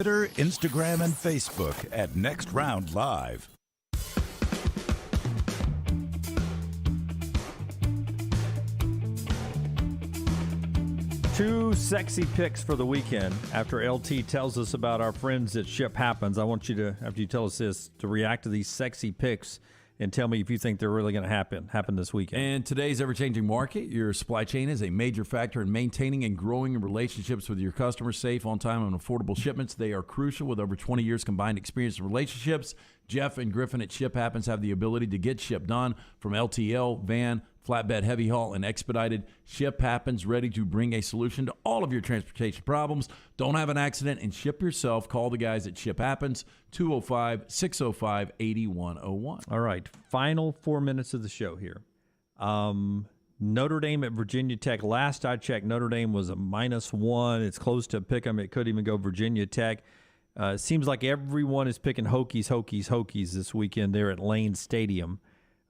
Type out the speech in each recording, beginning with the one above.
Twitter, Instagram, and Facebook at Next Round Live. Two sexy picks for the weekend. After LT tells us about our friends at Ship Happens, I want you to, after you tell us this, to react to these sexy picks and tell me if you think they're really going to happen this weekend. In today's ever-changing market, your supply chain is a major factor in maintaining and growing relationships with your customers. Safe, on-time, and affordable shipments. They are crucial. With over 20 years combined experience in relationships, Jeff and Griffin at Ship Happens have the ability to get ship done from LTL, van, flatbed, heavy haul, and expedited. Ship Happens, ready to bring a solution to all of your transportation problems. Don't have an accident and ship yourself. Call the guys at Ship Happens, 205-605-8101. All right, final 4 minutes of the show here. Notre Dame at Virginia Tech. Last I checked, Notre Dame was a -1. It's close to pick 'em. It could even go Virginia Tech. It seems like everyone is picking Hokies this weekend there at Lane Stadium.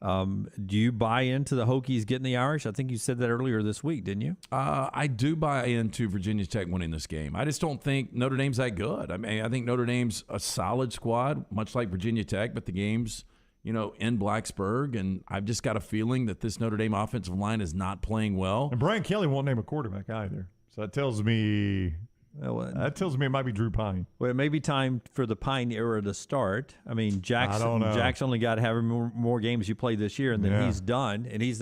Do you buy into the Hokies getting the Irish? I think you said that earlier this week, didn't you? I do buy into Virginia Tech winning this game. I just don't think Notre Dame's that good. I mean, I think Notre Dame's a solid squad, much like Virginia Tech, but the game's, in Blacksburg, and I've just got a feeling that this Notre Dame offensive line is not playing well. And Brian Kelly won't name a quarterback either. So that tells me it might be Drew Pine. Well, it may be time for the Pine era to start. I mean, Jackson only got however more games you play this year, and then he's done. And he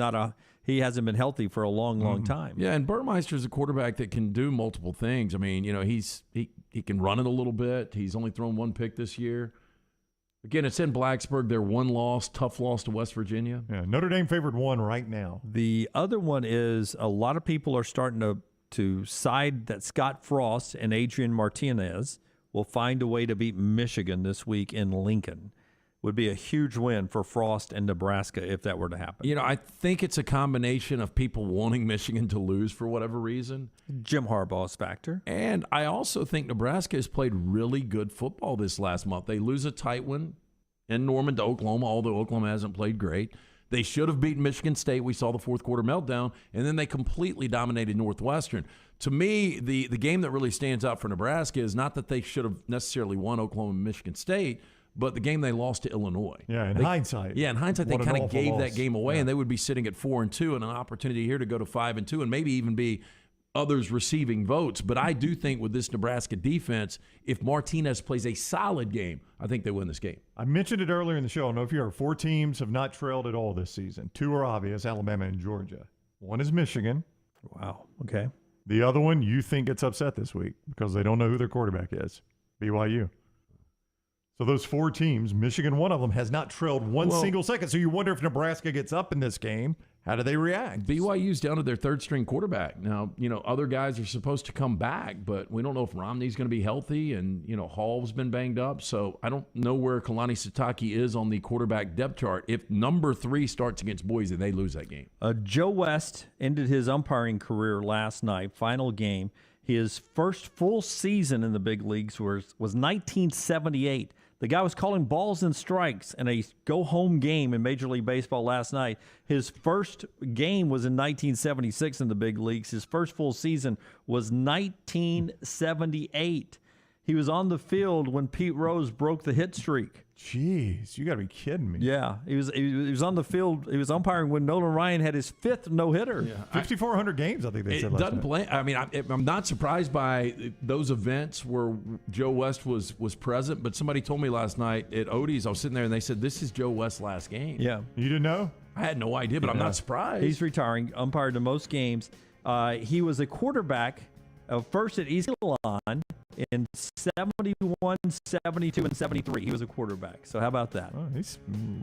hasn't been healthy for a long time. Yeah, and Burmeister's a quarterback that can do multiple things. I mean, he can run it a little bit. He's only thrown one pick this year. Again, it's in Blacksburg. They're one loss, tough loss to West Virginia. Yeah, Notre Dame favored one right now. The other one is a lot of people are starting to side that Scott Frost and Adrian Martinez will find a way to beat Michigan this week in Lincoln. Would be a huge win for Frost and Nebraska if that were to happen. I think it's a combination of people wanting Michigan to lose for whatever reason. Jim Harbaugh's factor. And I also think Nebraska has played really good football this last month. They lose a tight one in Norman to Oklahoma, although Oklahoma hasn't played great. They should have beaten Michigan State. We saw the fourth quarter meltdown, and then they completely dominated Northwestern. To me, the game that really stands out for Nebraska is not that they should have necessarily won Oklahoma and Michigan State, but the game they lost to Illinois. Yeah, in hindsight. Yeah, in hindsight, they kind of gave that game away, and they would be sitting at 4-2 and an opportunity here to go to 5-2 and maybe even be others receiving votes. But I do think with this Nebraska defense, if Martinez plays a solid game, I think they win this game. I mentioned it earlier in the show. I don't know if you heard, 4 teams have not trailed at all this season. 2 are obvious, Alabama and Georgia. One is Michigan. Wow, okay. The other one you think gets upset this week because they don't know who their quarterback is, BYU. So those 4 teams, Michigan, one of them, has not trailed one single second. So you wonder if Nebraska gets up in this game, how do they react? BYU's down to their third-string quarterback. Now, other guys are supposed to come back, but we don't know if Romney's going to be healthy, and, Hall's been banged up. So I don't know where Kalani Sitake is on the quarterback depth chart. If number 3 starts against Boise, they lose that game. Joe West ended his umpiring career last night, final game. His first full season in the big leagues was 1978. The guy was calling balls and strikes in a go-home game in Major League Baseball last night. His first game was in 1976 in the big leagues. His first full season was 1978. He was on the field when Pete Rose broke the hit streak. Jeez, you got to be kidding me. Yeah, he was on the field. He was umpiring when Nolan Ryan had his 5th no-hitter. Yeah. 5,400 games, I think they said last night. I mean, I'm not surprised by those events where Joe West was present, but somebody told me last night at Odie's, I was sitting there, and they said, this is Joe West's last game. Yeah. You didn't know? I had no idea, but I'm not surprised. He's retiring, umpired in most games. He was a quarterback first at East Carolina in 71, 72, and 73. He was a quarterback. So how about that? Oh, he's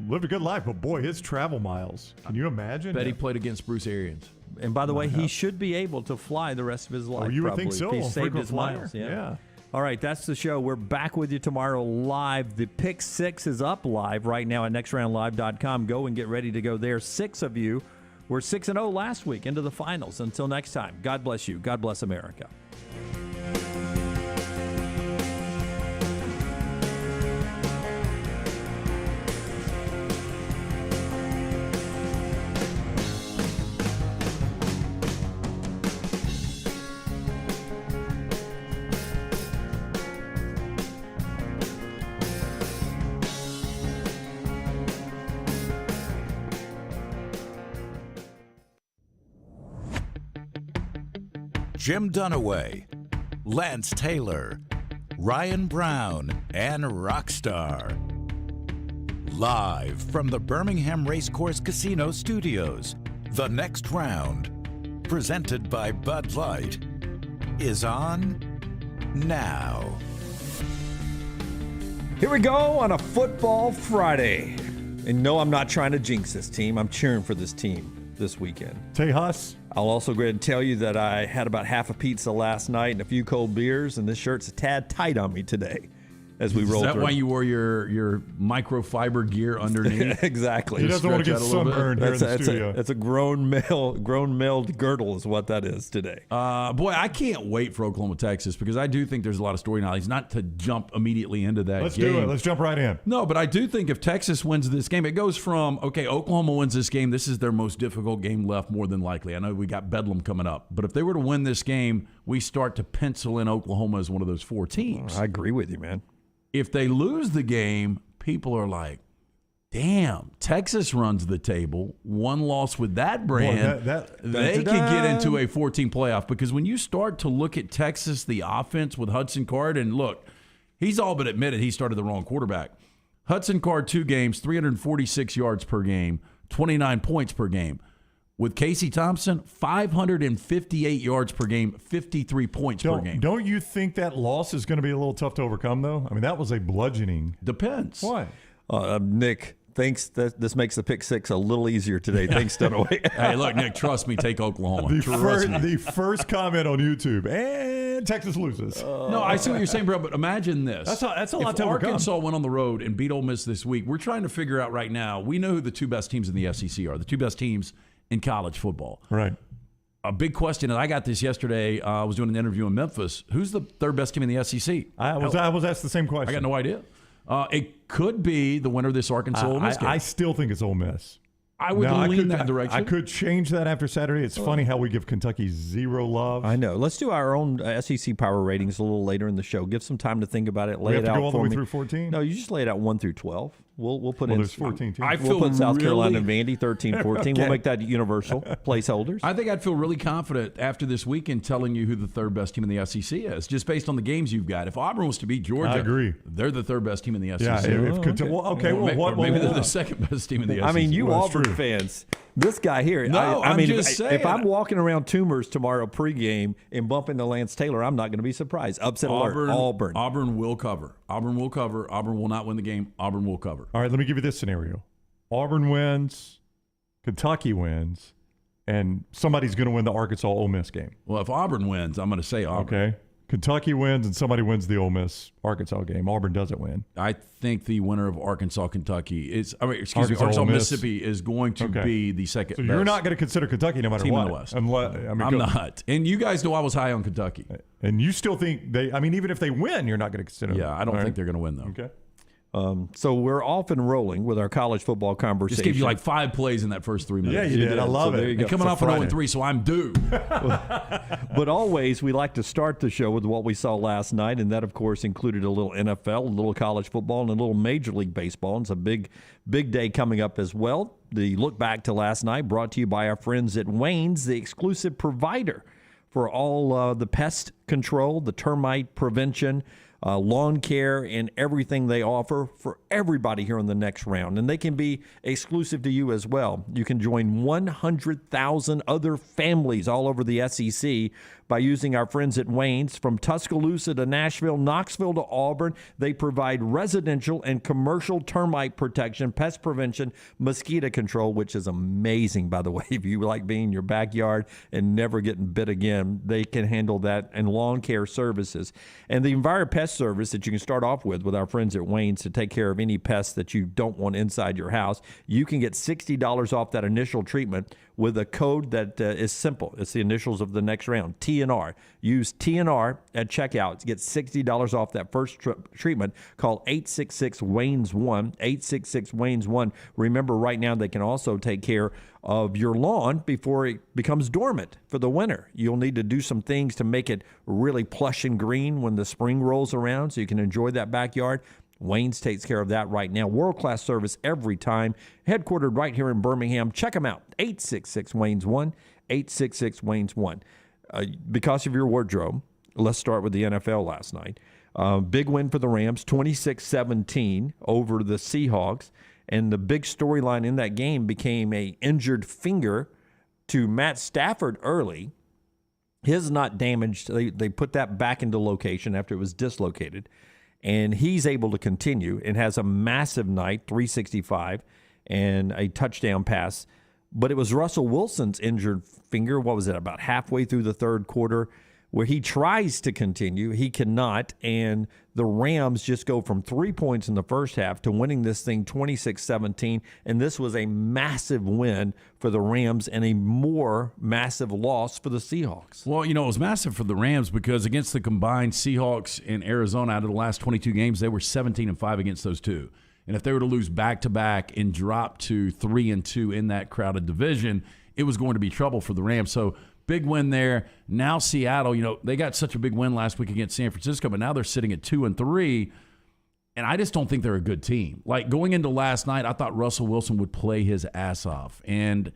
lived a good life, but boy, his travel miles. Can you imagine? Bet he played against Bruce Arians. And by the way, he should be able to fly the rest of his life. Oh, you would probably, think so. if he saved his flyer. miles. Yeah. All right, that's the show. We're back with you tomorrow live. The Pick 6 is up live right now at nextroundlive.com. Go and get ready to go there. 6 of you were 6-0 last week into the finals. Until next time, God bless you. God bless America. Jim Dunaway, Lance Taylor, Ryan Brown, and Rockstar. Live from the Birmingham Racecourse Casino Studios, the next round, presented by Bud Light, is on now. Here we go on a Football Friday. And no, I'm not trying to jinx this team. I'm cheering for this team this weekend. Tejas. I'll also go ahead and tell you that I had about half a pizza last night and a few cold beers, and this shirt's a tad tight on me today as we roll through. Is that why you wore your microfiber gear underneath? Exactly. He doesn't want to get sunburned here in the studio. That's a grown male girdle is what that is today. Boy, I can't wait for Oklahoma, Texas, because I do think there's a lot of storylines. Not to jump immediately into that Let's game. do it. Let's jump right in. No, but I do think if Texas wins this game, it goes from, okay, Oklahoma wins this game. This is their most difficult game left, more than likely. I know we got Bedlam coming up. But if they were to win this game, we start to pencil in Oklahoma as one of those 4 teams. I agree with you, man. If they lose the game, people are like, damn, Texas runs the table. One loss with that brand, they could get into a 14 playoff. Because when you start to look at Texas, the offense with Hudson Card, and look, he's all but admitted he started the wrong quarterback. Hudson Card, 2 games, 346 yards per game, 29 points per game. With Casey Thompson, 558 yards per game, 53 points per game. Don't you think that loss is going to be a little tough to overcome, though? I mean, that was a bludgeoning. Depends. Why? Nick thinks that this makes the pick 6 a little easier today. Thanks, Dunaway. Hey, look, Nick, trust me, take Oklahoma. The first comment on YouTube, and Texas loses. No, I see what you're saying, bro, but imagine this. That's a lot to overcome. overcome. Arkansas went on the road and beat Ole Miss this week. We're trying to figure out right now, we know who the 2 best teams in the SEC are, the 2 best teams in college football. Right. A big question, and I got this yesterday. I was doing an interview in Memphis. Who's the 3rd best team in the SEC? I was asked the same question. I got no idea. It could be the winner of this Arkansas-Ole Miss game. I still think it's Ole Miss. I would lean that direction. I could change that after Saturday. It's funny how we give Kentucky 0 love. I know. Let's do our own SEC power ratings a little later in the show. Give some time to think about it. We have it to out go all the for way me. through 14? No, you just lay it out 1 through 12. We'll put in. There's 14 teams. We'll put South Carolina and Vandy 13, 14. Okay. We'll make that universal placeholders. I think I'd feel really confident after this weekend telling you who the 3rd best team in the SEC is, just based on the games you've got. If Auburn was to beat Georgia, I agree. They're the 3rd best team in the SEC. Yeah, Maybe they're the 2nd best team in the SEC. I mean, you Well, Auburn fans, this guy here. No, I I'm mean, just saying. if I'm walking around Toomers tomorrow pregame and bumping into Lance Taylor, I'm not going to be surprised. Upset alert. Auburn. Auburn will cover. Auburn will cover. Auburn will not win the game. Auburn will cover. All right, let me give you this scenario. Auburn wins, Kentucky wins, and somebody's going to win the Arkansas-Ole Miss game. Well, if Auburn wins, I'm going to say Auburn. Okay. Kentucky wins and somebody wins the Ole Miss-Arkansas game. Auburn doesn't win. I think the winner of Arkansas-Kentucky is – Arkansas-Mississippi is going to be the second So best you're not going to consider Kentucky no matter team what. in the West. I'm not. And you guys know I was high on Kentucky. And you still think even if they win, you're not going to consider them. Yeah, I don't All think right. they're going to win, though. Okay. So we're off and rolling with our college football conversation. Just gave you like 5 plays in that first 3 minutes. Yeah, you did. I love there it. you go. And coming off an 0-3, so I'm due. But always, we like to start the show with what we saw last night, and that, of course, included a little NFL, a little college football, and a little Major League Baseball. And it's a big day coming up as well. The look back to last night brought to you by our friends at Wayne's, the exclusive provider for all the pest control, the termite prevention, lawn care, and everything they offer for everybody here in the next round. And they can be exclusive to you as well. You can join 100,000 other families all over the SEC by using our friends at Wayne's. From Tuscaloosa to Nashville, Knoxville to Auburn, they provide residential and commercial termite protection, pest prevention, mosquito control, which is amazing, by the way. If you like being in your backyard and never getting bit again, they can handle that, and lawn care services. And the EnviroPest service that you can start off with our friends at Wayne's to take care of any pests that you don't want inside your house. You can get $60 off that initial treatment with a code that is simple. It's the initials of the next round, TNR. Use TNR at checkout to get $60 off that first treatment. Call 866-WAYNES-1, 866-WAYNES-1. Remember, right now they can also take care of your lawn before it becomes dormant for the winter. You'll need to do some things to make it really plush and green when the spring rolls around so you can enjoy that backyard. Wayne's takes care of that right now. World-class service every time. Headquartered right here in Birmingham. Check them out. 866-WAYNES-1, 866-WAYNES-1. because of your wardrobe, let's start with the NFL last night. Big win for the Rams, 26-17 over the Seahawks. And the big storyline in that game became a injured finger to Matt Stafford early. His not damaged. They put that back into location after it was dislocated. And he's able to continue and has a massive night, 365, and a touchdown pass. But it was Russell Wilson's injured finger, what was it, about halfway through the third quarter, where he tries to continue. He cannot, and the Rams just go from 3 points in the first half to winning this thing 26-17, and this was a massive win for the Rams and a more massive loss for the Seahawks. Well, it was massive for the Rams because against the combined Seahawks and Arizona out of the last 22 games, they were 17-5 against those two. And if they were to lose back-to-back and drop to 3-2 in that crowded division, it was going to be trouble for the Rams. So big win there. Now Seattle, they got such a big win last week against San Francisco, but now they're sitting at 2-3, and I just don't think they're a good team. Like going into last night, I thought Russell Wilson would play his ass off, and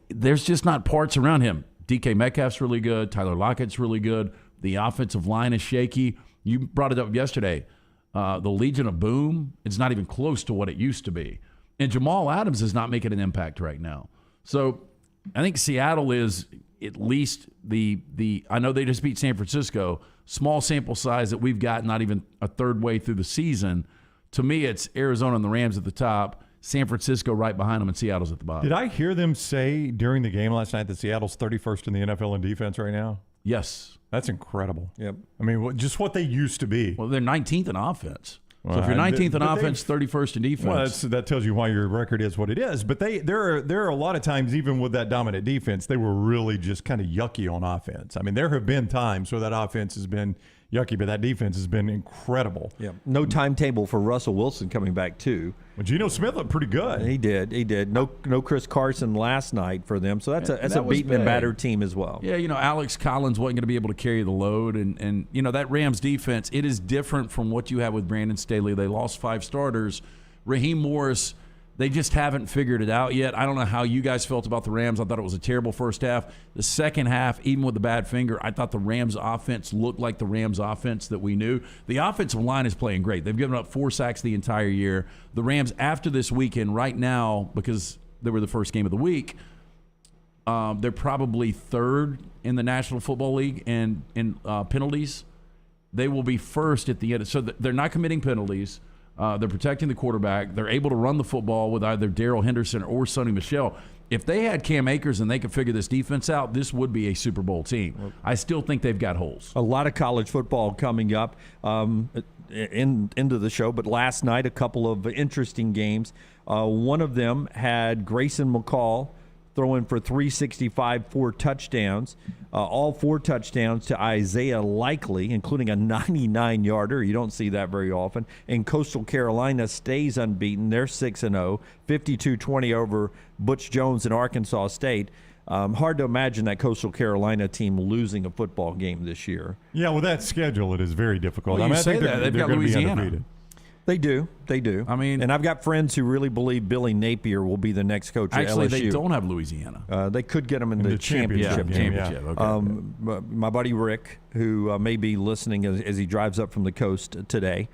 there's just not parts around him. DK Metcalf's really good. Tyler Lockett's really good. The offensive line is shaky. You brought it up yesterday. The Legion of Boom, it's not even close to what it used to be. And Jamal Adams is not making an impact right now. So I think Seattle is at least I know they just beat San Francisco, small sample size that we've got, not even a third way through the season. To me, it's Arizona and the Rams at the top, San Francisco right behind them, and Seattle's at the bottom. Did I hear them say during the game last night that Seattle's 31st in the NFL in defense right now? Yes. That's incredible. Yep. I mean, just what they used to be. Well, they're 19th in offense. Well, so if you're 19th in offense, 31st in defense. Well, that tells you why your record is what it is. But there are a lot of times, even with that dominant defense, they were really just kind of yucky on offense. I mean, there have been times where that offense has been yucky, but that defense has been incredible. Yeah. No timetable for Russell Wilson coming back, too. Well, Geno Smith looked pretty good. He did. No Chris Carson last night for them. So that's a beaten and battered team as well. Yeah, Alex Collins wasn't going to be able to carry the load. And that Rams defense, it is different from what you have with Brandon Staley. They lost 5 starters. Raheem Morris, they just haven't figured it out yet. I don't know how you guys felt about the Rams. I thought it was a terrible first half. The second half, even with the bad finger, I thought the Rams offense looked like the Rams offense that we knew. The offensive line is playing great. They've given up 4 sacks the entire year. The Rams, after this weekend, right now, because they were the first game of the week, they're probably 3rd in the National Football League in penalties. They will be 1st at the end. So they're not committing penalties. They're protecting the quarterback. They're able to run the football with either Darrell Henderson or Sonny Michel. If they had Cam Akers and they could figure this defense out, this would be a Super Bowl team. I still think they've got holes. A lot of college football coming up into the show, but last night a couple of interesting games. One of them had Grayson McCall throwing for 365, 4 touchdowns. All 4 touchdowns to Isaiah Likely, including a 99-yarder. You don't see that very often. And Coastal Carolina stays unbeaten. They're 6-0, 52-20 over Butch Jones and Arkansas State. Hard to imagine that Coastal Carolina team losing a football game this year. Yeah, with that schedule, it is very difficult. Well, I think they've got going to be Louisiana. undefeated. They do. I mean, and I've got friends who really believe Billy Napier will be the next coach at LSU. Actually, they don't have Louisiana. They could get him in the championship game. Championship. Okay. My buddy Rick, who may be listening as he drives up from the coast today,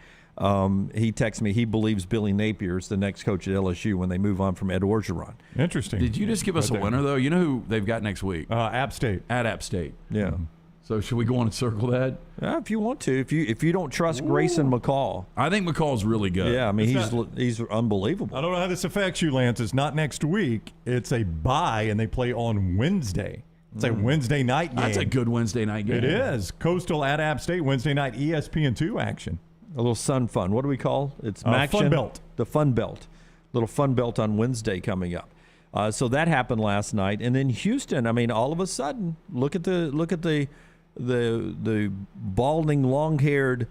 he texts me. He believes Billy Napier is the next coach at LSU when they move on from Ed Orgeron. Interesting. Did you just give us a winner, though? You know who they've got next week? App State. At App State. Yeah. Mm-hmm. So should we go on and circle that? If you want to. If you don't trust Grayson McCall. I think McCall's really good. Yeah, I mean, he's unbelievable. I don't know how this affects you, Lance. It's not next week. It's a bye, and they play on Wednesday. It's a Wednesday night game. That's a good Wednesday night game. It is. Coastal at App State, Wednesday night, ESPN2 action. A little Sun Fun. What do we call it's Fun Belt. The Fun Belt. Little Fun Belt on Wednesday coming up. So that happened last night, and then Houston. I mean, all of a sudden, look at the balding, long-haired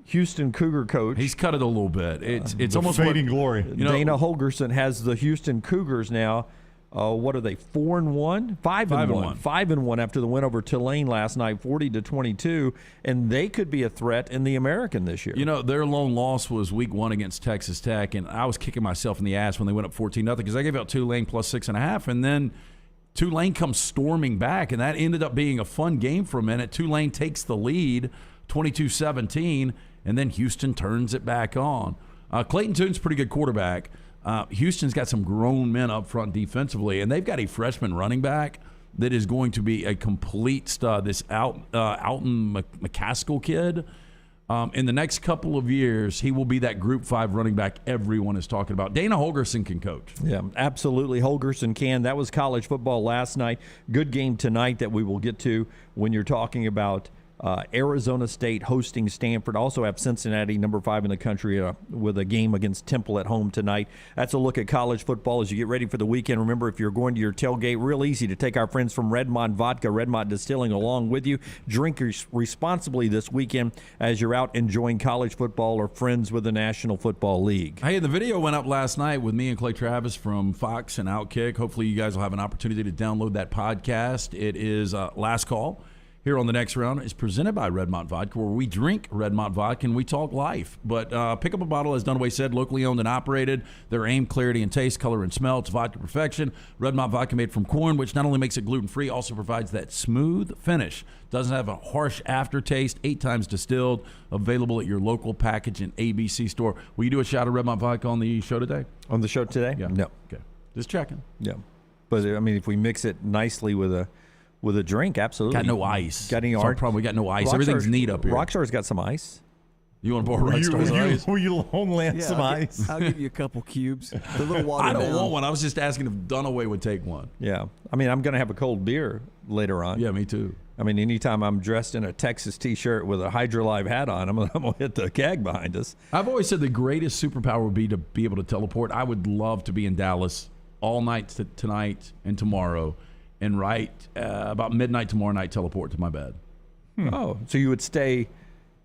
Houston Cougar coach. He's cut it a little bit. It's almost fading glory. Dana Holgerson has the Houston Cougars now. What are they? 4-1, 5-1, 5-1 after the win over Tulane last night, 40-22, and they could be a threat in the American this year. Their lone loss was week 1 against Texas Tech, and I was kicking myself in the ass when they went up 14-0 because I gave out Tulane plus 6.5, and then Tulane comes storming back, and that ended up being a fun game for a minute. Tulane takes the lead, 22-17, and then Houston turns it back on. Clayton Tune's a pretty good quarterback. Houston's got some grown men up front defensively, and they've got a freshman running back that is going to be a complete stud, this Alton McCaskill kid. In the next couple of years, he will be that Group 5 running back everyone is talking about. Dana Holgorsen can coach. Yeah, absolutely. Holgorsen can. That was college football last night. Good game tonight that we will get to when you're talking about Arizona State hosting Stanford. Also have Cincinnati, number 5 in the country, with a game against Temple at home tonight. That's a look at college football as you get ready for the weekend. Remember, if you're going to your tailgate, real easy to take our friends from Redmont Vodka, Redmont Distilling along with you. Drink responsibly this weekend as you're out enjoying college football or friends with the National Football League. Hey, the video went up last night with me and Clay Travis from Fox and Outkick. Hopefully you guys will have an opportunity to download that podcast. It is Last Call. Here on the Next Round is presented by Redmont Vodka, where we drink Redmont Vodka and we talk life. But pick up a bottle, as Dunaway said, locally owned and operated. Their aim, clarity, and taste, color, and smell. It's vodka perfection. Redmont Vodka made from corn, which not only makes it gluten-free, also provides that smooth finish. Doesn't have a harsh aftertaste, 8 times distilled, available at your local package and ABC store. Will you do a shot of Redmont Vodka on the show today? On the show today? Yeah. No. Okay. Just checking. Yeah. But, I mean, if we mix it nicely with a drink, absolutely. Got no ice. Got any That's our problem. We got no ice. Everything's neat up here. Rockstar's got some ice. You want to pour Rockstar's ice? Will you loan Lance some ice? I'll give you a couple cubes. The little water. I don't want one. I was just asking if Dunaway would take one. Yeah. I mean, I'm going to have a cold beer later on. Yeah, me too. I mean, anytime I'm dressed in a Texas T-shirt with a Hydrolive hat on, I'm going to hit the keg behind us. I've always said the greatest superpower would be to be able to teleport. I would love to be in Dallas all night tonight and tomorrow, and about midnight tomorrow night, teleport to my bed. Oh, so you would stay?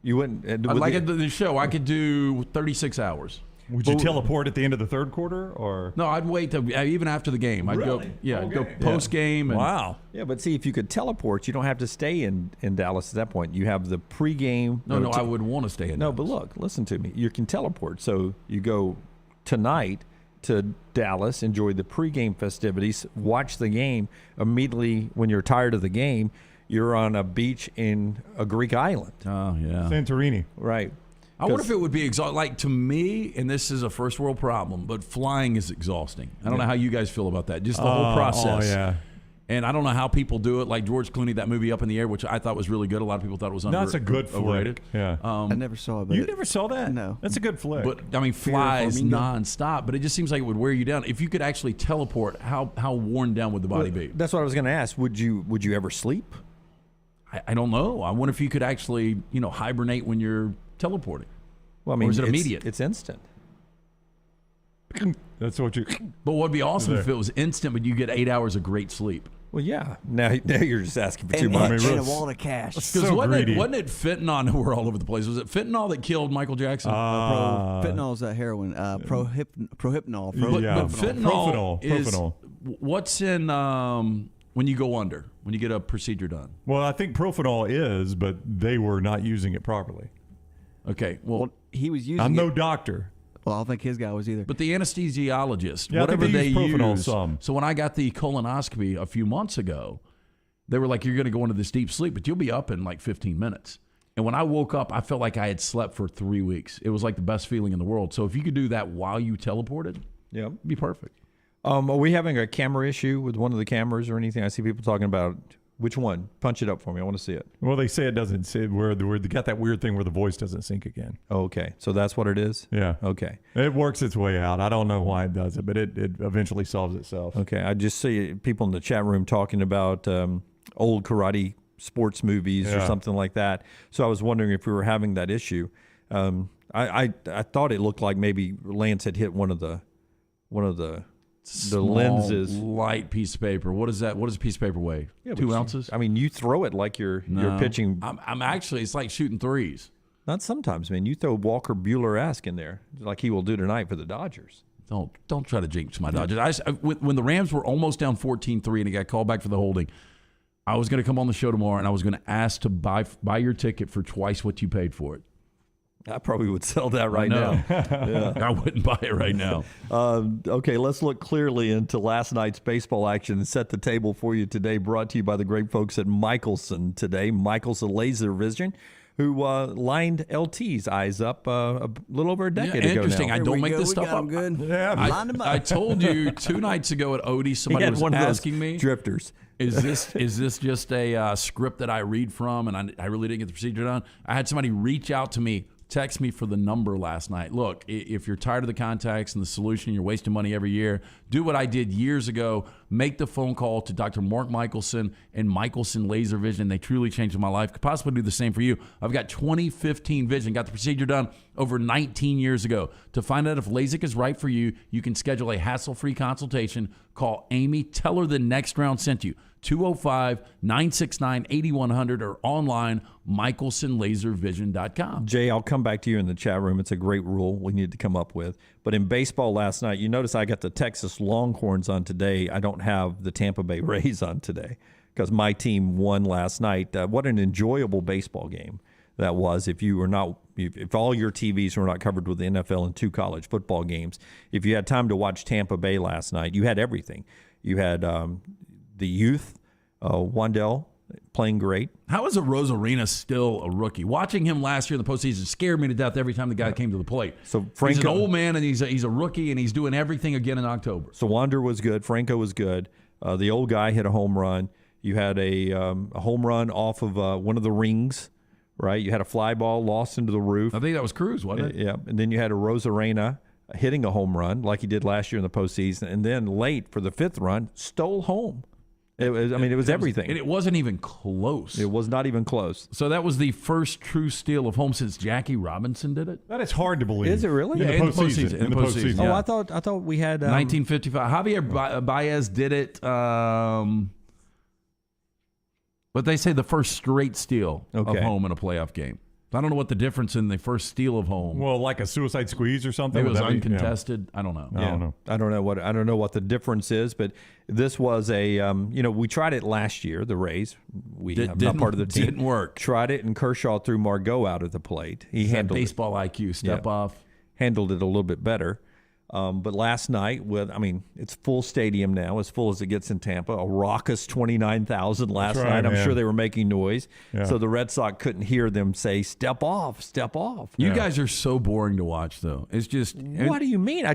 You wouldn't? Like at the show, I could do 36 hours. Would you teleport at the end of the third quarter, or no? I'd wait even after the game. I'd go, I'd go post game. Wow. Yeah, but see, if you could teleport, you don't have to stay in Dallas at that point. You have the pregame. No, I would want to stay in. No, Dallas. but look, listen to me. You can teleport, so you go tonight to Dallas, enjoy the pregame festivities, watch the game. Immediately when you're tired of the game, you're on a beach in a Greek island. Oh, yeah. Santorini. Right. I wonder if it would be exhausting. Like, to me, and this is a first world problem, but flying is exhausting. I don't know how you guys feel about that. Just the whole process. Oh, yeah. And I don't know how people do it. Like George Clooney, that movie Up in the Air, which I thought was really good. A lot of people thought it was That's a good overrated. flick. Yeah. I never saw it. But You never saw that? No. That's a good flick. But, I mean, flies nonstop. But it just seems like it would wear you down. If you could actually teleport, how worn down would the body be? That's what I was going to ask. Would you ever sleep? I don't know. I wonder if you could actually, hibernate when you're teleporting. Well, I mean, or is it immediate? It's instant. That's what you. But what would be awesome if it was instant, but you get 8 hours of great sleep? Well, yeah. Now you're just asking for too and, much. and a wall of cash. Because So wasn't greedy. it fentanyl? I know we're all over the place. Was it fentanyl that killed Michael Jackson? Fentanyl's heroin. Prohypnol. Yeah. But fentanyl Profenol. is Profenol. what's in when you go under, when you get a procedure done. Well, I think Profenol is, but they were not using it properly. Okay, well, He was using I'm it. no doctor. Well, I don't think his guy was either. but the anesthesiologist, Yeah, I think whatever they they use Profenol use. some. So when I got the colonoscopy a few months ago, they were like, "You're going to go into this deep sleep, but you'll be up in like 15 minutes." And when I woke up, I felt like I had slept for 3 weeks. It was like the best feeling in the world. So if you could do that while you teleported, Yeah. it'd be perfect. Are we having a camera issue with one of the cameras or anything? I see people talking about which one. Punch it up for me. I want to see it. Well, they say it doesn't. Say where they got that weird thing where the voice doesn't sync again. Oh, okay. So that's what it is? Yeah. Okay. It works its way out. I don't know why it does it, but it eventually solves itself. Okay. I just see people in the chat room talking about old karate sports movies or Yeah. something like that. So I was wondering if we were having that issue. I thought it looked like maybe Lance had hit one of the Small, lenses. light piece of paper. What is that? What does a piece of paper weigh? Yeah, but 2 you- ounces? I mean, you throw it like you're pitching. I'm actually. It's like shooting threes. Not sometimes, man. You throw Walker Buehler-esque in there, like he will do tonight for the Dodgers. Don't try to jinx my Dodgers. When the Rams were almost down 14-3 and it got called back for the holding, I was going to come on the show tomorrow and I was going to ask to buy your ticket for twice what you paid for it. I probably would sell that right now. Yeah. I wouldn't buy it right now. Okay, let's look clearly into last night's baseball action and set the table for you today. Brought to you by the great folks at Michelson today. Michelson Laser Vision, who lined LT's eyes up a little over a decade ago interesting. now. I don't make this stuff up. Good. Yeah, Lined him up. I told you 2 nights ago at Odie, He somebody had was one of those asking me, drifters. is this just a script that I read from and I really didn't get the procedure done? I had somebody reach out to me, text me for the number last night. Look, if you're tired of the contacts and the solution, you're wasting money every year, do what I did years ago. Make the phone call to Dr. Mark Michelson and Michelson Laser Vision. They truly changed my life. Could possibly do the same for you. I've got 2015 vision. Got the procedure done over 19 years ago. To find out if LASIK is right for you, you can schedule a hassle-free consultation. Call Amy. Tell her the next round sent you. 205-969-8100 or online, michelsonlaservision.com. Jay, I'll come back to you in the chat room. It's a great rule we need to come up with. But in baseball last night, you notice I got the Texas Longhorns on today. I don't have the Tampa Bay Rays on today because my team won last night. What an enjoyable baseball game that was. If all your TVs were not covered with the NFL and 2 college football games, if you had time to watch Tampa Bay last night, you had everything. You had the youth, Wandell, playing great. How is a Rosarina still a rookie? Watching him last year in the postseason scared me to death every time the guy came to the plate. So he's an old man, and he's a rookie, and he's doing everything again in October. So Wander was good. Franco was good. The old guy hit a home run. You had a home run off of one of the rings, right? You had a fly ball lost into the roof. I think that was Cruz, wasn't it? Yeah, and then you had a Rosarena hitting a home run like he did last year in the postseason, and then late for the 5th run, stole home. It was everything. And it wasn't even close. It was not even close. So that was the first true steal of home since Jackie Robinson did it. That is hard to believe. Is it really? In Yeah, the postseason. in the postseason. Oh, Yeah. I thought we had 1955. Javier Baez did it. But they say the first straight steal of home in a playoff game. I don't know what the difference in the first steal of home. Well, like a suicide squeeze or something. Maybe it was Would that be- uncontested. I don't know. I don't know. I don't know what the difference is, but this was a we tried it last year. The Rays, not part of the team. Didn't work. Tried it, and Kershaw threw Margot out at the plate. He That handled baseball IQ step off. handled it a little bit better. But last night, it's full stadium now, as full as it gets in Tampa. A raucous 29,000 last That's night. right, I'm man. sure they were making noise. Yeah. So the Red Sox couldn't hear them say, "Step off, step off." You guys are so boring to watch, though. It's just What do you mean?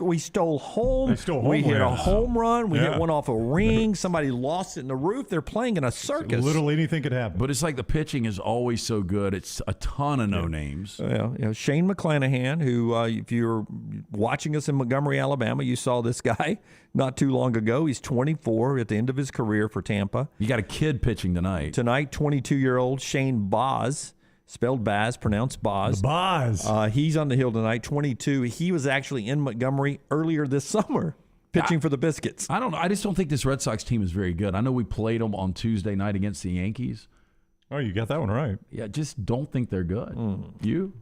We stole home. They stole We home hit a runs. home run. We Yeah. hit one off a ring. Somebody lost it in the roof. They're playing in a circus. Literally anything could happen. But it's like the pitching is always so good. It's a ton of no names. Shane McConaughey, who, if you're watching us in Montgomery, Alabama, you saw this guy not too long ago. He's 24 at the end of his career for Tampa. You got a kid pitching tonight. Tonight, 22-year-old Shane Baz, spelled Baz, pronounced Baz. Boz. He's on the hill tonight, 22. He was actually in Montgomery earlier this summer pitching for the Biscuits. I don't know. I just don't think this Red Sox team is very good. I know we played them on Tuesday night against the Yankees. Oh, you got that one right. Yeah, just don't think they're good. You?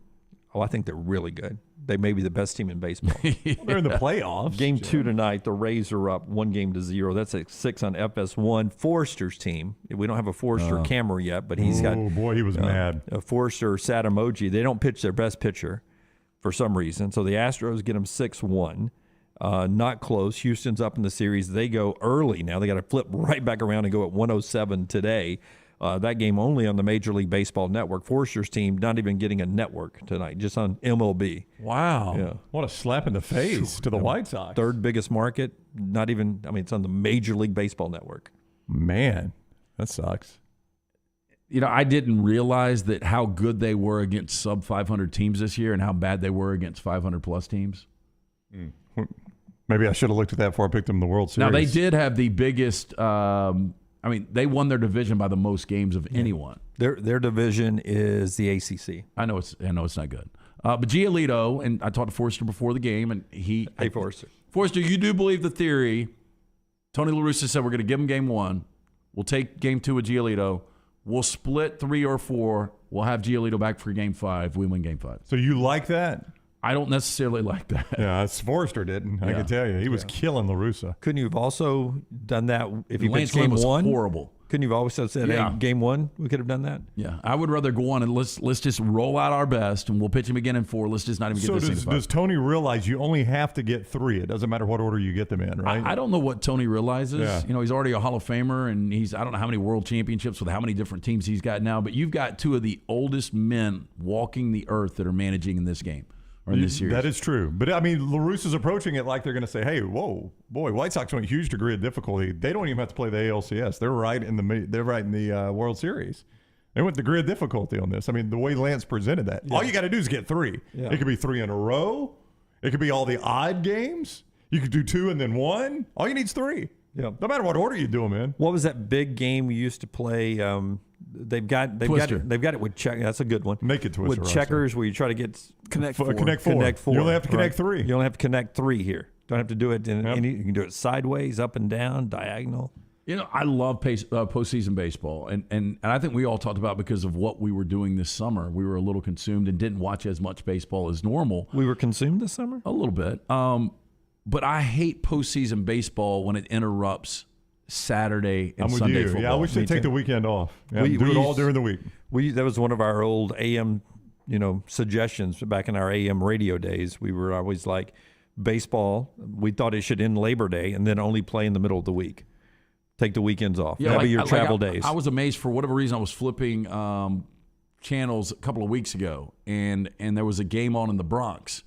Oh, I think they're really good. They may be the best team in baseball. Well, they're in the playoffs. Game 2 tonight, the Rays are up 1-0. That's a 6 on FS1. Forrester's team. We don't have a Forrester camera yet, but he's got Oh, boy, he was mad. a Forrester sad emoji. They don't pitch their best pitcher for some reason. So the Astros get them 6-1. Not close. Houston's up in the series. They go early now. They got to flip right back around and go at 107 today. That game only on the Major League Baseball Network. Forrester's team not even getting a network tonight, just on MLB. Wow. Yeah. What a slap in the face to the White Sox. Third biggest market. Not even, it's on the Major League Baseball Network. Man, that sucks. You know, I didn't realize that how good they were against sub 500 teams this year and how bad they were against 500 plus teams. Maybe I should have looked at that before I picked them in the World Series. Now, they did have the biggest, they won their division by the most games of anyone. Their division is the ACC. I know it's not good. But Giolito, and I talked to Forrester before the game, and he... Hey, Forrester. Forrester, you do believe the theory. Tony La Russa said we're going to give him game 1. We'll take game 2 with Giolito. We'll split 3 or 4. We'll have Giolito back for game 5. We win game 5. So you like that? I don't necessarily like that. Yeah, Forrester didn't. I can tell you. He was killing La Russa. Couldn't you have also done that if you Lance pitched game Lynn was 1? horrible. Couldn't you have always said, Yeah. hey, game one, we could have done that? Yeah, I would rather go on and let's just roll out our best, and we'll pitch him again in 4. Let's just not even get So this thing to 5. does Tony realize you only have to get 3? It doesn't matter what order you get them in, right? I don't know what Tony realizes. Yeah. You know, he's already a Hall of Famer, and I don't know how many world championships with how many different teams he's got now, but you've got 2 of the oldest men walking the earth that are managing in this game or in this series. That is true. But, I mean, LaRusse is approaching it like they're going to say, hey, whoa, boy, White Sox went a huge degree of difficulty. They don't even have to play the ALCS. They're right in the World Series. They went degree of difficulty on this. I mean, the way Lance presented that. Yeah. All you got to do is get 3. Yeah. It could be 3 in a row. It could be all the odd games. You could do 2 and then 1. All you need is 3. Yeah. No matter what order you do them in. What was that big game we used to play? They've got it with check. That's a good one. Naked Twister. With checkers, where you try to get Connect 4. Connect 4. Connect 4. You only have to connect right. 3. You only have to connect 3 here. Don't have to do it in Yep. any. You can do it sideways, up and down, diagonal. You know, I love postseason baseball, and I think we all talked about because of what we were doing this summer. We were a little consumed and didn't watch as much baseball as normal. We were consumed this summer. A little bit. But I hate postseason baseball when it interrupts Saturday and I'm with Sunday you. football. Yeah, I wish they'd take the weekend off. Yeah, do it all during the week. That was one of our old AM, suggestions back in our AM radio days. We were always like, baseball, we thought it should end Labor Day and then only play in the middle of the week. Take the weekends off. That'd be your travel days. I was amazed for whatever reason. I was flipping channels a couple of weeks ago, and there was a game on in the Bronx.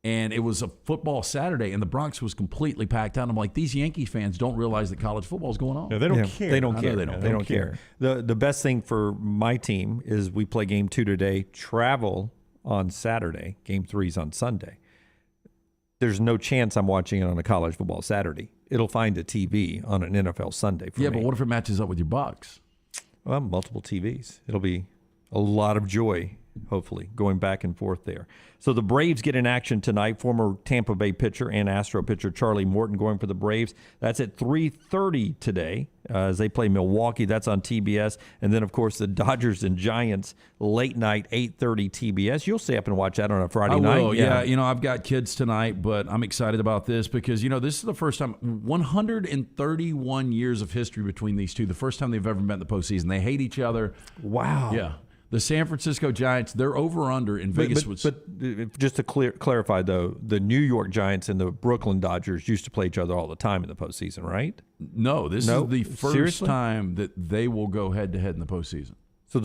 And it was a football Saturday, and the Bronx was completely packed out. I'm like, these Yankee fans don't realize that college football is going on. Yeah, they don't care. They don't I know care. they don't care. The best thing for my team is we play game 2 today, travel on Saturday, game 3's on Sunday. There's no chance I'm watching it on a college football Saturday. It'll find a TV on an NFL Sunday for me. Yeah, but what if it matches up with your Bucks? Well, multiple TVs. It'll be a lot of joy, hopefully, going back and forth there. So the Braves get in action tonight. Former Tampa Bay pitcher and Astro pitcher Charlie Morton going for the Braves. That's at 3:30 today as they play Milwaukee. That's on TBS. And then, of course, the Dodgers and Giants late night, 8:30 TBS. You'll stay up and watch that on a Friday night. I will, yeah. You know, I've got kids tonight, but I'm excited about this because, this is the first time, 131 years of history between these two. The first time they've ever met in the postseason. They hate each other. Wow. Yeah. The San Francisco Giants, they're over-under in Vegas. But just to clarify, though, the New York Giants and the Brooklyn Dodgers used to play each other all the time in the postseason, right? No, this is the first Seriously? time that they will go head-to-head in the postseason. So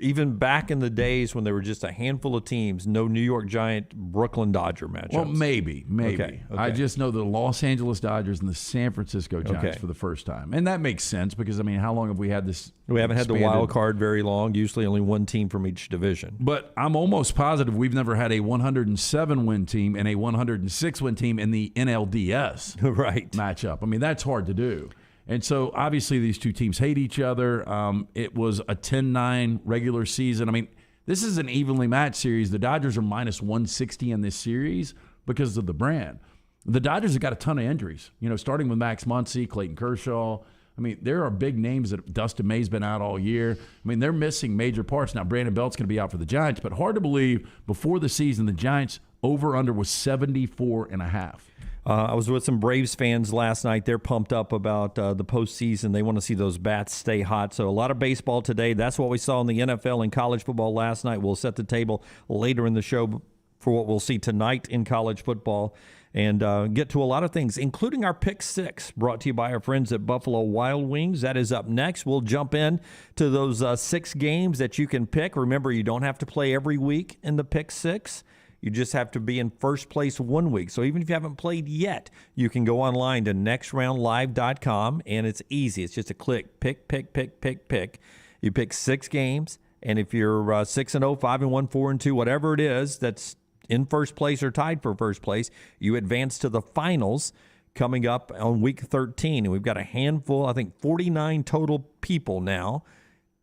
even back in the days when there were just a handful of teams, no New York Giant Brooklyn Dodger matchups. Well, maybe. Okay. I just know the Los Angeles Dodgers and the San Francisco Giants for the first time, and that makes sense because how long have we had this? We haven't had the expanded? wild card very long. Usually, only one team from each division. But I'm almost positive we've never had a 107 win team and a 106 win team in the NLDS Right. matchup. I mean, that's hard to do. And so, obviously, these two teams hate each other. It was a 10-9 regular season. I mean, this is an evenly matched series. The Dodgers are minus 160 in this series because of the brand. The Dodgers have got a ton of injuries, starting with Max Muncy, Clayton Kershaw. I mean, there are big names that Dustin May's been out all year. I mean, they're missing major parts. Now, Brandon Belt's going to be out for the Giants, but hard to believe before the season, the Giants over-under was 74.5. I was with some Braves fans last night. They're pumped up about the postseason. They want to see those bats stay hot. So a lot of baseball today. That's what we saw in the NFL and college football last night. We'll set the table later in the show for what we'll see tonight in college football and get to a lot of things, including our Pick 6, brought to you by our friends at Buffalo Wild Wings. That is up next. We'll jump in to those 6 games that you can pick. Remember, you don't have to play every week in the Pick 6. You just have to be in first place one week. So even if you haven't played yet, you can go online to nextroundlive.com, and it's easy. It's just a click, pick. You pick 6 games, and if you're 6-0, 5-1, 4-2, whatever it is that's in first place or tied for first place, you advance to the finals coming up on week 13. And we've got a handful, I think 49 total people now,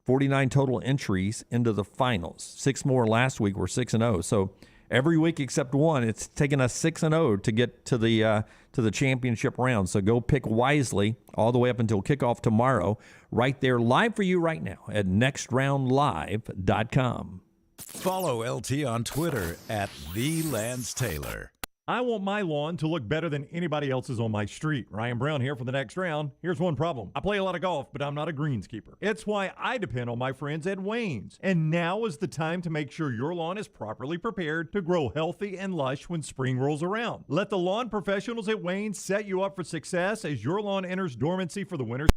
49 total entries into the finals. 6 more last week. We're 6-0. So every week except one, it's taken us 6-0 to get to the championship round. So go pick wisely all the way up until kickoff tomorrow. Right there, live for you right now at nextroundlive.com. Follow LT on Twitter at @TheLanceTaylor. I want my lawn to look better than anybody else's on my street. Ryan Brown here for the next round. Here's one problem. I play a lot of golf, but I'm not a greenskeeper. It's why I depend on my friends at Wayne's. And now is the time to make sure your lawn is properly prepared to grow healthy and lush when spring rolls around. Let the lawn professionals at Wayne's set you up for success as your lawn enters dormancy for the winter.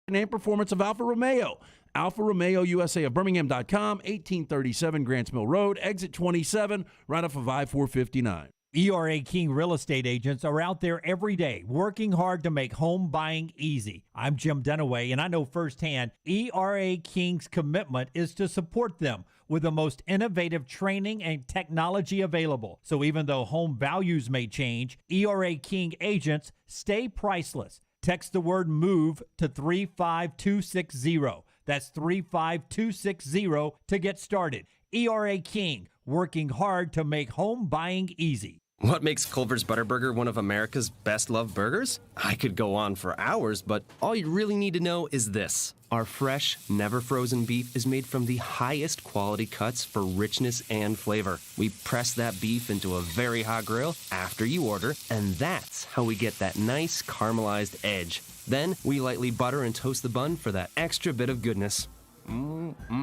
And performance of Alfa Romeo. Alfa Romeo USA of Birmingham.com, 1837 Grants Mill Road, exit 27, right off of I-459. ERA King real estate agents are out there every day working hard to make home buying easy. I'm Jim Dunaway, and I know firsthand ERA King's commitment is to support them with the most innovative training and technology available. So even though home values may change, ERA King agents stay priceless. Text the word MOVE to 35260. That's 35260 to get started. ERA King, working hard to make home buying easy. What makes Culver's Butterburger one of America's best-loved burgers? I could go on for hours, but all you really need to know is this. Our fresh, never-frozen beef is made from the highest quality cuts for richness and flavor. We press that beef into a very hot grill after you order, and that's how we get that nice caramelized edge. Then we lightly butter and toast the bun for that extra bit of goodness.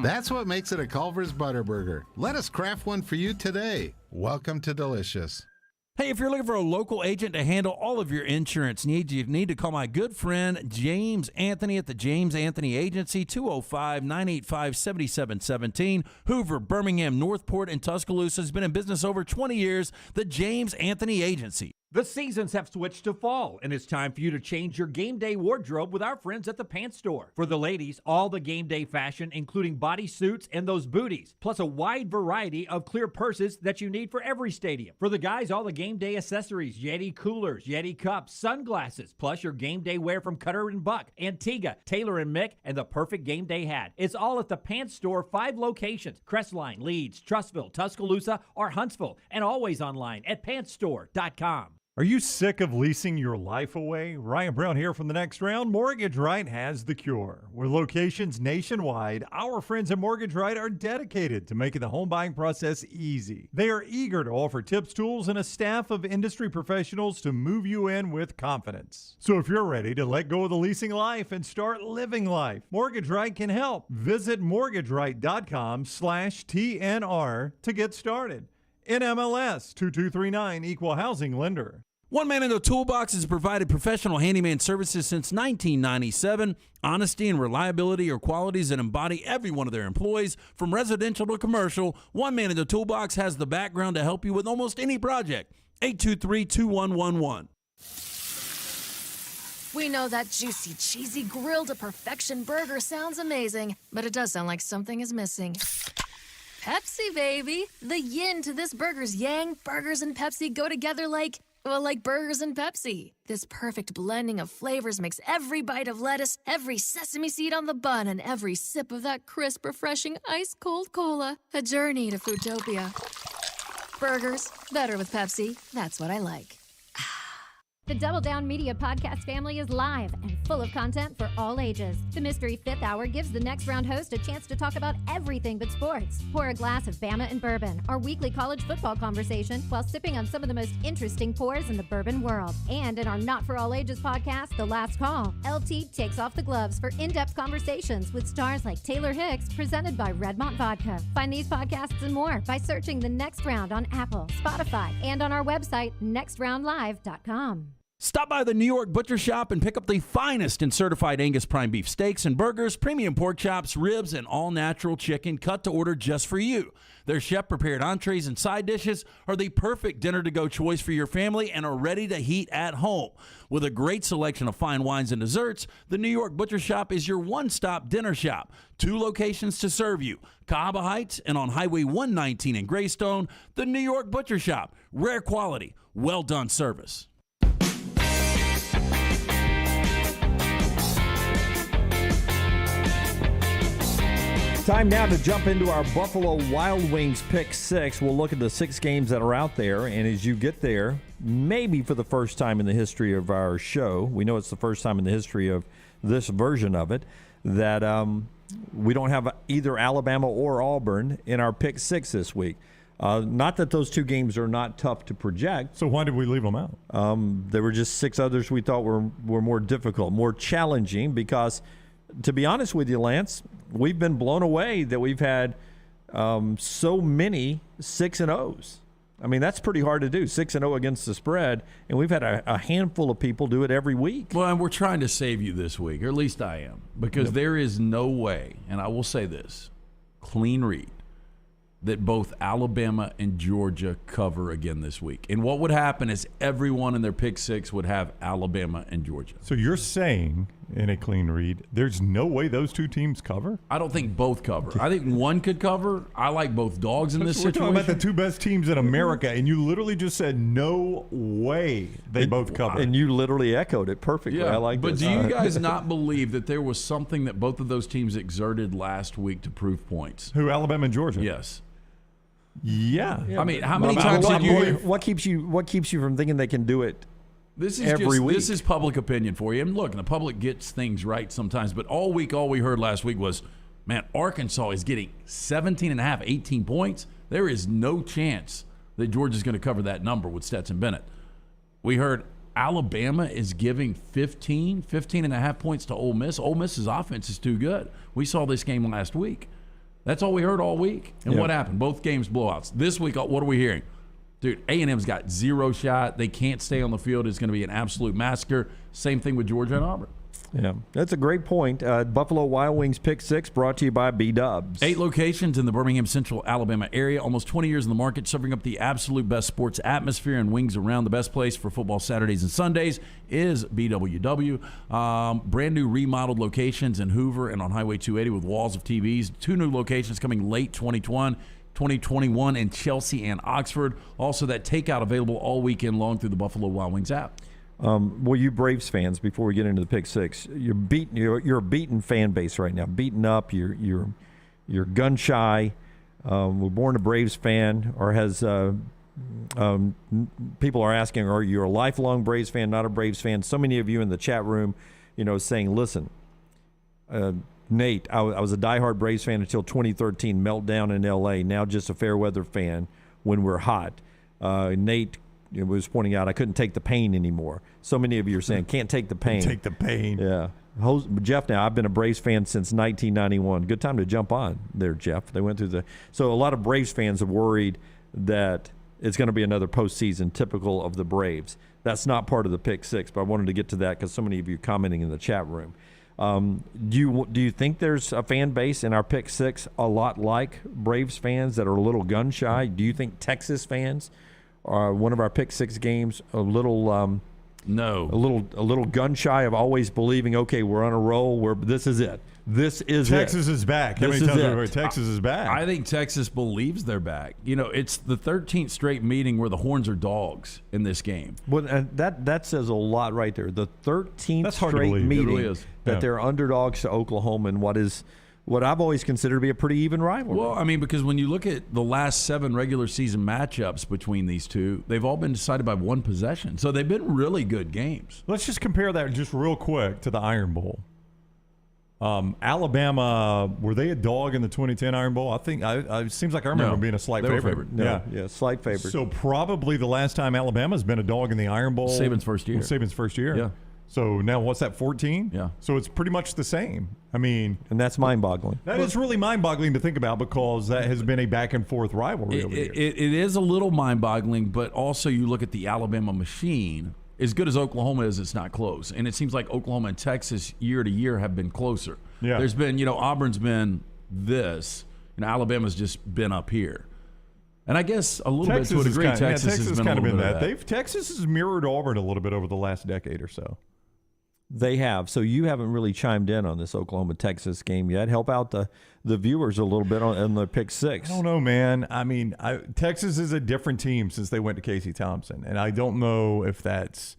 That's what makes it a Culver's Butterburger. Let us craft one for you today. Welcome to Delicious. Hey, if you're looking for a local agent to handle all of your insurance needs, you need to call my good friend James Anthony at the James Anthony Agency, 205-985-7717. Hoover, Birmingham, Northport, and Tuscaloosa has been in business over 20 years. The James Anthony Agency. The seasons have switched to fall, and it's time for you to change your game day wardrobe with our friends at the Pants Store. For the ladies, all the game day fashion, including bodysuits and those booties, plus a wide variety of clear purses that you need for every stadium. For the guys, all the game day accessories, Yeti coolers, Yeti cups, sunglasses, plus your game day wear from Cutter and Buck, Antigua, Taylor and Mick, and the perfect game day hat. It's all at the Pants Store, 5 locations: Crestline, Leeds, Trussville, Tuscaloosa, or Huntsville, and always online at pantsstore.com. Are you sick of leasing your life away? Ryan Brown here from the next round. Mortgage Right has the cure. With locations nationwide, our friends at Mortgage Right are dedicated to making the home buying process easy. They are eager to offer tips, tools, and a staff of industry professionals to move you in with confidence. So if you're ready to let go of the leasing life and start living life, Mortgage Right can help. Visit mortgageright.com/TNR to get started. NMLS 2239, Equal Housing Lender. One Man in the Toolbox has provided professional handyman services since 1997. Honesty and reliability are qualities that embody every one of their employees. From residential to commercial, One Man in the Toolbox has the background to help you with almost any project. 823-2111. We know that juicy, cheesy, grilled to perfection burger sounds amazing, but it does sound like something is missing. Pepsi, baby. The yin to this burger's yang. Burgers and Pepsi go together like burgers and Pepsi. This perfect blending of flavors makes every bite of lettuce, every sesame seed on the bun, and every sip of that crisp, refreshing, ice-cold cola a journey to Foodtopia. Burgers, better with Pepsi. That's what I like. The Double Down Media podcast family is live and full of content for all ages. The Mystery Fifth Hour gives the next round host a chance to talk about everything but sports. Pour a glass of Bama and bourbon, our weekly college football conversation, while sipping on some of the most interesting pours in the bourbon world. And in our Not For All Ages podcast, The Last Call, LT takes off the gloves for in-depth conversations with stars like Taylor Hicks, presented by Redmont Vodka. Find these podcasts and more by searching The Next Round on Apple, Spotify, and on our website, nextroundlive.com. Stop by the New York Butcher Shop and pick up the finest in certified Angus prime beef steaks and burgers, premium pork chops, ribs, and all-natural chicken cut to order just for you. Their chef-prepared entrees and side dishes are the perfect dinner-to-go choice for your family and are ready to heat at home. With a great selection of fine wines and desserts, the New York Butcher Shop is your one-stop dinner shop. 2 locations to serve you, Cahaba Heights and on Highway 119 in Greystone. The New York Butcher Shop, rare quality, well-done service. Time now to jump into our Buffalo Wild Wings Pick 6. We'll look at the 6 games that are out there, and as you get there, maybe for the first time in the history of our show, we know it's the first time in the history of this version of it, that we don't have either Alabama or Auburn in our Pick 6 this week. Not that those 2 games are not tough to project. So why did we leave them out? There were just 6 others we thought were more difficult, more challenging, because to be honest with you, Lance, we've been blown away that we've had so many 6-0s. I mean, that's pretty hard to do, 6-0 against the spread, and we've had a handful of people do it every week. Well, and we're trying to save you this week, or at least I am, because there is no way, and I will say this, clean read, that both Alabama and Georgia cover again this week. And what would happen is everyone in their pick 6 would have Alabama and Georgia. So you're saying, in a clean read, there's no way those 2 teams cover? I don't think both cover. I think one could cover. I like both dogs in this We're situation. talking about the 2 best teams in America, and you literally just said no way they both cover. And you literally echoed it perfectly. Yeah, I like but this. do you guys not believe that there was something that both of those teams exerted last week to prove points? Who, Alabama and Georgia? Yes. Yeah. I mean, how many times did you? What keeps you from thinking they can do it? This is every week. This is public opinion for you. And look, the public gets things right sometimes. But all week, all we heard last week was, man, Arkansas is getting 17.5, 18 points. There is no chance that Georgia's going to cover that number with Stetson Bennett. We heard Alabama is giving 15.5 points to Ole Miss. Ole Miss's offense is too good. We saw this game last week. That's all we heard all week. And what happened? Both games blowouts. This week, what are we hearing? Dude, A&M's got 0 shot. They can't stay on the field. It's going to be an absolute massacre. Same thing with Georgia and Auburn. Yeah, that's a great point. Buffalo Wild Wings Pick 6 brought to you by B-Dubs. 8 locations in the Birmingham Central Alabama area. Almost 20 years in the market, serving up the absolute best sports atmosphere and wings around. The best place for football Saturdays and Sundays is BWW. Brand new remodeled locations in Hoover and on Highway 280 with walls of TVs. 2 new locations coming late 2021 in Chelsea and Oxford. Also, that takeout available all weekend long through the Buffalo Wild Wings app. Well, you Braves fans, before we get into the Pick 6, you're a beaten fan base right now. Beaten up. You're gun shy. We're born a Braves fan, or has people are asking, are you a lifelong Braves fan, not a Braves fan? So many of you in the chat room, saying, listen, Nate, I was a diehard Braves fan until 2013 meltdown in L.A. Now just a fair weather fan when we're hot. Nate was pointing out I couldn't take the pain anymore. So many of you are saying can't take the pain. Take the pain. Yeah. Jeff, now I've been a Braves fan since 1991. Good time to jump on there, Jeff. They went through so a lot of Braves fans are worried that it's going to be another postseason typical of the Braves. That's not part of the Pick 6, but I wanted to get to that because so many of you are commenting in the chat room. Do you think there's a fan base in our Pick 6 a lot like Braves fans that are a little gun shy? Do you think Texas fans are one of our Pick 6 games a little no, a little gun shy of always believing, okay, we're on a roll. This is it. This is Texas is back. How many times have we heard Texas is back? I think Texas believes they're back. It's the 13th straight meeting where the Horns are dogs in this game. Well, that says a lot right there. The 13th That's hard to straight believe. meeting It really is. that they're underdogs to Oklahoma in what I've always considered to be a pretty even rivalry. Well, I mean, because when you look at the last 7 regular season matchups between these two, they've all been decided by one possession. So they've been really good games. Let's just compare that just real quick to the Iron Bowl. Alabama, were they a dog in the 2010 Iron Bowl? I think it seems like I remember being a slight they were favorite. favored. Yeah, slight favorite. So probably the last time Alabama's been a dog in the Iron Bowl. Saban's first year. Saban's first year. Yeah. So now what's that, 14? Yeah. So it's pretty much the same. I mean, and that's mind-boggling. That is really mind-boggling to think about because that has been a back-and-forth rivalry over the years. It is a little mind-boggling, but also you look at the Alabama machine. as good as Oklahoma is, it's not close. And it seems like Oklahoma and Texas year to year have been closer. Yeah. There's been, Auburn's been this. Alabama's just been up here. And I guess a little bit to a degree, Texas has been kind a of little been bit of that. that. Texas has mirrored Auburn a little bit over the last decade or so. They have. So you haven't really chimed in on this Oklahoma-Texas game yet. Help out the viewers a little bit on the pick six. I don't know, man. I mean, Texas is a different team since they went to Casey Thompson, and I don't know if that's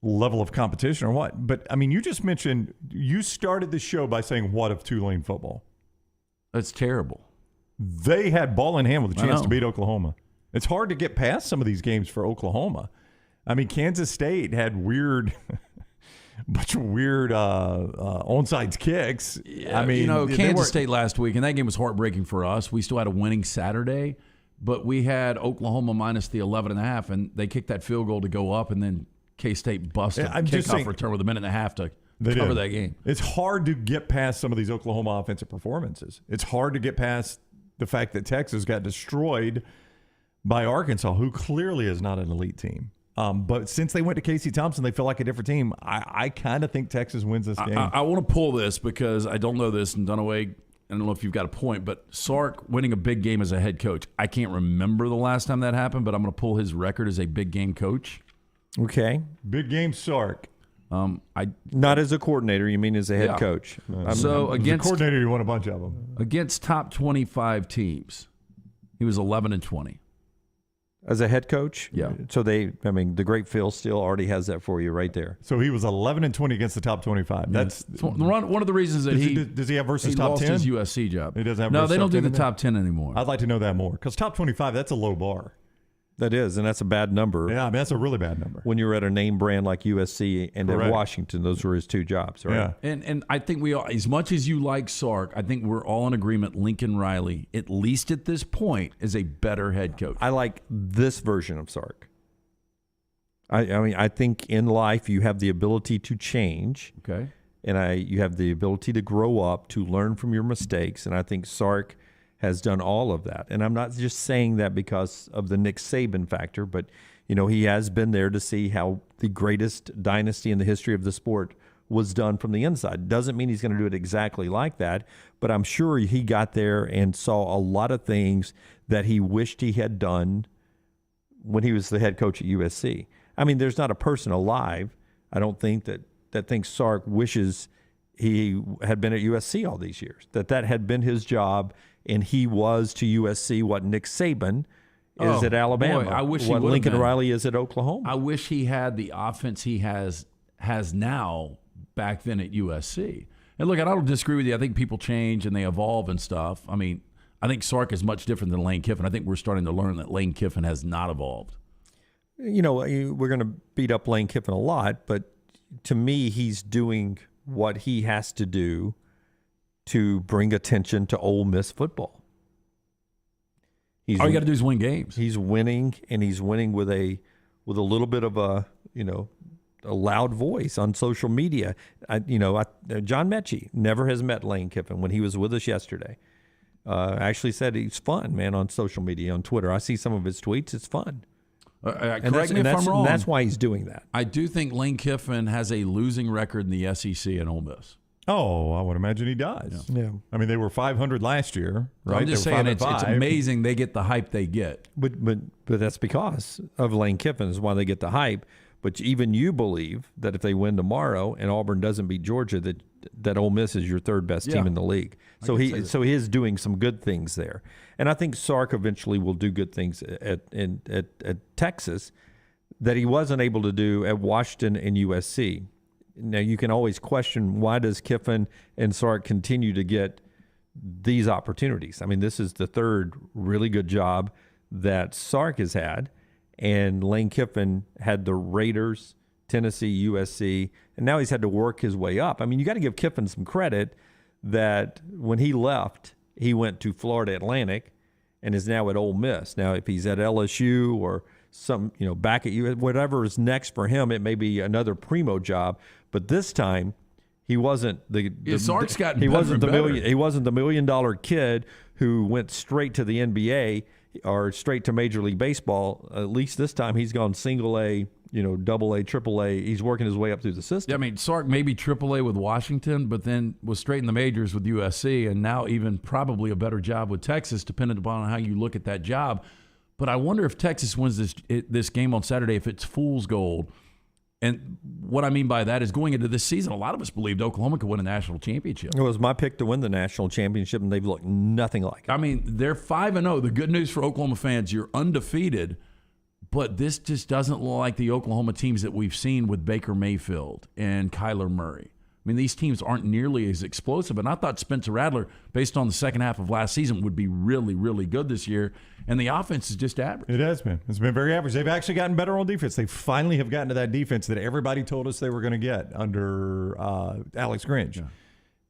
level of competition or what. But, I mean, you just mentioned you started the show by saying, what of Tulane football? That's terrible. They had ball in hand with a chance to beat Oklahoma. It's hard to get past some of these games for Oklahoma. I mean, Kansas State had bunch of weird onside kicks. Yeah, I mean, Kansas State last week, and that game was heartbreaking for us. We still had a winning Saturday, but we had Oklahoma minus the 11.5, and they kicked that field goal to go up, and then K-State busted kickoff return with a minute and a half to cover that game. It's hard to get past some of these Oklahoma offensive performances. It's hard to get past the fact that Texas got destroyed by Arkansas, who clearly is not an elite team. But since they went to Casey Thompson, they feel like a different team. I kind of think Texas wins this game. I want to pull this because I don't know this, and Dunaway, I don't know if you've got a point, but Sark winning a big game as a head coach. I can't remember the last time that happened, but I'm going to pull his record as a big game coach. Okay. Big game Sark. Not as a coordinator, you mean as a head coach. Against a coordinator, you won a bunch of them. Against top 25 teams, he was 11-20. As a head coach? Yeah. So the great Phil still already has that for you right there. So he was 11-20 against the top 25. That's one of the reasons that does he have versus top lost 10? his USC job. He doesn't have. No, versus they don't top do 10 the top 10 anymore. I'd like to know that more because top 25, that's a low bar. That is, and that's a bad number. Yeah, I mean, that's a really bad number. When you're at a name brand like USC and at Washington, those were his two jobs, right? Yeah. And I think we all, as much as you like Sark, I think we're all in agreement Lincoln Riley, at least at this point, is a better head coach. I like this version of Sark. I mean, I think in life you have the ability to change. Okay. And you have the ability to grow up, to learn from your mistakes. And I think Sark has done all of that. And I'm not just saying that because of the Nick Saban factor, but, he has been there to see how the greatest dynasty in the history of the sport was done from the inside. Doesn't mean he's going to do it exactly like that, but I'm sure he got there and saw a lot of things that he wished he had done when he was the head coach at USC. I mean, there's not a person alive, I don't think, that thinks Sark wishes he had been at USC all these years, that had been his job, and he was to USC what Nick Saban is at Alabama, boy, I wish what he Lincoln been. Riley is at Oklahoma. I wish he had the offense he has now back then at USC. And look, I don't disagree with you. I think people change and they evolve and stuff. I mean, I think Sark is much different than Lane Kiffin. I think we're starting to learn that Lane Kiffin has not evolved. We're going to beat up Lane Kiffin a lot, but to me, he's doing what he has to do to bring attention to Ole Miss football. All you got to do is win games. He's winning, and he's winning with a little bit of a loud voice on social media. John Mechie never has met Lane Kiffin when he was with us yesterday. Actually said he's fun, man, on social media, on Twitter. I see some of his tweets. It's fun. Correct me if I'm wrong. That's why he's doing that. I do think Lane Kiffin has a losing record in the SEC and Ole Miss. Oh, I would imagine he does. Yeah. I mean, they were 500 last year, right? I'm just saying it's amazing they get the hype they get. But that's because of Lane Kiffin is why they get the hype. But even you believe that if they win tomorrow and Auburn doesn't beat Georgia, that Ole Miss is your third best team in the league. So he is doing some good things there, and I think Sark eventually will do good things at Texas that he wasn't able to do at Washington and USC. Now you can always question, why does Kiffin and Sark continue to get these opportunities? I mean, this is the third really good job that Sark has had. And Lane Kiffin had the Raiders, Tennessee, USC, and now he's had to work his way up. I mean, you got to give Kiffin some credit that when he left, he went to Florida Atlantic and is now at Ole Miss. Now, if he's at LSU or some, back at US, whatever is next for him, it may be another primo job. But this time, he wasn't Sark's gotten he wasn't better. He wasn't the $1 million kid who went straight to the NBA or straight to Major League Baseball. At least this time he's gone single A Double A, Triple A. He's working his way up through the system. Yeah, I mean, Sark maybe Triple A with Washington, but then was straight in the majors with USC, and now even probably a better job with Texas, depending upon how you look at that job. But I wonder if Texas wins this game on Saturday, if it's fool's gold. And what I mean by that is going into this season, a lot of us believed Oklahoma could win a national championship. It was my pick to win the national championship, and they've looked nothing like it. I mean, they're 5-0. The good news for Oklahoma fans, you're undefeated, but this just doesn't look like the Oklahoma teams that we've seen with Baker Mayfield and Kyler Murray. I mean, these teams aren't nearly as explosive, and I thought Spencer Rattler, based on the second half of last season, would be really, really good this year, and the offense is just average. It has been. It's been very average. They've actually gotten better on defense. They finally have gotten to that defense that everybody told us they were going to get under Alex Grinch. Yeah.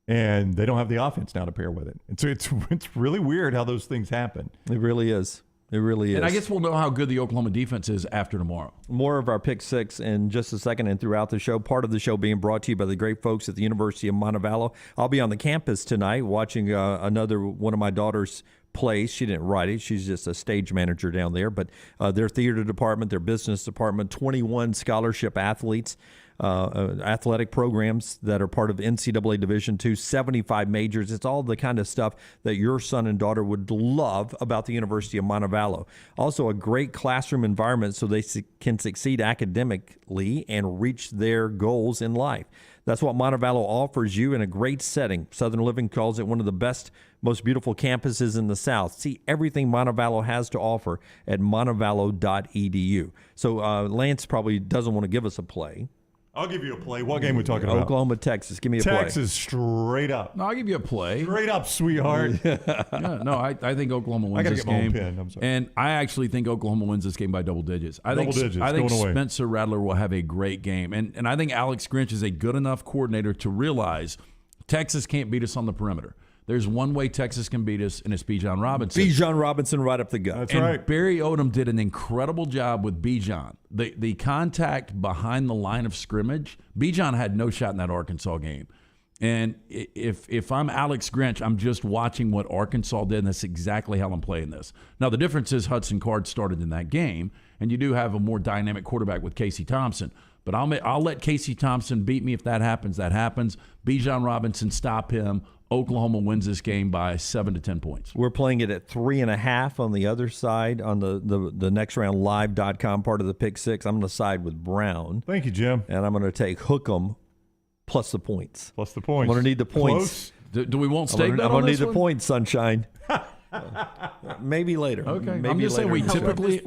And they don't have the offense now to pair with it. And so it's really weird how those things happen. It really is. It really is. And I guess we'll know how good the Oklahoma defense is after tomorrow. More of our Pick Six in just a second and throughout the show. Part of the show being brought to you by the great folks at the University of Montevallo. I'll be on the campus tonight watching another one of my daughter's plays. She didn't write it. She's just a stage manager down there. But their theater department, their business department, 21 scholarship athletes, athletic programs that are part of NCAA Division II, 75 majors. It's all the kind of stuff that your son and daughter would love about the University of Montevallo. Also, a great classroom environment so they can succeed academically and reach their goals in life. That's what Montevallo offers you in a great setting. Southern Living calls it one of the best, most beautiful campuses in the South. See everything Montevallo has to offer at montevallo.edu. So Lance probably doesn't want to give us a play. I'll give you a play. What game are we talking about? Oklahoma, Texas. Give me a play. Texas, straight up. No, I'll give you a play. Straight up, sweetheart. I think Oklahoma wins this game. I got to get my own pin. I'm sorry. And I actually think Oklahoma wins this game by double digits. I think Spencer Rattler will have a great game. And I think Alex Grinch is a good enough coordinator to realize Texas can't beat us on the perimeter. There's one way Texas can beat us, and it's Bijan Robinson. Bijan Robinson right up the gut. That's right. Barry Odom did an incredible job with Bijan. The contact behind the line of scrimmage, Bijan had no shot in that Arkansas game. And if I'm Alex Grinch, I'm just watching what Arkansas did, and that's exactly how I'm playing this. Now, the difference is Hudson Card started in that game, and you do have a more dynamic quarterback with Casey Thompson. But I'll let Casey Thompson beat me if that happens. That happens. Bijan Robinson, stop him. Oklahoma wins this game by 7 to 10 points. We're playing it at 3.5 on the other side on the next round live.com part of the Pick Six. I'm going to side with Brown. Thank you, Jim. And I'm going to take Hook'em plus the points. Plus the points. I'm going to need the points. Do we want stake bet on this one? I'm going to need the points, Sunshine. Maybe later. Okay. Maybe I'm just later. saying we typically.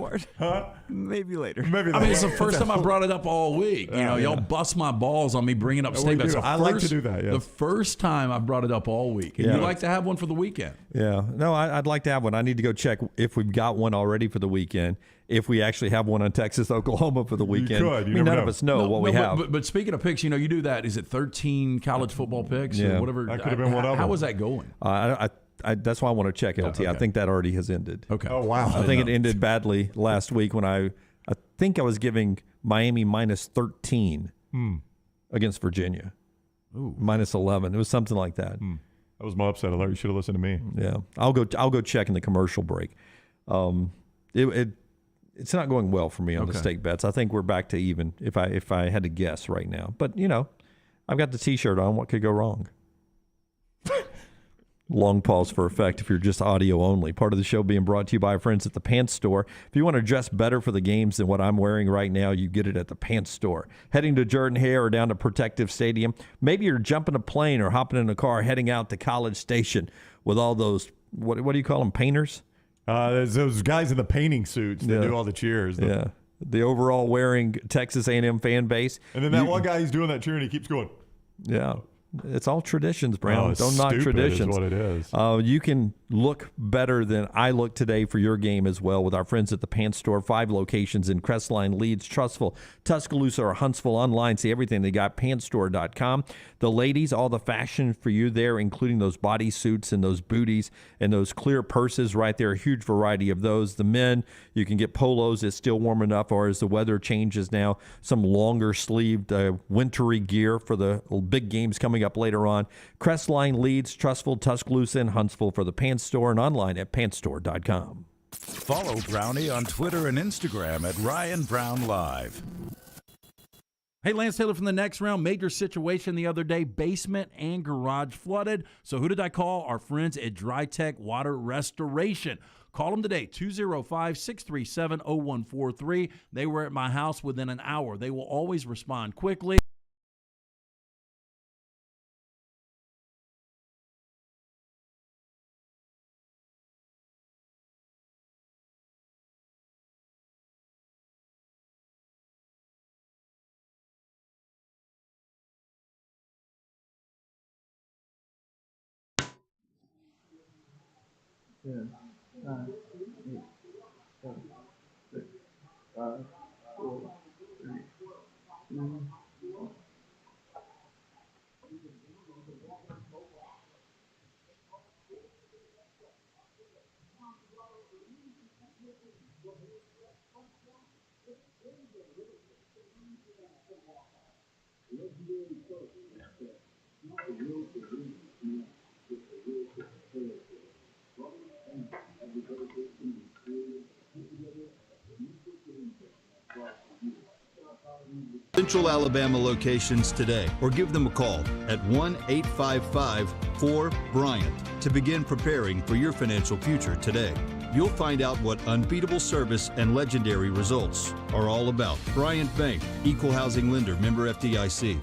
Maybe later. Maybe I mean, it's the first time I brought it up all week. Y'all bust my balls on me bringing up stake bets. I like to do that. Yes. The first time I brought it up all week. And you like to have one for the weekend. Yeah. No, I'd like to have one. I need to go check if we've got one already for the weekend. If we actually have one on Texas, Oklahoma for the weekend. You could. None of us know what we have. But speaking of picks, you do that. Is it 13 college football picks or whatever? That could have been one of them. How was that going? That's why I want to check LT. Okay. I think that already has ended. Okay. Oh, wow. I think it ended badly last week when I think I was giving Miami minus 13 against Virginia. Ooh. Minus 11. It was something like that. That was my upset alert. You should have listened to me. Yeah. I'll go check in the commercial break. It's not going well for me on the stake bets. I think we're back to even if I had to guess right now. But, I've got the T-shirt on. What could go wrong? Long pause for effect if you're just audio only. Part of the show being brought to you by our friends at the Pants Store. If you want to dress better for the games than what I'm wearing right now, you get it at the Pants Store. Heading to Jordan-Hare or down to Protective Stadium. Maybe you're jumping a plane or hopping in a car heading out to College Station with all those, what do you call them, painters? There's those guys in the painting suits that do all the cheers. The overall wearing Texas A&M fan base. And then that one guy, he's doing that cheer and he keeps going. Yeah. It's all traditions, Brown. Don't knock traditions. Is what it is. You can look better than I look today for your game as well with our friends at the Pants Store. 5 locations in Crestline, Leeds, Trussville, Tuscaloosa, or Huntsville. Online, see everything they got, pantstore.com. The ladies, all the fashion for you there, including those bodysuits and those booties and those clear purses right there. A huge variety of those. The men, you can get polos. It's still warm enough, or as the weather changes now, some longer sleeved wintry gear for the big games coming up later on. Crestline, Leeds, Trussville, Tuscaloosa, and Huntsville for the Pants Store, and online at pantstore.com. Follow Brownie on Twitter and Instagram at Ryan Brown Live. Hey, Lance Taylor from the Next Round. Major situation the other day. Basement and garage flooded. So who did I call? Our friends at Dry Tech Water Restoration. Call them today, 205-637-0143. They were at my house within an hour. They will always respond quickly. Central Alabama locations today, or give them a call at 1-855-4-BRYANT to begin preparing for your financial future today. You'll find out what unbeatable service and legendary results are all about. Bryant Bank, Equal Housing Lender, member FDIC.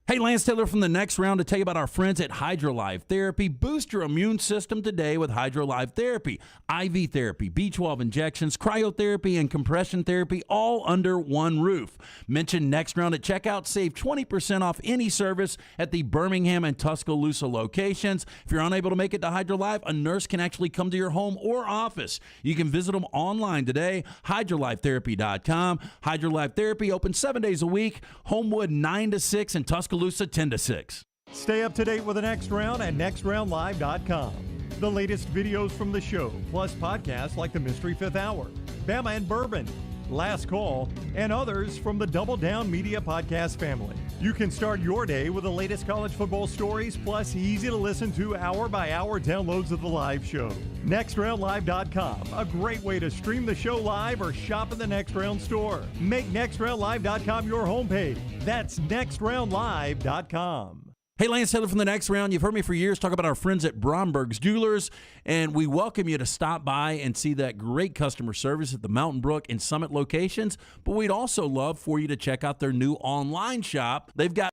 Hey, Lance Taylor from the Next Round to tell you about our friends at HydroLife Therapy. Boost your immune system today with HydroLife Therapy. IV therapy, B12 injections, cryotherapy, and compression therapy all under one roof. Mention Next Round at checkout. Save 20% off any service at the Birmingham and Tuscaloosa locations. If you're unable to make it to HydroLife, a nurse can actually come to your home or office. You can visit them online today, hydrolifetherapy.com. HydroLife Therapy open 7 days a week. Homewood 9 to 6 and Tuscaloosa 10 to 6. Stay up to date with the Next Round at nextroundlive.com. The latest videos from the show, plus podcasts like the Mystery Fifth Hour, Bama and Bourbon, Last Call, and others from the Double Down Media podcast family. You can start your day with the latest college football stories, plus easy to listen to hour-by-hour downloads of the live show. NextRoundLive.com, a great way to stream the show live or shop in the Next Round store. Make NextRoundLive.com your homepage. That's NextRoundLive.com. Hey, Lance Taylor from the Next Round. You've heard me for years talk about our friends at Bromberg's Jewelers, and we welcome you to stop by and see that great customer service at the Mountain Brook and Summit locations. But we'd also love for you to check out their new online shop. They've got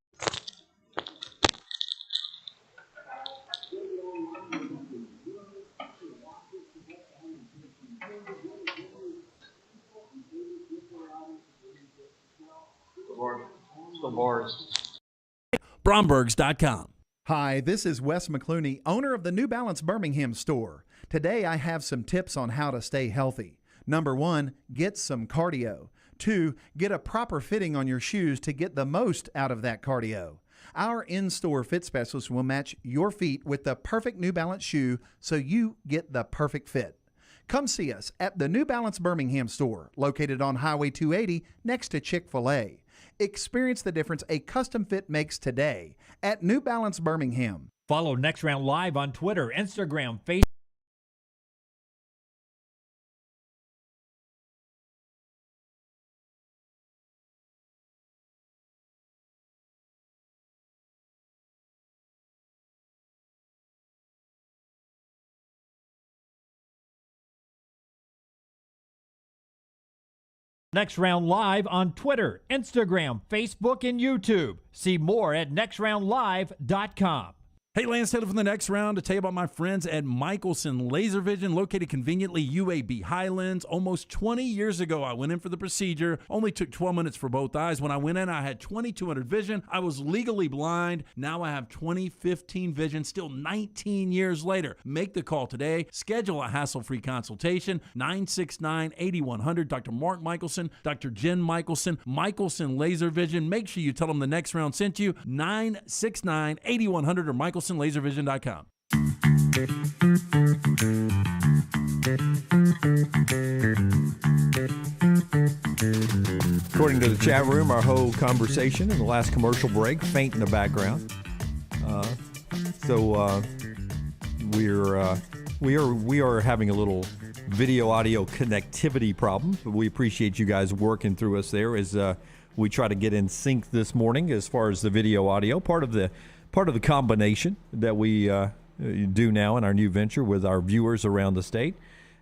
Brombergs.com. Hi, this is Wes McClooney, owner of the New Balance Birmingham store. Today I have some tips on how to stay healthy. Number 1, get some cardio. 2, get a proper fitting on your shoes to get the most out of that cardio. Our in-store fit specialist will match your feet with the perfect New Balance shoe so you get the perfect fit. Come see us at the New Balance Birmingham store, located on Highway 280 next to Chick-fil-A. Experience the difference a custom fit makes today at New Balance Birmingham. Follow Next Round Live on Twitter, Instagram, Facebook. Next Round Live on Twitter, Instagram, Facebook, and YouTube. See more at nextroundlive.com. Hey, Lance Taylor from the Next Round to tell you about my friends at Michelson Laser Vision, located conveniently UAB Highlands. Almost 20 years ago, I went in for the procedure. Only took 12 minutes for both eyes. When I went in, I had 20/200 vision. I was legally blind. Now I have 20/15 vision, still 19 years later. Make the call today. Schedule a hassle-free consultation. 969-8100. Dr. Mark Michelson, Dr. Jen Michelson, Michelson Laser Vision. Make sure you tell them the Next Round sent you. 969-8100 or MichelsonLaserVision.com. According to the chat room, our whole conversation in the last commercial break, faint in the background. We are having a little video audio connectivity problem, but we appreciate you guys working through us there as we try to get in sync this morning as far as the video audio, part of the combination that we do now in our new venture with our viewers around the state.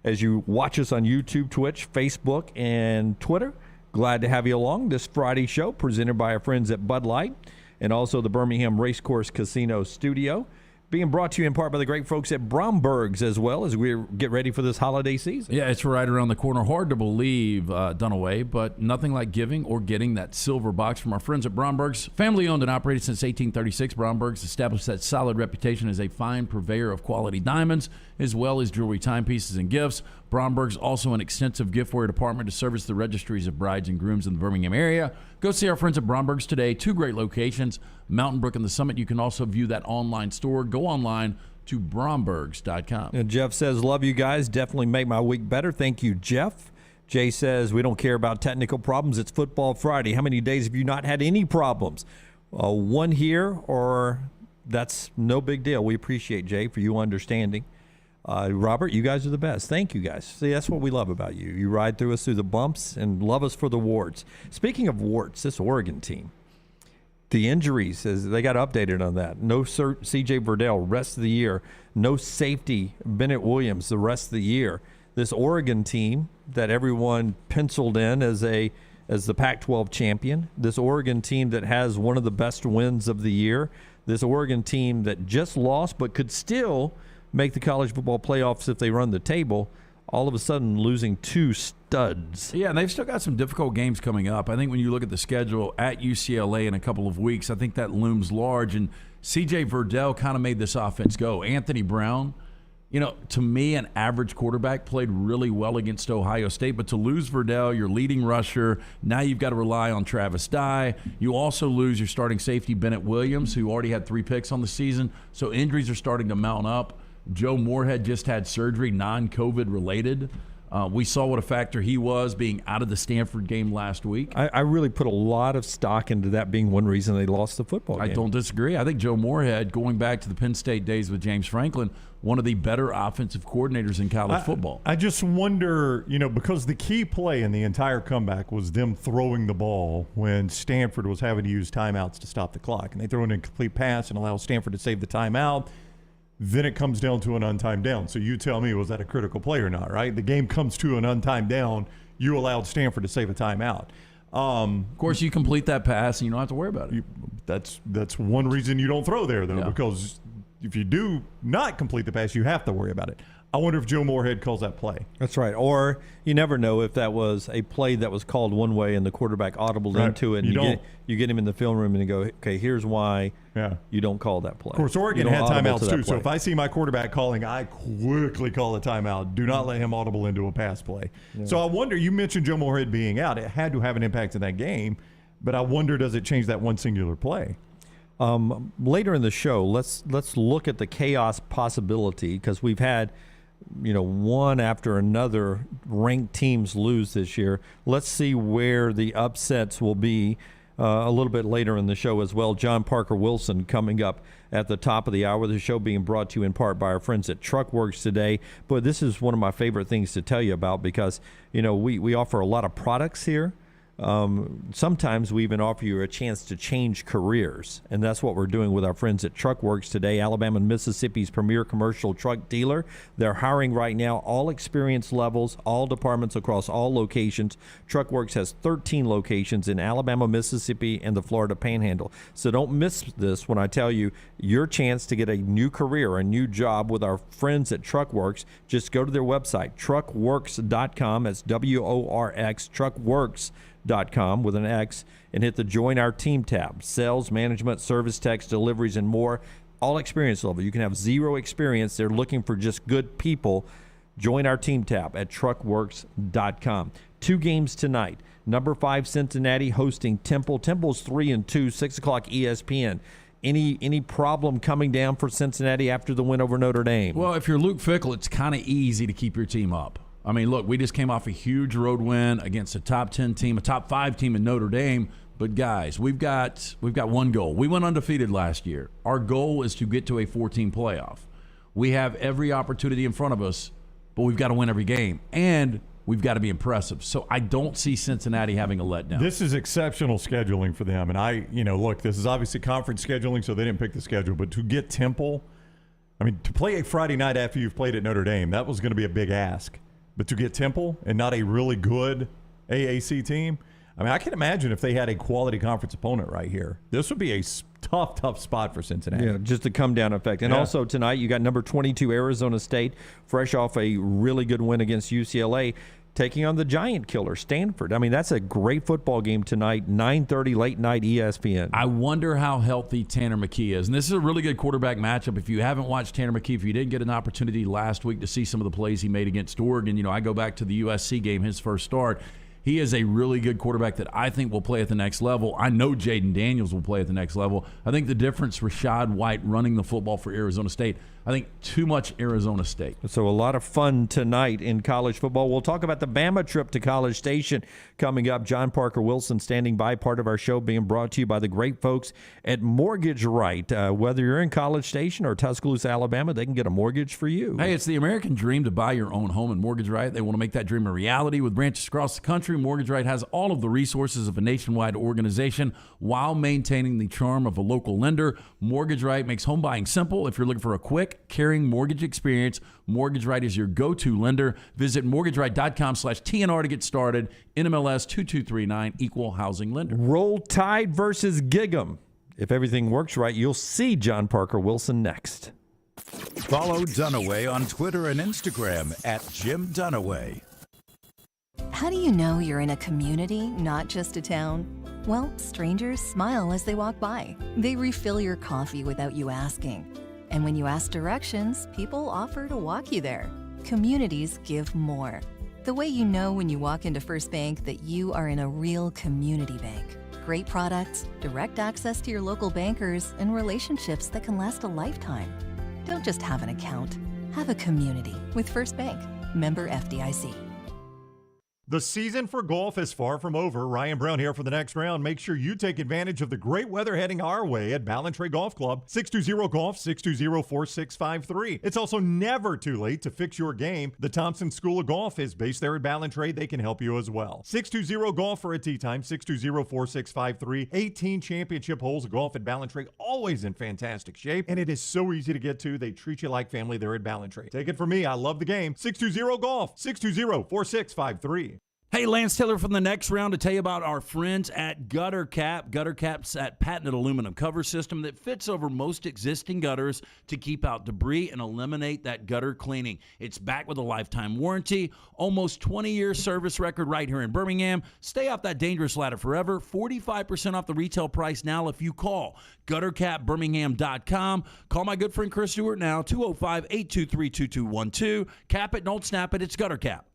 As you watch us on YouTube, Twitch, Facebook, and Twitter, glad to have you along this Friday show presented by our friends at Bud Light and also the Birmingham Racecourse Casino Studio. Being brought to you in part by the great folks at Bromberg's as well as we get ready for this holiday season. Yeah, it's right around the corner. Hard to believe, Dunaway, but nothing like giving or getting that silver box from our friends at Bromberg's. Family owned and operated since 1836, Bromberg's established that solid reputation as a fine purveyor of quality diamonds, as well as jewelry, timepieces, and gifts. Bromberg's also an extensive giftware department to service the registries of brides and grooms in the Birmingham area. Go see our friends at Bromberg's today. 2 great locations, Mountain Brook and the Summit. You can also view that online store. Go online to brombergs.com. And Jeff says, love you guys. Definitely make my week better. Thank you, Jeff. Jay says, we don't care about technical problems. It's Football Friday. How many days have you not had any problems? One here, or that's no big deal. We appreciate, Jay, for you understanding. Robert, you guys are the best. Thank you, guys. See, that's what we love about you. You ride through us through the bumps and love us for the warts. Speaking of warts, this Oregon team, the injuries, they got updated on that. No C.J. Verdell, rest of the year. No safety, Bennett Williams, the rest of the year. This Oregon team that everyone penciled in as the Pac-12 champion, this Oregon team that has one of the best wins of the year, this Oregon team that just lost but could still make the college football playoffs if they run the table, all of a sudden losing 2 studs. Yeah, and they've still got some difficult games coming up. I think when you look at the schedule at UCLA in a couple of weeks, I think that looms large. And C.J. Verdell kind of made this offense go. Anthony Brown, to me, an average quarterback, played really well against Ohio State. But to lose Verdell, your leading rusher, now you've got to rely on Travis Dye. You also lose your starting safety, Bennett Williams, who already had 3 picks on the season. So injuries are starting to mount up. Joe Moorhead just had surgery, non-COVID related. We saw what a factor he was being out of the Stanford game last week. I really put a lot of stock into that being one reason they lost the football game. I don't disagree. I think Joe Moorhead, going back to the Penn State days with James Franklin, one of the better offensive coordinators in college football. I just wonder, because the key play in the entire comeback was them throwing the ball when Stanford was having to use timeouts to stop the clock. And they throw an incomplete pass and allow Stanford to save the timeout. Then it comes down to an untimed down. So you tell me, was that a critical play or not, right? The game comes to an untimed down. You allowed Stanford to save a timeout. Of course, you complete that pass and you don't have to worry about it. That's one reason you don't throw there, though, because if you do not complete the pass, you have to worry about it. I wonder if Joe Moorhead calls that play. That's right. Or you never know if that was a play that was called one way and the quarterback audibled into it. And you get him in the film room and you go, okay, here's why you don't call that play. Of course, Oregon had timeouts too. So if I see my quarterback calling, I quickly call a timeout. Do not let him audible into a pass play. Yeah. So I wonder, you mentioned Joe Moorhead being out. It had to have an impact in that game. But I wonder, does it change that one singular play? Later in the show, let's look at the chaos possibility because we've had one after another ranked teams lose this year. Let's see where the upsets will be a little bit later in the show as well. John Parker Wilson coming up at the top of the hour. The show being brought to you in part by our friends at Truckworks today. But this is one of my favorite things to tell you about because, we offer a lot of products here. Sometimes we even offer you a chance to change careers, and that's what we're doing with our friends at Truckworks today, Alabama and Mississippi's premier commercial truck dealer. They're hiring right now, all experience levels, all departments across all locations. Truckworks has 13 locations in Alabama, Mississippi, and the Florida Panhandle. So don't miss this when I tell you your chance to get a new career, a new job with our friends at Truckworks. Just go to their website, truckworks.com. That's WORX, truckworks.com with an X, and hit the Join Our Team tab. Sales, management, service techs, deliveries, and more. All experience level. You can have 0 experience. They're looking for just good people. Join Our Team tab at truckworks.com. 2 games tonight. Number 5 Cincinnati hosting Temple. Temple's 3-2, 6 o'clock ESPN. Any problem coming down for Cincinnati after the win over Notre Dame? Well, if you're Luke Fickell, it's kind of easy to keep your team up. I mean, look, we just came off a huge road win against a top 10 team, a top 5 team in Notre Dame. But guys, we've got one goal. We went undefeated last year. Our goal is to get to a 14 playoff. We have every opportunity in front of us, but we've got to win every game. And we've got to be impressive. So I don't see Cincinnati having a letdown. This is exceptional scheduling for them. And look, this is obviously conference scheduling, so they didn't pick the schedule. But to get Temple, to play a Friday night after you've played at Notre Dame, that was going to be a big ask. But to get Temple and not a really good AAC team, I can imagine if they had a quality conference opponent right here. This would be a tough spot for Cincinnati. Yeah, just a come-down effect. And also tonight, you got number 22 Arizona State, fresh off a really good win against UCLA, taking on the giant killer, Stanford. That's a great football game tonight, 9:30 late night ESPN. I wonder how healthy Tanner McKee is. And this is a really good quarterback matchup. If you haven't watched Tanner McKee, if you didn't get an opportunity last week to see some of the plays he made against Oregon, I go back to the USC game, his first start. He is a really good quarterback that I think will play at the next level. I know Jaden Daniels will play at the next level. I think the difference, Rashad White running the football for Arizona State, I think too much Arizona State. So a lot of fun tonight in college football. We'll talk about the Bama trip to College Station coming up. John Parker Wilson standing by, part of our show being brought to you by the great folks at Mortgage Right. Whether you're in College Station or Tuscaloosa, Alabama, they can get a mortgage for you. Hey, it's the American dream to buy your own home, and Mortgage Right, they want to make that dream a reality. With branches across the country, Mortgage Right has all of the resources of a nationwide organization while maintaining the charm of a local lender. Mortgage Right makes home buying simple. If you're looking for a quick, caring mortgage experience, Mortgage Right is your go-to lender. Visit mortgageright.com/TNR to get started. NMLS 2239, equal housing lender. Roll Tide versus Gig'em. If everything works right, you'll see John Parker Wilson next. Follow Dunaway on Twitter and Instagram @JimDunaway. How do you know you're in a community, not just a town? Well, strangers smile as they walk by. They refill your coffee without you asking. And when you ask directions, people offer to walk you there. Communities give more. The way you know when you walk into First Bank that you are in a real community bank. Great products, direct access to your local bankers, and relationships that can last a lifetime. Don't just have an account. Have a community with First Bank. Member FDIC. The season for golf is far from over. Ryan Brown here for the next round. Make sure you take advantage of the great weather heading our way at Ballantrae Golf Club. 620-GOLF, 620-4653. It's also never too late to fix your game. The Thompson School of Golf is based there at Ballantrae. They can help you as well. 620-GOLF for a tee time, 620-4653. 18 championship holes of golf at Ballantrae, always in fantastic shape. And it is so easy to get to. They treat you like family there at Ballantrae. Take it from me. I love the game. 620-GOLF, 620-4653. Hey, Lance Taylor from the next round to tell you about our friends at Gutter Cap. Gutter Cap's that patented aluminum cover system that fits over most existing gutters to keep out debris and eliminate that gutter cleaning. It's backed with a lifetime warranty, almost 20-year service record right here in Birmingham. Stay off that dangerous ladder forever. 45% off the retail price now if you call guttercapbirmingham.com. Call my good friend Chris Stewart now, 205-823-2212. Cap it, don't snap it. It's Gutter Cap.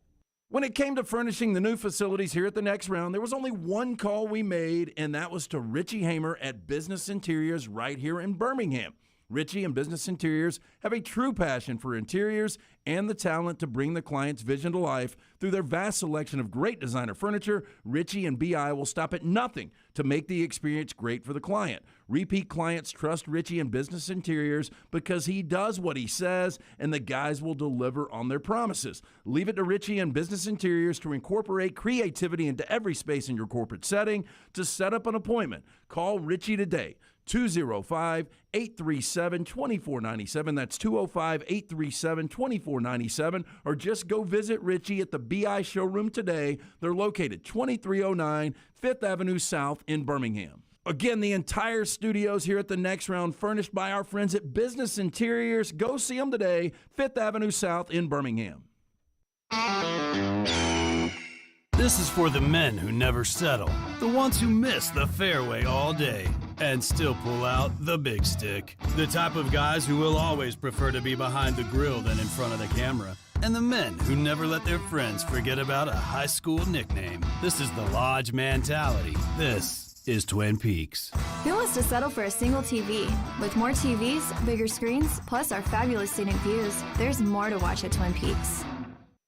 When it came to furnishing the new facilities here at the next round, there was only one call we made, and that was to Richie Hamer at Business Interiors right here in Birmingham. Richie and Business Interiors have a true passion for interiors and the talent to bring the client's vision to life. Through their vast selection of great designer furniture, Richie and BI will stop at nothing to make the experience great for the client. Repeat clients trust Richie and Business Interiors because he does what he says, and the guys will deliver on their promises. Leave it to Richie and Business Interiors to incorporate creativity into every space in your corporate setting. To set up an appointment, call Richie today. 205-837-2497. That's 205-837-2497. Or just go visit Richie at the BI showroom today. They're located 2309 5th Avenue South in Birmingham. Again, the entire studio's here at the next round, furnished by our friends at Business Interiors. Go see them today, 5th Avenue South in Birmingham. This is for the men who never settle, the ones who miss the fairway all day and still pull out the big stick, the type of guys who will always prefer to be behind the grill than in front of the camera, and the men who never let their friends forget about a high school nickname. This is the Lodge mentality. This is Twin Peaks. Who wants to settle for a single TV? With more TVs, bigger screens, plus our fabulous scenic views, there's more to watch at Twin Peaks.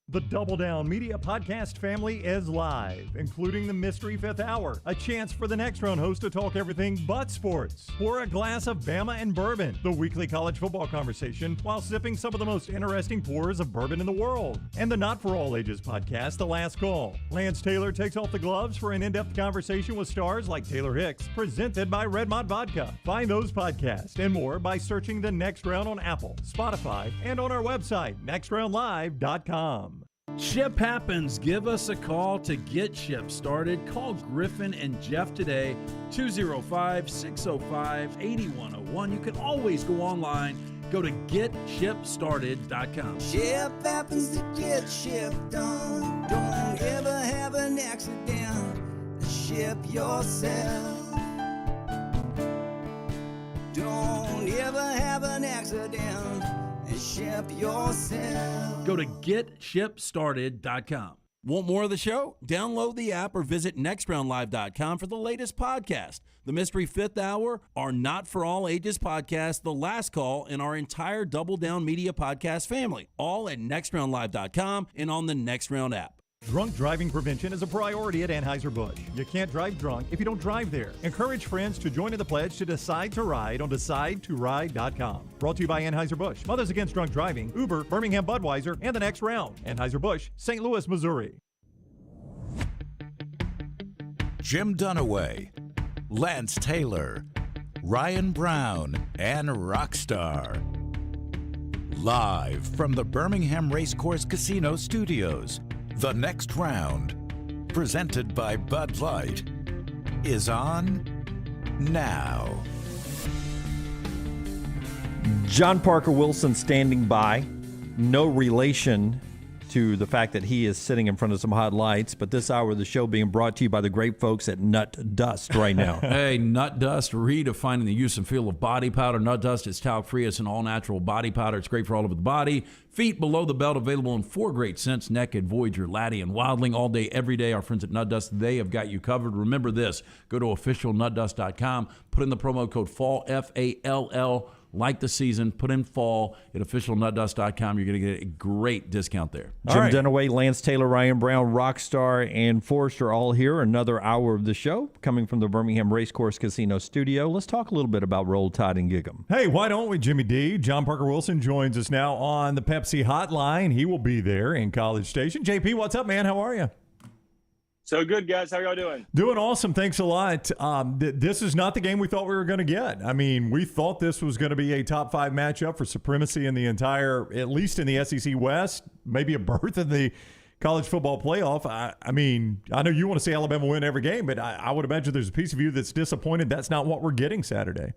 The Double Down Media Podcast family is live, including the Mystery Fifth Hour, a chance for the next round host to talk everything but sports. Pour a glass of Bama and bourbon, the weekly college football conversation, while sipping some of the most interesting pours of bourbon in the world. And the Not For All Ages podcast, The Last Call. Lance Taylor takes off the gloves for an in-depth conversation with stars like Taylor Hicks, presented by Red Mott Vodka. Find those podcasts and more by searching The Next Round on Apple, Spotify, and on our website, nextroundlive.com. Ship happens. Give us a call to get Ship started. Call Griffin and Jeff today, 205-605-8101. You can always go online. Go to getshipstarted.com. Ship happens to get ship done. Don't ever have an accident. Ship yourself. Don't ever have an accident. Ship yourself. Go to getshipstarted.com. Want more of the show? Download the app or visit nextroundlive.com for the latest podcast. The Mystery Fifth Hour, our Not For All Ages podcast, The Last Call, and our entire Double Down Media podcast family. All at nextroundlive.com and on the Next Round app. Drunk driving prevention is a priority at Anheuser-Busch. You can't drive drunk if you don't drive there. Encourage friends to join in the pledge to Decide to Ride on DecideToRide.com. Brought to you by Anheuser-Busch, Mothers Against Drunk Driving, Uber, Birmingham Budweiser, and The Next Round. Anheuser-Busch, St. Louis, Missouri. Jim Dunaway, Lance Taylor, Ryan Brown, and Rockstar. Live from the Birmingham Racecourse Casino Studios. The Next Round, presented by Bud Light, is on now. John Parker Wilson standing by. No relation to the fact that he is sitting in front of some hot lights, but this hour of the show being brought to you by the great folks at Nut Dust right now. Hey, Nut Dust, redefining the use and feel of body powder. Nut Dust is talc-free. It's an all-natural body powder. It's great for all over the body. Feet below the belt, available in 4 great scents: Naked, Voyager, Laddie, and Wildling. All day, every day, our friends at Nut Dust, they have got you covered. Remember this. Go to officialnutdust.com. Put in the promo code FALL, F-A-L-L, like the season. Put in FALL at officialnutdust.com. You're going to get a great discount there. Jim Dunaway, Lance Taylor, Ryan Brown, Rockstar, and Forrester all here. Another hour of the show coming from the Birmingham Racecourse Casino studio. Let's talk a little bit about Roll Tide and Gig 'em. Hey, why don't we, Jimmy D? John Parker Wilson joins us now on the Pepsi hotline. He will be there in College Station. JP, what's up, man? How are you? So good, guys. How y'all doing? Doing awesome. Thanks a lot. This is not the game we thought we were going to get. I mean, we thought this was going to be a top 5 matchup for supremacy in the entire, at least in the SEC West, maybe a berth in the college football playoff. I mean, I know you want to see Alabama win every game, but I would imagine there's a piece of you that's disappointed that's not what we're getting Saturday.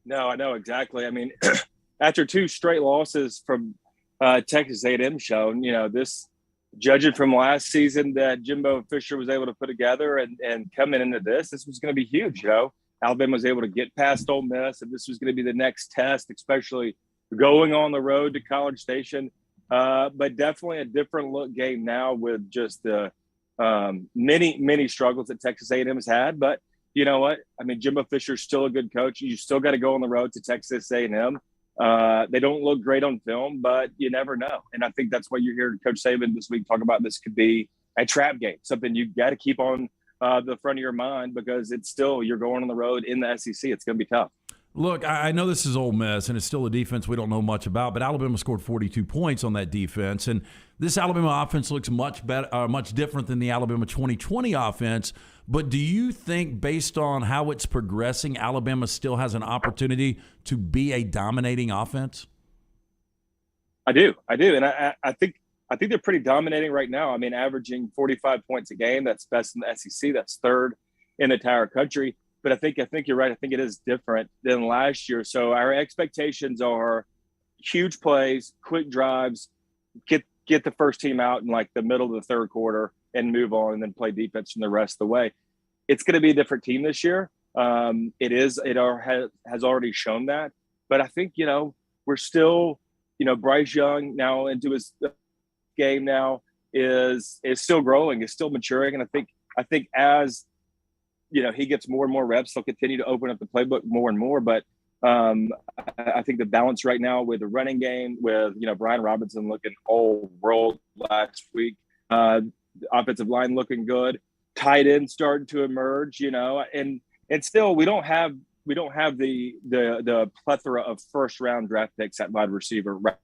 No, I know exactly. I mean, after 2 straight losses from Texas A&M shown, this – judging from last season that Jimbo Fisher was able to put together and coming into this was going to be huge. Alabama was able to get past Ole Miss, and this was going to be the next test, especially going on the road to College Station. But definitely a different look game now with just the many struggles that Texas A&M has had. But you know what? I mean, Jimbo Fisher's still a good coach. You still got to go on the road to Texas A&M. They don't look great on film, but you never know. And I think that's why you're hearing Coach Saban this week talk about this could be a trap game, something you got to keep on the front of your mind because it's still you're going on the road in the SEC. It's going to be tough. Look, I know this is Ole Miss, and it's still a defense we don't know much about, but Alabama scored 42 points on that defense, and this Alabama offense looks much better, much different than the Alabama 2020 offense. But do you think, based on how it's progressing, Alabama still has an opportunity to be a dominating offense? I do, and I think they're pretty dominating right now. I mean, averaging 45 points a game. That's best in the SEC. That's 3rd in the entire country. But I think you're right. I think it is different than last year. So our expectations are huge plays, quick drives, get the first team out in like the middle of the 3rd quarter and move on and then play defense from the rest of the way. It's going to be a different team this year. It has already shown that. But I think, we're still, Bryce Young now into his game now is still growing, is still maturing. And I think as he gets more and more reps, he'll continue to open up the playbook more and more. But I think the balance right now with the running game, with Brian Robinson looking all world last week, the offensive line looking good, tight end starting to emerge, and still we don't have the plethora of first round draft picks at wide receiver right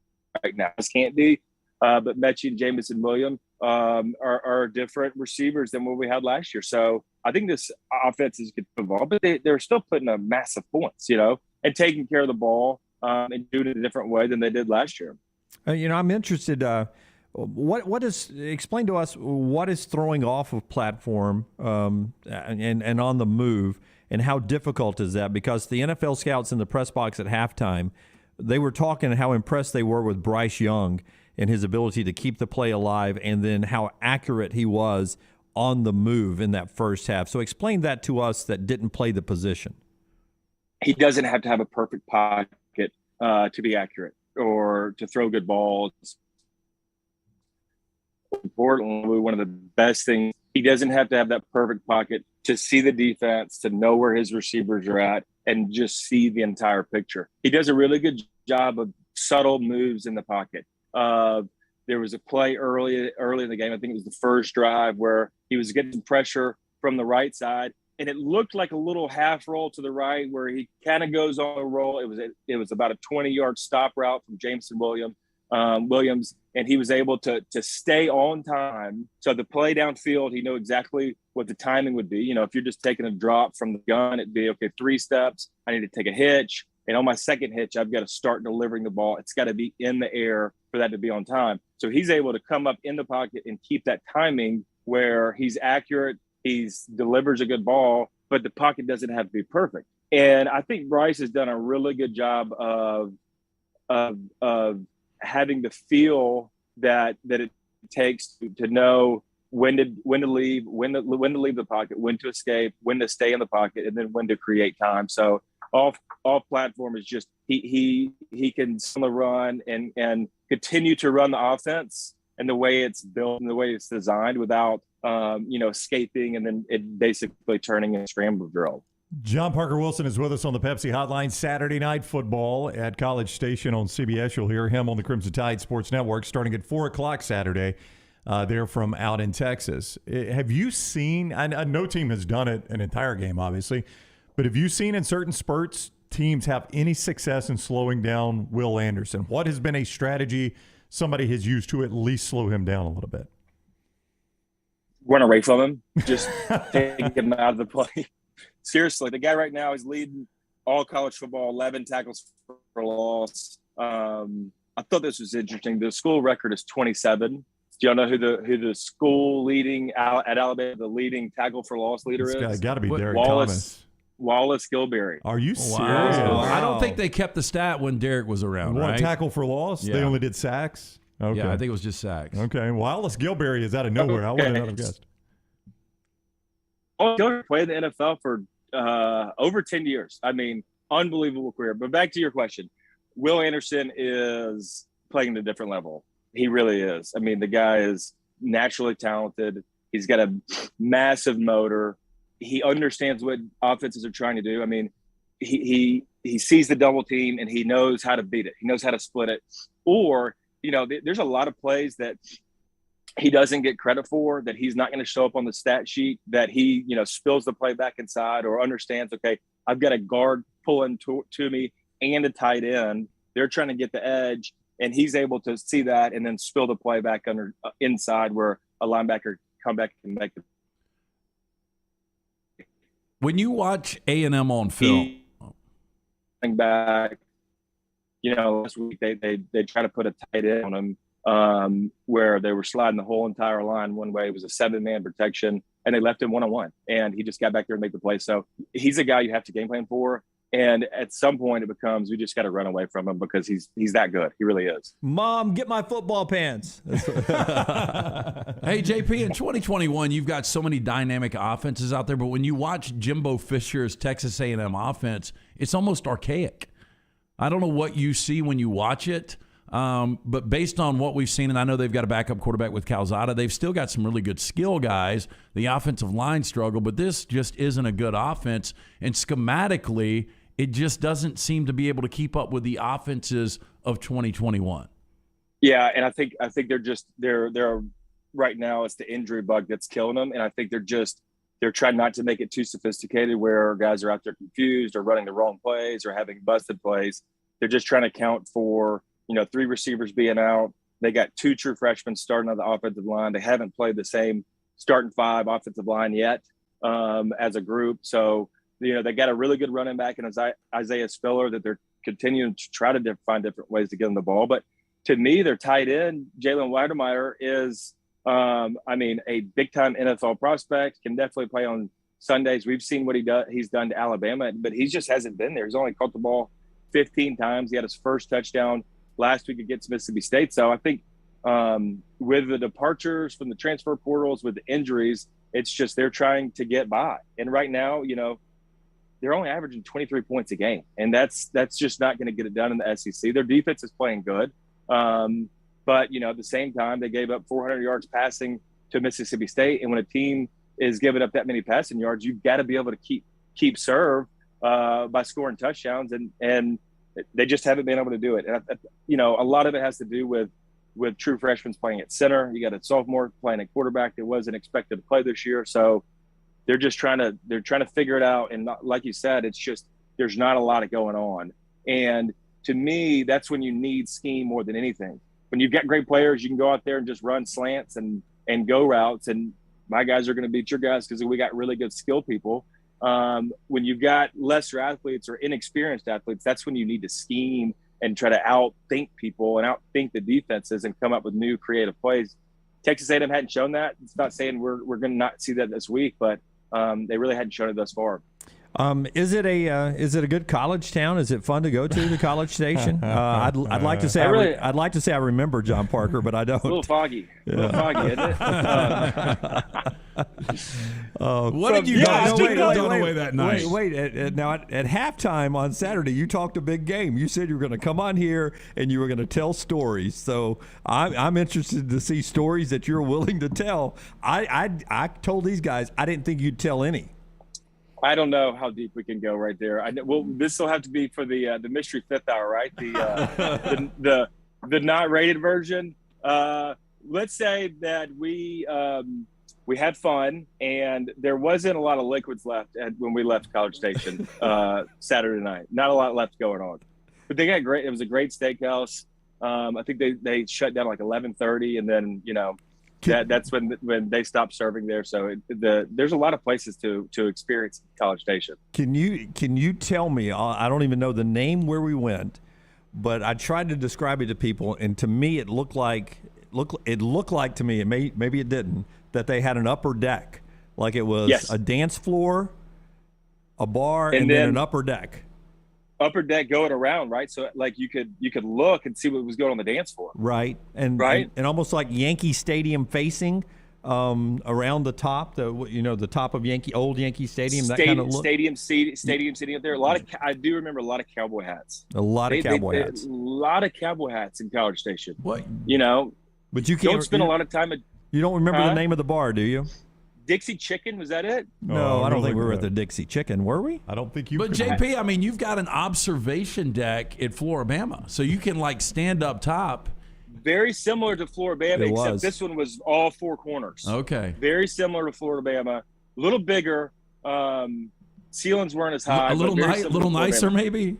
now. This can't be, but Mechie and Jamison Williams are different receivers than what we had last year. So I think this offense is going to evolve, but they're still putting up massive points, and taking care of the ball and doing it a different way than they did last year. I'm interested. Explain to us what is throwing off of platform and on the move, and how difficult is that? Because the NFL scouts in the press box at halftime, they were talking how impressed they were with Bryce Young and his ability to keep the play alive, and then how accurate he was on the move in that first half. So explain that to us that didn't play the position. He doesn't have to have a perfect pocket to be accurate or to throw good balls. Importantly, one of the best things, he doesn't have to have that perfect pocket to see the defense, to know where his receivers are at, and just see the entire picture. He does a really good job of subtle moves in the pocket. There was a play early in the game, I think it was the first drive, where he was getting pressure from the right side, and it looked like a little half roll to the right where he kind of goes on a roll. It was about a 20-yard stop route from Jamison Williams, and he was able to stay on time. So the play downfield, he knew exactly what the timing would be. If you're just taking a drop from the gun, it'd be, okay, 3 steps, I need to take a hitch. And on my second hitch, I've got to start delivering the ball. It's got to be in the air for that to be on time. So he's able to come up in the pocket and keep that timing where he's accurate, delivers a good ball, but the pocket doesn't have to be perfect. And I think Bryce has done a really good job of having the feel that it takes to know when to leave, when to leave the pocket, when to escape, when to stay in the pocket, and then when to create time. So off platform is just he can on the run and continue to run the offense and the way it's built and the way it's designed without escaping and then it basically turning a scramble drill. John Parker Wilson is with us on the Pepsi Hotline. Saturday Night Football at College Station on CBS. You'll hear him on the Crimson Tide Sports Network starting at 4 o'clock Saturday. They're from out in Texas. Have you seen, no team has done it an entire game, obviously, but have you seen in certain spurts teams have any success in slowing down Will Anderson? What has been a strategy somebody has used to at least slow him down a little bit? Run away from him. Just take him out of the play. Seriously, the guy right now is leading all college football, 11 tackles for loss. I thought this was interesting. The school record is 27. Do y'all know who the school leading out at Alabama, the leading tackle for loss leader is? Got to be Derek Thomas. Wallace Gilberry. Are you serious? Wow. I don't think they kept the stat when Derek was around, right? Tackle for loss? Yeah. They only did sacks? Okay. Yeah, I think it was just sacks. Okay. Wallace Gilberry is out of nowhere. I wouldn't have guessed. Gilberry played in the NFL for over 10 years. I mean, unbelievable career. But back to your question. Will Anderson is playing at a different level. He really is. I mean, the guy is naturally talented. He's got a massive motor. He understands what offenses are trying to do. I mean, he sees the double team and he knows how to beat it. He knows how to split it. Or, there's a lot of plays that he doesn't get credit for, that he's not going to show up on the stat sheet, that he, spills the play back inside or understands, okay, I've got a guard pulling to me and a tight end. They're trying to get the edge, and he's able to see that and then spill the play back inside where a linebacker come back and make it. When you watch A&M on film, back, last week they try to put a tight end on him where they were sliding the whole entire line one way. It was a 7-man protection, and they left him one-on-one, and he just got back there and made the play. So he's a guy you have to game plan for. And at some point it becomes, we just got to run away from him because he's that good. He really is. Mom, get my football pants. Hey, JP, in 2021, you've got so many dynamic offenses out there, but when you watch Jimbo Fisher's Texas A&M offense, it's almost archaic. I don't know what you see when you watch it, but based on what we've seen, and I know they've got a backup quarterback with Calzada, they've still got some really good skill guys. The offensive line struggle, but this just isn't a good offense. And schematically, it just doesn't seem to be able to keep up with the offenses of 2021. Yeah, and I think they're right now it's the injury bug that's killing them, and I think they're trying not to make it too sophisticated where guys are out there confused or running the wrong plays or having busted plays. They're just trying to account for 3 receivers being out. They got 2 true freshmen starting on the offensive line. They haven't played the same starting 5 offensive line yet as a group. So, they got a really good running back in Isaiah Spiller that they're continuing to try to find different ways to get him the ball. But to me, their tight end, Jalen Weidemeyer, is, a big-time NFL prospect, can definitely play on Sundays. We've seen what he's done to Alabama, but he just hasn't been there. He's only caught the ball 15 times. He had his first touchdown last week against Mississippi State. So I think with the departures from the transfer portals, with the injuries, it's just they're trying to get by. And right now, they're only averaging 23 points a game, and that's just not going to get it done in the SEC. Their defense is playing good. But, at the same time, they gave up 400 yards passing to Mississippi State. And when a team is giving up that many passing yards, you've got to be able to keep serve by scoring touchdowns. And they just haven't been able to do it. And, a lot of it has to do with true freshmen playing at center. You got a sophomore playing at quarterback that wasn't expected to play this year. So they're just trying to figure it out. And like you said, it's just there's not a lot of going on. And to me, that's when you need scheme more than anything. When you've got great players, you can go out there and just run slants and go routes. And my guys are going to beat your guys because we got really good skill people. When you've got lesser athletes or inexperienced athletes, that's when you need to scheme and try to outthink people and outthink the defenses and come up with new creative plays. Texas A&M hadn't shown that. It's not saying we're going to not see that this week, but they really hadn't shown it thus far. Is it a good college town? Is it fun to go to the College Station? I'd like to say I'd like to say I remember John Parker, but I don't. A little foggy, isn't it? What did you guys do away that night? Wait. Now at halftime on Saturday, you talked a big game. You said you were going to come on here and you were going to tell stories. So I'm interested to see stories that you're willing to tell. I told these guys I didn't think you'd tell any. I don't know how deep we can go right there. This will have to be for the mystery 5th hour, right? The not rated version. Let's say that we had fun and there wasn't a lot of liquids left when we left College Station Saturday night. Not a lot left going on, but they got great. It was a great steakhouse. I think they shut down like 11:30, and then that's when they stopped serving there. So there's a lot of places to experience College Station. Can you tell me? I don't even know the name where we went, but I tried to describe it to people, and to me it looked like to me, and maybe it didn't, that they had an upper deck, like it was a dance floor, a bar, and then an upper deck. Upper deck going around, right? So like you could look and see what was going on the dance floor, right? And almost like Yankee Stadium facing around the top, the top of old Yankee Stadium, that kind of look. Stadium seating up there. I do remember a lot of cowboy hats. A lot of cowboy hats. A lot of cowboy hats in College Station. What? But you don't spend a lot of time at. You don't remember the name of the bar, do you? Dixie Chicken, was that it? No, I don't think we were at the Dixie Chicken, were we? I don't think you. But JP, you've got an observation deck at Floribama, so you can stand up top. Very similar to Floribama, except this one was all 4 corners. Okay. Very similar to Floribama, a little bigger. Ceilings weren't as high. A little nicer, maybe.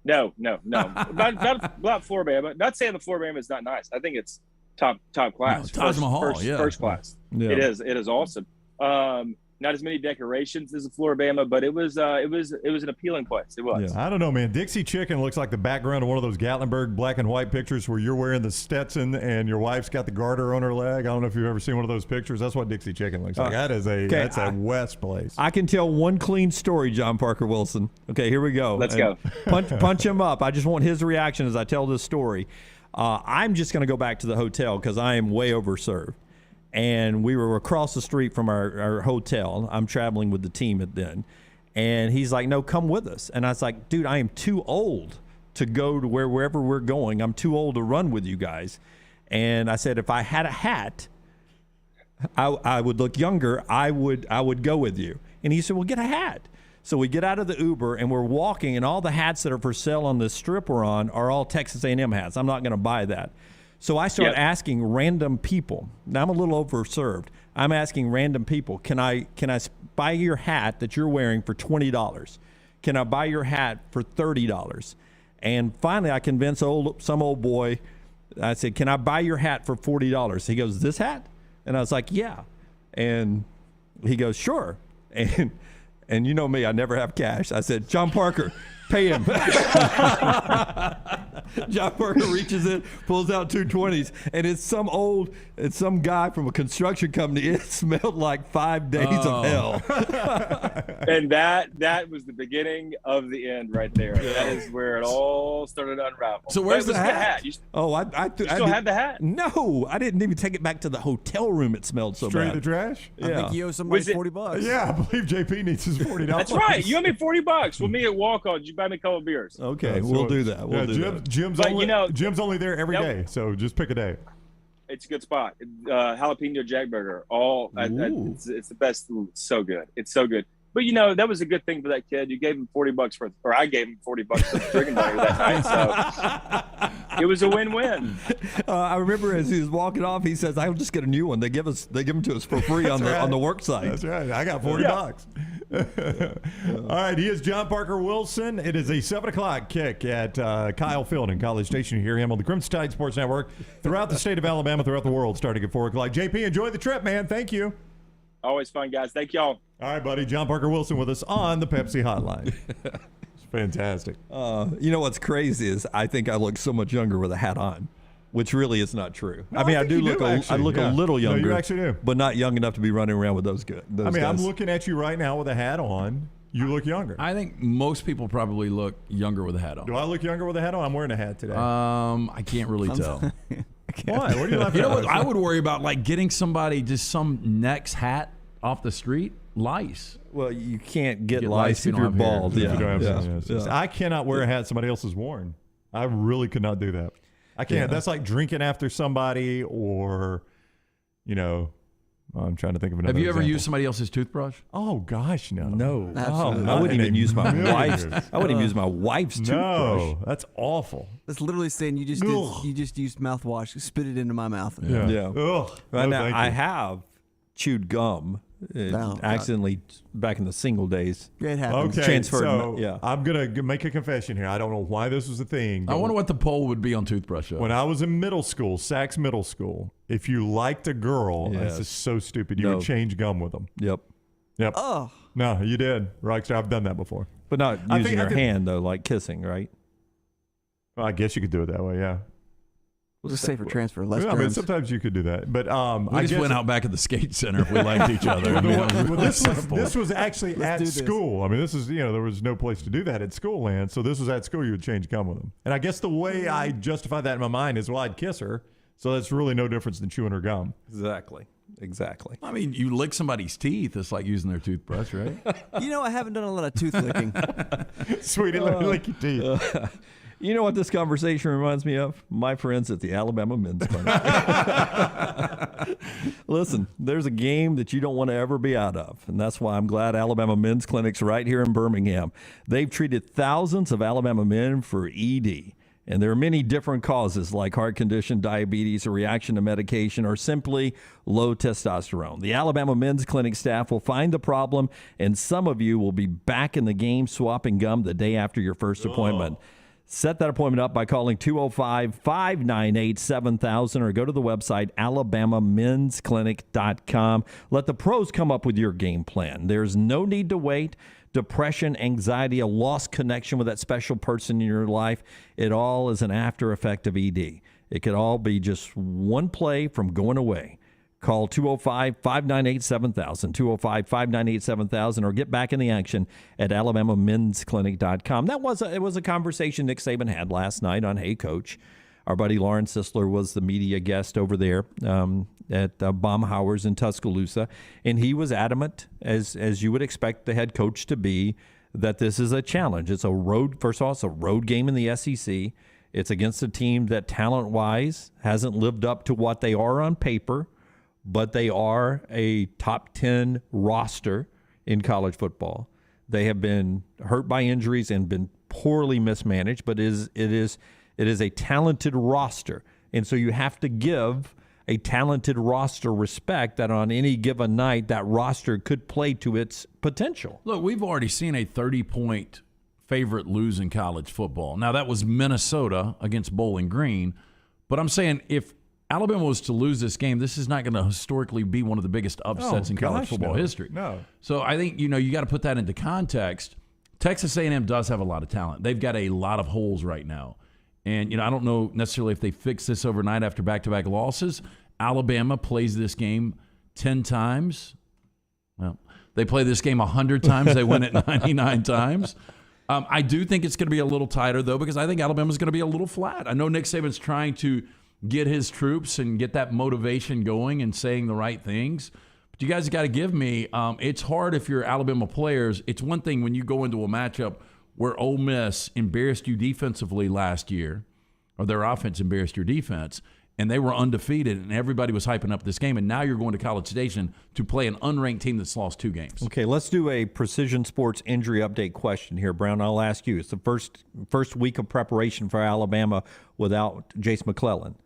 No. not Floribama. Not saying the Floribama is not nice. I think it's top class. No, Taj Mahal, first class. Yeah. It is awesome. Not as many decorations as the Floribama, but it was an appealing place. It was. Yeah, I don't know, man. Dixie Chicken looks like the background of one of those Gatlinburg black and white pictures where you're wearing the Stetson and your wife's got the garter on her leg. I don't know if you've ever seen one of those pictures. That's what Dixie Chicken looks like. That's a West place. I can tell one clean story, John Parker Wilson. Okay, here we go. Let's go. Punch him up. I just want his reaction as I tell this story. I'm just going to go back to the hotel because I am way overserved. And we were across the street from our hotel. I'm traveling with the team then. And he's like, no, come with us. And I was like, dude, I am too old to go to wherever we're going. I'm too old to run with you guys. And I said, if I had a hat, I would look younger. I would go with you. And he said, well, get a hat. So we get out of the Uber and we're walking, and all the hats that are for sale on this strip we're on are all Texas A&M hats. I'm not going to buy that. So I start asking random people. Now I'm a little overserved. I'm asking random people, can I buy your hat that you're wearing for $20? Can I buy your hat for $30? And finally I convinced some old boy. I said, can I buy your hat for $40? He goes, this hat? And I was like, yeah. And he goes, sure. And you know me, I never have cash. I said, John Parker, pay him. John Parker reaches in, pulls out 220s, and it's some guy from a construction company. It smelled like 5 days of hell. And that was the beginning of the end right there. That is where it all started to unravel. So where's the hat? You still have the hat? No, I didn't even take it back to the hotel room. It smelled so Straight bad. to the trash? I think you owe somebody $40. Yeah, I believe JP needs his $40. That's right. You owe me $40. Well, me at walk-on, you buy me a couple of beers. Okay, we'll do that. We'll do that. Jim's only there every day, so just pick a day. It's a good spot. Jalapeno Jack Burger. It's the best. Ooh, it's so good. It's so good. But that was a good thing for that kid. You gave him $40 or I gave him $40 for the drinking money that night. So it was a win-win. I remember as he was walking off, he says, "I'll just get a new one. They give them to us for free on the work site." That's right. I got $40. All right, he is John Parker Wilson. It is a 7:00 kick at Kyle Field in College Station. You hear him on the Crimson Tide Sports Network throughout the state of Alabama, throughout the world, starting at 4:00. JP, enjoy the trip, man. Thank you. Always fun, guys. Thank y'all. All right, buddy. John Parker Wilson with us on the Pepsi Hotline. It's fantastic. You know what's crazy is I think I look so much younger with a hat on, which really is not true. No, I mean, I think do you look actually. I look a little younger. No, you actually do. But not young enough to be running around with those guys. I'm looking at you right now with a hat on. You look younger. I think most people probably look younger with a hat on. Do I look younger with a hat on? I'm wearing a hat today. I can't really tell. Why? What are you laughing You know at? what? I would worry about getting somebody just some next hat off the street. Lice. Well, you can't get lice lice if you're bald. If you Yeah. don't have some, I cannot wear a hat somebody else has worn. I really could not do that. I can't. Yeah. That's like drinking after somebody, or I'm trying to think of another. Have you ever example. used somebody else's toothbrush? Oh gosh, no. No. Absolutely. I wouldn't even use my Million wife's. years. I wouldn't even use my wife's toothbrush. No, that's awful. That's literally saying you just used mouthwash, spit it into my mouth. Yeah. Ugh. Right now, thank I you. have chewed gum accidentally back in the single days. It happens. Okay, Transferred. so I'm gonna make a confession here. I don't know why this was a thing. I wonder what the poll would be on toothbrush. When I was in middle school, Sachs Middle School, if you liked a girl, Yes. this is so stupid, you would change gum with them. Yep. Oh. No, you did. Rockstar, I've done that before. But not I using think- your hand, though, like kissing, right? Well, I guess you could do it that way, yeah. We'll just say for transfer, less I mean, germs. sometimes you could do that. But we I just guess went out back at the skate center if we liked each other. I mean, it was really simple. this was actually Let's at do this. school. I mean, this is, there was no place to do that at school land. So this was at school. You would change gum with them. And I guess the way I justify that in my mind is, well, I'd kiss her. So that's really no difference than chewing her gum. Exactly. I mean, you lick somebody's teeth. It's like using their toothbrush, right? I haven't done a lot of tooth licking. Sweetie, let me lick your teeth. You know what this conversation reminds me of? My friends at the Alabama Men's Clinic. Listen, there's a game that you don't want to ever be out of, and that's why I'm glad Alabama Men's Clinic's right here in Birmingham. They've treated thousands of Alabama men for ED, and there are many different causes like heart condition, diabetes, a reaction to medication, or simply low testosterone. The Alabama Men's Clinic staff will find the problem, and some of you will be back in the game swapping gum the day after your first appointment. Set that appointment up by calling 205-598-7000 or go to the website alabamamensclinic.com. Let the pros come up with your game plan. There's no need to wait. Depression, anxiety, a lost connection with that special person in your life, it all is an after effect of ED. It could all be just one play from going away. Call 205-598-7000, 205-598-7000, or get back in the action at alabamamensclinic.com. It was a conversation Nick Saban had last night on Hey Coach. Our buddy Lauren Sisler was the media guest over there at Baumhauer's in Tuscaloosa, and he was adamant, as you would expect the head coach to be, that this is a challenge. It's a road game in the SEC. It's against a team that talent-wise hasn't lived up to what they are on paper, but they are a top 10 roster in college football. They have been hurt by injuries and been poorly mismanaged, but it is a talented roster. And so you have to give a talented roster respect that on any given night that roster could play to its potential. Look, we've already seen a 30-point favorite lose in college football. Now, that was Minnesota against Bowling Green. But I'm saying if Alabama was to lose this game, this is not going to historically be one of the biggest upsets in college football history. No. So I think, you got to put that into context. Texas A&M does have a lot of talent. They've got a lot of holes right now. And, I don't know necessarily if they fix this overnight after back-to-back losses. Alabama plays this game 10 times. Well, they play this game 100 times. They win it 99 times. I do think it's going to be a little tighter, though, because I think Alabama's going to be a little flat. I know Nick Saban's trying to get his troops and get that motivation going and saying the right things. But you guys got to give me, it's hard if you're Alabama players. It's one thing when you go into a matchup where Ole Miss embarrassed you defensively last year, or their offense embarrassed your defense, and they were undefeated, and everybody was hyping up this game, and now you're going to College Station to play an unranked team that's lost 2 games. Okay, let's do a Precision Sports injury update question here, Brown. I'll ask you. It's the first week of preparation for Alabama without Jace McClellan,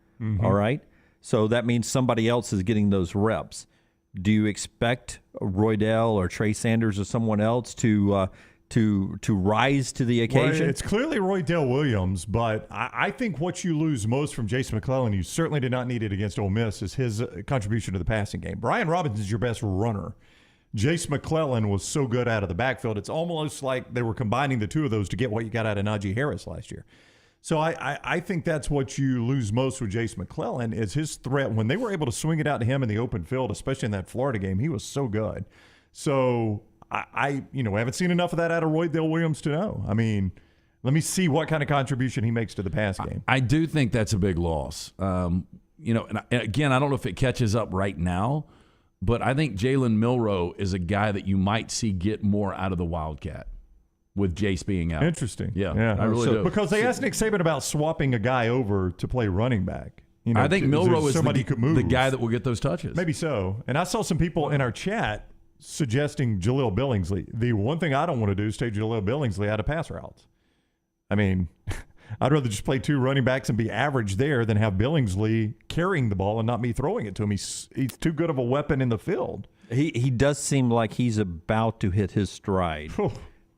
all right? So that means somebody else is getting those reps. Do you expect Roydell or Trey Sanders or someone else to rise to the occasion? Well, it's clearly Roydell Williams, but I think what you lose most from Jason McClellan, you certainly did not need it against Ole Miss, is his contribution to the passing game. Brian Robinson is your best runner. Jace McClellan was so good out of the backfield. It's almost like they were combining the two of those to get what you got out of Najee Harris last year. So I think that's what you lose most with Jace McClellan is his threat. When they were able to swing it out to him in the open field, especially in that Florida game, he was so good. So I haven't seen enough of that out of Roydell Williams to know. I mean, let me see what kind of contribution he makes to the pass game. I do think that's a big loss. And again, I don't know if it catches up right now, but I think Jalen Milroe is a guy that you might see get more out of the Wildcat with Jace being out. Interesting. Yeah, I really do. Because they asked Nick Saban about swapping a guy over to play running back. I think Milroe is somebody could move. the guy that will get those touches. Maybe so. And I saw some people in our chat suggesting Jaleel Billingsley. The one thing I don't want to do is take Jaleel Billingsley out of pass routes. I mean, I'd rather just play 2 running backs and be average there than have Billingsley carrying the ball and not me throwing it to him. He's too good of a weapon in the field. He does seem like he's about to hit his stride.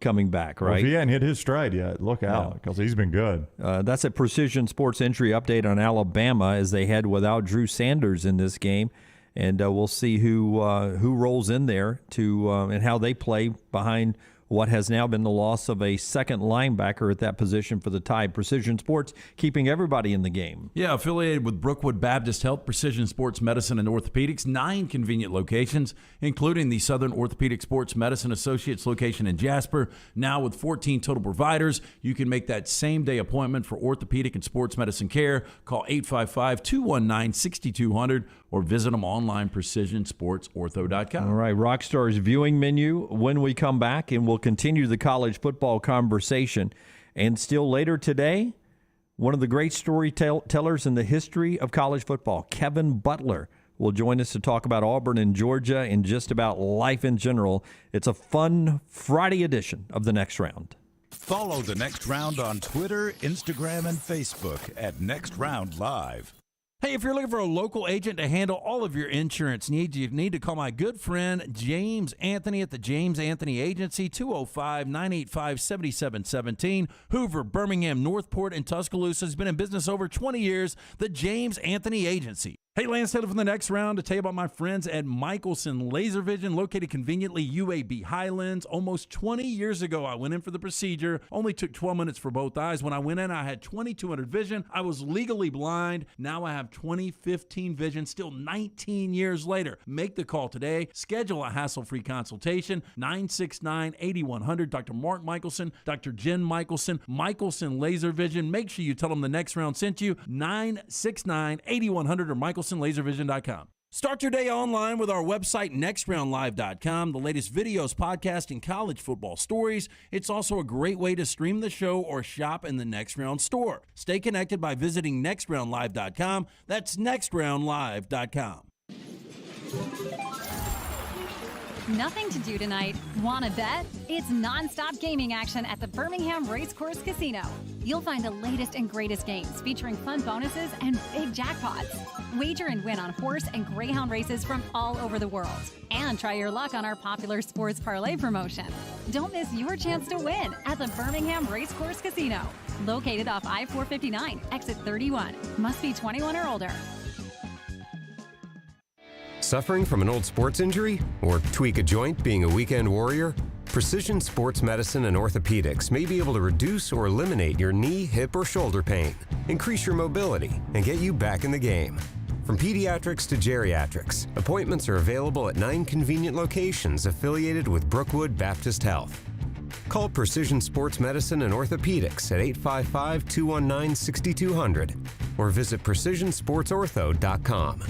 Coming back, right? Well, if he hadn't hit his stride yet, look out, because he's been good. That's a Precision Sports injury update on Alabama as they head without Drew Sanders in this game, and we'll see who rolls in there and how they play behind what has now been the loss of a second linebacker at that position for the Tide. Precision Sports keeping everybody in the game. Yeah, affiliated with Brookwood Baptist Health, Precision Sports Medicine and Orthopedics, 9 convenient locations, including the Southern Orthopedic Sports Medicine Associates location in Jasper. Now with 14 total providers, you can make that same-day appointment for orthopedic and sports medicine care. Call 855-219-6200 or visit them online, precisionsportsortho.com. All right, Rockstar's viewing menu when we come back, and we'll continue the college football conversation. And still later today, one of the great storytellers in the history of college football, Kevin Butler, will join us to talk about Auburn and Georgia and just about life in general. It's a fun Friday edition of The Next Round. Follow The Next Round on Twitter, Instagram, and Facebook at Next Round Live. Hey, if you're looking for a local agent to handle all of your insurance needs, you need to call my good friend James Anthony at the James Anthony Agency, 205-985-7717. Hoover, Birmingham, Northport, and Tuscaloosa has been in business over 20 years. The James Anthony Agency. Hey, Lance Taylor from The Next Round to tell you about my friends at Michelson Laser Vision, located conveniently UAB Highlands. Almost 20 years ago, I went in for the procedure. Only took 12 minutes for both eyes. When I went in, I had 2200 vision. I was legally blind. Now I have 20/15 vision, still 19 years later. Make the call today. Schedule a hassle-free consultation, 969-8100. Dr. Mark Michelson, Dr. Jen Michelson, Michelson Laser Vision. Make sure you tell them The Next Round sent you, 969-8100 or MichelsonLaserVision.com. Start your day online with our website, nextroundlive.com. The latest videos, podcasts, and college football stories. It's also a great way to stream the show or shop in the Next Round store. Stay connected by visiting nextroundlive.com. That's nextroundlive.com. Nothing to do tonight? Want to bet? It's nonstop gaming action at the Birmingham Racecourse Casino. You'll find the latest and greatest games featuring fun bonuses and big jackpots. Wager and win on horse and greyhound races from all over the world. And try your luck on our popular sports parlay promotion. Don't miss your chance to win at the Birmingham Racecourse Casino. Located off I-459, exit 31. Must be 21 or older. Suffering from an old sports injury? Or tweak a joint being a weekend warrior? Precision Sports Medicine and Orthopedics may be able to reduce or eliminate your knee, hip, or shoulder pain, increase your mobility, and get you back in the game. From pediatrics to geriatrics, appointments are available at 9 convenient locations affiliated with Brookwood Baptist Health. Call Precision Sports Medicine and Orthopedics at 855-219-6200 or visit precisionsportsortho.com.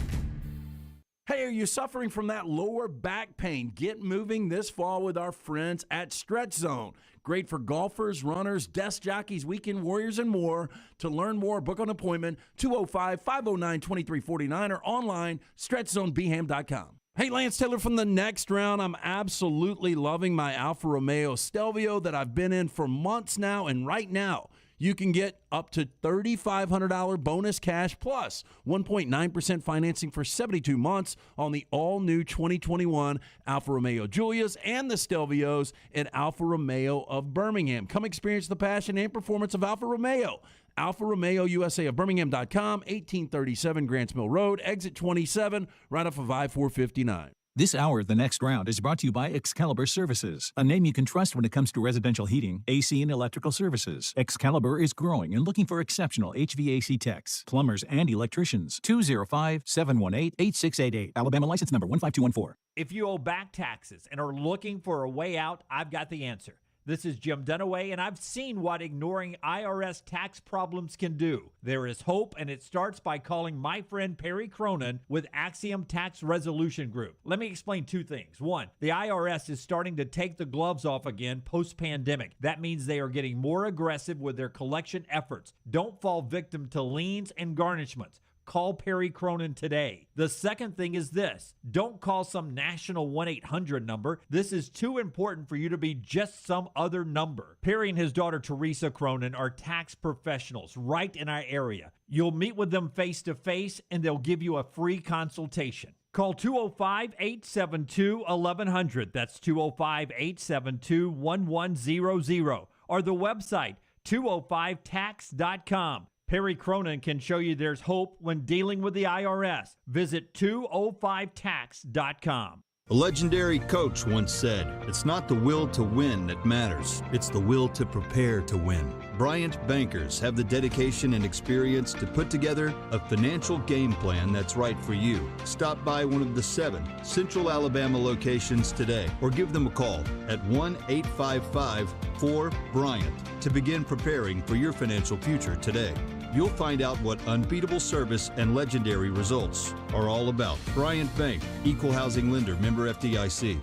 Hey, are you suffering from that lower back pain? Get moving this fall with our friends at Stretch Zone. Great for golfers, runners, desk jockeys, weekend warriors, and more. To learn more, book an appointment, 205-509-2349 or online, stretchzonebeham.com. Hey, Lance Taylor from the Next Round. I'm absolutely loving my Alfa Romeo Stelvio that I've been in for months now, and right now, you can get up to $3,500 bonus cash plus 1.9% financing for 72 months on the all-new 2021 Alfa Romeo Giulias and the Stelvios at Alfa Romeo of Birmingham. Come experience the passion and performance of Alfa Romeo. Alfa Romeo USA of Birmingham.com, 1837 Grants Mill Road, exit 27, right off of I-459. This hour of The Next Round is brought to you by Excalibur Services, a name you can trust when it comes to residential heating, AC, and electrical services. Excalibur is growing and looking for exceptional HVAC techs, plumbers, and electricians. 205-718-8688. Alabama license number 15214. If you owe back taxes and are looking for a way out, I've got the answer. This is Jim Dunaway, and I've seen what ignoring IRS tax problems can do. There is hope, and it starts by calling my friend Perry Cronin with Axiom Tax Resolution Group. Let me explain 2 things. 1, the IRS is starting to take the gloves off again post-pandemic. That means they are getting more aggressive with their collection efforts. Don't fall victim to liens and garnishments. Call Perry Cronin today. The second thing is this. Don't call some national 1-800 number. This is too important for you to be just some other number. Perry and his daughter Teresa Cronin are tax professionals right in our area. You'll meet with them face-to-face, and they'll give you a free consultation. Call 205-872-1100. That's 205-872-1100. Or the website, 205tax.com. Perry Cronin can show you there's hope when dealing with the IRS. Visit 205tax.com. A legendary coach once said, "It's not the will to win that matters, it's the will to prepare to win." Bryant bankers have the dedication and experience to put together a financial game plan that's right for you. Stop by one of the 7 Central Alabama locations today or give them a call at 1-855-4-BRYANT to begin preparing for your financial future today. You'll find out what unbeatable service and legendary results are all about. Bryant Bank, Equal Housing Lender, member FDIC.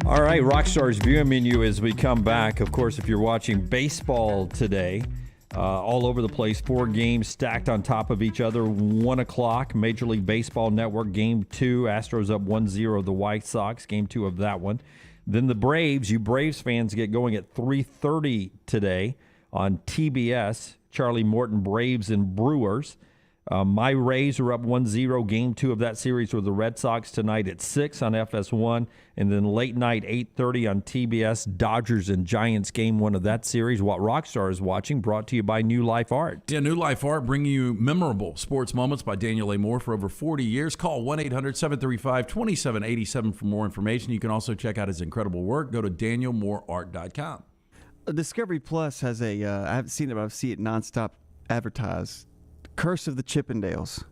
All right, Rockstar's viewing menu as we come back. Of course, if you're watching baseball today, all over the place, 4 games stacked on top of each other. 1 o'clock, Major League Baseball Network, Game 2. Astros up 1-0 the White Sox, Game 2 of that one. Then the Braves, you Braves fans get going at 3:30 today on TBS. Charlie Morton, Braves and Brewers. My Rays are up 1-0. Game 2 of that series with the Red Sox tonight at 6 on FS1. And then late night, 8:30 on TBS, Dodgers and Giants, Game 1 of that series. What Rockstar is watching, brought to you by New Life Art. Yeah, New Life Art bringing you memorable sports moments by Daniel A. Moore for over 40 years. Call 1-800-735-2787 for more information. You can also check out his incredible work. Go to danielmooreart.com. Discovery Plus has I haven't seen it, but I see it nonstop advertised. Curse of the Chippendales.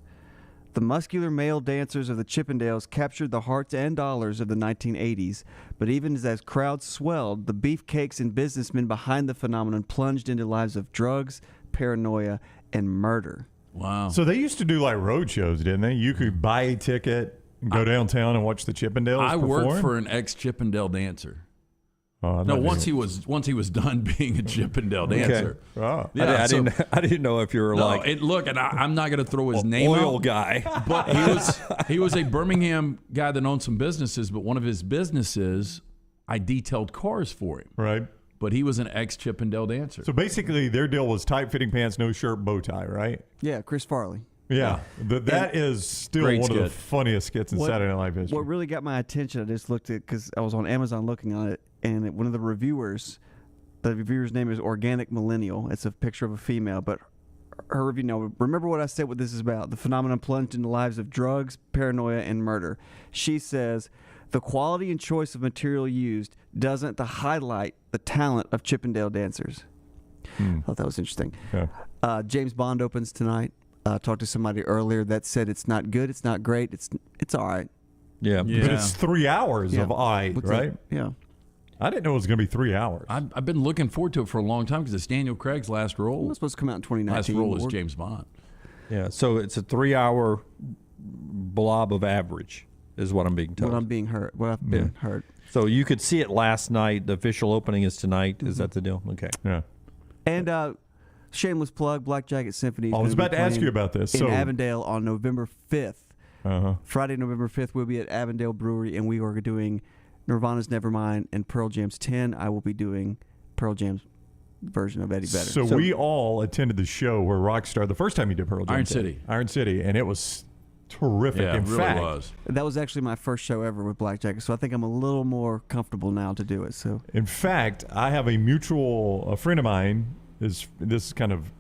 The muscular male dancers of the Chippendales captured the hearts and dollars of the 1980s, but even as crowds swelled, the beefcakes and businessmen behind the phenomenon plunged into lives of drugs, paranoia, and murder. Wow. So they used to do like road shows, didn't they? You could buy a ticket and go downtown and watch the Chippendales I perform? worked for an ex-Chippendale dancer. No, once he was done being a Chippendale dancer. Okay. Oh. Yeah, I didn't know if you were I'm not going to throw his name oil out, guy, but he was a Birmingham guy that owned some businesses. But one of his businesses, I detailed cars for him. Right. But he was an ex-Chippendale dancer. So basically, their deal was tight-fitting pants, no shirt, bow tie, right? Yeah, Chris Farley. Yeah, that is still Great one of the skit. funniest skits in Saturday Night Live history. What really got my attention, I just looked at because I was on Amazon looking on it, and one of the reviewers, the reviewer's name is Organic Millennial. It's a picture of a female, but her review. No, remember what I said. What this is about? The phenomenon plunged into the lives of drugs, paranoia, and murder. She says the quality and choice of material used doesn't highlight the talent of Chippendale dancers. I thought that was interesting. Yeah. James Bond opens tonight. Talked to somebody earlier that said it's not good, it's not great, it's all right. Yeah. But it's 3 hours of right? Yeah. I didn't know it was going to be 3 hours. I've been looking forward to it for a long time because it's Daniel Craig's last role. It was supposed to come out in 2019. Last role is James Bond. Yeah. So it's a 3-hour blob of average, is what I'm being told. What I've been heard. So you could see it last night. The official opening is tonight. Is that the deal? Okay. Yeah. And shameless plug, Black Jacket Symphony. I was about to ask you about this. In So Avondale on November 5th. Friday, November 5th, we'll be at Avondale Brewery, and we are doing Nirvana's Nevermind and Pearl Jam's 10. I will be doing Pearl Jam's version of Eddie Vedder. So we all attended the show where Rockstar, the first time you did Pearl Jam. Iron City, and it was terrific. Yeah, in it really fact, was. That was actually my first show ever with Black Jacket, so I think I'm a little more comfortable now to do it. So, in fact, I have a friend of mine this is kind of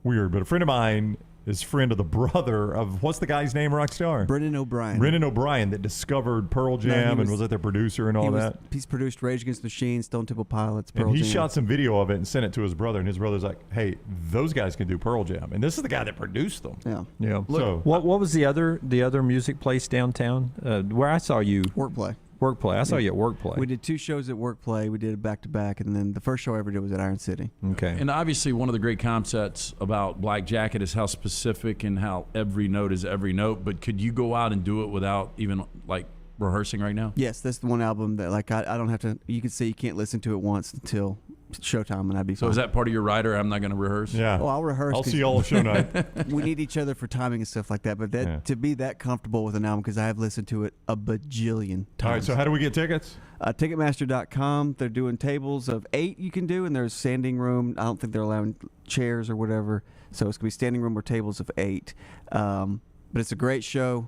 weird, but a friend of mine is friend of the brother of, what's the guy's name, Rockstar? Brendan O'Brien. Brendan O'Brien that discovered Pearl Jam and was their producer and all that. He's produced Rage Against the Machine, Stone Temple Pilots, And Pearl he Jam. shot some video of it and sent it to his brother, and his brother's like, hey, those guys can do Pearl Jam. And this is the guy that produced them. Yeah. Yeah. So, What was the other music place downtown where I saw you? Workplay. I saw you at Workplay. We did 2 shows at Workplay. We did it back-to-back, and then the first show I ever did was at Iron City. Okay. And obviously one of the great concepts about Black Jacket is how specific and how every note is every note. But could you go out and do it without even like rehearsing right now? Yes, that's the one album that I don't have to. You can say you can't listen to it once until showtime, and I'd be fine. So is that part of your rider? I'm not going to rehearse. Yeah. Oh, I'll rehearse. I'll see you all show night. We need each other for timing and stuff like that. But to be that comfortable with an album, because I have listened to it a bajillion times. All right, so how do we get tickets? Ticketmaster.com. They're doing tables of 8 you can do, and there's standing room. I don't think they're allowing chairs or whatever. So it's going to be standing room or tables of 8. But it's a great show.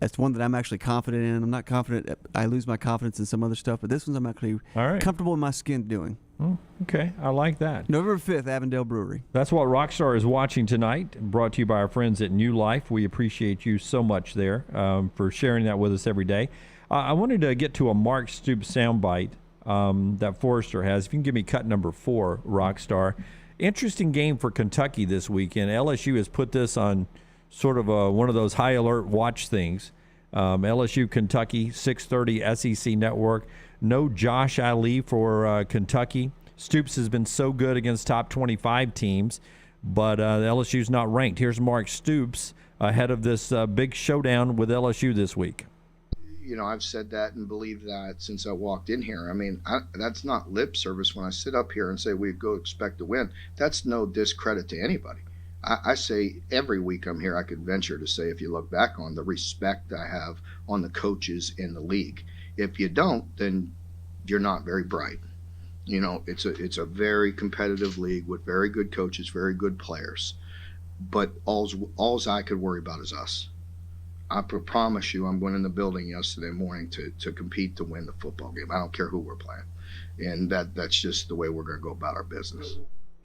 It's one that I'm actually confident in. I'm not confident. I lose my confidence in some other stuff, but this one's I'm actually comfortable in my skin doing. Oh, okay, I like that. November 5th, Avondale Brewery. That's what Rockstar is watching tonight, brought to you by our friends at New Life. We appreciate you so much there for sharing that with us every day. I wanted to get to a Mark Stoops soundbite that Forrester has. If you can give me cut number 4, Rockstar. Interesting game for Kentucky this weekend. LSU has put this on sort of one of those high alert watch things. LSU, Kentucky, 6:30 SEC Network. No Josh Ali for Kentucky. Stoops has been so good against top 25 teams, but LSU's not ranked. Here's Mark Stoops ahead of this big showdown with LSU this week. You know, I've said that and believed that since I walked in here. I mean, that's not lip service when I sit up here and say we go expect to win. That's no discredit to anybody. I say every week I'm here, I could venture to say, if you look back on the respect I have on the coaches in the league. If you don't, then you're not very bright. You know, it's a very competitive league with very good coaches, very good players. But all's I could worry about is us. I promise you, I'm going in the building yesterday morning to compete to win the football game. I don't care who we're playing. And that's just the way we're going to go about our business.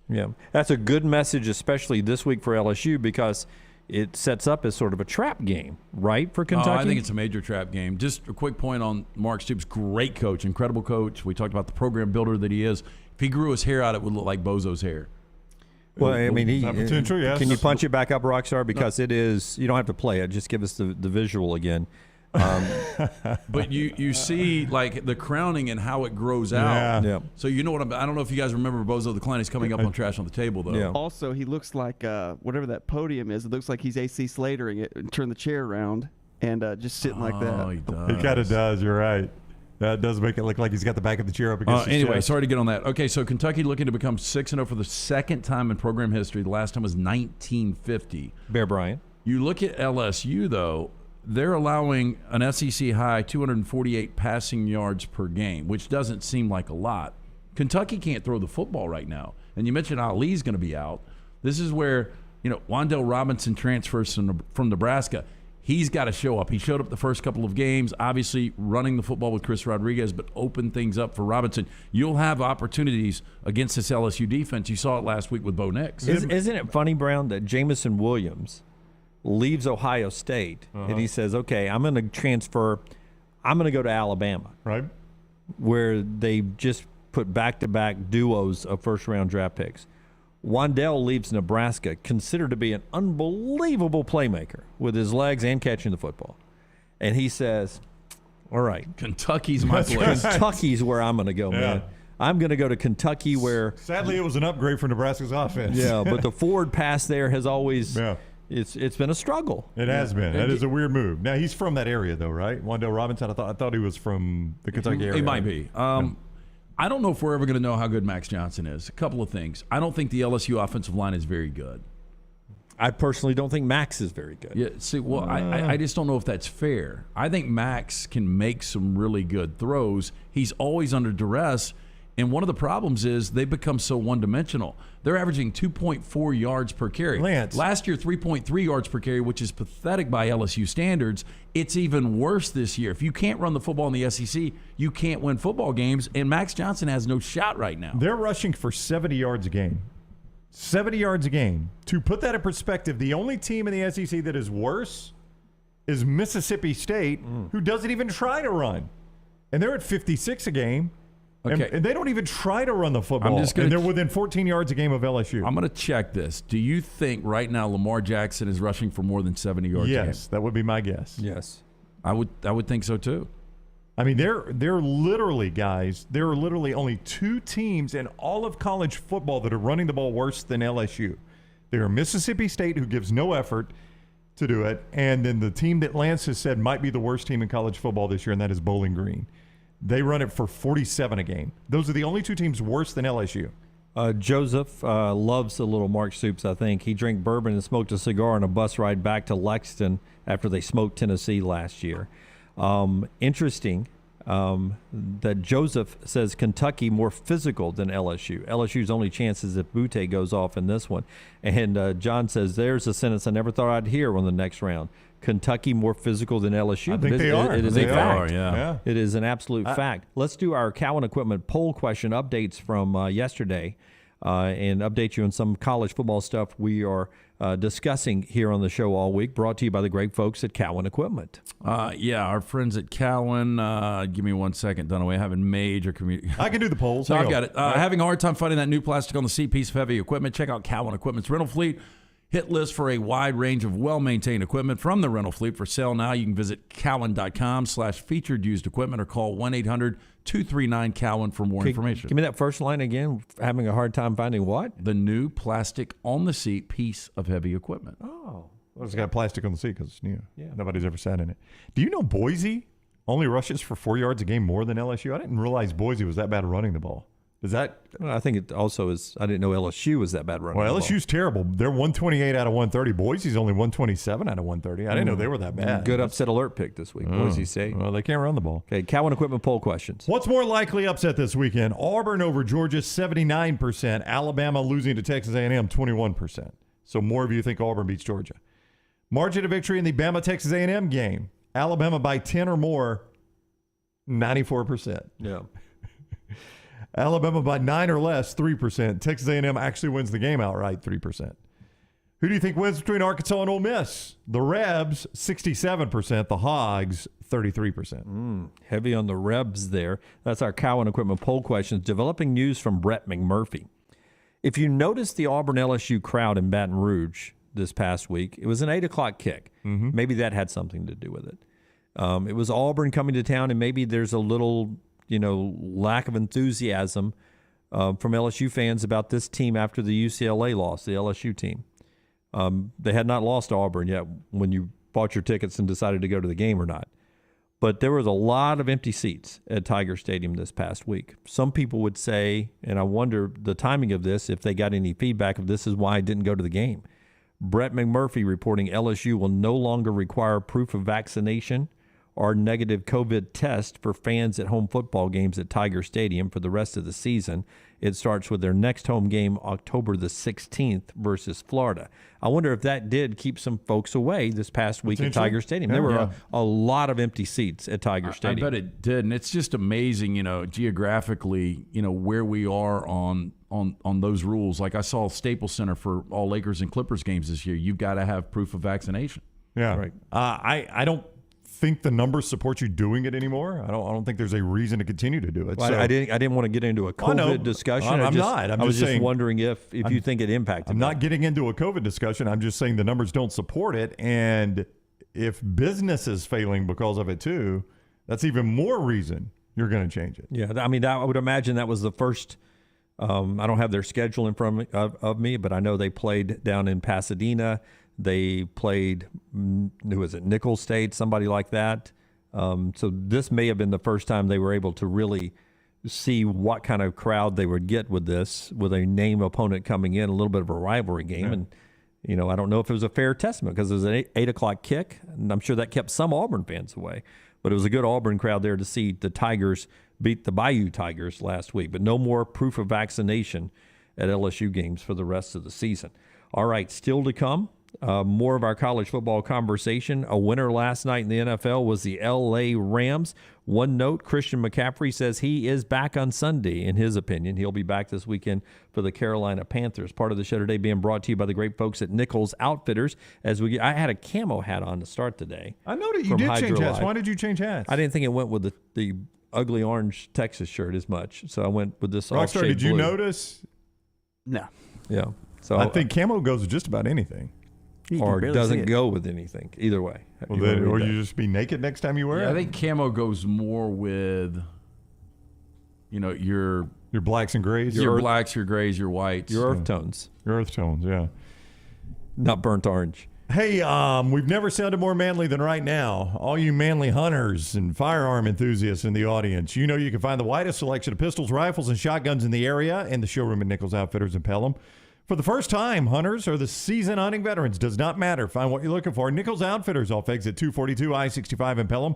Yeah, that's a good message, especially this week for LSU, because it sets up as sort of a trap game, right, for Kentucky? I think it's a major trap game. Just a quick point on Mark Stoops, great coach, incredible coach. We talked about the program builder that he is. If he grew his hair out, it would look like Bozo's hair. Well, I mean, potential, yes. Can you punch it back up, Rockstar? Because it is, you don't have to play it. Just give us the visual again. But you see like the crowning and how it grows out. Yeah. So you know what I don't know if you guys remember Bozo the Clown. He's coming up on Trash on the Table though. Yeah. Also, he looks like whatever that podium is. It looks like he's AC Slatering it and turn the chair around and just sitting like that. He does. He kind of does. You're right. That does make it look like he's got the back of the chair up against his Anyway, chest. sorry to get on that. Okay, so Kentucky looking to become 6-0 for the second time in program history. The last time was 1950. Bear Bryant. You look at LSU, though, they're allowing an SEC high 248 passing yards per game, which doesn't seem like a lot. Kentucky can't throw the football right now. And you mentioned Ali's going to be out. This is where, Wan'Dale Robinson transfers from Nebraska. He's got to show up. He showed up the first couple of games, obviously running the football with Chris Rodriguez, but open things up for Robinson. You'll have opportunities against this LSU defense. You saw it last week with Bo Nix. Isn't it funny, Brown, that Jamison Williams leaves Ohio State and he says, okay, I'm going to transfer. I'm going to go to Alabama. Right. Where they just put back-to-back duos of first-round draft picks. Wan'Dale leaves Nebraska, considered to be an unbelievable playmaker with his legs and catching the football. And he says, all right. Kentucky's my place. Kentucky's where I'm going to go, man. I'm going to go to Kentucky where... Sadly, it was an upgrade for Nebraska's offense. Yeah, but the forward pass there has always... Yeah. It's been a struggle. It has been. That is a weird move. Now, he's from that area, though, right? Wan'Dale Robinson, I thought he was from the Kentucky area. He might be. I don't know if we're ever going to know how good Max Johnson is. A couple of things. I don't think the LSU offensive line is very good. I personally don't think Max is very good. Yeah. See, well, I just don't know if that's fair. I think Max can make some really good throws. He's always under duress. And one of the problems is they become so one-dimensional. They're averaging 2.4 yards per carry. Lance. Last year, 3.3 yards per carry, which is pathetic by LSU standards. It's even worse this year. If you can't run the football in the SEC, you can't win football games, and Max Johnson has no shot right now. They're rushing for 70 yards a game. 70 yards a game. To put that in perspective, the only team in the SEC that is worse is Mississippi State, who doesn't even try to run. And they're at 56 a game. Okay. And they don't even try to run the football. And they're within 14 yards a game of LSU. I'm going to check this. Do you think right now Lamar Jackson is rushing for more than 70 yards a game? Yes, that would be my guess. Yes. I would think so too. I mean, they're literally, guys, there are literally only two teams in all of college football that are running the ball worse than LSU. They're Mississippi State, who gives no effort to do it, and then the team that Lance has said might be the worst team in college football this year, and that is Bowling Green. They run it for 47 a game. Those are the only two teams worse than LSU. Joseph loves a little Mark Stoops, I think. He drank bourbon and smoked a cigar on a bus ride back to Lexington after they smoked Tennessee last year. Interesting that Joseph says Kentucky more physical than LSU. LSU's only chance is if Butte goes off in this one. And John says, there's a sentence I never thought I'd hear on the next round. Kentucky more physical than LSU. I think they are. It is they a fact. Yeah. It is an absolute fact. Let's do our Cowan Equipment poll question updates from yesterday and update you on some college football stuff we are discussing here on the show all week, brought to you by the great folks at Cowan Equipment. Our friends at Cowan. Give me 1 second, Dunaway. Having major community. I can do the polls. So I've got it. Having a hard time finding that new plastic on the seat piece of heavy equipment. Check out Cowan Equipment's rental fleet. Hit list for a wide range of well-maintained equipment from the rental fleet. For sale now, you can visit cowan.com/featured used equipment or call 1-800-239-COWAN for more information. Give me that first line again. Having a hard time finding what? The new plastic on the seat piece of heavy equipment. Oh. Well, it's got plastic on the seat because it's new. Yeah. Nobody's ever sat in it. Do you know Boise only rushes for 4 yards a game more than LSU? I didn't realize Boise was that bad at running the ball. Is that? I think it also is. I didn't know LSU was that bad running. Well, the LSU's ball. terrible. They're 128 out of 130. Boise's only 127 out of 130. I didn't know they were that bad. Good upset alert pick this week. Boise State. Well, they can't run the ball. Okay, Cowan Equipment poll questions. What's more likely upset this weekend? Auburn over Georgia, 79%. Alabama losing to Texas A&M, 21%. So more of you think Auburn beats Georgia. Margin of victory in the Bama-Texas A&M game. Alabama by 10 or more, 94%. Yeah. Alabama by 9 or less, 3%. Texas A&M actually wins the game outright, 3%. Who do you think wins between Arkansas and Ole Miss? The Rebs, 67%. The Hogs, 33%. Heavy on the Rebs there. That's our Cowan Equipment poll questions. Developing news from Brett McMurphy. If you notice the Auburn-LSU crowd in Baton Rouge this past week, it was an 8 o'clock kick. Maybe that had something to do with it. It was Auburn coming to town, and maybe there's a little lack of enthusiasm from LSU fans about this team after the UCLA loss, the LSU team. They had not lost to Auburn yet when you bought your tickets and decided to go to the game or not. But there was a lot of empty seats at Tiger Stadium this past week. Some people would say, and I wonder the timing of this, if they got any feedback of this is why I didn't go to the game. Brett McMurphy reporting LSU will no longer require proof of vaccination or negative COVID test for fans at home football games at Tiger Stadium for the rest of the season. It starts with their next home game October the 16th versus Florida. I wonder if that did keep some folks away this past week at Tiger Stadium. There were a lot of empty seats at Tiger Stadium. I bet it did, and it's just amazing, geographically, where we are on those rules. Like I saw Staples Center for all Lakers and Clippers games this year. You've got to have proof of vaccination. Yeah. Right. I don't think the numbers support you doing it anymore. I don't think there's a reason to continue to do it. Well, so, I didn't want to get into a COVID discussion. I'm I was just saying, wondering if you think it impacted. I'm not getting into a COVID discussion. I'm just saying the numbers don't support it, and if business is failing because of it too, that's even more reason you're going to change it. Yeah, I mean, I would imagine that was the first. I don't have their schedule in front of me, but I know they played down in Pasadena. They played, who was it, Nicholls State, somebody like that. So this may have been the first time they were able to really see what kind of crowd they would get with this, with a name opponent coming in, a little bit of a rivalry game. Yeah. And, I don't know if it was a fair testament because it was an 8 o'clock kick, and I'm sure that kept some Auburn fans away. But it was a good Auburn crowd there to see the Tigers beat the Bayou Tigers last week. But no more proof of vaccination at LSU games for the rest of the season. All right, still to come. More of our college football conversation. A winner last night in the NFL was the L.A. Rams. One note, Christian McCaffrey says he is back on Sunday, in his opinion. He'll be back this weekend for the Carolina Panthers. Part of the show today being brought to you by the great folks at Nichols Outfitters. I had a camo hat on to start today. I noticed you did change hats. Why did you change hats? I didn't think it went with the ugly orange Texas shirt as much, so I went with this off-shade blue. Rockstar, did you notice? No. Yeah. So I think camo goes with just about anything. Or doesn't go with anything. Either way. Or you just be naked next time you wear it? I think camo goes more with, your blacks and grays. Your blacks, your grays, your whites. Your earth tones. Your earth tones, yeah. Not burnt orange. Hey, we've never sounded more manly than right now. All you manly hunters and firearm enthusiasts in the audience, you can find the widest selection of pistols, rifles, and shotguns in the area in the showroom at Nichols Outfitters in Pelham. For the first time, hunters or the seasoned hunting veterans, does not matter. Find what you're looking for. Nichols Outfitters off exit 242 I-65 in Pelham.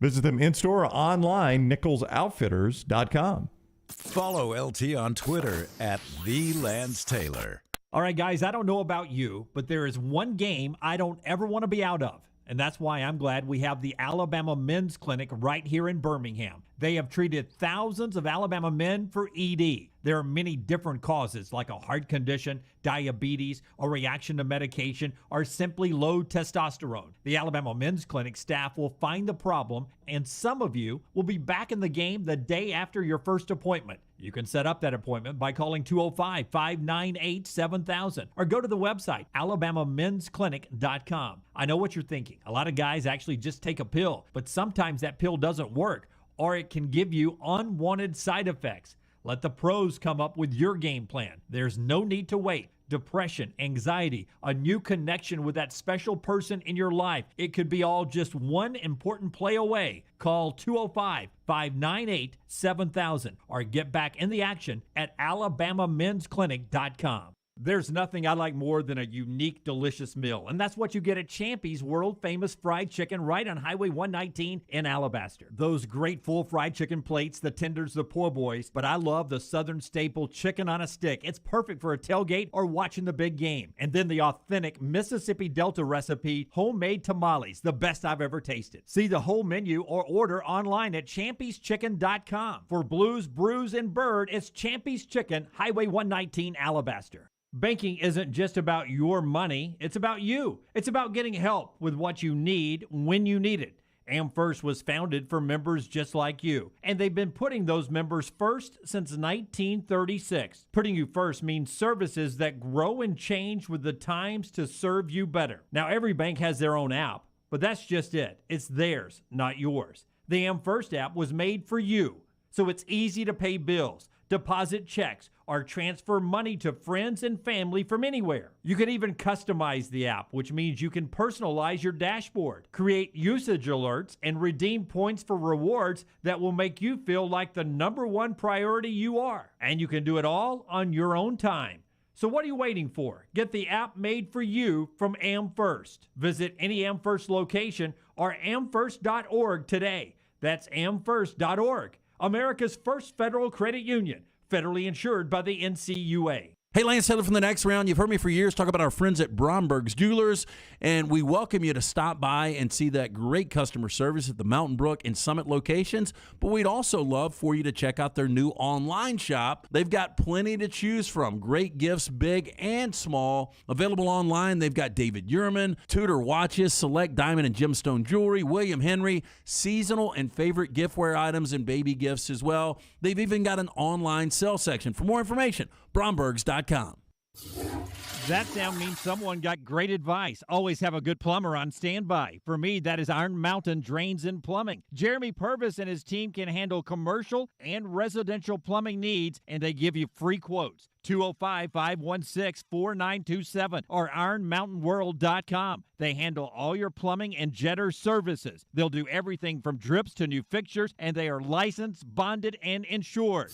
Visit them in-store or online, nicholsoutfitters.com. Follow LT on Twitter at @TheLanceTaylor. All right, guys, I don't know about you, but there is one game I don't ever want to be out of. And that's why I'm glad we have the Alabama Men's Clinic right here in Birmingham. They have treated thousands of Alabama men for ED. There are many different causes like a heart condition, diabetes, a reaction to medication, or simply low testosterone. The Alabama Men's Clinic staff will find the problem, and some of you will be back in the game the day after your first appointment. You can set up that appointment by calling 205-598-7000 or go to the website, alabamamensclinic.com. I know what you're thinking. A lot of guys actually just take a pill, but sometimes that pill doesn't work, or it can give you unwanted side effects. Let the pros come up with your game plan. There's no need to wait. Depression, anxiety, a new connection with that special person in your life. It could be all just one important play away. Call 205-598-7000 or get back in the action at alabamamensclinic.com. There's nothing I like more than a unique, delicious meal, and that's what you get at Champy's world-famous fried chicken right on Highway 119 in Alabaster. Those great full fried chicken plates, the tenders, the po' boys, but I love the Southern staple chicken on a stick. It's perfect for a tailgate or watching the big game. And then the authentic Mississippi Delta recipe, homemade tamales, the best I've ever tasted. See the whole menu or order online at champyschicken.com. For Blues, Brews, and Bird, it's Champy's Chicken, Highway 119, Alabaster. Banking isn't just about your money, it's about you. It's about getting help with what you need when you need it. AmFirst was founded for members just like you, and they've been putting those members first since 1936. Putting you first means services that grow and change with the times to serve you better. Now, every bank has their own app, but that's just it. It's theirs, not yours. The AmFirst app was made for you, so it's easy to pay bills, deposit checks, or transfer money to friends and family from anywhere. You can even customize the app, which means you can personalize your dashboard, create usage alerts, and redeem points for rewards that will make you feel like the number one priority you are. And you can do it all on your own time. So what are you waiting for? Get the app made for you from AmFirst. Visit any AmFirst location or amfirst.org today. That's amfirst.org, America's first federal credit union, federally insured by the NCUA. Hey, Lance Taylor from The Next Round. You've heard me for years talk about our friends at Bromberg's Jewelers, and we welcome you to stop by and see that great customer service at the Mountain Brook and Summit locations. But we'd also love for you to check out their new online shop. They've got plenty to choose from. Great gifts, big and small. Available online, they've got David Yurman, Tudor watches, select diamond and gemstone jewelry, William Henry, seasonal and favorite giftware items and baby gifts as well. They've even got an online sale section. For more information, Brombergs.com. That sound means someone got great advice. Always have a good plumber on standby. For me, that is Iron Mountain Drains and Plumbing. Jeremy Purvis and his team can handle commercial and residential plumbing needs, and they give you free quotes. 205-516-4927 or ironmountainworld.com. They handle all your plumbing and jetter services. They'll do everything from drips to new fixtures, and they are licensed, bonded, and insured.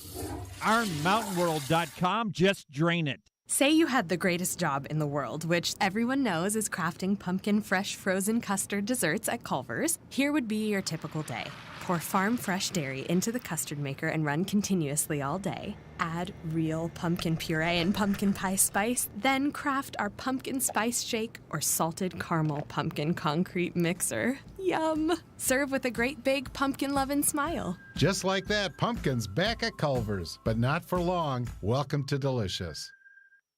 ironmountainworld.com. Just drain it. Say you had the greatest job in the world, which everyone knows is crafting pumpkin fresh frozen custard desserts at Culver's. Here would be your typical day. Pour farm fresh dairy into the custard maker and run continuously all day. Add real pumpkin puree and pumpkin pie spice, then craft our pumpkin spice shake or salted caramel pumpkin concrete mixer. Yum! Serve with a great big pumpkin lovin' smile. Just like that, pumpkin's back at Culver's, but not for long. Welcome to Delicious.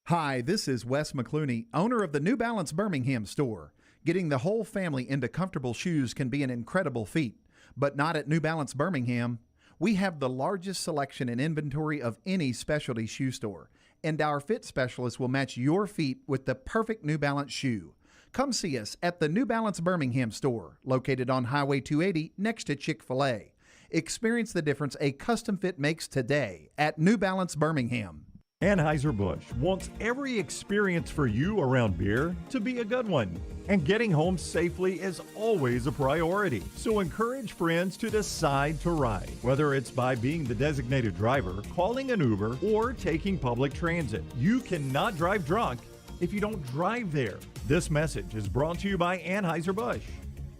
Hi, this is Wes McClooney, owner of the New Balance Birmingham store. Getting the whole family into comfortable shoes can be an incredible feat, but not at New Balance Birmingham. We have the largest selection and inventory of any specialty shoe store, and our fit specialists will match your feet with the perfect New Balance shoe. Come see us at the New Balance Birmingham store, located on Highway 280 next to Chick-fil-A. Experience the difference a custom fit makes today at New Balance Birmingham. Anheuser-Busch wants every experience for you around beer to be a good one. And getting home safely is always a priority. So encourage friends to decide to ride, whether it's by being the designated driver, calling an Uber, or taking public transit. You cannot drive drunk if you don't drive there. This message is brought to you by Anheuser-Busch,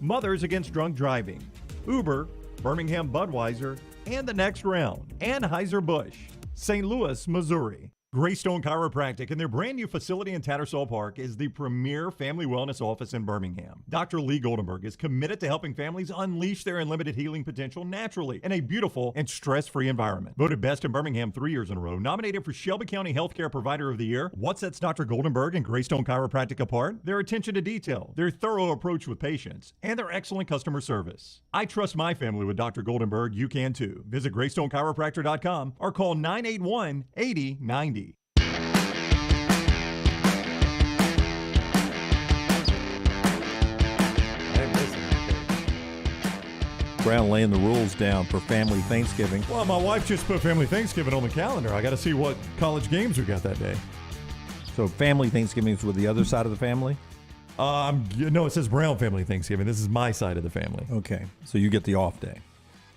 Mothers Against Drunk Driving, Uber, Birmingham Budweiser, and The Next Round. Anheuser-Busch, St. Louis, Missouri. Greystone Chiropractic and their brand new facility in Tattersall Park is the premier family wellness office in Birmingham. Dr. Lee Goldenberg is committed to helping families unleash their unlimited healing potential naturally in a beautiful and stress-free environment. Voted best in Birmingham 3 years in a row, nominated for Shelby County Healthcare Provider of the Year. What sets Dr. Goldenberg and Greystone Chiropractic apart? Their attention to detail, their thorough approach with patients, and their excellent customer service. I trust my family with Dr. Goldenberg. You can too. Visit GreysstoneChiropractor.com or call 981-8090. Brown laying the rules down for family Thanksgiving. Well, my wife just put family Thanksgiving on the calendar. I got to see what college games we got that day. So family Thanksgiving is with the other side of the family? No, it says Brown family Thanksgiving. This is my side of the family. Okay, so you get the off day.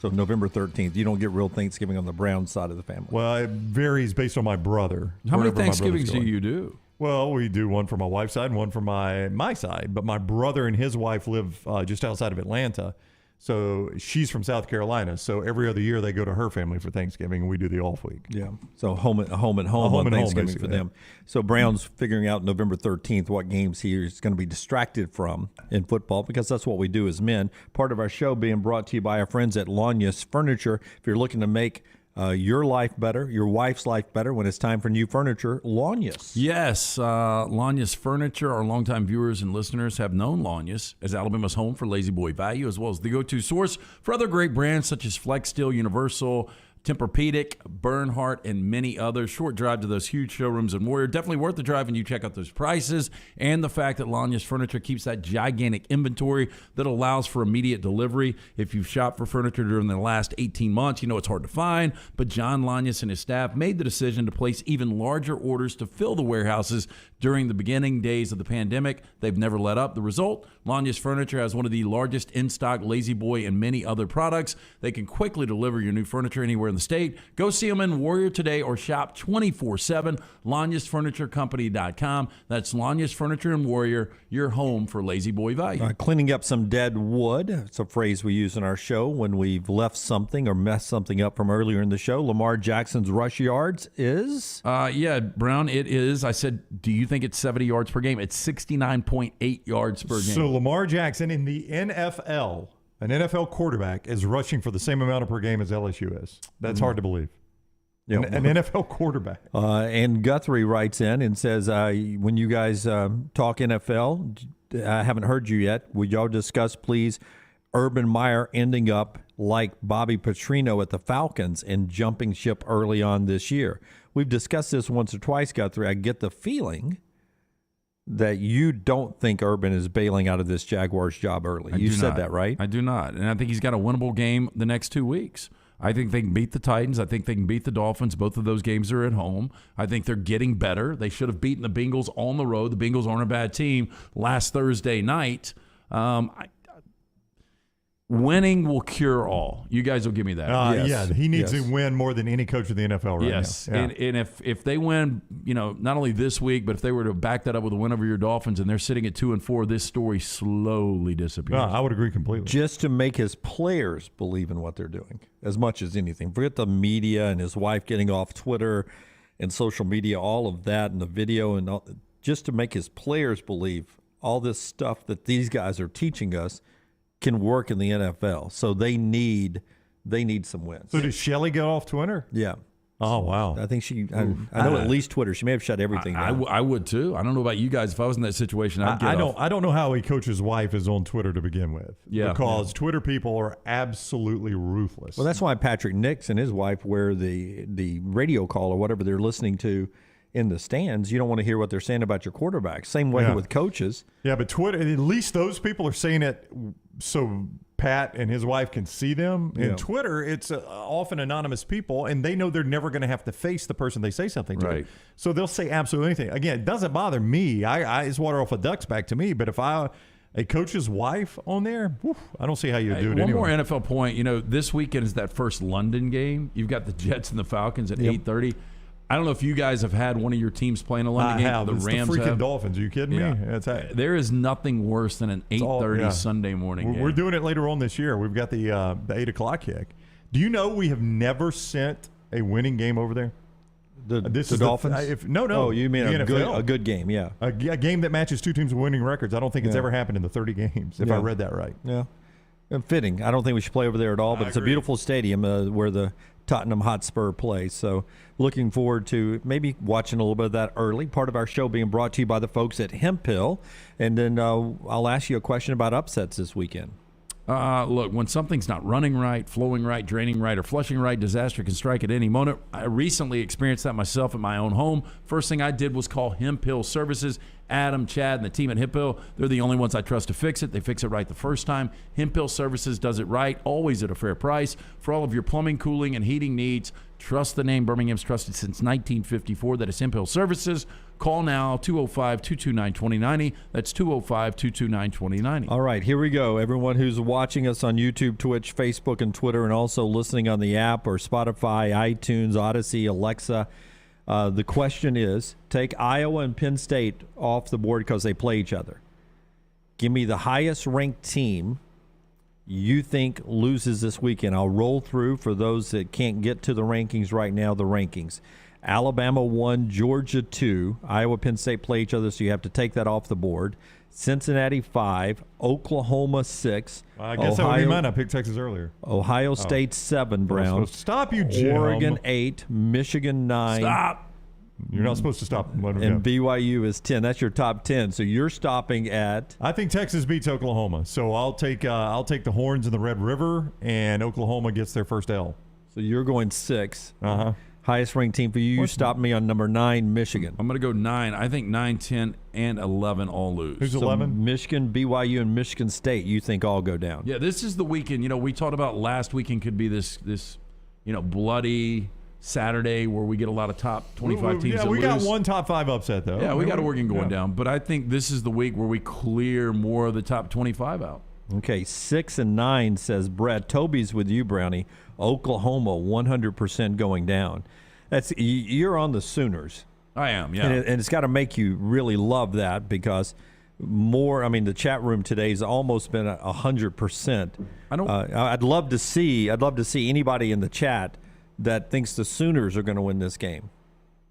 So November 13th, you don't get real Thanksgiving on the Brown side of the family. Well, it varies based on my brother. How many Thanksgivings do you do? Well, we do one for my wife's side and one for my side. But my brother and his wife live just outside of Atlanta. So she's from South Carolina. So every other year they go to her family for Thanksgiving, and we do the off week. Yeah. So home on Thanksgiving for them. So Brown's figuring out November 13th what games he is going to be distracted from in football, because that's what we do as men. Part of our show being brought to you by our friends at Lanyas Furniture. If you're looking to make your life better, your wife's life better when it's time for new furniture, Lanyas. Yes, Lanyas Furniture. Our longtime viewers and listeners have known Lanyas as Alabama's home for lazy boy value, as well as the go-to source for other great brands such as Flex Steel, Universal, Tempur-Pedic, Bernhardt, and many others. Short drive to those huge showrooms in Warrior. Definitely worth the drive when you check out those prices and the fact that Lanya's Furniture keeps that gigantic inventory that allows for immediate delivery. If you've shopped for furniture during the last 18 months, you know it's hard to find, but John Lanyas and his staff made the decision to place even larger orders to fill the warehouses during the beginning days of the pandemic. They've never let up. The result, Lanyas Furniture has one of the largest in-stock Lazy Boy and many other products. They can quickly deliver your new furniture anywhere in the state. Go see them in Warrior today or shop 24/7, LanyasFurnitureCompany.com. That's Lanyas Furniture in Warrior, your home for Lazy Boy value. Cleaning up some dead wood. It's a phrase we use in our show when we've left something or messed something up from earlier in the show. Lamar Jackson's rush yards is? Yeah, Brown, it is. I said, do you think it's 70 yards per game? It's 69.8 yards per game. So Lamar Jackson in the NFL, an NFL quarterback, is rushing for the same amount per game as LSU is. That's hard to believe. Yeah, an NFL quarterback. And Guthrie writes in and says, when you guys talk NFL, I haven't heard you yet. Would y'all discuss, please, Urban Meyer ending up like Bobby Petrino at the Falcons and jumping ship early on this year? We've discussed this once or twice, Guthrie. I get the feeling that you don't think Urban is bailing out of this Jaguars job early. You said that, right? I do not. And I think he's got a winnable game the next 2 weeks. I think they can beat the Titans. I think they can beat the Dolphins. Both of those games are at home. I think they're getting better. They should have beaten the Bengals on the road. The Bengals aren't a bad team last Thursday night. Winning will cure all. You guys will give me that. Yes. Yeah, he needs to win more than any coach of the NFL right now. Yes, Yeah. and if they win, not only this week, but if they were to back that up with a win over your Dolphins and they're sitting at 2-4, this story slowly disappears. I would agree completely. Just to make his players believe in what they're doing as much as anything. Forget the media and his wife getting off Twitter and social media, all of that, and the video, and all, just to make his players believe all this stuff that these guys are teaching us can work in the NFL. So they need some wins. So did Shelley get off Twitter? Yeah. Oh, wow. I think I know at least Twitter. She may have shut everything down. I would too. I don't know about you guys. If I was in that situation, I'd get off. I don't know how a coach's wife is on Twitter to begin with. Yeah. Because Twitter people are absolutely ruthless. Well, that's why Patrick Nix and his wife wear the radio call or whatever they're listening to in the stands. You don't want to hear what they're saying about your quarterback. Same way with coaches. Yeah, but Twitter, at least those people are saying it so Pat and his wife can see them. In Twitter, it's often anonymous people, and they know they're never going to have to face the person they say something to. Right. So they'll say absolutely anything. Again, it doesn't bother me. It's water off a duck's back to me. But if a coach's wife on there, I don't see how you do it anyway. One more NFL point. This weekend is that first London game. You've got the Jets and the Falcons at 8:30. I don't know if you guys have had one of your teams playing a London game. Have. The It's Rams the freaking have. Dolphins. Are you kidding me? There is nothing worse than an 8:30 Sunday morning game. We're doing it later on this year. We've got the 8 o'clock kick. Do you know we have never sent a winning game over there? The Dolphins? No. Oh, you mean the NFL. a good game, yeah. A game that matches two teams with winning records. I don't think it's ever happened in the 30 games, if I read that right. Yeah. Fitting. I don't think we should play over there at all, but it's a beautiful stadium where the Tottenham Hotspur plays. So looking forward to maybe watching a little bit of that early. Part of our show being brought to you by the folks at Hemp Hill. And then I'll ask you a question about upsets this weekend. Look, when something's not running right, flowing right, draining right, or flushing right, disaster can strike at any moment. I recently experienced that myself in my own home. First thing I did was call Hemp Hill Services. Adam, Chad, and the team at Hemp Hill, they're the only ones I trust to fix it. They fix it right the first time. Hemp Hill Services does it right, always at a fair price. For all of your plumbing, cooling, and heating needs, trust the name Birmingham's trusted since 1954. That is Hemp Hill Services. Call now, 205-229-2090. That's 205-229-2090. All right, here we go. Everyone who's watching us on YouTube, Twitch, Facebook, and Twitter, and also listening on the app or Spotify, iTunes, Odyssey, Alexa, the question is, take Iowa and Penn State off the board because they play each other. Give me the highest ranked team you think loses this weekend. I'll roll through for those that can't get to the rankings right now, the rankings. Alabama 1, Georgia 2. Iowa, Penn State play each other, so you have to take that off the board. Cincinnati 5, Oklahoma 6. I guess that would be mine. I picked Texas earlier. Ohio State 7, Brown. Stop you, Jim. Oregon 8, Michigan 9. Stop. You're not supposed to stop. And BYU is 10. That's your top 10. So you're stopping at. I think Texas beats Oklahoma. So I'll take the Horns in the Red River, and Oklahoma gets their first L. So you're going 6. Uh-huh. Highest ranked team for you. You stopped me on number 9, Michigan. I'm going to go 9. I think 9, 10, and 11 all lose. Who's So 11? Michigan, BYU, and Michigan State, you think all go down? Yeah, this is the weekend. We talked about last weekend could be this bloody Saturday where we get a lot of top 25 teams. Yeah, that we got lose. one top 5 upset, though. Yeah, we got Oregon going down. But I think this is the week where we clear more of the top 25 out. Okay, 6 and 9 says Brett. Toby's with you, Brownie. Oklahoma 100% going down. You're on the Sooners. I am, yeah. And it's got to make you really love that because the chat room today has almost been 100%. I'd love to see anybody in the chat that thinks the Sooners are going to win this game.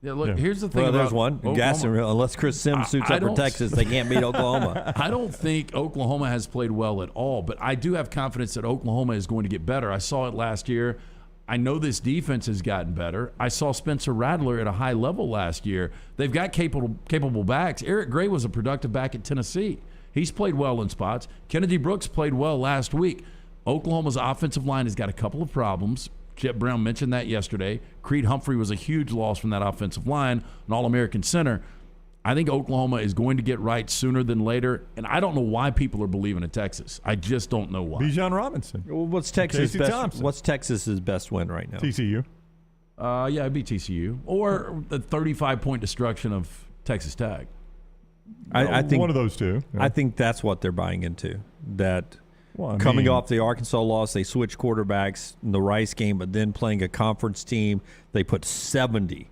Yeah, look, here's the thing. Well, there's one. Unless Chris Sims suits up for Texas, they can't beat Oklahoma. I don't think Oklahoma has played well at all, but I do have confidence that Oklahoma is going to get better. I saw it last year. I know this defense has gotten better. I saw Spencer Rattler at a high level last year. They've got capable backs. Eric Gray was a productive back at Tennessee. He's played well in spots. Kennedy Brooks played well last week. Oklahoma's offensive line has got a couple of problems. Jet Brown mentioned that yesterday. Creed Humphrey was a huge loss from that offensive line, an All-American center. I think Oklahoma is going to get right sooner than later, and I don't know why people are believing in Texas. I just don't know why. Bijan Robinson. Well, what's Texas's best win right now? TCU. Yeah, it'd be TCU. Or the 35-point destruction of Texas Tech. I think one of those two. Yeah. I think that's what they're buying into. That coming off the Arkansas loss, they switched quarterbacks in the Rice game, but then playing a conference team, they put 70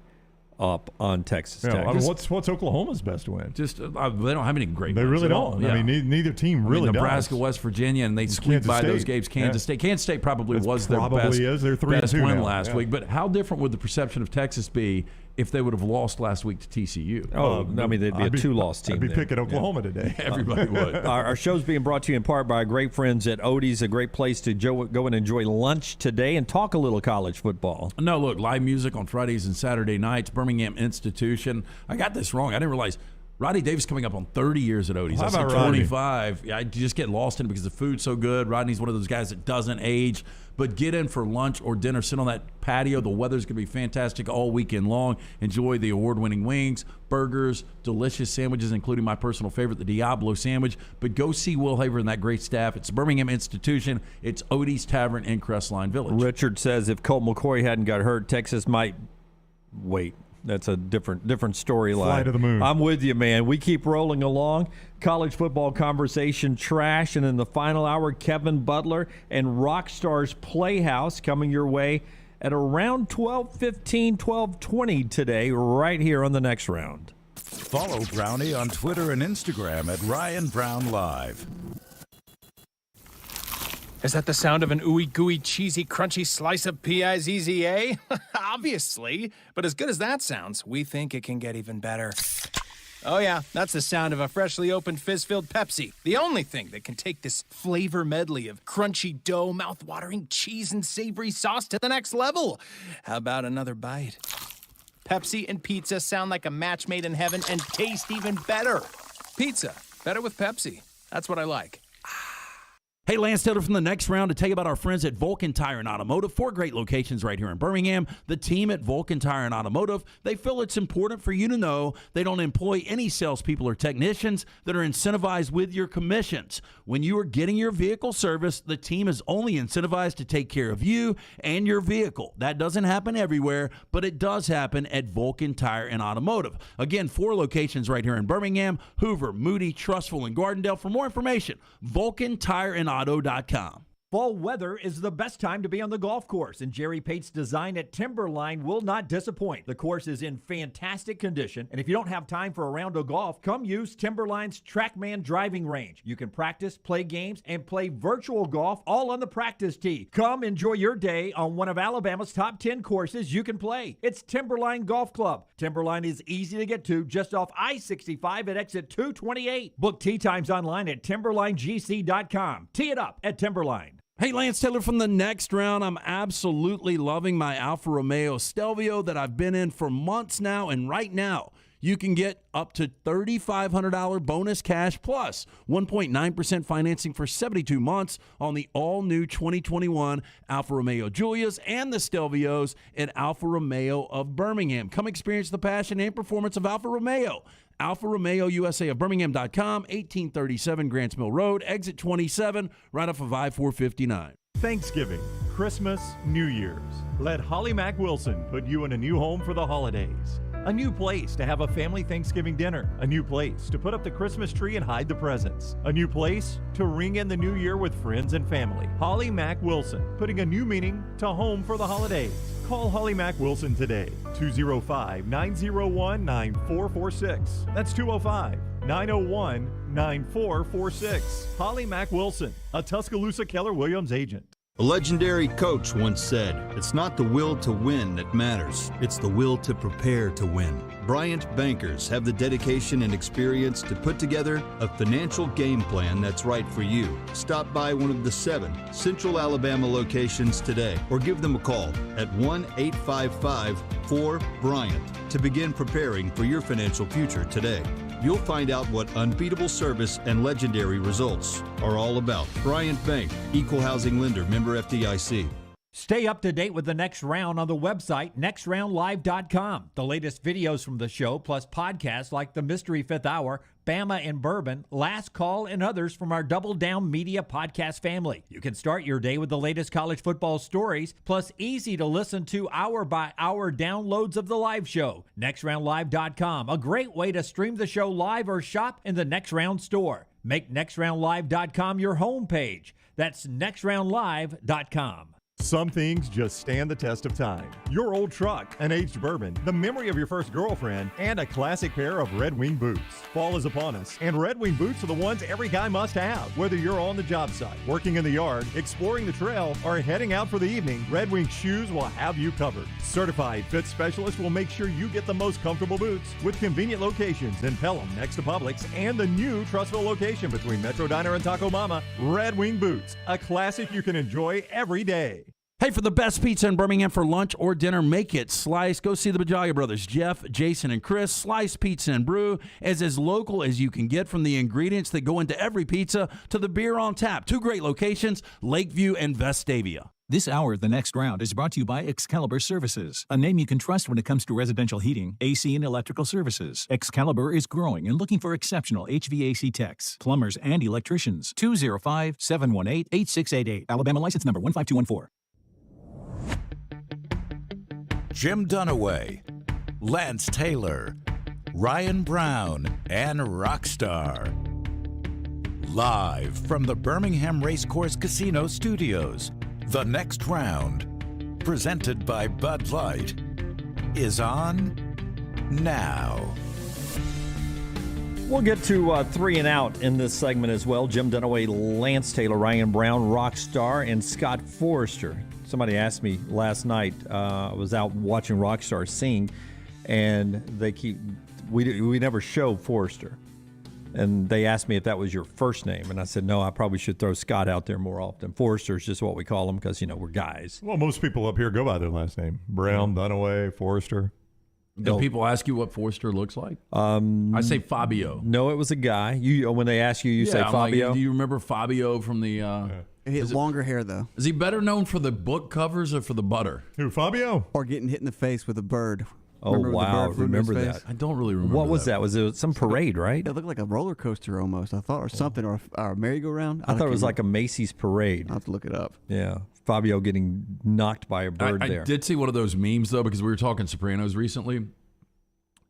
up on Texas Tech. What's Oklahoma's best win? Just they don't have any great They wins really at don't. all. Yeah. I mean, neither team really Nebraska, does. West Virginia, and they squeaked by those games. Kansas State. Kansas State probably was their best win last week. But how different would the perception of Texas be if they would have lost last week to TCU? They'd be a two-loss team. I'd be picking Oklahoma today. Everybody would. Our show's being brought to you in part by our great friends at Odie's, a great place to go and enjoy lunch today and talk a little college football. No, look, live music on Fridays and Saturday nights, Birmingham Institution. I got this wrong. I didn't realize Rodney Davis coming up on 30 years at Odie's. I said 25. Yeah, I just get lost in it because the food's so good. Rodney's one of those guys that doesn't age. But get in for lunch or dinner. Sit on that patio. The weather's going to be fantastic all weekend long. Enjoy the award-winning wings, burgers, delicious sandwiches, including my personal favorite, the Diablo sandwich. But go see Will Haver and that great staff. It's Birmingham Institution. It's Odie's Tavern in Crestline Village. Richard says if Colt McCoy hadn't got hurt, Texas might wait. That's a different storyline. Fly to the moon. I'm with you, man. We keep rolling along. College football conversation trash. And in the final hour, Kevin Butler and Rockstar's Playhouse coming your way at around 12:15, 12:20 today, right here on The Next Round. Follow Brownie on Twitter and Instagram at Ryan Brown Live. Is that the sound of an ooey gooey cheesy crunchy slice of P-I-Z-Z-A? Obviously. But as good as that sounds, we think it can get even better. Oh yeah, that's the sound of a freshly opened fizz-filled Pepsi. The only thing that can take this flavor medley of crunchy dough, mouth-watering cheese, and savory sauce to the next level. How about another bite? Pepsi and pizza sound like a match made in heaven and taste even better. Pizza, better with Pepsi. That's what I like. Hey, Lance Taylor from The Next Round to tell you about our friends at Vulcan Tire and Automotive. 4 great locations right here in Birmingham. The team at Vulcan Tire and Automotive, they feel it's important for you to know they don't employ any salespeople or technicians that are incentivized with your commissions. When you are getting your vehicle serviced, the team is only incentivized to take care of you and your vehicle. That doesn't happen everywhere, but it does happen at Vulcan Tire and Automotive. Again, 4 locations right here in Birmingham, Hoover, Moody, Trustful, and Gardendale. For more information, Vulcan Tire and Auto.com. Fall weather is the best time to be on the golf course, and Jerry Pate's design at Timberline will not disappoint. The course is in fantastic condition, and if you don't have time for a round of golf, come use Timberline's TrackMan driving range. You can practice, play games, and play virtual golf all on the practice tee. Come enjoy your day on one of Alabama's top 10 courses you can play. It's Timberline Golf Club. Timberline is easy to get to just off I-65 at exit 228. Book tee times online at timberlinegc.com. Tee it up at Timberline. Hey, Lance Taylor from The Next Round. I'm absolutely loving my Alfa Romeo Stelvio that I've been in for months now, and right now you can get up to $3,500 bonus cash plus 1.9% financing for 72 months on the all-new 2021 Alfa Romeo Giulias and the Stelvios at Alfa Romeo of Birmingham. Come experience the passion and performance of Alfa Romeo. Alfa Romeo USA of Birmingham.com, 1837 Grants Mill Road, exit 27, right off of I-459. Thanksgiving, Christmas, New Year's. Let Holly Mack Wilson put you in a new home for the holidays. A new place to have a family Thanksgiving dinner. A new place to put up the Christmas tree and hide the presents. A new place to ring in the new year with friends and family. Holly Mack Wilson, putting a new meaning to home for the holidays. Call Holly Mack Wilson today, 205-901-9446. That's 205-901-9446. Holly Mack Wilson, a Tuscaloosa Keller Williams agent. A legendary coach once said, "It's not the will to win that matters, it's the will to prepare to win." Bryant bankers have the dedication and experience to put together a financial game plan that's right for you. Stop by one of the 7 Central Alabama locations today or give them a call at 1-855-4-BRYANT to begin preparing for your financial future today. You'll find out what unbeatable service and legendary results are all about. Bryant Bank, Equal Housing Lender, member FDIC. Stay up to date with the Next Round on the website, nextroundlive.com. The latest videos from the show, plus podcasts like The Mystery Fifth Hour, Bama and Bourbon, Last Call, and others from our Double Down Media podcast family. You can start your day with the latest college football stories, plus easy to listen to hour-by-hour downloads of the live show. nextroundlive.com, a great way to stream the show live or shop in the Next Round store. Make nextroundlive.com your homepage. That's nextroundlive.com. Some things just stand the test of time. Your old truck, an aged bourbon, the memory of your first girlfriend, and a classic pair of Red Wing boots. Fall is upon us, and Red Wing boots are the ones every guy must have. Whether you're on the job site, working in the yard, exploring the trail, or heading out for the evening, Red Wing shoes will have you covered. Certified fit specialists will make sure you get the most comfortable boots with convenient locations in Pelham next to Publix and the new Trussville location between Metro Diner and Taco Mama. Red Wing boots, a classic you can enjoy every day. Hey, for the best pizza in Birmingham for lunch or dinner, make it Slice. Go see the Bajalia brothers, Jeff, Jason, and Chris. Slice Pizza and Brew is as local as you can get, from the ingredients that go into every pizza to the beer on tap. 2 great locations, Lakeview and Vestavia. This hour of The Next Round is brought to you by Excalibur Services, a name you can trust when it comes to residential heating, AC, and electrical services. Excalibur is growing and looking for exceptional HVAC techs, plumbers, and electricians. 205-718-8688. Alabama license number 15214. Jim Dunaway, Lance Taylor, Ryan Brown, and Rockstar. Live from the Birmingham Racecourse Casino Studios, The Next Round, presented by Bud Light, is on now. We'll get to 3 and Out in this segment as well. Jim Dunaway, Lance Taylor, Ryan Brown, Rockstar, and Scott Forrester. Somebody asked me last night, I was out watching Rockstar sing, and we never show Forrester. And they asked me if that was your first name, and I said, no, I probably should throw Scott out there more often. Forrester is just what we call him because, we're guys. Well, most people up here go by their last name. Brown, Dunaway, Forrester. Do people ask you what Forrester looks like? I say Fabio. No, it was a guy. When they ask you, say Fabio. Like, do you remember Fabio from the... He had longer hair, though. Is he better known for the book covers or for the butter? Who, Fabio? Or getting hit in the face with a bird. Oh, wow. Remember that. I don't really remember What was that? Was it some parade, right? It looked like a roller coaster almost, I thought, or something, or a merry-go-round. I thought it was like a Macy's parade. I'll have to look it up. Yeah. Fabio getting knocked by a bird there. I did see one of those memes, though, because we were talking Sopranos recently.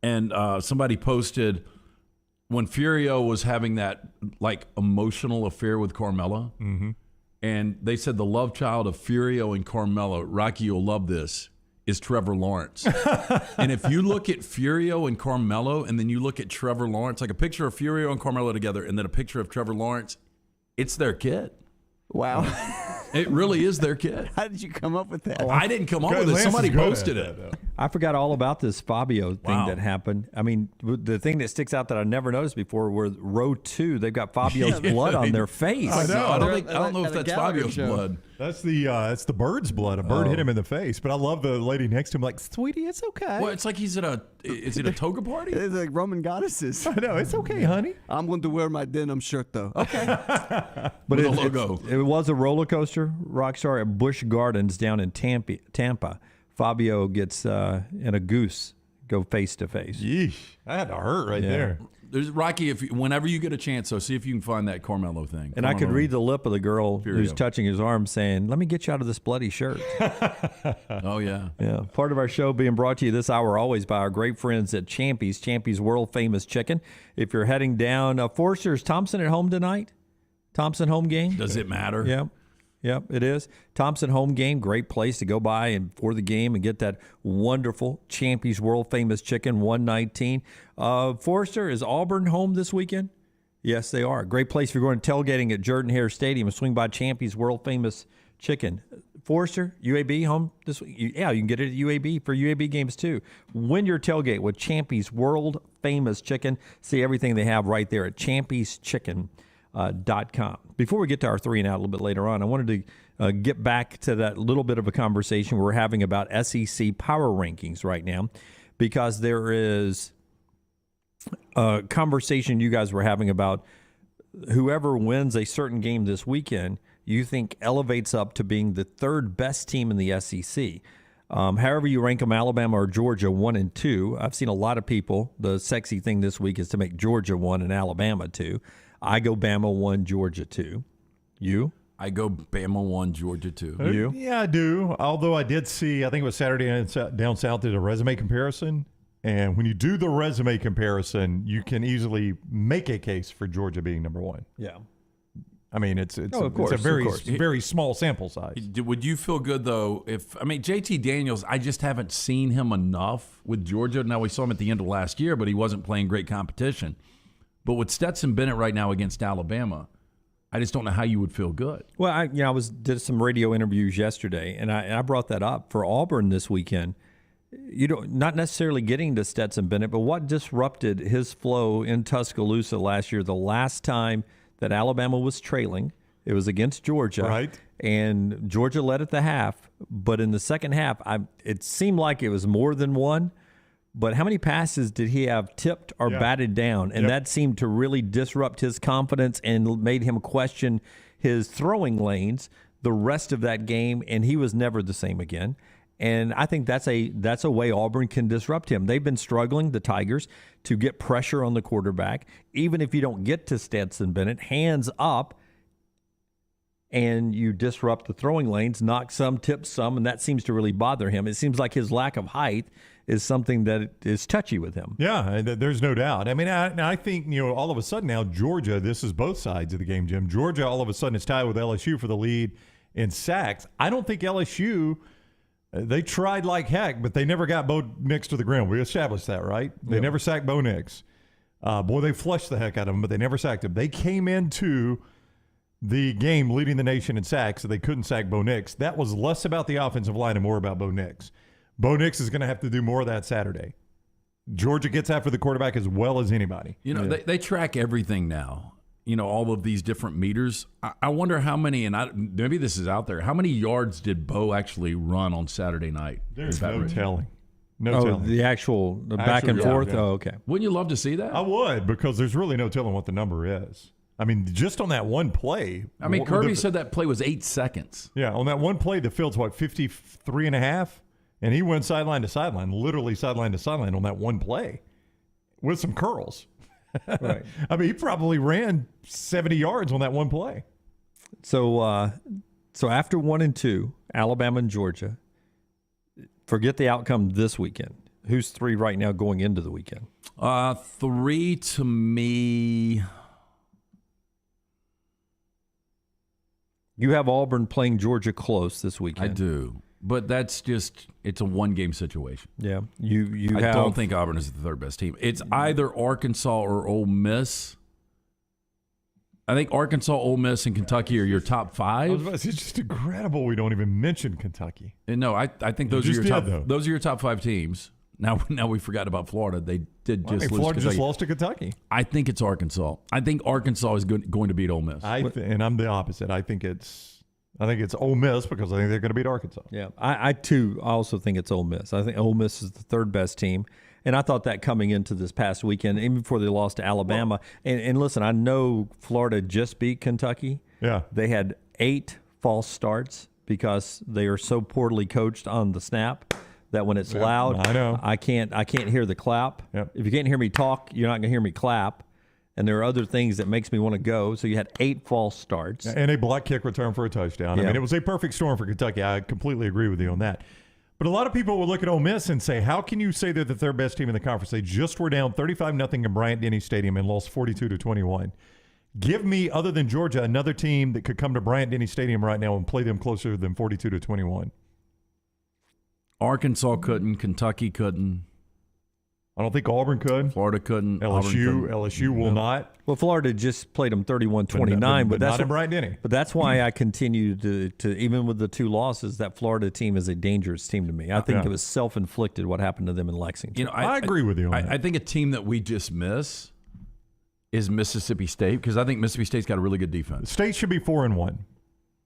And somebody posted when Furio was having that, emotional affair with Carmela. Mm-hmm. And they said the love child of Furio and Carmela, Rocky, you'll love this, is Trevor Lawrence. And if you look at Furio and Carmelo, and then you look at Trevor Lawrence, like a picture of Furio and Carmelo together, and then a picture of Trevor Lawrence, it's their kid. Wow. It really is their kid. How did you come up with that? I didn't come up with it. Somebody posted it. I forgot all about this Fabio thing that happened. I mean, the thing that sticks out that I never noticed before were row 2. They've got Fabio's blood on their face. I know. I don't know if that's Fabio's blood. That's the bird's blood. A bird hit him in the face. But I love the lady next to him, like, sweetie, it's okay. Well, it's like he's at is it a toga party? It's like Roman goddesses. I know, it's okay, honey. I'm going to wear my denim shirt, though. Okay. But With a logo. It was a roller coaster, Rockstar, at Busch Gardens down in Tampa. Fabio gets in a goose go face to face. Yeesh. That had to hurt right there. There's Rocky. Whenever you get a chance, so see if you can find that Carmelo thing. And I could read the lip of the girl who's touching his arm saying, let me get you out of this bloody shirt. Oh, yeah. Yeah. Part of our show being brought to you this hour always by our great friends at Champy's world famous chicken. If you're heading down, Forster, is Thompson at home tonight? Thompson home game? Does it matter? Yeah. Yep, it is. Thompson home game, great place to go by and for the game and get that wonderful Champy's world famous chicken, 119. Forrester, is Auburn home this weekend? Yes, they are. Great place if you're going tailgating at Jordan-Hare Stadium. Swing by Champy's world famous chicken. Forrester, UAB home this week? Yeah, you can get it at UAB for UAB games too. Win your tailgate with Champy's world famous chicken. See everything they have right there at champyschicken.com. Before we get to our 3 and out a little bit later on, I wanted to get back to that little bit of a conversation we're having about SEC power rankings right now, because there is a conversation you guys were having about whoever wins a certain game this weekend, you think elevates up to being the third best team in the SEC. However you rank them, Alabama or Georgia 1 and 2. I've seen a lot of people. The sexy thing this week is to make Georgia 1 and Alabama 2. I go Bama 1, Georgia 2. You? I go Bama 1, Georgia 2. You? Yeah, I do. Although I did see, I think it was Saturday down south, did a resume comparison. And when you do the resume comparison, you can easily make a case for Georgia being number 1. Yeah. I mean, it's a of very course. very small sample size. Would you feel good, though, JT Daniels, I just haven't seen him enough with Georgia. Now, we saw him at the end of last year, but he wasn't playing great competition. But with Stetson Bennett right now against Alabama, I just don't know how you would feel good. Well, I did some radio interviews yesterday, and I brought that up for Auburn this weekend. Not necessarily getting to Stetson Bennett, but what disrupted his flow in Tuscaloosa last year? The last time that Alabama was trailing, it was against Georgia, right? And Georgia led at the half, but in the second half, it seemed like it was more than one. But how many passes did he have tipped or batted down? And that seemed to really disrupt his confidence and made him question his throwing lanes the rest of that game, and he was never the same again. And I think that's a way Auburn can disrupt him. They've been struggling, the Tigers, to get pressure on the quarterback. Even if you don't get to Stetson Bennett, hands up, and you disrupt the throwing lanes, knock some, tip some, and that seems to really bother him. It seems like his lack of height is something that is touchy with him. Yeah, there's no doubt. I mean, I think, all of a sudden now Georgia, this is both sides of the game, Jim. Georgia all of a sudden is tied with LSU for the lead in sacks. I don't think LSU, they tried like heck, but they never got Bo Nix to the ground. We established that, right? They never sacked Bo Nix. Boy, they flushed the heck out of him, but they never sacked him. They came into the game leading the nation in sacks, so they couldn't sack Bo Nix. That was less about the offensive line and more about Bo Nix. Bo Nix is going to have to do more of that Saturday. Georgia gets after the quarterback as well as anybody. They track everything now. All of these different meters. I wonder how many, and maybe this is out there, how many yards did Bo actually run on Saturday night? There's no telling. No telling. The actual back and forth? Yeah. Oh, okay. Wouldn't you love to see that? I would, because there's really no telling what the number is. I mean, just on that one play. I mean, Kirby said that play was 8 seconds. Yeah, on that one play, the field's 53 and a half? And he went sideline to sideline, literally sideline to sideline on that one play with some curls. Right. I mean, he probably ran 70 yards on that one play. So after 1 and 2, Alabama and Georgia, forget the outcome this weekend. Who's 3 right now going into the weekend? 3 to me. You have Auburn playing Georgia close this weekend. I do. But that's it's a one-game situation. Yeah. I don't think Auburn is the third best team. It's either Arkansas or Ole Miss. I think Arkansas, Ole Miss, and Kentucky are your top 5. It's just incredible we don't even mention Kentucky. And no, I think those are your top 5 teams. Now we forgot about Florida. They did lose. Florida just lost to Kentucky. I think it's Arkansas. I think Arkansas is going to beat Ole Miss. And I'm the opposite. I think it's I think it's Ole Miss because I think they're going to beat Arkansas. Yeah, I also think it's Ole Miss. I think Ole Miss is the third best team. And I thought that coming into this past weekend, even before they lost to Alabama. And listen, I know Florida just beat Kentucky. Yeah. They had 8 false starts because they are so poorly coached on the snap that when it's loud, I know. I can't hear the clap. Yep. If you can't hear me talk, you're not going to hear me clap. And there are other things that makes me want to go. So you had 8 false starts. And a block kick return for a touchdown. Yeah. I mean, it was a perfect storm for Kentucky. I completely agree with you on that. But a lot of people will look at Ole Miss and say, how can you say they're the third best team in the conference? They just were down 35-0 in Bryant-Denny Stadium and lost 42-21. Give me, other than Georgia, another team that could come to Bryant-Denny Stadium right now and play them closer than 42-21. Arkansas couldn't. Kentucky couldn't. I don't think Auburn could. Florida couldn't. LSU will not. Well, Florida just played them 31-29, but that's not in Bryant-Denny. But that's why I continue to even with the 2 losses, that Florida team is a dangerous team to me. I think it was self-inflicted what happened to them in Lexington. I agree with you on that. I think a team that we just miss is Mississippi State, because I think Mississippi State's got a really good defense. State should be 4-1.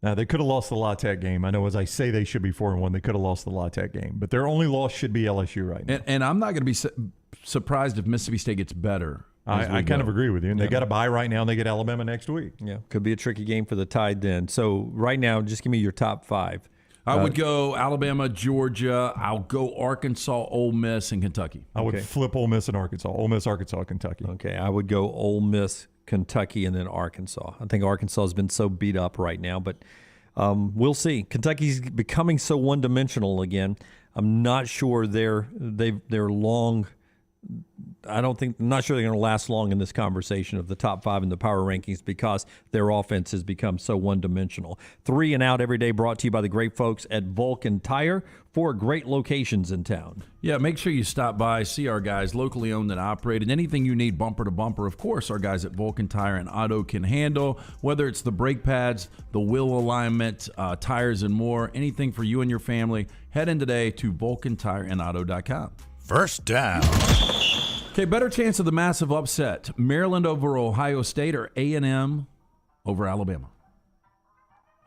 Now, they could have lost the La Tech game. I know as I say they should be 4-1, they could have lost the La Tech game. But their only loss should be LSU right now. And I'm not going to be surprised if Mississippi State gets better. I kind of agree with you. And they got a bye right now, and they get Alabama next week. Yeah, could be a tricky game for the Tide then. So right now, just give me your top 5. I would go Alabama, Georgia. I'll go Arkansas, Ole Miss, and Kentucky. I would flip Ole Miss and Arkansas. Ole Miss, Arkansas, Kentucky. Okay, I would go Ole Miss, Kentucky, and then Arkansas. I think Arkansas has been so beat up right now, but we'll see. Kentucky's becoming so one-dimensional again. I'm not sure they're long. I'm not sure they're going to last long in this conversation of the top 5 in the power rankings because their offense has become so one-dimensional. 3 and Out every day brought to you by the great folks at Vulcan Tire, 4 great locations in town. Yeah, make sure you stop by, see our guys, locally owned and operated. Anything you need bumper to bumper, of course, our guys at Vulcan Tire and Auto can handle, whether it's the brake pads, the wheel alignment, tires, and more. Anything for you and your family, head in today to VulcanTireandAuto.com. First down. Okay, better chance of the massive upset. Maryland over Ohio State or A&M over Alabama?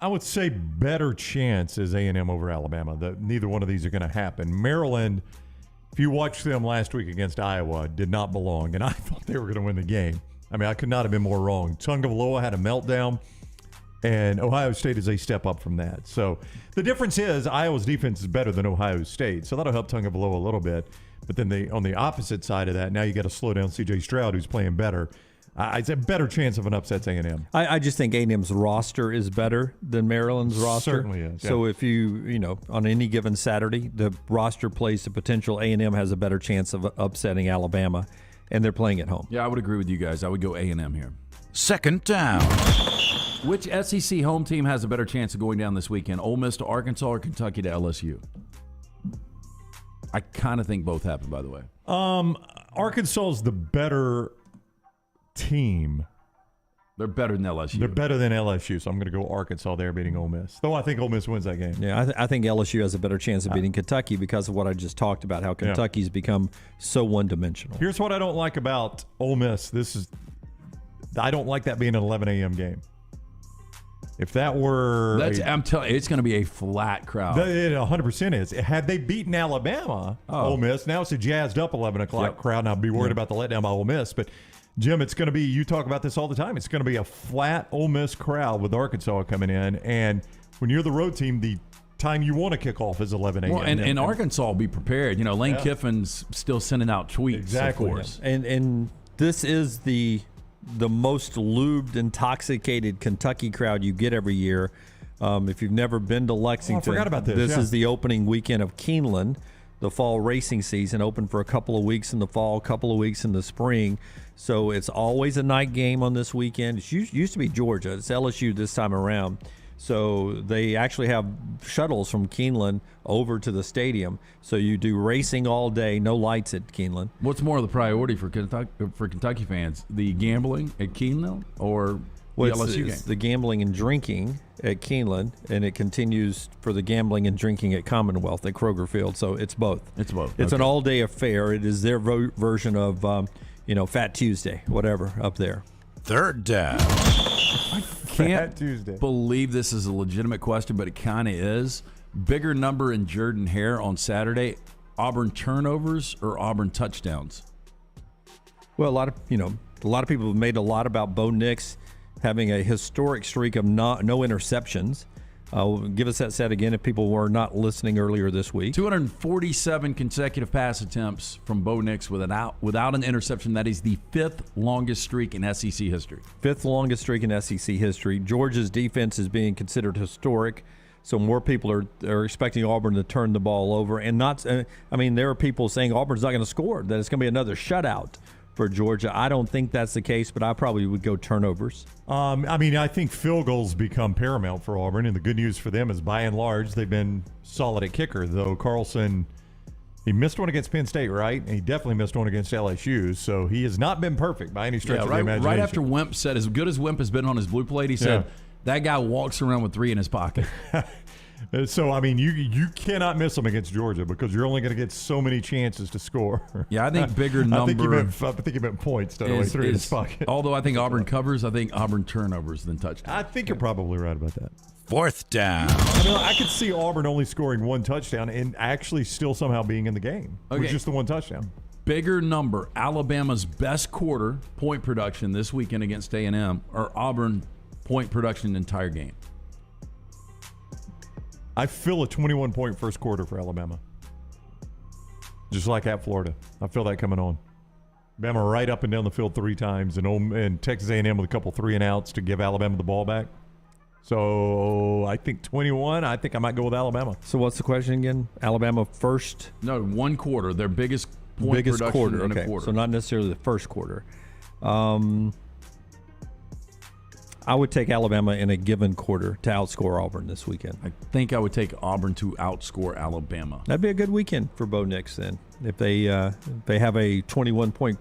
I would say better chance is A&M over Alabama. Neither one of these are going to happen. Maryland, if you watched them last week against Iowa, did not belong, and I thought they were going to win the game. I mean, I could not have been more wrong. Tagovailoa had a meltdown, and Ohio State is a step up from that. So the difference is Iowa's defense is better than Ohio State, so that'll help Tagovailoa a little bit. But then on the opposite side of that, now you got to slow down C.J. Stroud, who's playing better. I'd say better chance of an upset's A&M. I just think A&M's roster is better than Maryland's roster. Certainly is. So if you on any given Saturday, the roster plays the potential A&M has a better chance of upsetting Alabama, and they're playing at home. Yeah, I would agree with you guys. I would go A&M here. Second down. Which SEC home team has a better chance of going down this weekend? Ole Miss to Arkansas or Kentucky to LSU? I kind of think both happen, by the way. Arkansas is the better team. They're better than LSU. They're better than LSU, so I'm going to go Arkansas there beating Ole Miss. Though I think Ole Miss wins that game. Yeah, I think LSU has a better chance of beating Kentucky because of what I just talked about, how Kentucky's become so one-dimensional. Here's what I don't like about Ole Miss. I don't like that being an 11 a.m. game. If that were... I'm telling you, it's going to be a flat crowd. It 100% is. Had they beaten Alabama, Ole Miss, now it's a jazzed up 11 o'clock crowd, and I'd be worried about the letdown by Ole Miss. But, Jim, it's going to be, you talk about this all the time, it's going to be a flat Ole Miss crowd with Arkansas coming in. And when you're the road team, the time you want to kick off is 11 a.m. Well, and Arkansas will be prepared. Lane Kiffin's still sending out tweets, exactly. Of course. Yeah. And this is the most lubed, intoxicated Kentucky crowd you get every year. If you've never been to Lexington, I forgot about this. This is the opening weekend of Keeneland, the fall racing season, open for a couple of weeks in the fall, a couple of weeks in the spring. So it's always a night game on this weekend. It used to be Georgia. It's LSU this time around. So they actually have shuttles from Keeneland over to the stadium. So you do racing all day, no lights at Keeneland. What's more of the priority for Kentucky fans, the gambling at Keeneland or the LSU game? It's the gambling and drinking at Keeneland, and it continues for the gambling and drinking at Commonwealth at Kroger Field. So it's both. It's both. It's an all-day affair. It is their version of, Fat Tuesday, whatever, up there. Third down. can't Tuesday. believe this is a legitimate question, but it kind of is. Bigger number in Jordan Hare on Saturday, Auburn turnovers or Auburn touchdowns? Well, a lot of people have made a lot about Bo Nix having a historic streak of no interceptions. Give us that stat again if people were not listening earlier this week. 247 consecutive pass attempts from Bo Nix without an interception. That is the 5th longest streak in SEC history. 5th longest streak in SEC history. Georgia's defense is being considered historic, so more people are expecting Auburn to turn the ball over. And there are people saying Auburn's not going to score, that it's going to be another shutout for Georgia. I don't think that's the case, but I probably would go turnovers. I think field goals become paramount for Auburn, and the good news for them is by and large they've been solid at kicker, though Carlson, he missed one against Penn State, right? And he definitely missed one against LSU, so he has not been perfect by any stretch of the imagination. Right after Wimp said, as good as Wimp has been on his blue plate, he said, that guy walks around with 3 in his pocket. So, you cannot miss them against Georgia because you're only going to get so many chances to score. Yeah, I think bigger number. I think you meant points, not only 3 in his pocket. Although I think Auburn covers, I think Auburn turnovers than touchdowns. I think you're probably right about that. 4th down. I could see Auburn only scoring 1 touchdown and actually still somehow being in the game with just the 1 touchdown. Bigger number, Alabama's best quarter point production this weekend against A&M, or Auburn point production the entire game? I feel a 21-point first quarter for Alabama. Just like at Florida. I feel that coming on. Bama right up and down the field 3 times, and Texas A&M with a couple 3-and-outs to give Alabama the ball back. So I think 21. I think I might go with Alabama. So what's the question again? Alabama first? No, 1 quarter. Their biggest point production quarter. in Okay. a quarter. So not necessarily the first quarter. I would take Alabama in a given quarter to outscore Auburn this weekend. I think I would take Auburn to outscore Alabama. That'd be a good weekend for Bo Nix then. If they have a 21-point,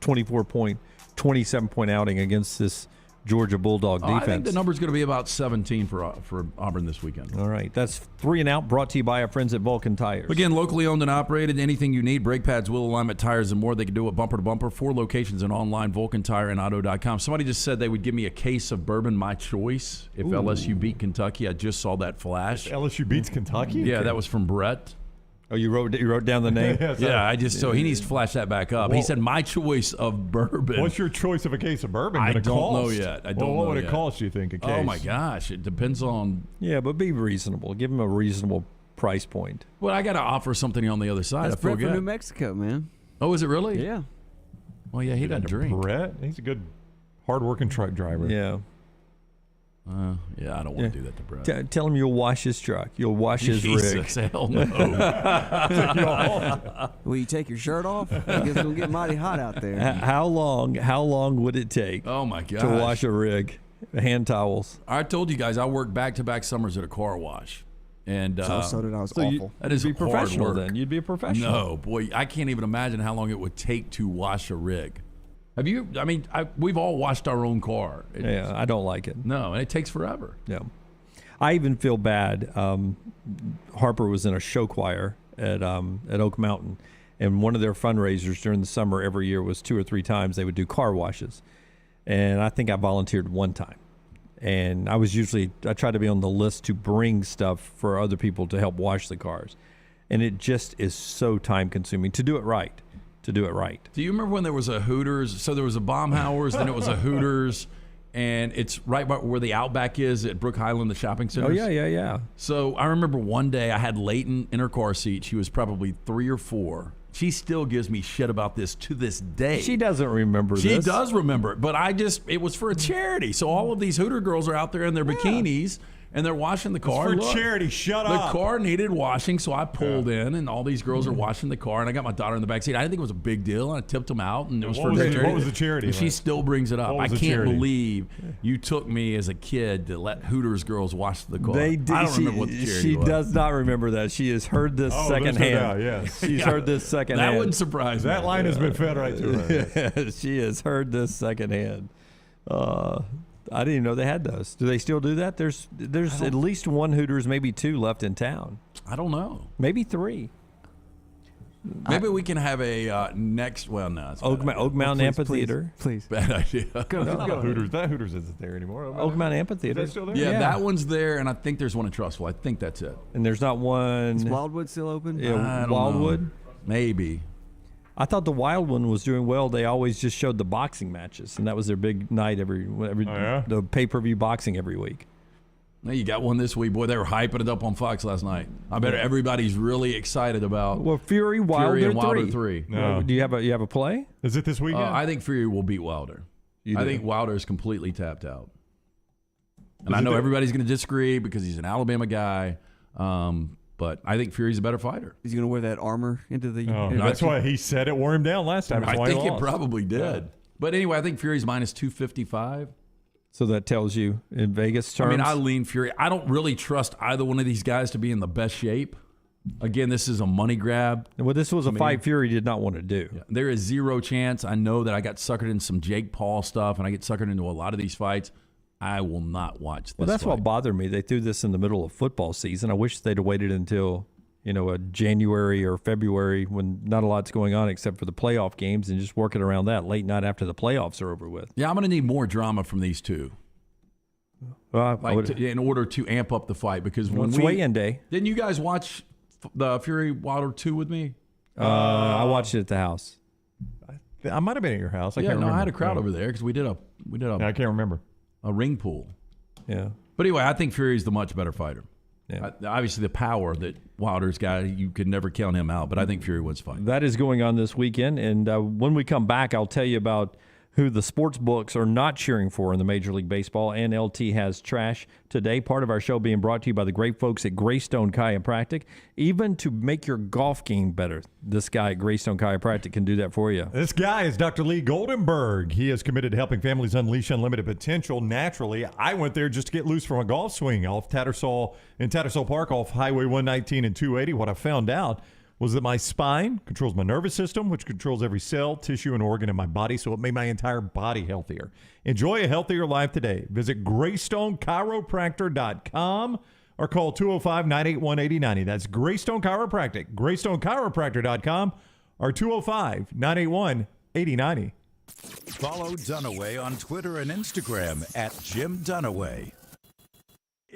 24-point, 27-point outing against this Georgia Bulldog defense. I think the number's going to be about 17 for Auburn this weekend. All right. That's 3 and Out, brought to you by our friends at Vulcan Tires. Again, locally owned and operated. Anything you need, brake pads, wheel alignment, tires, and more. They can do it bumper to bumper. 4 locations and online, VulcanTireandAuto.com. Somebody just said they would give me a case of bourbon, my choice, if LSU beat Kentucky. I just saw that flash. If LSU beats Kentucky? Yeah, that was from Brett. Oh, you wrote down the name? So he needs to flash that back up. He said my choice of bourbon. What's your choice of a case of bourbon? I don't know yet. What would it cost, you think, a case? Oh, my gosh. It depends on. Yeah, but be reasonable. Give him a reasonable price point. Well, I got to offer something on the other side. That's I feel Brett good. from New Mexico, man. Oh, is it really? Yeah. Well, yeah, he doesn't drink. Brett? He's a good, hard-working truck driver. Yeah. I don't want to do that to Brett. Tell him you'll wash his truck. You'll wash his rig. Jesus, hell no. Will you take your shirt off? I guess it's going to get mighty hot out there. How long would it take Oh, my gosh. to wash a rig? Hand towels. I told you guys I worked back-to-back summers at a car wash. And so did I. It was awful. That is You'd be hard professional work. then. You'd be a professional. No, boy, I can't even imagine how long it would take to wash a rig. Have you? I mean, we've all washed our own car. I don't like it. No, and it takes forever. Yeah. I even feel bad. Harper was in a show choir at Oak Mountain, and one of their fundraisers during the summer every year was 2 or 3 times they would do car washes. And I think I volunteered 1 time. And I tried to be on the list to bring stuff for other people to help wash the cars. And it just is so time consuming to do it right. Do you remember when there was a Hooters? So there was a Baumhauer's, then it was a Hooters, and it's right by where the Outback is at Brook Highland, the shopping center. Oh, yeah. So I remember one day I had Leighton in her car seat. She was probably 3 or 4. She still gives me shit about this to this day. She doesn't remember She this. does remember it, but it was for a charity. So all of these Hooter girls are out there in their bikinis. And they're washing the car. It's for charity. Shut up. The car needed washing, so I pulled in, and all these girls are washing the car. And I got my daughter in the back seat. I didn't think it was a big deal. And I tipped them out, and it was for charity. What was the charity? And she still brings it up. I can't charity? believe you took me as a kid to let Hooters girls wash the car. They did. I don't remember what the charity She was. does not remember that. She has heard this secondhand. Yes. She's heard this secondhand. That wouldn't surprise me. That line has been fed right to her. She has heard this secondhand. I didn't even know they had those. Do they still do that? There's at least 1 Hooters, maybe 2 left in town. I don't know. Maybe 3. Maybe we can have a next. Well, no, it's Oak Mountain Amphitheater. Please. bad idea. Go. Hooters. That Hooters isn't there anymore. Oak Mountain Amphitheater. Is that still there? Yeah, that one's there, and I think there's one in Trussville. I think that's it. And there's not one. Is Wildwood still open? Yeah, I don't Wildwood. know. Maybe. I thought the Wild one was doing well. They always just showed the boxing matches, and that was their big night the pay-per-view boxing every week. Now you got one this week, boy. They were hyping it up on Fox last night. I bet everybody's really excited about. Well, Fury Wilder and Wilder 3. No. Do you have a play? Is it this weekend? I think Fury will beat Wilder. I think Wilder is completely tapped out. And I know everybody's going to disagree because he's an Alabama guy, but I think Fury's a better fighter. He's going to wear that armor into the. That's why he said it wore him down last time. I think it probably did. Yeah. But anyway, I think Fury's minus 255. So that tells you in Vegas terms. I mean, I lean Fury. I don't really trust either one of these guys to be in the best shape. Again, this is a money grab. Well, this was a fight Fury did not want to do. Yeah, there is zero chance. I know that I got suckered in some Jake Paul stuff, and I get suckered into a lot of these fights. I will not watch this. Well, that's fight. what bothered me. They threw this in the middle of football season. I wish they'd have waited until a January or February when not a lot's going on except for the playoff games and just work it around that late night after the playoffs are over with. Yeah, I'm going to need more drama from these two. In order to amp up the fight, because when it's weigh-in day. Didn't you guys watch the Fury Wilder 2 with me? I watched it at the house. I might have been at your house. I can't remember. I had a crowd over there because we did a I can't remember. A ring pool. Yeah. But anyway, I think Fury's the much better fighter. Yeah. Obviously, the power that Wilder's got, you could never count him out. But I think Fury wins the fight. That is going on this weekend, and when we come back, I'll tell you about who the sports books are not cheering for in the Major League Baseball, and LT has Trsh today. Part of our show being brought to you by the great folks at Greystone Chiropractic. Even to make your golf game better, this guy at Greystone Chiropractic can do that for you. This guy is Dr. Lee Goldenberg. He is committed to helping families unleash unlimited potential naturally. I went there just to get loose from a golf swing off Tattersall Park off Highway 119 and 280. What I found out was that my spine controls my nervous system, which controls every cell, tissue, and organ in my body, so it made my entire body healthier. Enjoy a healthier life today. Visit GreystoneChiropractor.com or call 205-981-8090. That's Greystone Chiropractic, GreystoneChiropractor.com or 205-981-8090. Follow Dunaway on Twitter and Instagram at Jim Dunaway.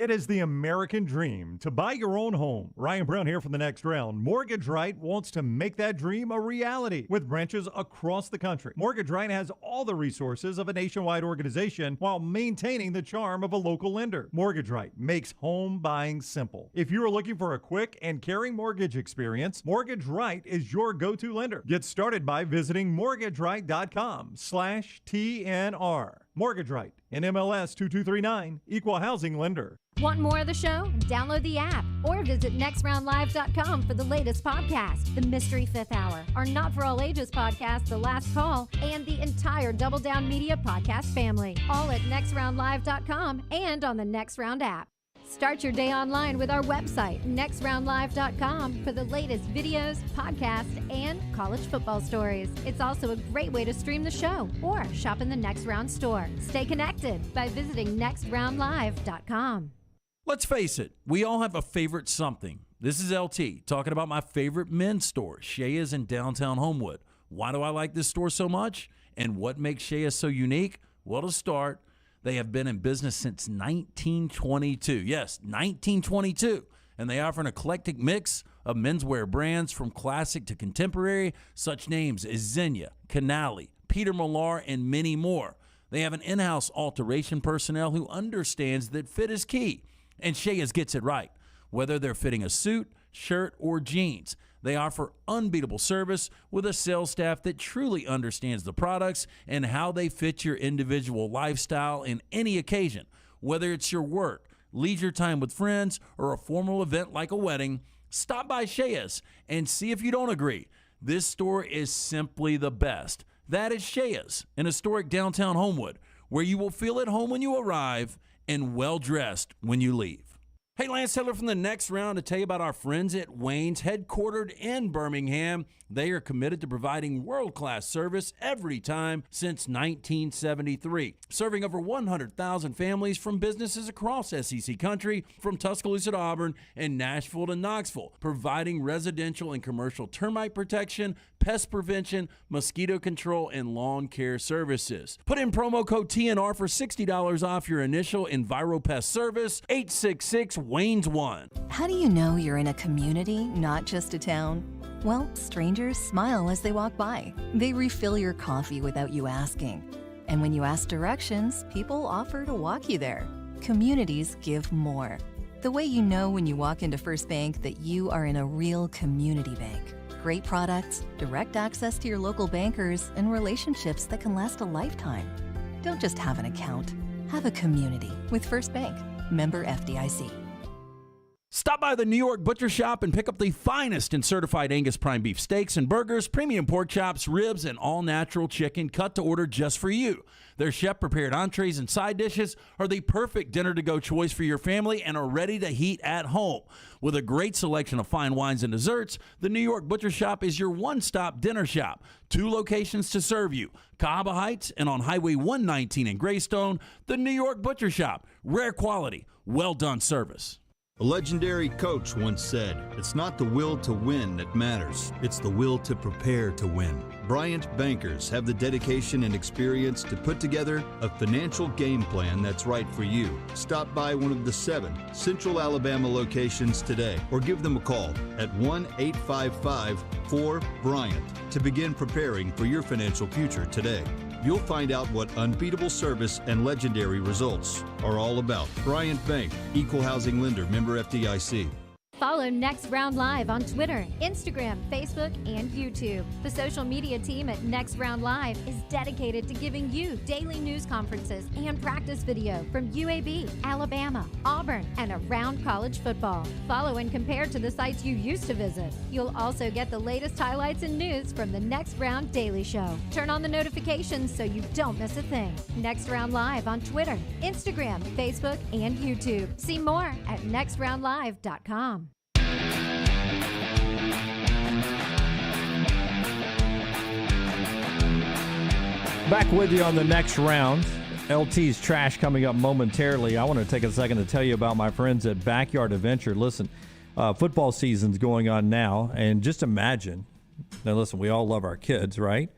It is the American dream to buy your own home. Ryan Brown here from the Next Round. Mortgage Right wants to make that dream a reality with branches across the country. Mortgage Right has all the resources of a nationwide organization while maintaining the charm of a local lender. Mortgage Right makes home buying simple. If you are looking for a quick and caring mortgage experience, Mortgage Right is your go-to lender. Get started by visiting mortgageright.com/TNR. Mortgage Right, NMLS 2239, Equal Housing Lender. Want more of the show? Download the app or visit nextroundlive.com for the latest podcast, The Mystery Fifth Hour, our Not For All Ages podcast, The Last Call, and the entire Double Down Media podcast family. All at nextroundlive.com and on the Next Round app. Start your day online with our website, nextroundlive.com, for the latest videos, podcasts, and college football stories. It's also a great way to stream the show or shop in the Next Round store. Stay connected by visiting nextroundlive.com. Let's face it, we all have a favorite something. This is LT talking about my favorite men's store, Shea's in downtown Homewood. Why do I like this store so much? And what makes Shea's so unique? Well, to start, they have been in business since 1922. Yes, 1922. And they offer an eclectic mix of menswear brands from classic to contemporary, such names as Xenia, Canali, Peter Millar, and many more. They have an in-house alteration personnel who understands that fit is key. And Shea's gets it right. Whether they're fitting a suit, shirt, or jeans, they offer unbeatable service with a sales staff that truly understands the products and how they fit your individual lifestyle in any occasion. Whether it's your work, leisure time with friends, or a formal event like a wedding, stop by Shea's and see if you don't agree. This store is simply the best. That is Shea's in historic downtown Homewood, where you will feel at home when you arrive and well-dressed when you leave. Hey, Lance Taylor from the Next Round to tell you about our friends at Wayne's, headquartered in Birmingham. They are committed to providing world-class service every time since 1973, serving over 100,000 families from businesses across SEC country, from Tuscaloosa to Auburn and Nashville to Knoxville, providing residential and commercial termite protection, pest prevention, mosquito control, and lawn care services. Put in promo code TNR for $60 off your initial EnviroPest service, 866-WAYNES1. How do you know you're in a community, not just a town? Well, strangers smile as they walk by. They refill your coffee without you asking. And when you ask directions, people offer to walk you there. Communities give more. The way you know when you walk into First Bank that you are in a real community bank. Great products, direct access to your local bankers, and relationships that can last a lifetime. Don't just have an account. Have a community with First Bank. Member FDIC. Stop by the New York Butcher Shop and pick up the finest in certified Angus prime beef steaks and burgers, premium pork chops, ribs, and all-natural chicken cut to order just for you. Their chef-prepared entrees and side dishes are the perfect dinner-to-go choice for your family and are ready to heat at home. With a great selection of fine wines and desserts, the New York Butcher Shop is your one-stop dinner shop. 2 locations to serve you, Cahaba Heights and on Highway 119 in Greystone. The New York Butcher Shop, rare quality, well-done service. A legendary coach once said, "It's not the will to win that matters, it's the will to prepare to win." Bryant bankers have the dedication and experience to put together a financial game plan that's right for you. Stop by one of the 7 Central Alabama locations today or give them a call at 1-855-4-BRYANT to begin preparing for your financial future today. You'll find out what unbeatable service and legendary results are all about. Bryant Bank, Equal Housing Lender, member FDIC. Follow Next Round Live on Twitter, Instagram, Facebook, and YouTube. The social media team at Next Round Live is dedicated to giving you daily news conferences and practice video from UAB, Alabama, Auburn, and around college football. Follow and compare to the sites you used to visit. You'll also get the latest highlights and news from the Next Round Daily Show. Turn on the notifications so you don't miss a thing. Next Round Live on Twitter, Instagram, Facebook, and YouTube. See more at nextroundlive.com. Back with you on the next round. LT's Trash coming up momentarily. I want to take a second to tell you about my friends at Backyard Adventure. Listen, football season's going on now, and just imagine, now listen, we all love our kids, right?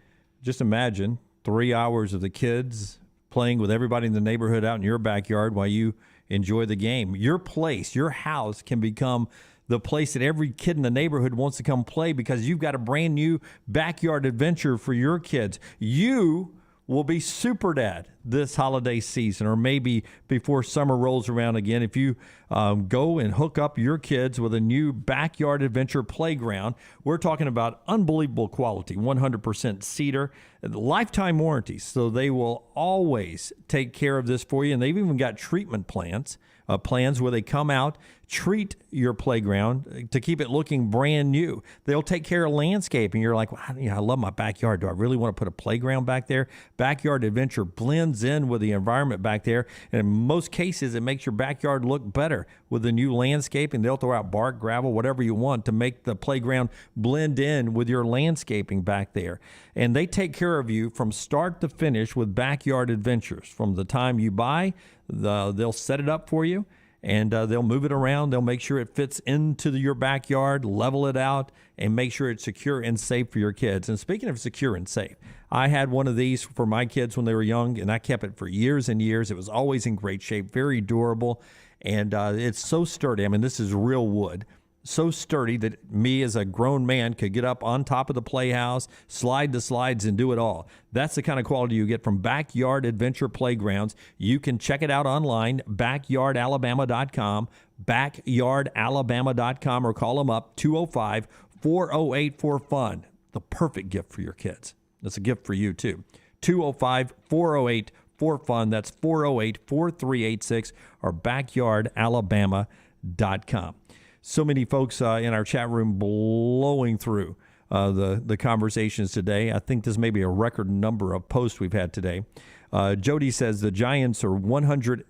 Just imagine 3 hours of the kids playing with everybody in the neighborhood out in your backyard while you enjoy the game. Your place, your house can become the place that every kid in the neighborhood wants to come play because you've got a brand new Backyard Adventure for your kids. You will be super dad this holiday season, or maybe before summer rolls around again. If you go and hook up your kids with a new Backyard Adventure playground, we're talking about unbelievable quality, 100% cedar, lifetime warranties, so they will always take care of this for you. And they've even got treatment plans where they come out, treat your playground to keep it looking brand new. They'll take care of landscaping. You're like, well, I love my backyard. Do I really want to put a playground back there? Backyard Adventure blends in with the environment back there. And in most cases, it makes your backyard look better with the new landscaping. They'll throw out bark, gravel, whatever you want to make the playground blend in with your landscaping back there. And they take care of you from start to finish with Backyard Adventures. From the time you buy, they'll set it up for you, and they'll move it around. They'll make sure it fits into your backyard, level it out, and make sure it's secure and safe for your kids. And speaking of secure and safe, I had one of these for my kids when they were young, and I kept it for years and years. It was always in great shape, very durable, and it's so sturdy. I mean, this is real wood. So sturdy that me as a grown man could get up on top of the playhouse, slide the slides, and do it all. That's the kind of quality you get from Backyard Adventure Playgrounds. You can check it out online, backyardalabama.com, backyardalabama.com, or call them up, 205-408-4FUN. The perfect gift for your kids. That's a gift for you, too. 205-408-4FUN. That's 408-4386, or backyardalabama.com. So many folks in our chat room blowing through the conversations today. I think this may be a record number of posts we've had today. Jody says the Giants are 100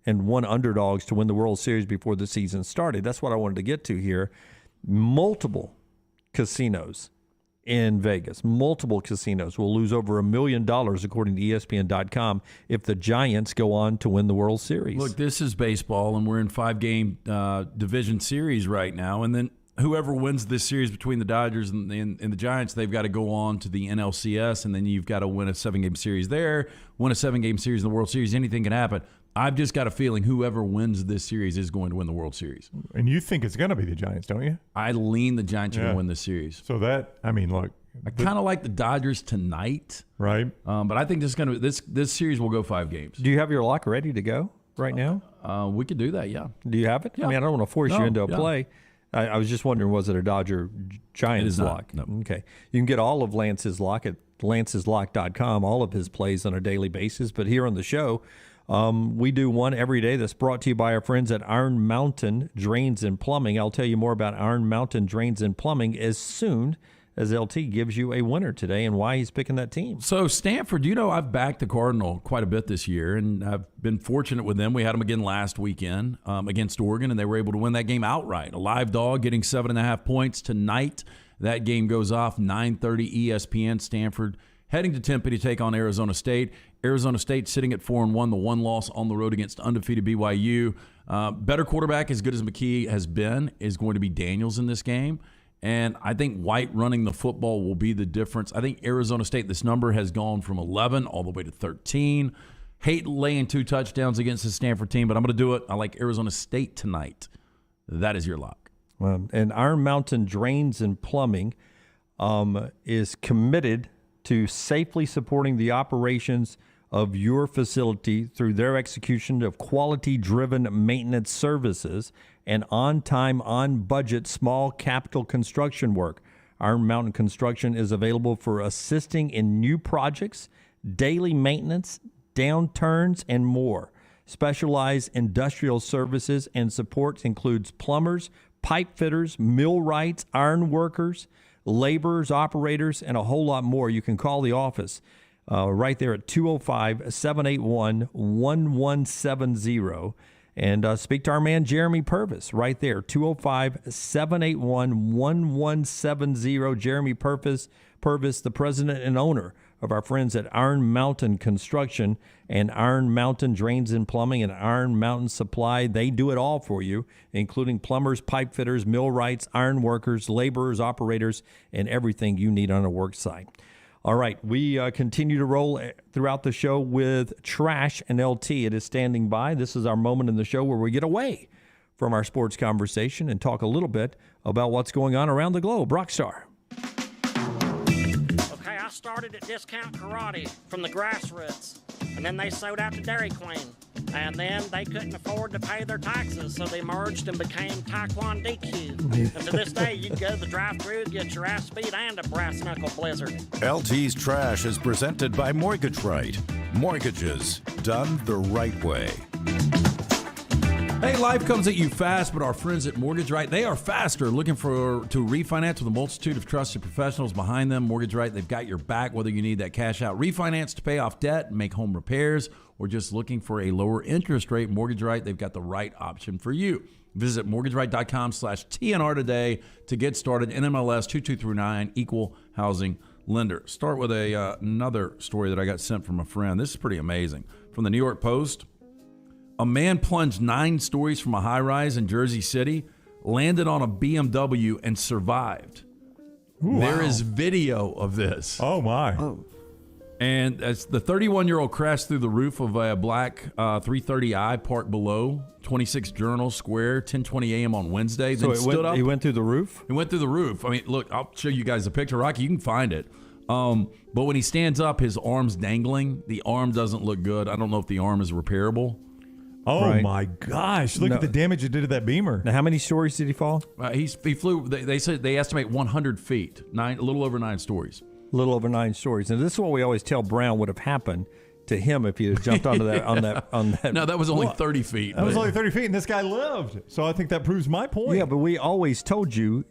and 1 underdogs to win the World Series before the season started. That's what I wanted to get to here. Multiple casinos in Vegas, multiple casinos will lose over $1 million, according to ESPN.com, if the Giants go on to win the World Series. Look, this is baseball, and we're in 5-game division series right now. And then whoever wins this series between the Dodgers and the Giants, they've got to go on to the NLCS, and then you've got to win a 7-game series there, win a 7-game series in the World Series. Anything can happen. I've just got a feeling whoever wins this series is going to win the World Series. And you think it's going to be the Giants, don't you? I lean the Giants are going to win this series. So that, I mean, look. I kind of like the Dodgers tonight. Right. But I think this series will go 5 games. Do you have your lock ready to go right now? We could do that, yeah. Do you have it? Yeah. I mean, I don't want to force you into a play. I was just wondering, was it a Dodger-Giants lock? No. Okay. You can get all of Lance's lock at lanceslock.com, all of his plays on a daily basis. But here on the show, we do one every day that's brought to you by our friends at Iron Mountain Drains and Plumbing. I'll tell you more about Iron Mountain Drains and Plumbing as soon as LT gives you a winner today and why he's picking that team. So Stanford, I've backed the Cardinal quite a bit this year, and I've been fortunate with them. We had them again last weekend against Oregon, and they were able to win that game outright. A live dog getting 7.5 points tonight. That game goes off 9:30 ESPN. Stanford heading to Tempe to take on Arizona State. Arizona State sitting at 4-1, the one loss on the road against undefeated BYU. Better quarterback, as good as McKee has been, is going to be Daniels in this game. And I think White running the football will be the difference. I think Arizona State, this number has gone from 11 all the way to 13. Hate laying 2 touchdowns against the Stanford team, but I'm going to do it. I like Arizona State tonight. That is your lock. And Iron Mountain Drains and Plumbing is committed to safely supporting the operations of your facility through their execution of quality-driven maintenance services and on-time, on-budget, small capital construction work. Iron Mountain Construction is available for assisting in new projects, daily maintenance, downturns, and more. Specialized industrial services and supports includes plumbers, pipe fitters, millwrights, iron workers, laborers, operators, and a whole lot more. You can call the office right there at 205-781-1170 and speak to our man Jeremy Purvis right there, 205-781-1170. Jeremy Purvis, the president and owner of our friends at Iron Mountain Construction and Iron Mountain Drains and Plumbing and Iron Mountain Supply. They do it all for you, including plumbers, pipe fitters, millwrights, iron workers, laborers, operators, and everything you need on a work site. All right, we continue to roll throughout the show with Trsh and LT. It is standing by. This is our moment in the show where we get away from our sports conversation and talk a little bit about what's going on around the globe. Rockstar. Okay, I started at Discount Karate from the grassroots, and then they sold out to Dairy Queen. And then they couldn't afford to pay their taxes, so they merged and became Taekwondo DQ. And to this day, you can go to the drive-thru, get your ass beat, and a brass knuckle blizzard. LT's Trash is presented by Mortgage Right. Mortgages done the right way. Hey, life comes at you fast, but our friends at Mortgage Right, they are faster. Looking to refinance with a multitude of trusted professionals behind them. Mortgage Right, they've got your back, whether you need that cash out refinance to pay off debt, make home repairs, or just looking for a lower interest rate. Mortgage Right, they've got the right option for you. Visit mortgageright.com/TNR today to get started. NMLS 2239, equal housing lender. Start with another story that I got sent from a friend. This is pretty amazing. From the New York Post. A man plunged 9 stories from a high-rise in Jersey City, landed on a BMW, and survived. Ooh, there wow. is video of this. Oh, my. Oh. And as the 31-year-old crashed through the roof of a black 330i parked below 26 Journal Square, 10:20 a.m. on Wednesday. So he went through the roof? He went through the roof. I mean, look, I'll show you guys a picture. Rocky, you can find it. But when he stands up, his arm's dangling. The arm doesn't look good. I don't know if the arm is repairable. Oh, right. My gosh. Look at the damage it did to that Beamer. Now, how many stories did he fall? He flew, they said they estimate 100 feet, a little over 9 stories. A little over 9 stories. And this is what we always tell Brown would have happened to him if he had jumped onto that on that. No, that was only 30 feet. That was only 30 feet, and this guy lived. So I think that proves my point. Yeah, but we always told you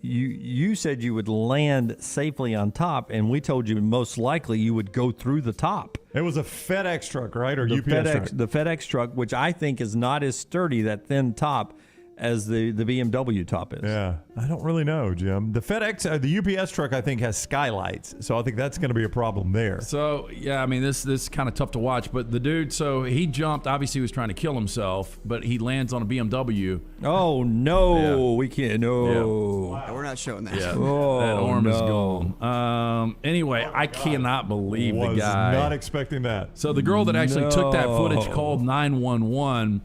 said you would land safely on top, and we told you most likely you would go through the top. It was a FedEx truck, right, or the UPS truck? The FedEx truck, which I think is not as sturdy, that thin top, as the BMW top is. Yeah, I don't really know, Jim. The FedEx, the UPS truck, I think has skylights, so I think that's going to be a problem there. So yeah, I mean this is kind of tough to watch. But the dude, so he jumped. Obviously, he was trying to kill himself, but he lands on a BMW. Oh no, we can't. No, Yeah, we're not showing that. Yeah, Oh, that arm is no. gone. Anyway, I cannot believe the guy. Not expecting that. So the girl that actually took that footage called 911.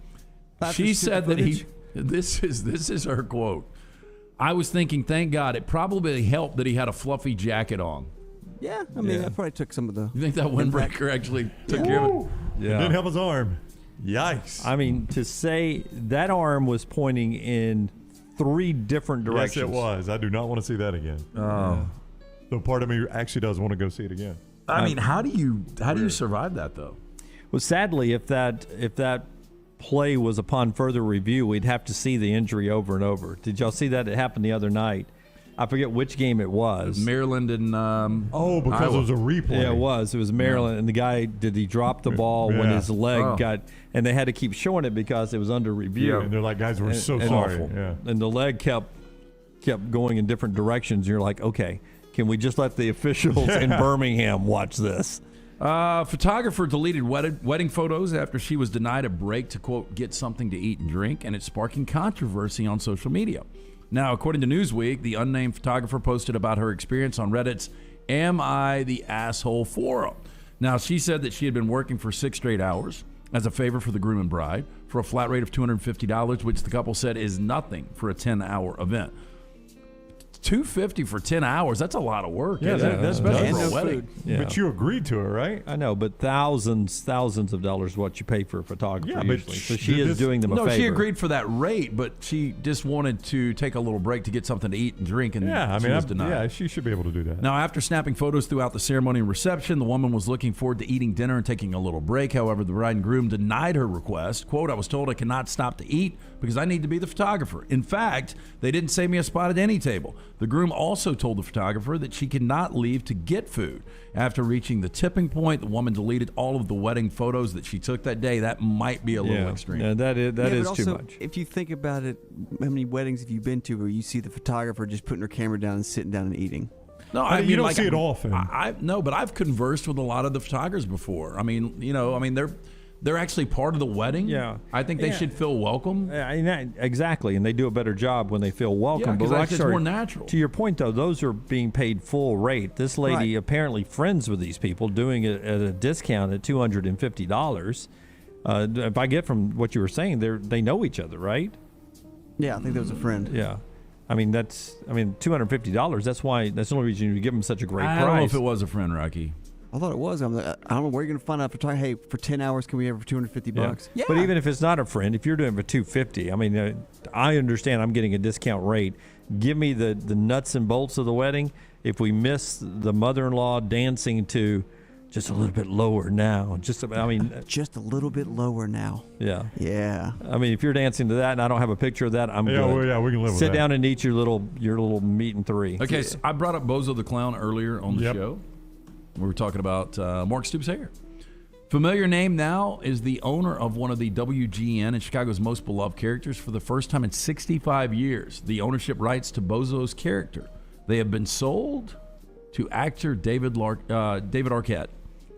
She said that he. This is her quote. I was thinking, thank God, it probably helped that he had a fluffy jacket on. Yeah, I mean, that probably took some of the. You think that windbreaker actually took care of it? Yeah. It didn't help his arm. Yikes. I mean, to say that arm was pointing in 3 different directions. Yes, it was. I do not want to see that again. Oh. So part of me actually does want to go see it again. I mean, how do you survive that though? Well, sadly, if that play was upon further review, we'd have to see the injury over and over. Did y'all see that? It happened the other night. I forget which game it was. Maryland and because Iowa. it was a replay. Yeah, it was. It was Maryland, and the guy he drop the ball when his leg got, and they had to keep showing it because it was under review. Yeah, and they're like, guys, we're so sorry. Awful. Yeah. And the leg kept going in different directions. You're like, okay, can we just let the officials in Birmingham watch this? Photographer deleted wedding photos after she was denied a break to, quote, get something to eat and drink, and it's sparking controversy on social media. Now, according to Newsweek, the unnamed photographer posted about her experience on Reddit's Am I the Asshole forum. Now, she said that she had been working for 6 straight hours as a favor for the groom and bride for a flat rate of $250, which the couple said is nothing for a 10-hour event. $250 for 10 hours, that's a lot of work. Yeah, that's especially for no a wedding. food. Yeah. But you agreed to it, right? I know, but thousands of dollars what you pay for a photographer usually. So she is doing them a favor. No, she agreed for that rate, but she just wanted to take a little break to get something to eat and drink, and she was denied. Yeah, she should be able to do that. Now, after snapping photos throughout the ceremony and reception, the woman was looking forward to eating dinner and taking a little break. However, the bride and groom denied her request. Quote, I was told I cannot stop to eat because I need to be the photographer. In fact, they didn't save me a spot at any table. The groom also told the photographer that she could not leave to get food. After reaching the tipping point, the woman deleted all of the wedding photos that she took that day. That might be a little extreme. Yeah, that is but too also, much. If you think about it, how many weddings have you been to where you see the photographer just putting her camera down and sitting down and eating? No, I mean, you don't see it often. But I've conversed with a lot of the photographers before. I mean, they're actually part of the wedding. Yeah. I think they should feel welcome. Exactly, and they do a better job when they feel welcome. Yeah, 'cause but it's more natural. To your point, though, those are being paid full rate. This lady apparently friends with these people, doing it at a discount at $250. If I get from what you were saying, they know each other, right? Yeah, I think there was a friend. Yeah. I mean, $250. That's the only reason you give them such a great price. I don't know if it was a friend, Rocky. I thought it was. I don't know where you're going to find out hey, for 10 hours, can we have it for $250? Yeah. But even if it's not a friend, if you're doing it for $250, I mean, I understand I'm getting a discount rate. Give me the nuts and bolts of the wedding. If we miss the mother-in-law dancing to just a little bit lower now, just a little bit lower now. Yeah. Yeah. I mean, if you're dancing to that and I don't have a picture of that, I'm good. Well, we can live with Sit that. down and eat your little meat and 3. Okay, so I brought up Bozo the Clown earlier on the show. We were talking about Mark Stoops' hair. Familiar name now is the owner of one of the WGN and Chicago's most beloved characters for the first time in 65 years. The ownership rights to Bozo's character. They have been sold to actor David Arquette.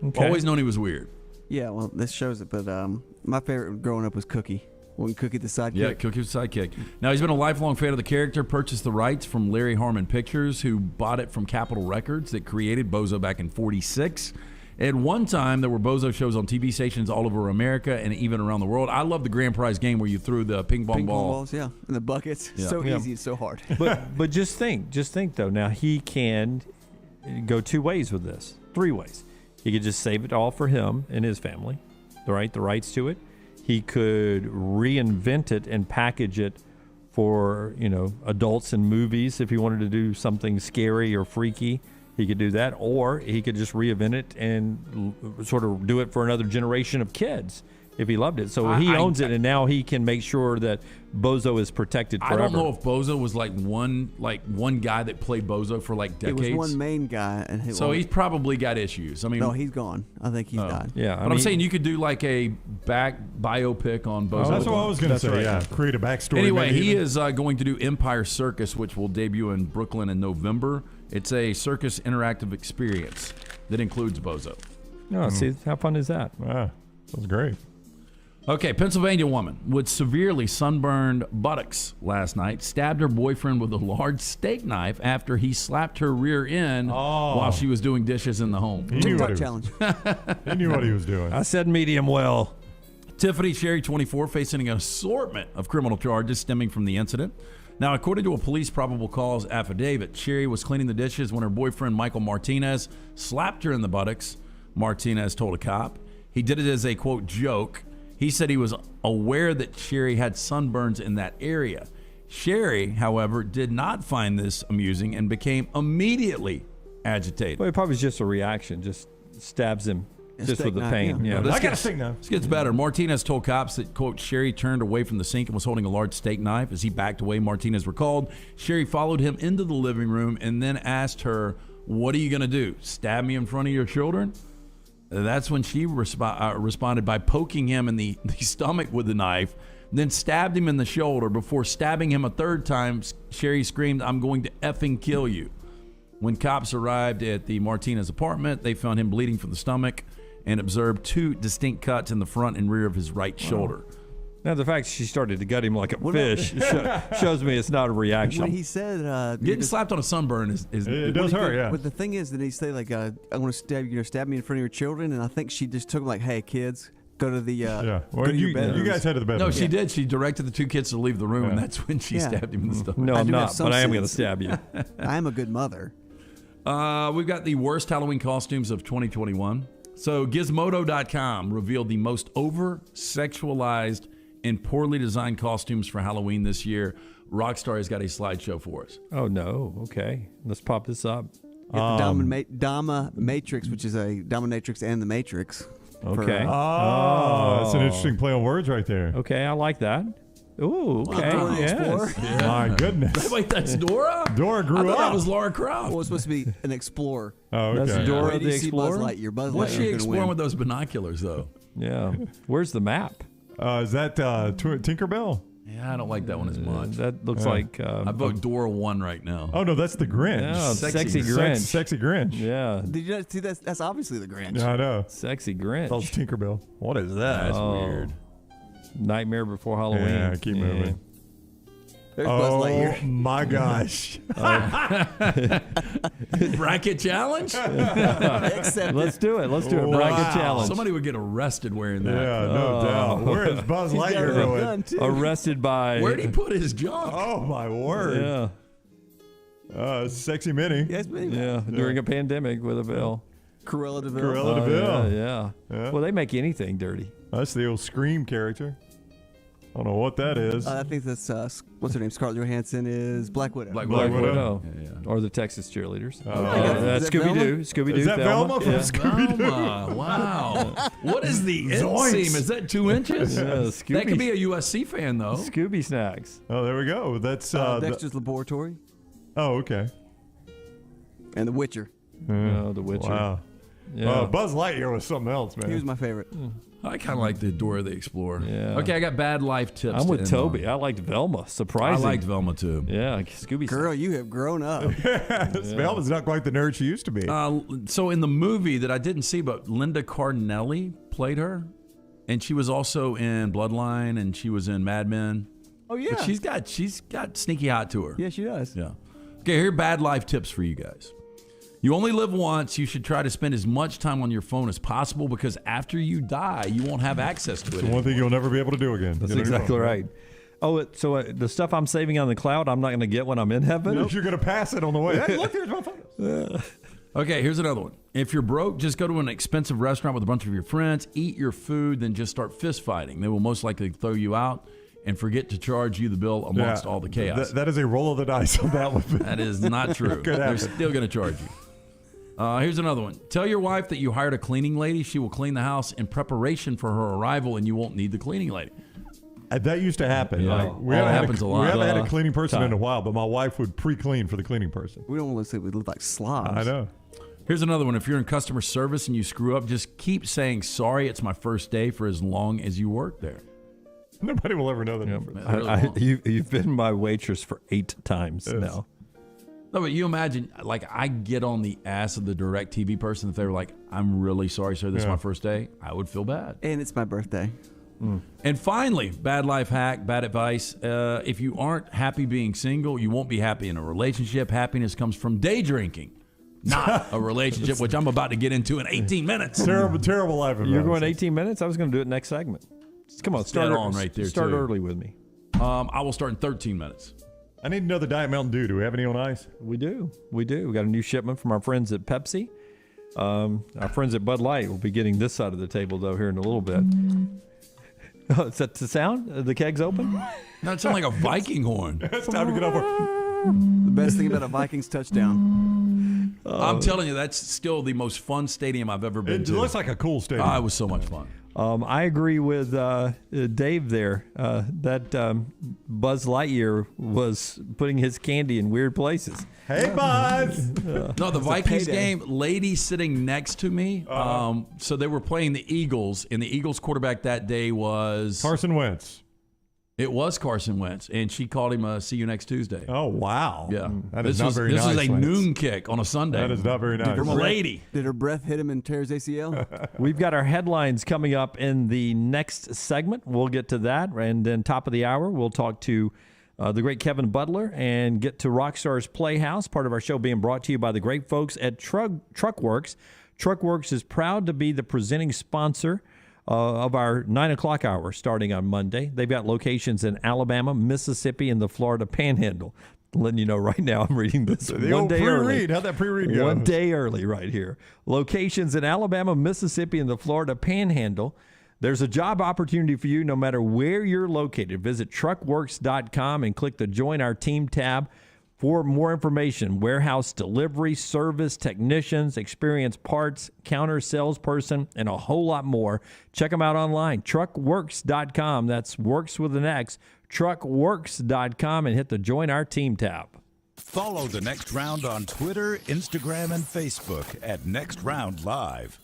Okay. Always known he was weird. Yeah, well, this shows it, but my favorite growing up was Cookie. When Cookie the sidekick. Yeah, Cookie was the sidekick. Now, he's been a lifelong fan of the character, purchased the rights from Larry Harmon Pictures, who bought it from Capitol Records that created Bozo back in 1946. At one time, there were Bozo shows on TV stations all over America and even around the world. I love the grand prize game where you threw the ping pong ball. Balls, yeah, and the buckets. Yeah. So easy, it's so hard. But just think though. Now he can go 2 ways with this, 3 ways. He could just save it all for him and his family, the rights to it. He could reinvent it and package it for, adults in movies. If he wanted to do something scary or freaky, he could do that. Or he could just reinvent it and sort of do it for another generation of kids. if he loved it. So he owns it, and now he can make sure that Bozo is protected forever. I don't know if Bozo was like one guy that played Bozo for like decades. It was one main guy, and he's probably got issues. I mean, no, he's gone. I think he's died. Yeah, but I'm saying you could do like a biopic on Bozo. That's what I was going to say. right. Yeah, create a backstory. Anyway, he is going to do Empire Circus, which will debut in Brooklyn in November. It's a circus interactive experience that includes Bozo. No, see, how fun is that? Wow, that was great. Okay, Pennsylvania woman with severely sunburned buttocks last night stabbed her boyfriend with a large steak knife after he slapped her rear end while she was doing dishes in the home. He knew what he was doing. I said medium well. Tiffany Sherry, 24, facing an assortment of criminal charges stemming from the incident. Now, according to a police probable cause affidavit, Sherry was cleaning the dishes when her boyfriend, Michael Martinez, slapped her in the buttocks, Martinez told a cop. He did it as a, quote, joke. He said he was aware that Sherry had sunburns in that area. Sherry, however, did not find this amusing and became immediately agitated. Well, it probably was just a reaction. Just stabs him just with the pain. Yeah. I got a steak knife. This gets better. Martinez told cops that, quote, Sherry turned away from the sink and was holding a large steak knife. As he backed away, Martinez recalled, Sherry followed him into the living room and then asked her, "What are you going to do? Stab me in front of your children?" That's when she responded by poking him in the stomach with the knife, then stabbed him in the shoulder. Before stabbing him a third time, Sherry screamed, "I'm going to effing kill you." When cops arrived at the Martinez apartment, they found him bleeding from the stomach and observed 2 distinct cuts in the front and rear of his right shoulder. Now, the fact she started to gut him like a fish shows me it's not a reaction. When he said getting slapped on a sunburn is it does hurt, yeah. But the thing is that he said like I want to stab me in front of your children, and I think she just took him like, "Hey kids, go to the Well, go to your bedrooms." You guys head to the bedroom. No, she did. She directed the 2 kids to leave the room, and that's when she stabbed him in the stomach. No, I'm not, but I am going to stab you. I am a good mother. We've got the worst Halloween costumes of 2021. So Gizmodo.com revealed the most over-sexualized and poorly designed costumes for Halloween this year. Rockstar has got a slideshow for us. Oh, no. Okay. Let's pop this up. Get the Dominatrix, which is a Dominatrix and the Matrix. Okay. That's an interesting play on words right there. Okay, I like that. Ooh, okay. Dora the yes. Explorer? My goodness. Wait, that's Dora? Dora grew I thought up. that was Laura Croft. Well, it's supposed to be an explorer. Oh, okay. That's Dora Wait till the you see Buzz Explorer? Lightyear. Buzz What's she Lightyear's gonna exploring win. with those binoculars, though? Yeah. Where's the map? Is that Tinkerbell? Yeah, I don't like that one as much. That looks like... I vote Dora 1 right now. Oh, no, that's the Grinch. Yeah, sexy Sex- Grinch. Sexy Grinch. Yeah. Did you not see that? That's obviously the Grinch. Yeah, I know. Sexy Grinch. That's Tinkerbell. What is that? That's weird. Nightmare Before Halloween. Yeah, keep moving. There's Buzz Lightyear. My gosh. Bracket challenge? Let's do it. Let's do it. Bracket challenge. Somebody would get arrested wearing that. Yeah, no doubt. Where is Buzz Lightyear going? Arrested by... Where'd he put his junk? Oh, my word. Yeah. Sexy Minnie. Yes, but Yeah. During a pandemic with a veil. Cruella de Vil. Cruella de Vil. Yeah. Well, they make anything dirty. That's the old Scream character. I don't know what that is. I think that's what's her name? Scarlett Johansson is Black Widow. Black Widow. Yeah. Or the Texas cheerleaders. Is that Scooby-Doo. Scooby-Doo. Is that Velma from Yeah. Scooby-Doo? Velma. Wow. What is the Zoinks. inseam? Is that 2 inches? Yeah, That could be a USC fan, though. Scooby snacks. Oh, there we go. That's Dexter's Laboratory Oh, okay. and The Witcher. Oh, The Witcher. Wow. Yeah. Buzz Lightyear was something else, man. He was my favorite. I kind of like the Dora the Explorer. Yeah. Okay, I got bad life tips. I'm to with end Toby. on. I liked Velma. I Surprising. liked Velma, too. Yeah, Scooby. Girl, you have grown up. Velma's not quite the nerd she used to be. So in the movie that I didn't see, but Linda Cardinelli played her. And she was also in Bloodline, and she was in Mad Men. Oh, yeah. But she's got sneaky hot to her. Yeah, she does. Yeah. Okay, here are bad life tips for you guys. You only live once. You should try to spend as much time on your phone as possible because after you die, you won't have access to it. It's the one thing you'll never be able to do again. That's exactly right. Oh, so the stuff I'm saving on the cloud, I'm not going to get when I'm in heaven? Nope. You're going to pass it on the way. Hey, look, here's my photos. Okay, here's another one. If you're broke, just go to an expensive restaurant with a bunch of your friends, eat your food, then just start fist fighting. They will most likely throw you out and forget to charge you the bill amongst all the chaos. That is a roll of the dice on that one. That is not true. They're still going to charge you. Here's another one. Tell your wife that you hired a cleaning lady. She will clean the house in preparation for her arrival, and you won't need the cleaning lady. That used to happen. Yeah. Like, we Happens a lot. We haven't had a cleaning person in a while, but my wife would pre-clean for the cleaning person. We don't want to say we look like slobs. I know. Here's another one. If you're in customer service and you screw up, just keep saying, sorry, it's my first day for as long as you work there. Nobody will ever know the difference. You've been my waitress for 8 times now. No, but you imagine, like, I get on the ass of the DirecTV person if they were like, I'm really sorry, sir, this is my first day. I would feel bad. And it's my birthday. And finally, bad life hack, bad advice. If you aren't happy being single, you won't be happy in a relationship. Happiness comes from day drinking, not a relationship, which I'm about to get into in 18 minutes. Terrible life advice. You're going 18 minutes? I was going to do it next segment. Come on, start on right there. Start early with me. I will start in 13 minutes. I need another Diet Mountain Dew. Do we have any on ice? We do. We got a new shipment from our friends at Pepsi. Our friends at Bud Light will be getting this side of the table, though, here in a little bit. Oh, is that the sound? The keg's open? No, it sounds like a Viking horn. It's time to get over. The best thing about a Vikings touchdown. I'm telling you, that's still the most fun stadium I've ever been to. It looks like a cool stadium. It was so much fun. I agree with Dave there. That Buzz Lightyear was putting his candy in weird places. Hey, Buzz! No, the Vikings game, lady sitting next to me. So they were playing the Eagles, and the Eagles quarterback that day was Carson Wentz. It was Carson Wentz, and she called him see you next Tuesday. Oh, wow. Yeah. That is not very nice. This is a Wentz. noon kick on a Sunday. That is not very nice. From a lady. Did her breath hit him and tear his ACL? We've got our headlines coming up in the next segment. We'll get to that. And then top of the hour, we'll talk to the great Kevin Butler and get to Rockstar's Playhouse, part of our show being brought to you by the great folks at Truckworks. Truckworks is proud to be the presenting sponsor of our 9 o'clock hour starting on Monday. They've got locations in Alabama, Mississippi, and the Florida Panhandle. Letting you know right now, I'm reading this the one day early. How'd that pre-read go? One day early right here. Locations in Alabama, Mississippi, and the Florida Panhandle. There's a job opportunity for you no matter where you're located. Visit truckworks.com and click the Join Our Team tab for more information. Warehouse delivery, service, technicians, experienced parts, counter salesperson, and a whole lot more. Check them out online, truckworks.com. That's works with an X, truckworks.com, and hit the Join Our Team tab. Follow The Next Round on Twitter, Instagram, and Facebook at Next Round Live.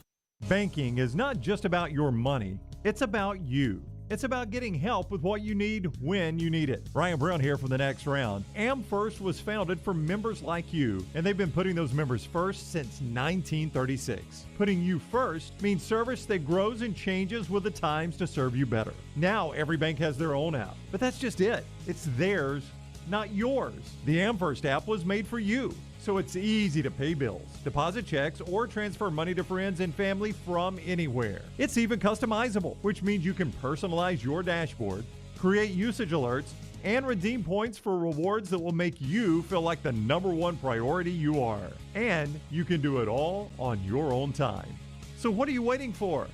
Banking is not just about your money. It's about you. It's about getting help with what you need when you need it. Brian Brown here from The Next Round. AmFirst was founded for members like you, and they've been putting those members first since 1936. Putting you first means service that grows and changes with the times to serve you better. Now every bank has their own app, but that's just it. It's theirs, not yours. The AmFirst app was made for you, so it's easy to pay bills, deposit checks, or transfer money to friends and family from anywhere. It's even customizable, which means you can personalize your dashboard, create usage alerts, and redeem points for rewards that will make you feel like the number one priority you are. And you can do it all on your own time. So what are you waiting for?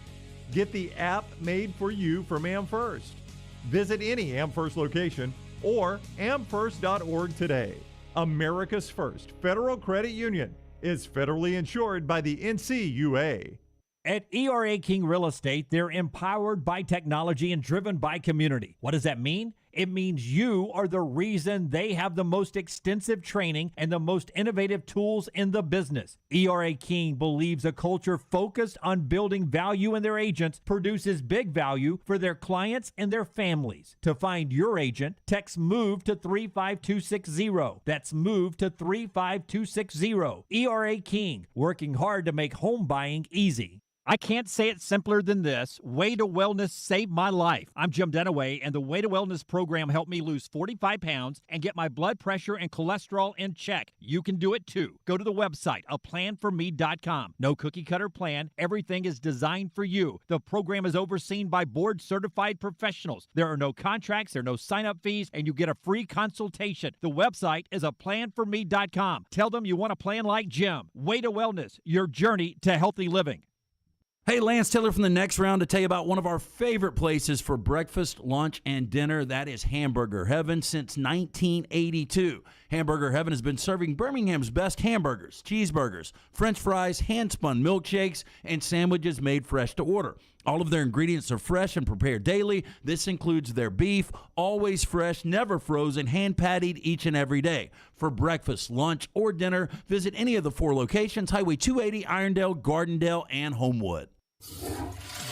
Get the app made for you from AmFirst. Visit any AmFirst location or amfirst.org today. America's first federal credit union is federally insured by the NCUA. At ERA King Real Estate, they're empowered by technology and driven by community. What does that mean? It means you are the reason they have the most extensive training and the most innovative tools in the business. ERA King believes a culture focused on building value in their agents produces big value for their clients and their families. To find your agent, text MOVE to 35260. That's MOVE to 35260. ERA King, working hard to make home buying easy. I can't say it simpler than this. Way to Wellness saved my life. I'm Jim Dunaway, and the Way to Wellness program helped me lose 45 pounds and get my blood pressure and cholesterol in check. You can do it too. Go to the website, aplanforme.com. No cookie-cutter plan. Everything is designed for you. The program is overseen by board-certified professionals. There are no contracts, there are no sign-up fees, and you get a free consultation. The website is aplanforme.com. Tell them you want a plan like Jim. Way to Wellness, your journey to healthy living. Hey, Lance Taylor from the Next Round to tell you about one of our favorite places for breakfast, lunch, and dinner. That is Hamburger Heaven since 1982. Hamburger Heaven has been serving Birmingham's best hamburgers, cheeseburgers, French fries, hand-spun milkshakes, and sandwiches made fresh to order. All of their ingredients are fresh and prepared daily. This includes their beef, always fresh, never frozen, hand-pattied each and every day. For breakfast, lunch, or dinner, visit any of the 4 locations, Highway 280, Irondale, Gardendale, and Homewood.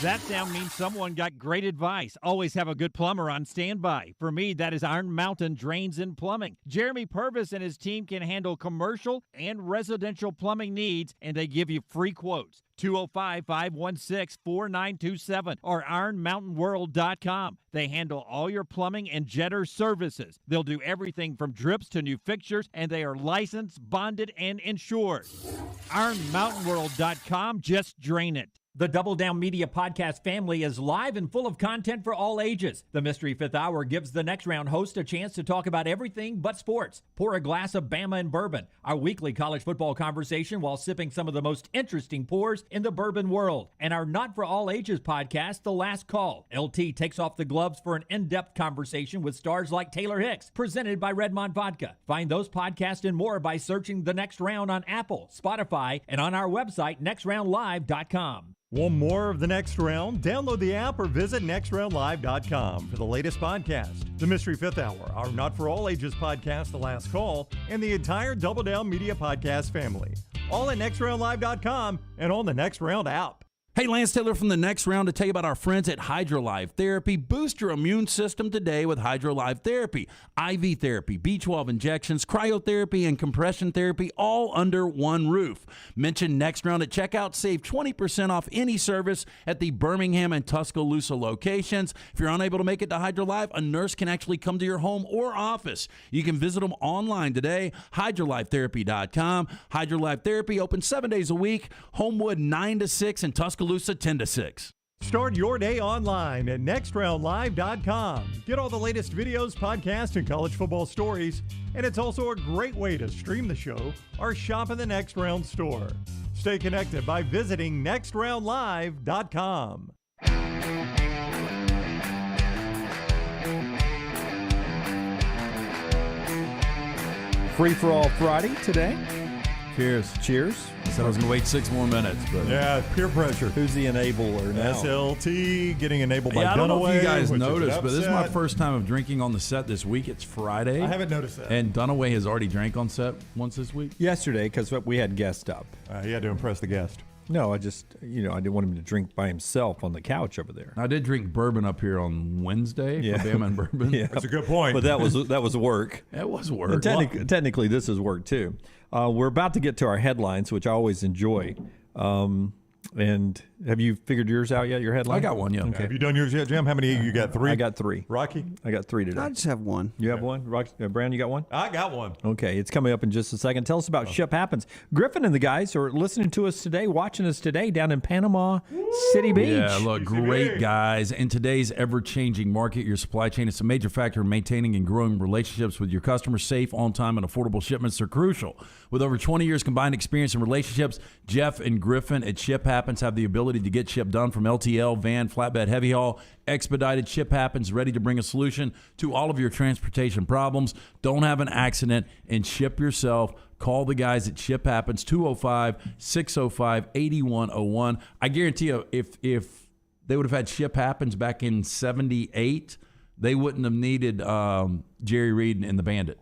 That sound means someone got great advice. Always have a good plumber on standby. For me, that is Iron Mountain Drains and Plumbing. Jeremy Purvis and his team can handle commercial and residential plumbing needs, and they give you free quotes. 205-516-4927 or ironmountainworld.com. They handle all your plumbing and jetter services. They'll do everything from drips to new fixtures, and they are licensed, bonded, and insured. ironmountainworld.com. Just drain it. The Double Down Media podcast family is live and full of content for all ages. The Mystery Fifth Hour gives the Next Round host a chance to talk about everything but sports. Pour a glass of Bama and bourbon, our weekly college football conversation while sipping some of the most interesting pours in the bourbon world. And our Not For All Ages podcast, The Last Call. LT takes off the gloves for an in-depth conversation with stars like Taylor Hicks, presented by Redmond Vodka. Find those podcasts and more by searching The Next Round on Apple, Spotify, and on our website, nextroundlive.com. Want more of The Next Round? Download the app or visit nextroundlive.com for the latest podcast. The Mystery Fifth Hour, our Not For All Ages podcast, The Last Call, and the entire Double Down Media podcast family. All at nextroundlive.com and on the Next Round app. Hey, Lance Taylor from the Next Round to tell you about our friends at HydroLife Therapy. Boost your immune system today with HydroLife Therapy. IV therapy, B12 injections, cryotherapy, and compression therapy, all under one roof. Mention Next Round at checkout. Save 20% off any service at the Birmingham and Tuscaloosa locations. If you're unable to make it to HydroLife, a nurse can actually come to your home or office. You can visit them online today, hydrolifetherapy.com. HydroLife Therapy open 7 days a week, Homewood 9 to 6 and Tuscaloosa 10 to 6. Start your day online at nextroundlive.com. Get all the latest videos, podcasts, and college football stories. And it's also a great way to stream the show or shop in the Next Round store. Stay connected by visiting nextroundlive.com. Free for all Friday today. Cheers. Cheers. I said I was going to wait 6 more minutes. But Yeah, peer pressure. Who's the enabler now? SLT getting enabled by Dunaway. I don't know if you guys which is noticed, an but this is my upset. first time of drinking on the set this week. It's Friday. I haven't noticed that. And Dunaway has already drank on set once this week. Yesterday, because we had guests up. He had to impress the guest. No, I just, I didn't want him to drink by himself on the couch over there. I did drink bourbon up here on Wednesday. Yeah. For Bama and bourbon. Yeah. That's a good point. But that was work. That was work. And technically, this is work too. We're about to get to our headlines, which I always enjoy. And have you figured yours out yet? Your headline? I got one. Yeah. Okay. Have you done yours yet, Jim? How many? You got 3? I got 3. Rocky? I got 3 today. I just have one. You have one? Brandon, you got one? I got one. Okay, it's coming up in just a second. Tell us about Ship Happens. Griffin and the guys are listening to us today, watching us today down in Panama City Beach. Yeah, look, great guys. In today's ever-changing market, your supply chain is a major factor in maintaining and growing relationships with your customers. Safe, on-time, and affordable shipments are crucial. With over 20 years combined experience in relationships, Jeff and Griffin at Ship Happens have the ability to get ship done from LTL, van, flatbed, heavy haul. Expedited Ship Happens, ready to bring a solution to all of your transportation problems. Don't have an accident and ship yourself. Call the guys at Ship Happens, 205-605-8101. I guarantee you, if they would have had Ship Happens back in 78, they wouldn't have needed Jerry Reed and the Bandit.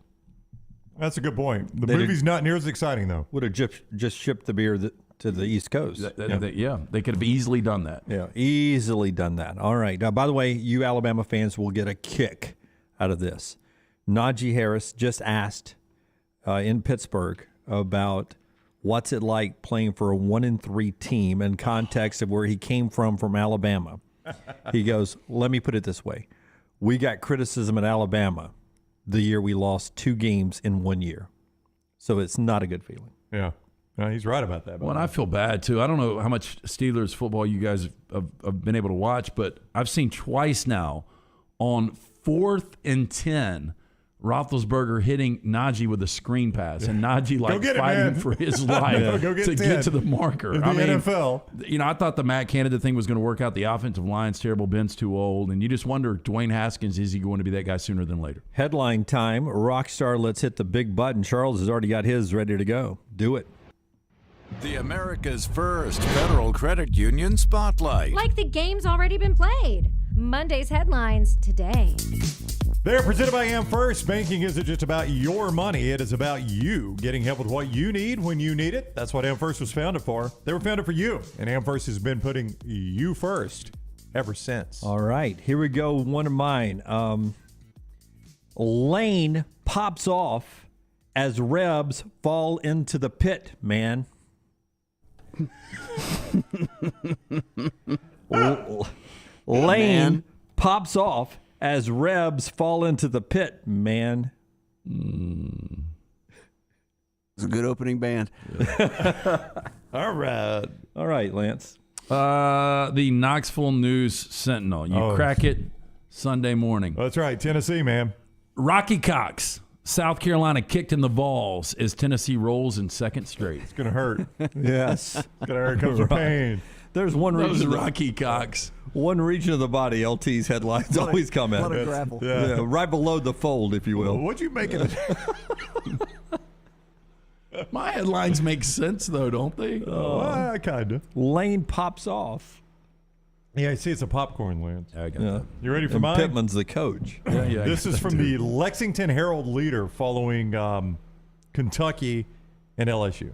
That's a good point. The movie's not near as exciting, though. Would have just shipped the beer to the East Coast. They could have easily done that. Yeah, easily done that. All right. Now, by the way, you Alabama fans will get a kick out of this. Najee Harris just asked in Pittsburgh about what's it like playing for a 1-3 team in context of where he came from Alabama. He goes, let me put it this way. We got criticism at Alabama the year we lost 2 games in 1 year. So it's not a good feeling. Yeah. No, he's right about that. Well, and I feel bad, too. I don't know how much Steelers football you guys have been able to watch, but I've seen twice now on 4th and 10 Roethlisberger hitting Najee with a screen pass, and Najee get it, fighting man. for his life Go get to 10 get to the marker. in the NFL. I thought the Matt Canada thing was going to work out. The offensive line's terrible. Ben's too old, and you just wonder, Dwayne Haskins, is he going to be that guy sooner than later? Headline time. Rockstar, let's hit the big button. Charles has already got his ready to go. Do it. The America's first Federal Credit Union Spotlight. Like the game's already been played. Monday's headlines today. They're presented by AmFirst. Banking isn't just about your money. It is about you getting help with what you need when you need it. That's what AmFirst was founded for. They were founded for you. And AmFirst has been putting you first ever since. All right. Here we go. One of mine. Lane pops off as Rebs fall into the pit, man. Lane pops off as Rebs fall into the pit, man. It's a good opening band. All right, Lance. The Knoxville News Sentinel. You crack it Sunday morning. That's right. Tennessee, man. Rocky Cox. South Carolina kicked in the balls as Tennessee rolls in second straight. It's going to hurt. Yes. It's going to hurt. Comes with pain. There's one region. Rocky Cox. One region of the body, LT's headlines always come in. What a gravel. Yeah, right below the fold, if you will. What'd you make it? My headlines make sense, though, don't they? Kind of. Lane pops off. Yeah, I see it's a popcorn, Lance. I got that. You ready for And mine? Pittman's the coach. Yeah, This is from the Lexington Herald-Leader following Kentucky and LSU.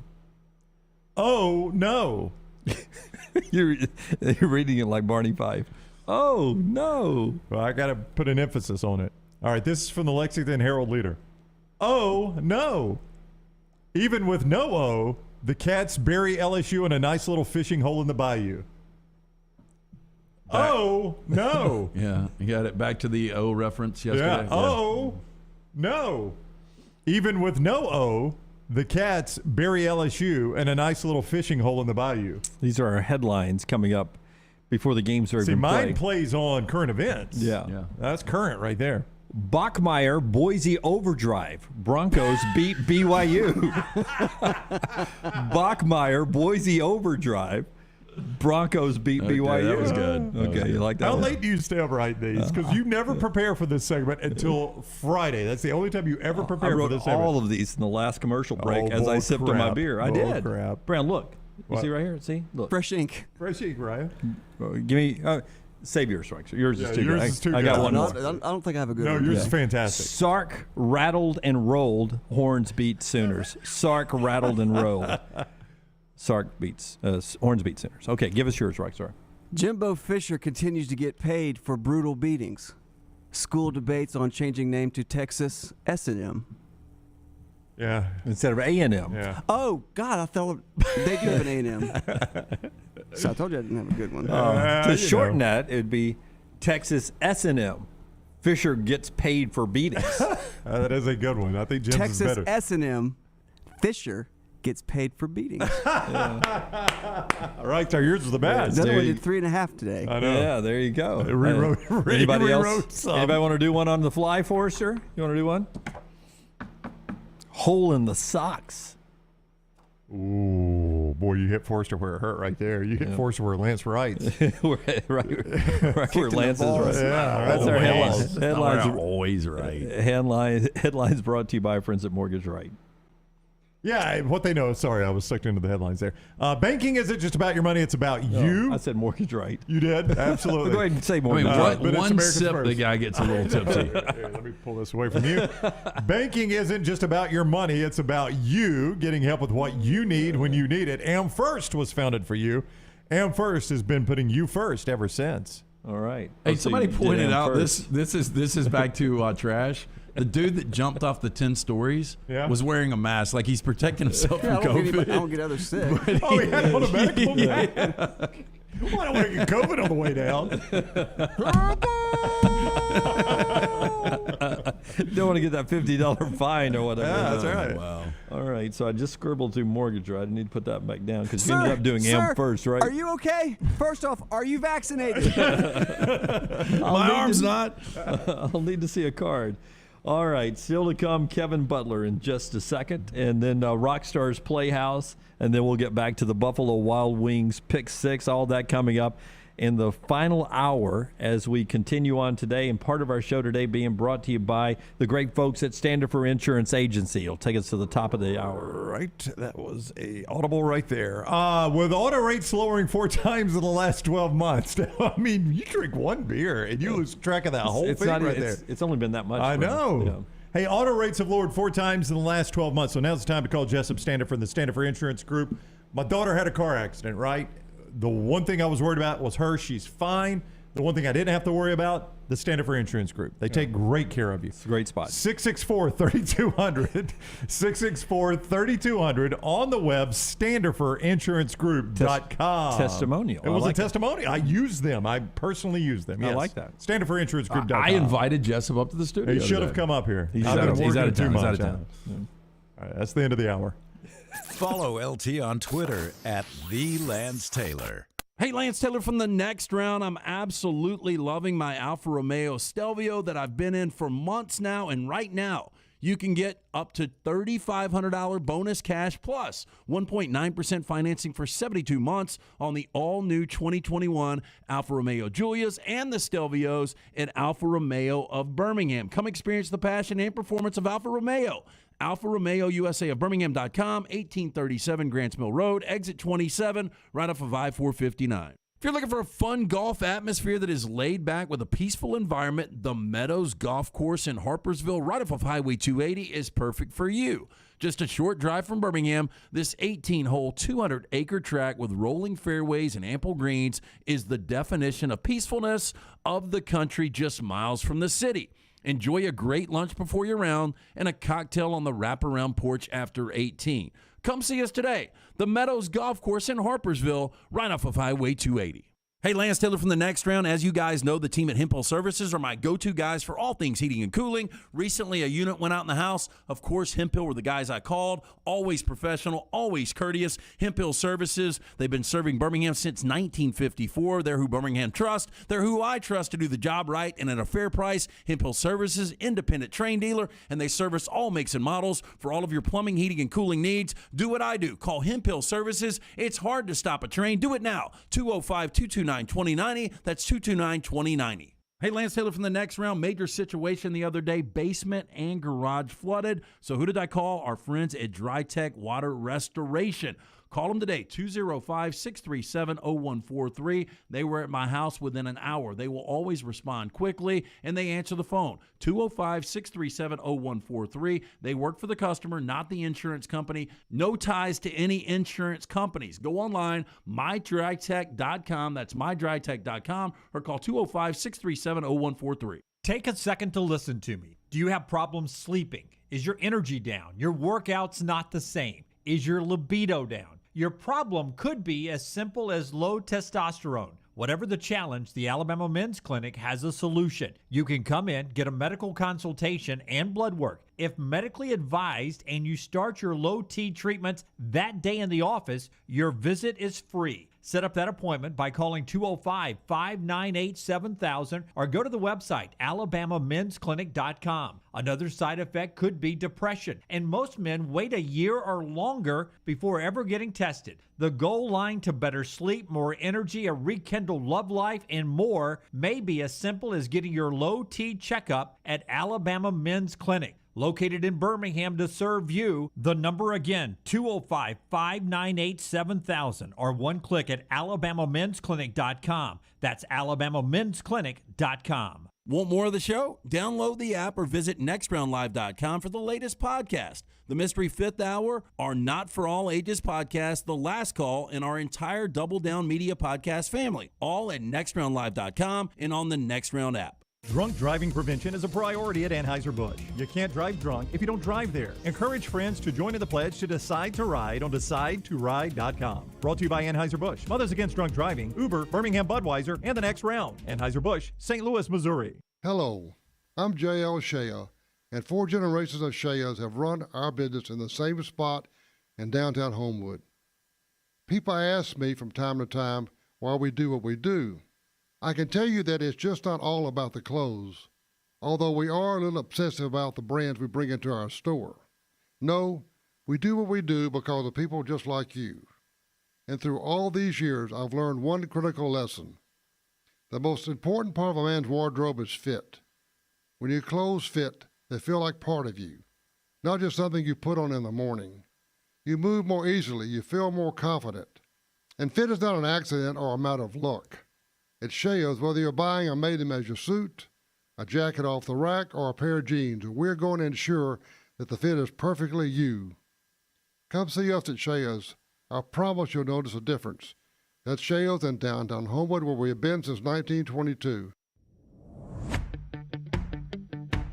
Oh, no. You're reading it like Barney Fife. Oh, no. Well, I got to put an emphasis on it. All right, this is from the Lexington Herald-Leader. Oh, no. Even with no O, the Cats bury LSU in a nice little fishing hole in the bayou. Oh, no. Yeah, you got it. Back to the O reference yesterday. Yeah. Oh, no. Even with no O, the Cats bury LSU in a nice little fishing hole in the bayou. These are our headlines coming up before the games are See, even mine played. plays on current events. Yeah. That's current right there. Bachmeyer, Boise overdrive. Broncos beat BYU. Bachmeyer, Boise overdrive. Broncos beat BYU. That was good. Okay, you like that How one? late do you stay up write these? Because you never prepare for this segment until Friday. That's the only time you ever I prepare for wrote this segment. all of these in the last commercial break as I bull sipped on my crap. beer. I Bull did. crap. Brown, look. You What? see right here? See? Look. Fresh ink. Fresh ink, Ryan. Give me... save yours, Rex. Yours is too yours good. is too I got good. one No, more. I don't think I have a good No, one. yours is fantastic. Sark rattled and rolled. Horns beat Sooners. Sark rattled and rolled. Sark beats Horns beat Sooners. Okay, give us yours, Rex. Sorry. Jimbo Fisher continues to get paid for brutal beatings. School debates on changing name to Texas S&M. Yeah. Instead of A&M. Yeah. Oh, God, I thought they do have an A&M. So I told you I didn't have a good one. To shorten that, it'd be Texas S&M. Fisher gets paid for beatings. That is a good one. I think Jim's is Texas better. S&M, Fisher gets paid for beatings. All right, so yours is the best. The other one did 3.5 today. I know. Yeah, there you go. Anybody Anybody rewrote else? some. Anybody want to do one on the fly, Forrester? You want to do one? Hole in the socks. Ooh, boy, you hit Forrester where it hurt right there. You hit Forrester where Lance writes. right where Lance is right. Yeah, That's our headlines. We're Headlines always right. Headlines brought to you by our friends at Mortgage Right. Yeah, what they know. Sorry, I was sucked into the headlines there. Banking isn't just about your money; it's about you. I said Mortgage Right. You did absolutely. Go ahead and say I Mortgage mean, Right. but it's one America's sip, first. the guy gets a little tipsy. Here, let me pull this away from you. Banking isn't just about your money; it's about you getting help with what you need when you need it. AmFirst was founded for you. AmFirst has been putting you first ever since. All right. Hey, So somebody you did pointed Am out first. this is back to Trsh. The dude that jumped off the 10 stories was wearing a mask, like he's protecting himself Yeah, from COVID. I don't get others sick. Oh, he had on a medical mask. Well, I don't want to get COVID on the way down. Don't want to get that $50 fine or whatever. Yeah, that's right. Wow. All right, so I just scribbled to Mortgage Right. I need to put that back down because you Sir, ended up doing Am first, right? Are you okay? First off, are you vaccinated? My arm's not. I'll need to see a card. All right, still to come, Kevin Butler in just a second, and then Rockstar's Playhouse, and then we'll get back to the Buffalo Wild Wings Pick 6, all that coming up in the final hour as we continue on today, and part of our show today being brought to you by the great folks at Standifer Insurance Agency. It'll take us to the top of the hour. Right, that was a audible right there. With auto rates lowering 4 times in the last 12 months, I mean, you drink one beer and you lose track of that whole thing right there. It's only been that much. I know. Hey, auto rates have lowered 4 times in the last 12 months, so now's the time to call Jessup Standifer and the Standifer Insurance Group. My daughter had a car accident, right? The one thing I was worried about was her. She's fine. The one thing I didn't have to worry about, the Standifer Insurance Group. They take great care of you. It's a great spot. 664-3200. 664-3200 on the web, StandiferInsuranceGroup.com. Testimonial. It was a testimonial. I used them. I personally used them. Yes. I like that. StandiferInsuranceGroup.com. I invited Jessup up to the studio. He should have come up here. He's out of town. All right, that's the end of the hour. Follow LT on Twitter at @TheLanceTaylor. Hey, Lance Taylor from the next round. I'm absolutely loving my Alfa Romeo Stelvio that I've been in for months now, and right now you can get up to $3,500 bonus cash plus 1.9% financing for 72 months on the all-new 2021 Alfa Romeo Giulias and the Stelvios at Alfa Romeo of Birmingham. Come experience the passion and performance of Alfa Romeo. Alfa Romeo USA of Birmingham.com, 1837 Grants Mill Road, exit 27, right off of I-459. If you're looking for a fun golf atmosphere that is laid back with a peaceful environment, the Meadows Golf Course in Harpersville, right off of Highway 280, is perfect for you. Just a short drive from Birmingham, this 18-hole, 200-acre track with rolling fairways and ample greens is the definition of peacefulness of the country just miles from the city. Enjoy a great lunch before your round and a cocktail on the wraparound porch after 18. Come see us today. The Meadows Golf Course in Harpersville, right off of Highway 280. Hey, Lance Taylor from the next round. As you guys know, the team at Hemphill Services are my go-to guys for all things heating and cooling. Recently, a unit went out in the house. Of course, Hemphill were the guys I called. Always professional, always courteous. Hemphill Services, they've been serving Birmingham since 1954. They're who Birmingham trust. They're who I trust to do the job right and at a fair price. Hemphill Services, independent train dealer, and they service all makes and models for all of your plumbing, heating, and cooling needs. Do what I do. Call Hemphill Services. It's hard to stop a train. Do it now. 205-229-2090. That's 229-2090. Hey, Lance Taylor from the next round. Major situation the other day. Basement and garage flooded. So who did I call? Our friends at Dry Tech Water Restoration. Call them today, 205-637-0143. They were at my house within an hour. They will always respond quickly, and they answer the phone, 205-637-0143. They work for the customer, not the insurance company. No ties to any insurance companies. Go online, mydrytech.com. That's mydrytech.com, or call 205-637-0143. Take a second to listen to me. Do you have problems sleeping? Is your energy down? Your workouts not the same? Is your libido down? Your problem could be as simple as low testosterone. Whatever the challenge, the Alabama Men's Clinic has a solution. You can come in, get a medical consultation and blood work. If medically advised and you start your low T treatments that day in the office, your visit is free. Set up that appointment by calling 205-598-7000 or go to the website alabamamensclinic.com. Another side effect could be depression, and most men wait a year or longer before ever getting tested. The goal line to better sleep, more energy, a rekindled love life, and more may be as simple as getting your low T checkup at Alabama Men's Clinic. Located in Birmingham to serve you. The number again, 205-598-7000 or one click at alabamamensclinic.com. That's alabamamensclinic.com. Want more of the show? Download the app or visit nextroundlive.com for the latest podcast. The Mystery Fifth Hour, our Not For All Ages podcast, The Last Call, and our entire Double Down Media podcast family. All at nextroundlive.com and on the Next Round app. Drunk driving prevention is a priority at Anheuser-Busch. You can't drive drunk if you don't drive there. Encourage friends to join in the pledge to Decide to Ride on DecideToRide.com. Brought to you by Anheuser-Busch, Mothers Against Drunk Driving, Uber, Birmingham Budweiser, and the Next Round. Anheuser-Busch, St. Louis, Missouri. Hello, I'm J.L. Shea, and 4 generations of Sheas have run our business in the same spot in downtown Homewood. People ask me from time to time why we do what we do. I can tell you that it's just not all about the clothes. although we are a little obsessive about the brands we bring into our store. No, we do what we do because of people just like you. And through all these years, I've learned one critical lesson. The most important part of a man's wardrobe is fit. When your clothes fit, they feel like part of you, not just something you put on in the morning. You move more easily, you feel more confident. And fit is not an accident or a matter of luck. It shows whether you're buying a made-to-measure suit, a jacket off the rack, or a pair of jeans. We're going to ensure that the fit is perfectly you. Come see us at Shea's. I promise you'll notice a difference. That's Shea's in downtown Homewood, where we have been since 1922.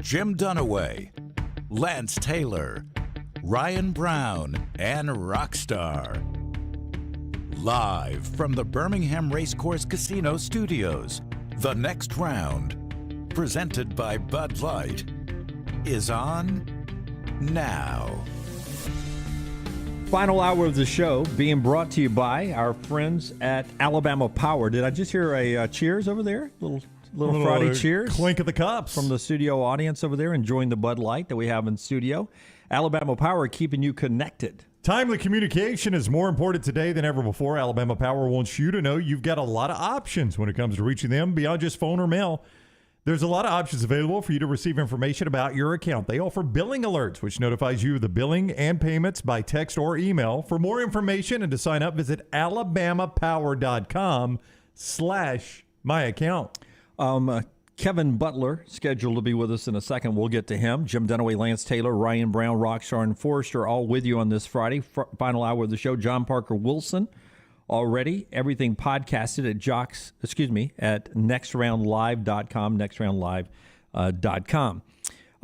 Jim Dunaway, Lance Taylor, Ryan Brown, and Rockstar. Live from the Birmingham Racecourse Casino Studios, the next round, presented by Bud Light, is on now. Final hour of the show being brought to you by our friends at Alabama Power. Did I just hear a cheers over there? Little Friday cheers. Clink of the cups. From the studio audience over there, enjoying the Bud Light that we have in studio. Alabama Power, keeping you connected. Timely communication is more important today than ever before. Alabama Power wants you to know you've got a lot of options when it comes to reaching them beyond just phone or mail. There's a lot of options available for you to receive information about your account. They offer billing alerts, which notifies you of the billing and payments by text or email. For more information and to sign up, visit alabamapower.com/myaccount. Kevin Butler, scheduled to be with us in a second. We'll get to him. Jim Dunaway, Lance Taylor, Ryan Brown, Rockstar, and Forrester all with you on this Friday. Final hour of the show. John Parker Wilson already. Everything podcasted at nextroundlive.com, nextroundlive.com.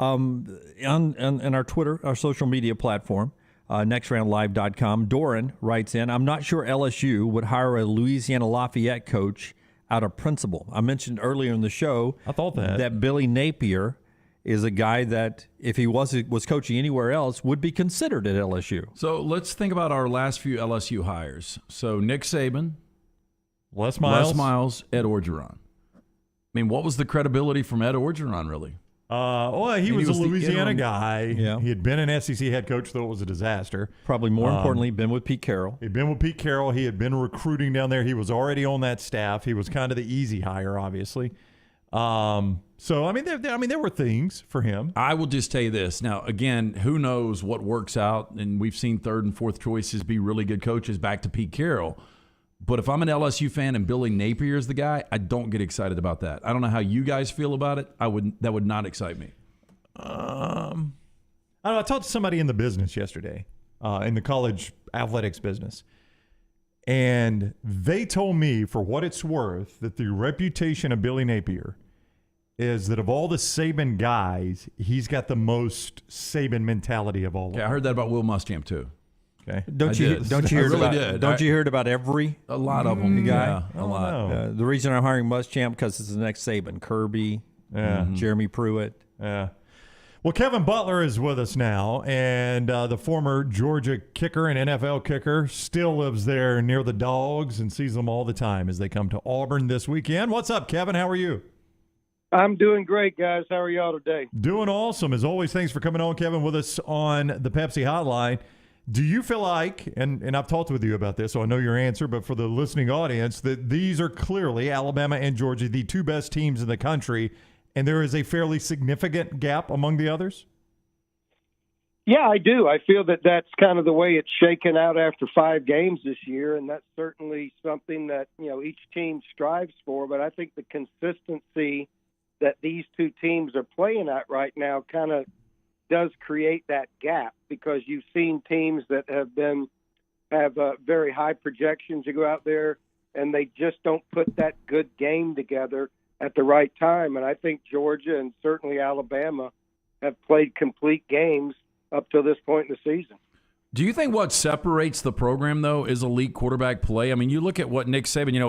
On our Twitter, our social media platform, nextroundlive.com, Doran writes in, I'm not sure LSU would hire a Louisiana Lafayette coach out of principle. I mentioned earlier in the show that Billy Napier is a guy that, if he was coaching anywhere else, would be considered at LSU. So let's think about our last few LSU hires. So Nick Saban, Les Miles, Ed Orgeron. I mean, what was the credibility from Ed Orgeron, really? He was a Louisiana guy. Yeah. He had been an SEC head coach, though it was a disaster. Probably more importantly, been with Pete Carroll. He'd been with Pete Carroll. He had been recruiting down there. He was already on that staff. He was kind of the easy hire, obviously. There were things for him. I will just tell you this. Now, again, who knows what works out, and we've seen third and fourth choices be really good coaches back to Pete Carroll. But if I'm an LSU fan and Billy Napier is the guy, I don't get excited about that. I don't know how you guys feel about it. That would not excite me. I don't know. I talked to somebody in the business yesterday, in the college athletics business, and they told me, for what it's worth, that the reputation of Billy Napier is that of all the Saban guys, he's got the most Saban mentality of all of them. I heard that about Will Muschamp too. Okay. Don't you hear it about every a lot of them guy? Yeah, a lot. The reason I'm hiring Muschamp because it's the next Saban. Kirby, Jeremy Pruitt. Yeah. Well, Kevin Butler is with us now, and the former Georgia kicker and NFL kicker still lives there near the Dogs and sees them all the time as they come to Auburn this weekend. What's up, Kevin? How are you? I'm doing great, guys. How are y'all today? Doing awesome. As always, thanks for coming on, Kevin, with us on the Pepsi Hotline. Do you feel like, and I've talked with you about this, so I know your answer, but for the listening audience, that these are clearly, Alabama and Georgia, the two best teams in the country, and there is a fairly significant gap among the others? Yeah, I do. I feel that that's kind of the way it's shaken out after 5 games this year, and that's certainly something that, each team strives for. But I think the consistency that these two teams are playing at right now kind of does create that gap, because you've seen teams that have very high projections to go out there, and they just don't put that good game together at the right time. And I think Georgia and certainly Alabama have played complete games up to this point in the season. Do you think what separates the program, though, is elite quarterback play? I mean, you look at what Nick Saban, it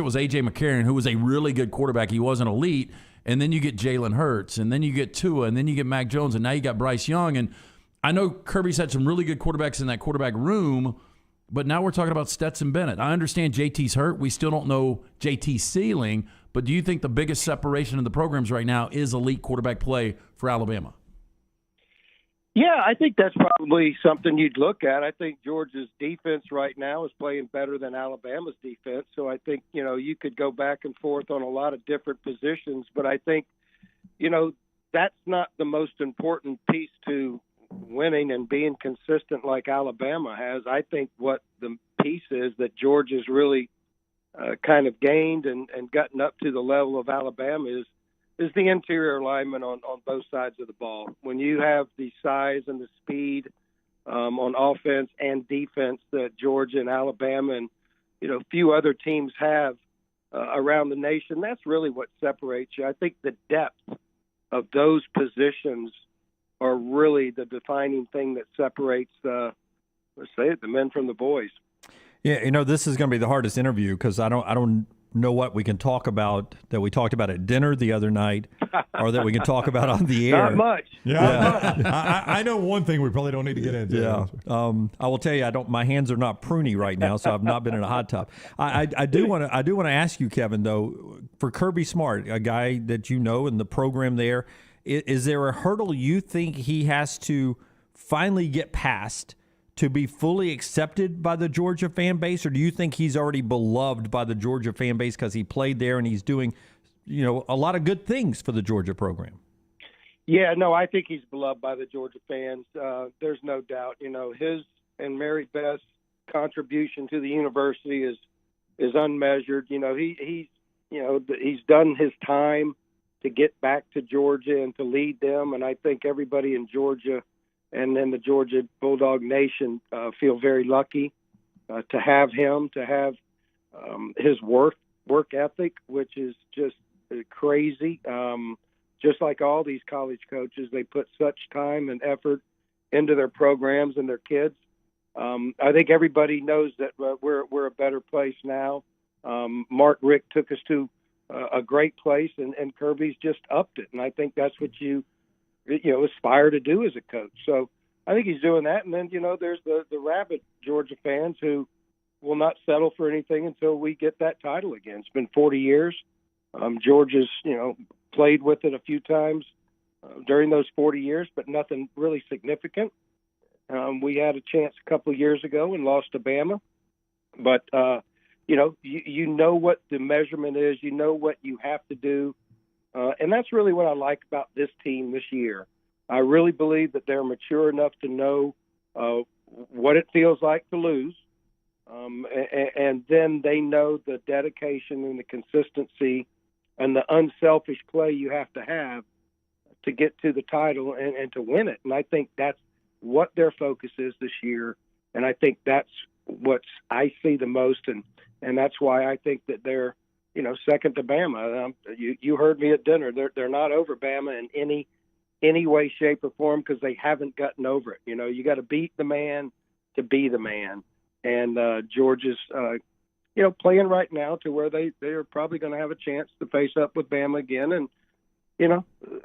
was A.J. McCarron, who was a really good quarterback. He wasn't elite. And then you get Jalen Hurts, and then you get Tua, and then you get Mac Jones, and now you got Bryce Young. And I know Kirby's had some really good quarterbacks in that quarterback room, but now we're talking about Stetson Bennett. I understand JT's hurt. We still don't know JT's ceiling, but do you think the biggest separation in the programs right now is elite quarterback play for Alabama? Yeah, I think that's probably something you'd look at. I think Georgia's defense right now is playing better than Alabama's defense. So I think, you could go back and forth on a lot of different positions. But I think, that's not the most important piece to winning and being consistent like Alabama has. I think what the piece is that Georgia's really kind of gained and gotten up to the level of Alabama is the interior alignment on both sides of the ball. When you have the size and the speed on offense and defense that Georgia and Alabama and, few other teams have around the nation, that's really what separates you. I think the depth of those positions are really the defining thing that separates, let's say it, the men from the boys. Yeah, this is going to be the hardest interview because I don't know what we can talk about that we talked about at dinner the other night or that we can talk about on the air. Not much. Yeah. I know one thing we probably don't need to get into. Yeah. I will tell you, my hands are not pruny right now, so I've not been in a hot tub. I do want to ask you, Kevin, though, for Kirby Smart, a guy that you know in the program there, is there a hurdle you think he has to finally get past to be fully accepted by the Georgia fan base, or do you think he's already beloved by the Georgia fan base because he played there and he's doing, a lot of good things for the Georgia program? Yeah, no, I think he's beloved by the Georgia fans. There's no doubt. His and Mary Beth's contribution to the university is unmeasured. He's done his time to get back to Georgia and to lead them, and I think everybody in Georgia and then the Georgia Bulldog Nation feel very lucky to have him, to have his work ethic, which is just crazy. Just like all these college coaches, they put such time and effort into their programs and their kids. I think everybody knows that we're a better place now. Mark Richt took us to a great place, and Kirby's just upped it. And I think that's what you aspire to do as a coach. So I think he's doing that. And then, there's the rabid Georgia fans who will not settle for anything until we get that title again. It's been 40 years. Georgia's, played with it a few times during those 40 years, but nothing really significant. We had a chance a couple of years ago and lost to Bama. But, you know what the measurement is. You know what you have to do. And that's really what I like about this team this year. I really believe that they're mature enough to know what it feels like to lose. And then they know the dedication and the consistency and the unselfish play you have to get to the title and to win it. And I think that's what their focus is this year. And I think that's what I see the most. And that's why I think that they're, second to Bama. You heard me at dinner. They're not over Bama in any way, shape, or form because they haven't gotten over it. You got to beat the man to be the man. And Georgia's, playing right now to where they are probably going to have a chance to face up with Bama again. And,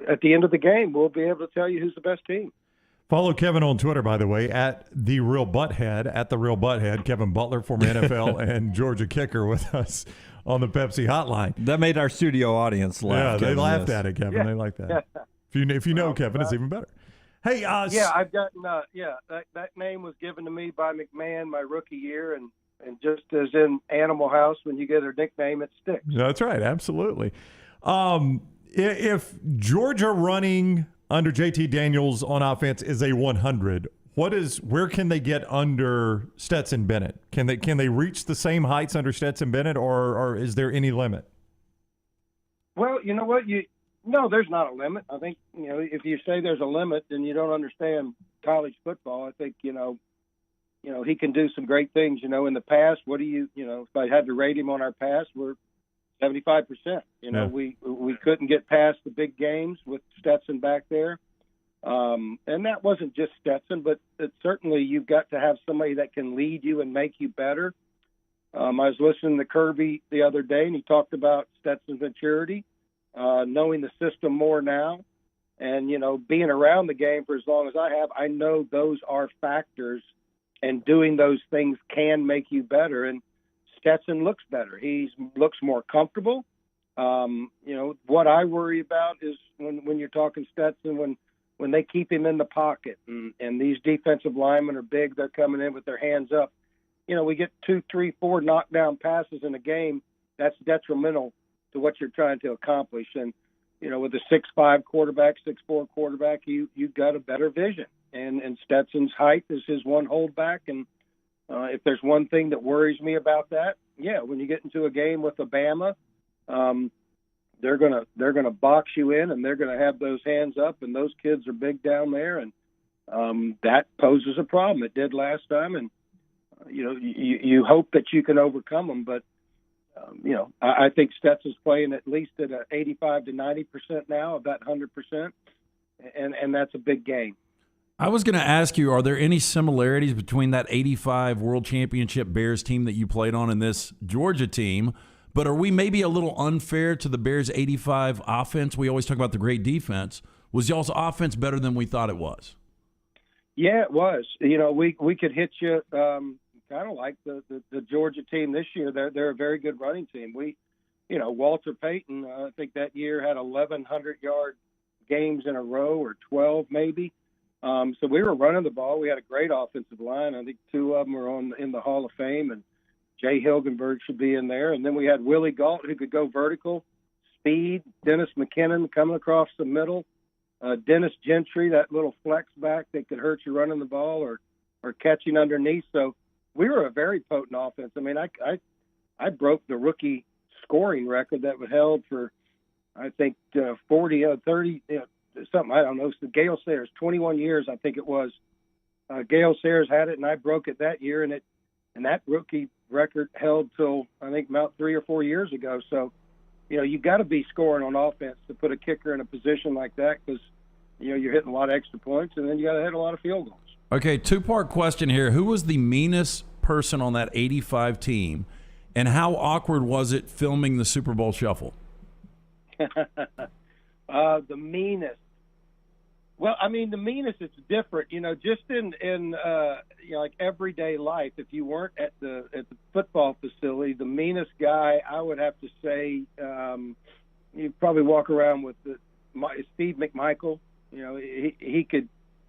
at the end of the game, we'll be able to tell you who's the best team. Follow Kevin on Twitter, by the way, at The Real Butthead. Kevin Butler, former NFL and Georgia kicker, with us on the Pepsi hotline. That made our studio audience laugh. Yeah, Kevin, they laughed at it, Kevin. Yeah. They like that. If you know Kevin, it's even better. Hey, I've gotten that name was given to me by McMahon my rookie year, and just as in Animal House, when you get a nickname, it sticks. That's right, absolutely. If Georgia running under JT Daniels on offense is a 100, where can they get under Stetson Bennett? Can they reach the same heights under Stetson Bennett, or is there any limit? Well, you know what? No, there's not a limit. I think, if you say there's a limit, then you don't understand college football. I think, he can do some great things. In the past, if I had to rate him on our past, we're 75%. We couldn't get past the big games with Stetson back there. And that wasn't just Stetson, but certainly you've got to have somebody that can lead you and make you better. I was listening to Kirby the other day, and he talked about Stetson's maturity, knowing the system more now, and, being around the game for as long as I have, I know those are factors, and doing those things can make you better. And Stetson looks better. He looks more comfortable. What I worry about is when you're talking Stetson, when they keep him in the pocket and these defensive linemen are big, they're coming in with their hands up. We get 2, 3, 4 knockdown passes in a game. That's detrimental to what you're trying to accomplish. And, with a 6'5" quarterback, 6'4" quarterback, you've got a better vision. And Stetson's height is his one holdback. And if there's one thing that worries me about that, when you get into a game with Alabama, they're gonna box you in, and they're gonna have those hands up, and those kids are big down there, and that poses a problem. It did last time, and you hope that you can overcome them. But I think Stetson's playing at least at 85 to 90% now of that 100%, and that's a big game. I was going to ask you, are there any similarities between that 85 World Championship Bears team that you played on and this Georgia team? But are we maybe a little unfair to the Bears' 85 offense? We always talk about the great defense. Was y'all's offense better than we thought it was? Yeah, it was. We could hit you kind of like the Georgia team this year. They're a very good running team. Walter Payton, I think that year had 1,100-yard games in a row, or 12 maybe. So we were running the ball. We had a great offensive line. I think 2 of them are in the Hall of Fame, and Jay Hilgenberg should be in there. And then we had Willie Gault, who could go vertical, speed, Dennis McKinnon coming across the middle, Dennis Gentry, that little flex back that could hurt you running the ball or catching underneath. So we were a very potent offense. I mean, I broke the rookie scoring record that was held for, I think, 40, 30, something, I don't know. So Gale Sayers, 21 years, I think it was. Gale Sayers had it, and I broke it that year, and that rookie record held till, I think, about 3 or 4 years ago. So, you've got to be scoring on offense to put a kicker in a position like that, because, you're hitting a lot of extra points, and then you got to hit a lot of field goals. Okay, 2-part question here. Who was the meanest person on that 85 team, and how awkward was it filming the Super Bowl Shuffle? The meanest. Well, I mean, the meanest, it's different, just in like everyday life. If you weren't at the football facility, the meanest guy, I would have to say, you'd probably walk around with Steve McMichael.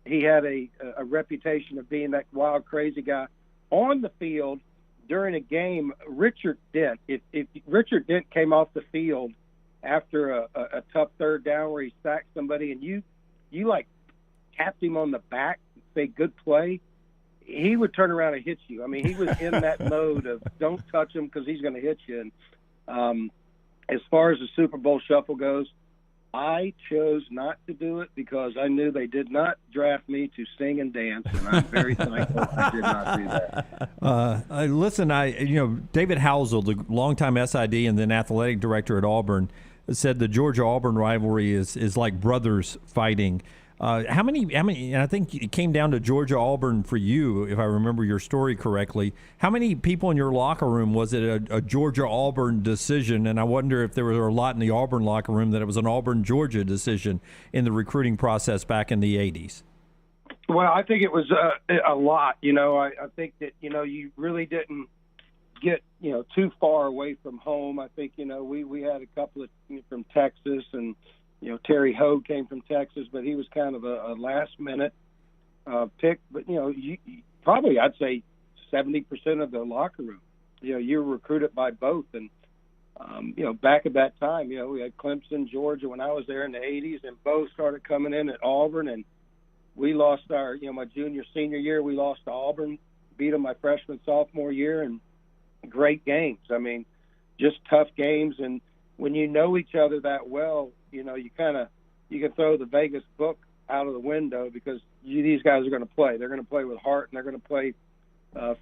He had a reputation of being that wild, crazy guy on the field during a game. Richard Dent, if Richard Dent came off the field after a tough third down where he sacked somebody, and you like tapped him on the back, say good play, he would turn around and hit you. I mean, he was in that mode of don't touch him because he's going to hit you. And as far as the Super Bowl Shuffle goes, I chose not to do it because I knew they did not draft me to sing and dance, and I'm very thankful I did not do that. Listen, David Housel, the longtime SID and then athletic director at Auburn, said the Georgia-Auburn rivalry is like brothers fighting. How many? And I think it came down to Georgia-Auburn for you, if I remember your story correctly. How many people in your locker room was it a Georgia-Auburn decision? And I wonder if there were a lot in the Auburn locker room that it was an Auburn-Georgia decision in the recruiting process back in the 80s. Well, I think it was a lot. I think that, you really didn't get, too far away from home. I think, we had a couple of from Texas, and, Terry Hogue came from Texas, but he was kind of a last-minute pick. But, you probably, I'd say 70% of the locker room, you were recruited by both. And, back at that time, we had Clemson, Georgia when I was there in the 80s, and both started coming in at Auburn. And we lost our, my junior, senior year, we lost to Auburn, beat them my freshman, sophomore year, and great games. I mean, just tough games. And when you know each other that well, you can throw the Vegas book out of the window because these guys are going to play. They're going to play with heart, and they're going to play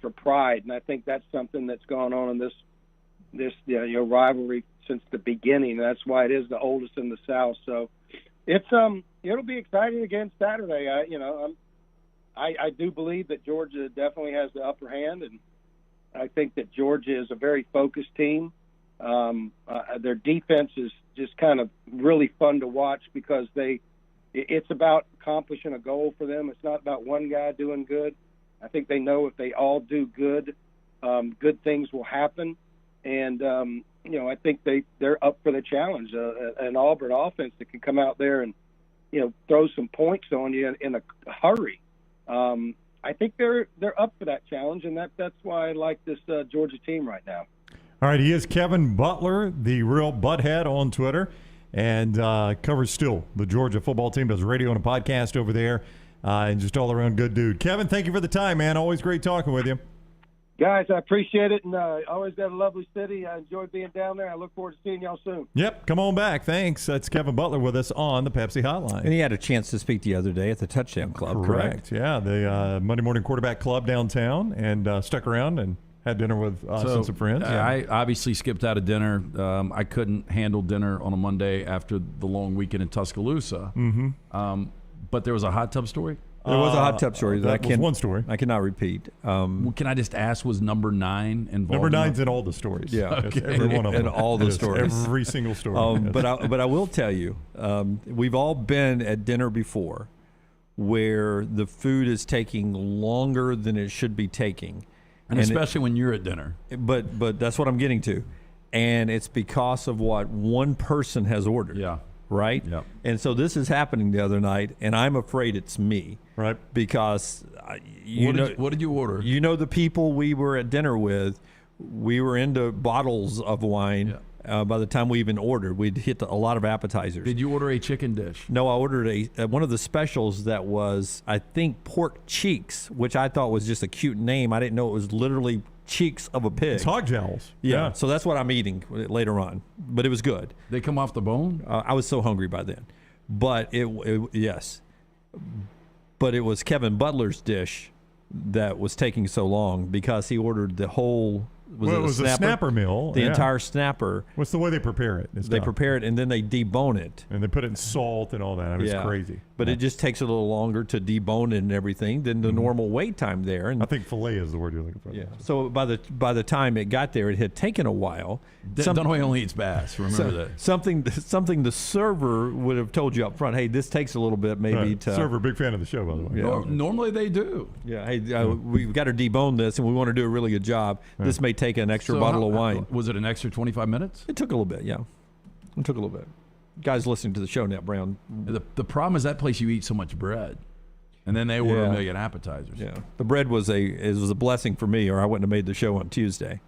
for pride. And I think that's something that's gone on in this rivalry since the beginning. That's why it is the oldest in the South. So it's it'll be exciting again Saturday. I do believe that Georgia definitely has the upper hand, and I think that Georgia is a very focused team. Their defense is just kind of really fun to watch because it's about accomplishing a goal for them. It's not about one guy doing good. I think they know if they all do good, good things will happen. And, I think they're up for the challenge. An Auburn offense that can come out there and throw some points on you in a hurry. I think they're up for that challenge, and that's why I like this Georgia team right now. All right, he is Kevin Butler, the real butthead on Twitter, and covers still the Georgia football team, does radio and a podcast over there, and just all around good dude. Kevin, thank you for the time, man. Always great talking with you. Guys, I appreciate it, and always got a lovely city. I enjoy being down there. I look forward to seeing y'all soon. Yep, come on back. Thanks. That's Kevin Butler with us on the Pepsi Hotline. And he had a chance to speak the other day at the Touchdown Club, correct? Yeah, the Monday Morning Quarterback Club downtown, and stuck around and had dinner with us and some friends. I obviously skipped out of dinner. I couldn't handle dinner on a Monday after the long weekend in Tuscaloosa. Mm-hmm. But there was a hot tub story? There was a hot tub story that was one story. I cannot repeat. Can I just ask, was number 9 involved? Number 9's in all the stories. Yeah, okay. Every one of them. In all the stories. Every single story. But I will tell you, we've all been at dinner before where the food is taking longer than it should be taking. And especially when you're at dinner. But that's what I'm getting to. And it's because of what one person has ordered. Yeah. Right? Yep. And so this is happening the other night, and I'm afraid it's me. Right. Because, what did you order? You know the people we were at dinner with, we were into bottles of wine. Yeah. By the time we even ordered, we'd hit a lot of appetizers. Did you order a chicken dish? No, I ordered one of the specials that was, I think, pork cheeks, which I thought was just a cute name. I didn't know it was literally cheeks of a pig. It's hog jowls. Yeah. So that's what I'm eating later on. But it was good. They come off the bone? I was so hungry by then. But yes. But it was Kevin Butler's dish that was taking so long because he ordered the whole. It was a snapper meal. The entire snapper. What's the way they prepare it? They prepare it and then they debone it. And they put it in salt and all that. It's crazy. But it just takes a little longer to debone it and everything than the normal wait time there. And I think filet is the word you're looking for. Yeah. So by the time it got there, it had taken a while. Dunaway only eats bass. Remember that. Something the server would have told you up front. Hey, this takes a little bit maybe to. Server, big fan of the show, by the way. Yeah. Normally they do. Yeah. Hey, we've got to debone this, and we want to do a really good job. This may take an extra bottle of wine. Was it an extra 25 minutes? It took a little bit. Yeah. It took a little bit. Guys listening to the show, Net Brown. The problem is that place you eat so much bread. And then they order a million appetizers. Yeah, the bread was a blessing for me, or I wouldn't have made the show on Tuesday.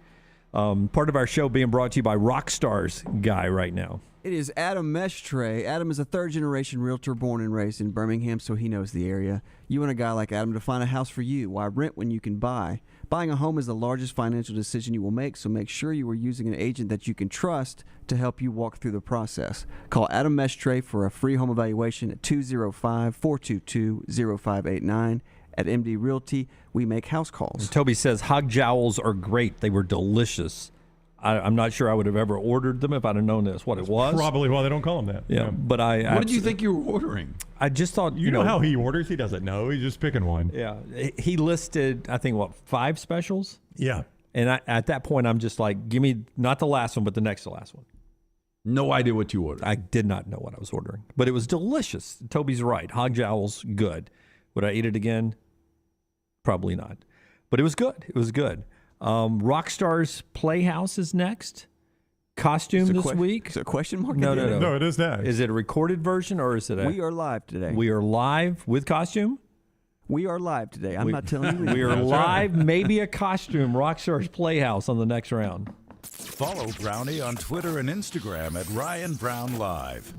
Part of our show being brought to you by Rockstars Guy right now. It is Adam Mestre. Adam is a third-generation realtor born and raised in Birmingham, so he knows the area. You want a guy like Adam to find a house for you. Why rent when you can buy? Buying a home is the largest financial decision you will make, so make sure you are using an agent that you can trust to help you walk through the process. Call Adam Mestre for a free home evaluation at 205-422-0589. At MD Realty, we make house calls. And Toby says hog jowls are great. They were delicious. I'm not sure I would have ever ordered them if I'd have known that's what it was. Probably why they don't call them that. Yeah, but what did you think you were ordering? I just thought you know how he orders. He doesn't know. He's just picking one. Yeah, he listed I think 5 specials. Yeah, and at that point I'm just like, give me not the last one, but the next to last one. No idea what you ordered. I did not know what I was ordering, but it was delicious. Toby's right. Hog jowls, good. Would I eat it again? Probably not. But it was good. It was good. Rockstars Playhouse is next. Costume this week. Is it a question mark? No. No, it is next. Is it a recorded version or is it We are live today. We are live with costume? We are live today. I'm not telling you. We are live, maybe a costume, Rockstars Playhouse on the next round. Follow Brownie on Twitter and Instagram at Ryan Brown Live.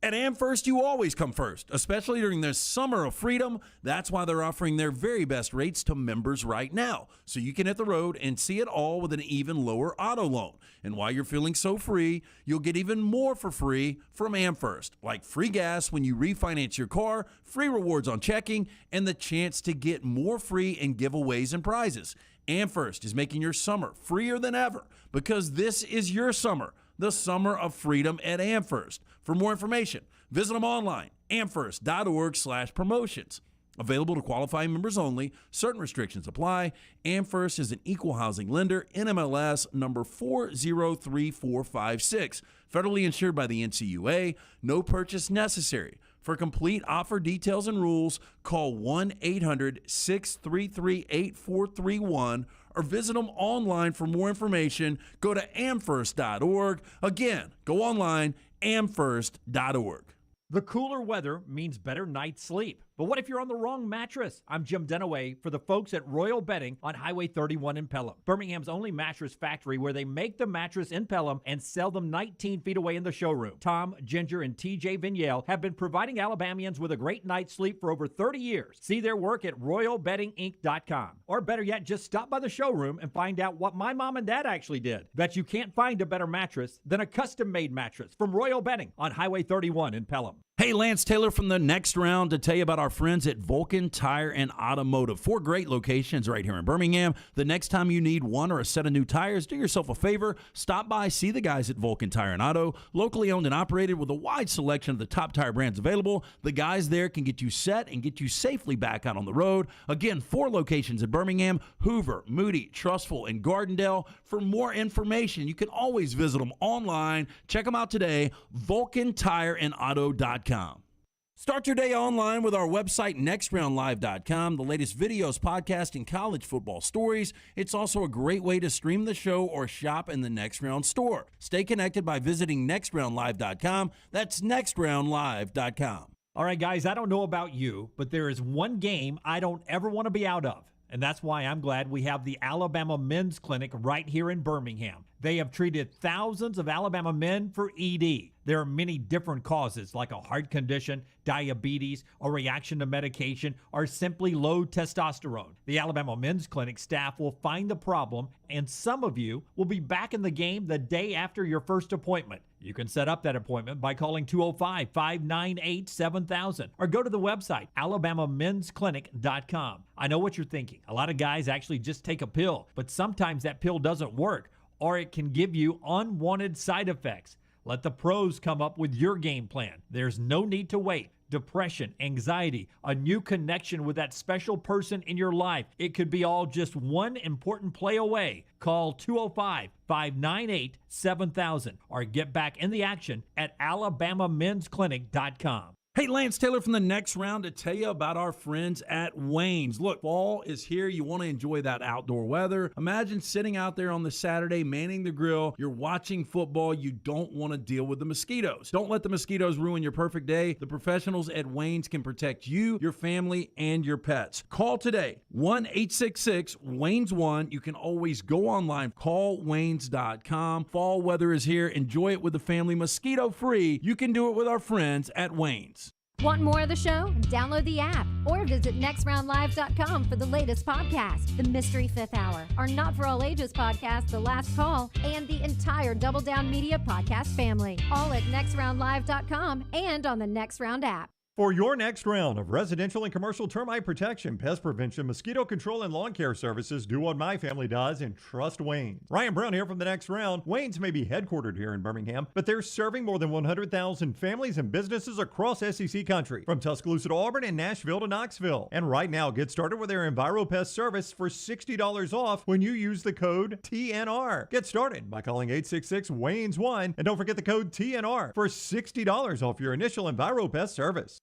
At AmFirst, you always come first, especially during this summer of freedom. That's why they're offering their very best rates to members right now, so you can hit the road and see it all with an even lower auto loan. And while you're feeling so free, you'll get even more for free from AmFirst, like free gas when you refinance your car, free rewards on checking, and the chance to get more free in giveaways and prizes. AmFirst is making your summer freer than ever because this is your summer, the summer of freedom at AmFirst. For more information, visit them online, amfirst.org/promotions. Available to qualifying members only. Certain restrictions apply. AmFirst is an equal housing lender, NMLS number 403456. Federally insured by the NCUA. No purchase necessary. For complete offer details and rules, call 1-800-633-8431 or visit them online for more information. Go to amfirst.org. Again, go online, amfirst.org. The cooler weather means better night's sleep. But what if you're on the wrong mattress? I'm Jim Dunaway for the folks at Royal Bedding on Highway 31 in Pelham, Birmingham's only mattress factory where they make the mattress in Pelham and sell them 19 feet away in the showroom. Tom, Ginger, and TJ Vignale have been providing Alabamians with a great night's sleep for over 30 years. See their work at royalbeddinginc.com. Or better yet, just stop by the showroom and find out what my mom and dad actually did. Bet you can't find a better mattress than a custom-made mattress from Royal Bedding on Highway 31 in Pelham. Hey, Lance Taylor from the Next Round to tell you about our friends at Vulcan Tire and Automotive. 4 great locations right here in Birmingham. The next time you need one or a set of new tires, do yourself a favor. Stop by, see the guys at Vulcan Tire and Auto. Locally owned and operated with a wide selection of the top tire brands available. The guys there can get you set and get you safely back out on the road. Again, 4 locations in Birmingham: Hoover, Moody, Trustful, and Gardendale. For more information, you can always visit them online. Check them out today, VulcanTireandAuto.com. Start your day online with our website, nextroundlive.com. The latest videos, podcasts, and college football stories. It's also a great way to stream the show or shop in the Next Round store. Stay connected by visiting nextroundlive.com. That's nextroundlive.com. All right, guys, I don't know about you, but there is one game I don't ever want to be out of. And that's why I'm glad we have the Alabama Men's Clinic right here in Birmingham. They have treated thousands of Alabama men for ED. There are many different causes like a heart condition, diabetes, a reaction to medication, or simply low testosterone. The Alabama Men's Clinic staff will find the problem, and some of you will be back in the game the day after your first appointment. You can set up that appointment by calling 205-598-7000 or go to the website, alabamamensclinic.com. I know what you're thinking. A lot of guys actually just take a pill, but sometimes that pill doesn't work, or it can give you unwanted side effects. Let the pros come up with your game plan. There's no need to wait. Depression, anxiety, a new connection with that special person in your life. It could be all just one important play away. Call 205-598-7000 or get back in the action at alabamamensclinic.com. Hey, Lance Taylor from the Next Round to tell you about our friends at Wayne's. Look, fall is here. You want to enjoy that outdoor weather. Imagine sitting out there on the Saturday, manning the grill. You're watching football. You don't want to deal with the mosquitoes. Don't let the mosquitoes ruin your perfect day. The professionals at Wayne's can protect you, your family, and your pets. Call today, 1-866-WAYNES1. You can always go online, callwaynes.com. Fall weather is here. Enjoy it with the family, mosquito-free. You can do it with our friends at Wayne's. Want more of the show? Download the app or visit nextroundlive.com for the latest podcast. The Mystery Fifth Hour, our Not For All Ages podcast, The Last Call, and the entire Double Down Media podcast family. All at nextroundlive.com and on the Next Round app. For your next round of residential and commercial termite protection, pest prevention, mosquito control, and lawn care services, do what my family does and trust Wayne's. Ryan Brown here from the Next Round. Wayne's may be headquartered here in Birmingham, but they're serving more than 100,000 families and businesses across SEC country, from Tuscaloosa to Auburn and Nashville to Knoxville. And right now, get started with their EnviroPest service for $60 off when you use the code TNR. Get started by calling 866-WAYNES1 and don't forget the code TNR for $60 off your initial EnviroPest service.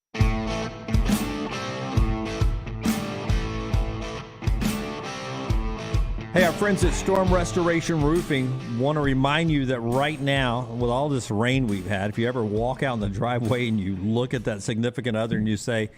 Hey, our friends at Storm Restoration Roofing want to remind you that right now, with all this rain we've had, if you ever walk out in the driveway and you look at that significant other and you say,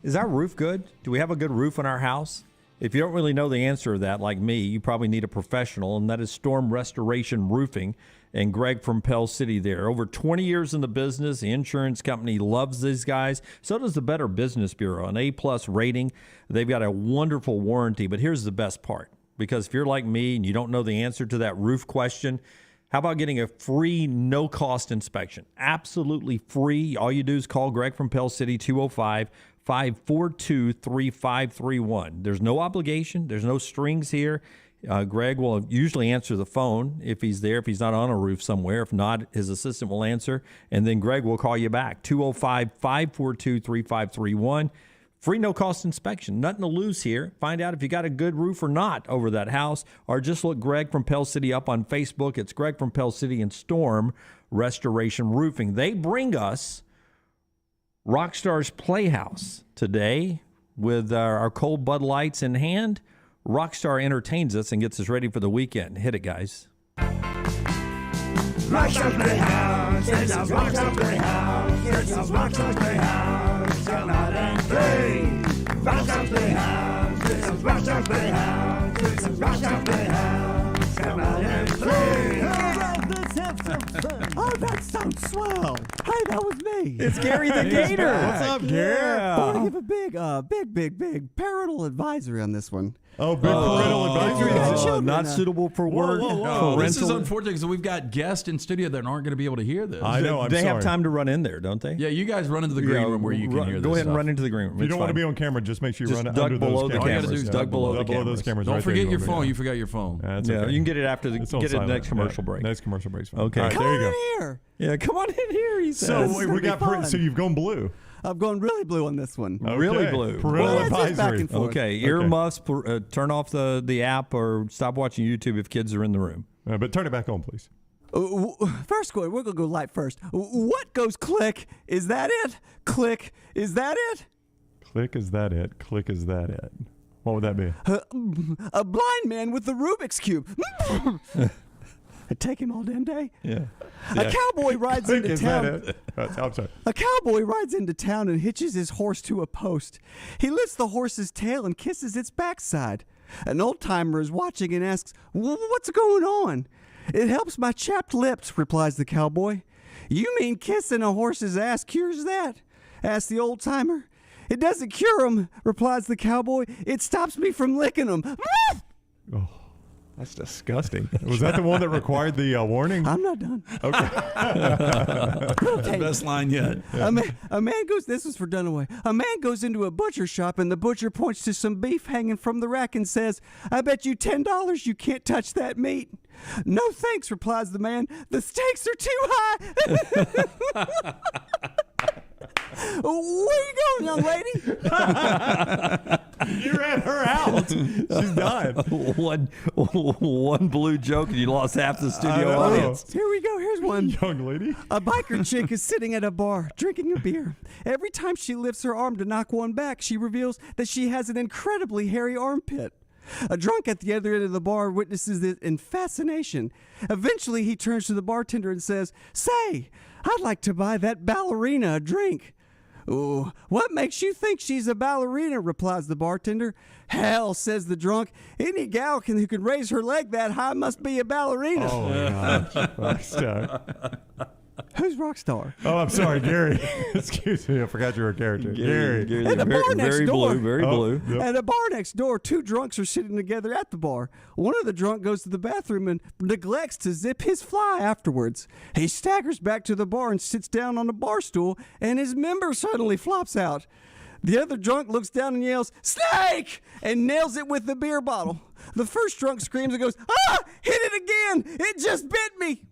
is our roof good? Do we have a good roof in our house? If you don't really know the answer to that, like me, you probably need a professional, and that is Storm Restoration Roofing and Greg from Pell City there. Over 20 years in the business. The insurance company loves these guys. So does the Better Business Bureau, an A-plus rating. They've got a wonderful warranty, but here's the best part. Because if you're like me and you don't know the answer to that roof question, how about getting a free, no-cost inspection? Absolutely free. All you do is call Greg from Pell City, 205-542-3531. There's no obligation. There's no strings here. Greg will usually answer the phone if he's there, if he's not on a roof somewhere. If not, his assistant will answer, and then Greg will call you back, 205-542-3531. Free no-cost inspection. Nothing to lose here. Find out if you got a good roof or not over that house, or just look Greg from Pell City up on Facebook. It's Greg from Pell City and Storm Restoration Roofing. They bring us Rockstar's Playhouse today with our cold Bud Lights in hand. Rockstar entertains us and gets us ready for the weekend. Hit it, guys. Rockstar's Playhouse, this is Rockstar's Playhouse, this is Rockstar's Playhouse, come out and play. Rockstar's Playhouse, this is Rockstar's Playhouse, this is Rockstar's Playhouse, come out and play. Let's have some fun. Oh, that sounds swell. Hey, that was me. It's Gary the Gator. What's up, Gary? I want to give a big parental advisory on this one. Oh, big parental advisory. Not suitable for work. This is unfortunate because we've got guests in studio that aren't going to be able to hear this. I know. They have time to run in there, don't they? Yeah, you guys run into the green room where you can hear this. Go ahead and stuff. run into the green room. If you don't want to be on camera, just make sure you run duck under below those the cameras. All you got to do is duck below those cameras. Don't right forget there. your phone. You forgot your phone. That's Yeah, okay. you can get it after It's on get it silent. next commercial break. Next commercial break's fine. Okay. All right, Come there you on go. in here. Yeah, come on in here. He So says. we got. So you've gone blue. I've gone really blue on this one. Okay. Really blue. Parental Well, that's just back advisory. and forth. Okay, earmuffs. Turn off the app or stop watching YouTube if kids are in the room. But turn it back on, please. First, we're going to go light first. What goes click? Is that it? Click. Is that it? Click, is that it? Click, is that it? What would that be? A blind man with the Rubik's Cube. It'd take him all damn day. Yeah. A cowboy rides Click, into is town. that it? I'm sorry. A cowboy rides into town and hitches his horse to a post. He lifts the horse's tail and kisses its backside. An old-timer is watching and asks, "What's going on?" "It helps my chapped lips," replies the cowboy. "You mean kissing a horse's ass cures that?" asks the old-timer. "It doesn't cure 'em," replies the cowboy. "It stops me from licking 'em." Oh, that's disgusting. Was that the one that required the warning? I'm not done. The best line yet. A man goes, this is for Dunaway. A man goes into a butcher shop and the butcher points to some beef hanging from the rack and says, "I bet you $10 you can't touch that meat." "No thanks," replies the man. "The stakes are too high." Where you going, young lady? You ran her out. She's done. One blue joke and you lost half the studio audience. Here we go. Here's one. Young lady. A biker chick is sitting at a bar drinking a beer. Every time she lifts her arm to knock one back, she reveals that she has an incredibly hairy armpit. A drunk at the other end of the bar witnesses it in fascination. Eventually, he turns to the bartender and says, "Say, I'd like to buy that ballerina a drink." "Ooh, what makes you think she's a ballerina?" replies the bartender. "Hell," says the drunk, "any gal who can raise her leg that high must be a ballerina." Oh, my gosh. Rockstar. Who's Rockstar? Oh, I'm sorry, Gary. Excuse me. I forgot you were a character. Gary. At a bar next door. Very blue. Yep. At a bar next door, two drunks are sitting together at the bar. One of the drunk goes to the bathroom and neglects to zip his fly afterwards. He staggers back to the bar and sits down on a bar stool, and his member suddenly flops out. The other drunk looks down and yells, "Snake!" and nails it with the beer bottle. The first drunk screams and goes, "Ah! Hit it again! It just bit me!"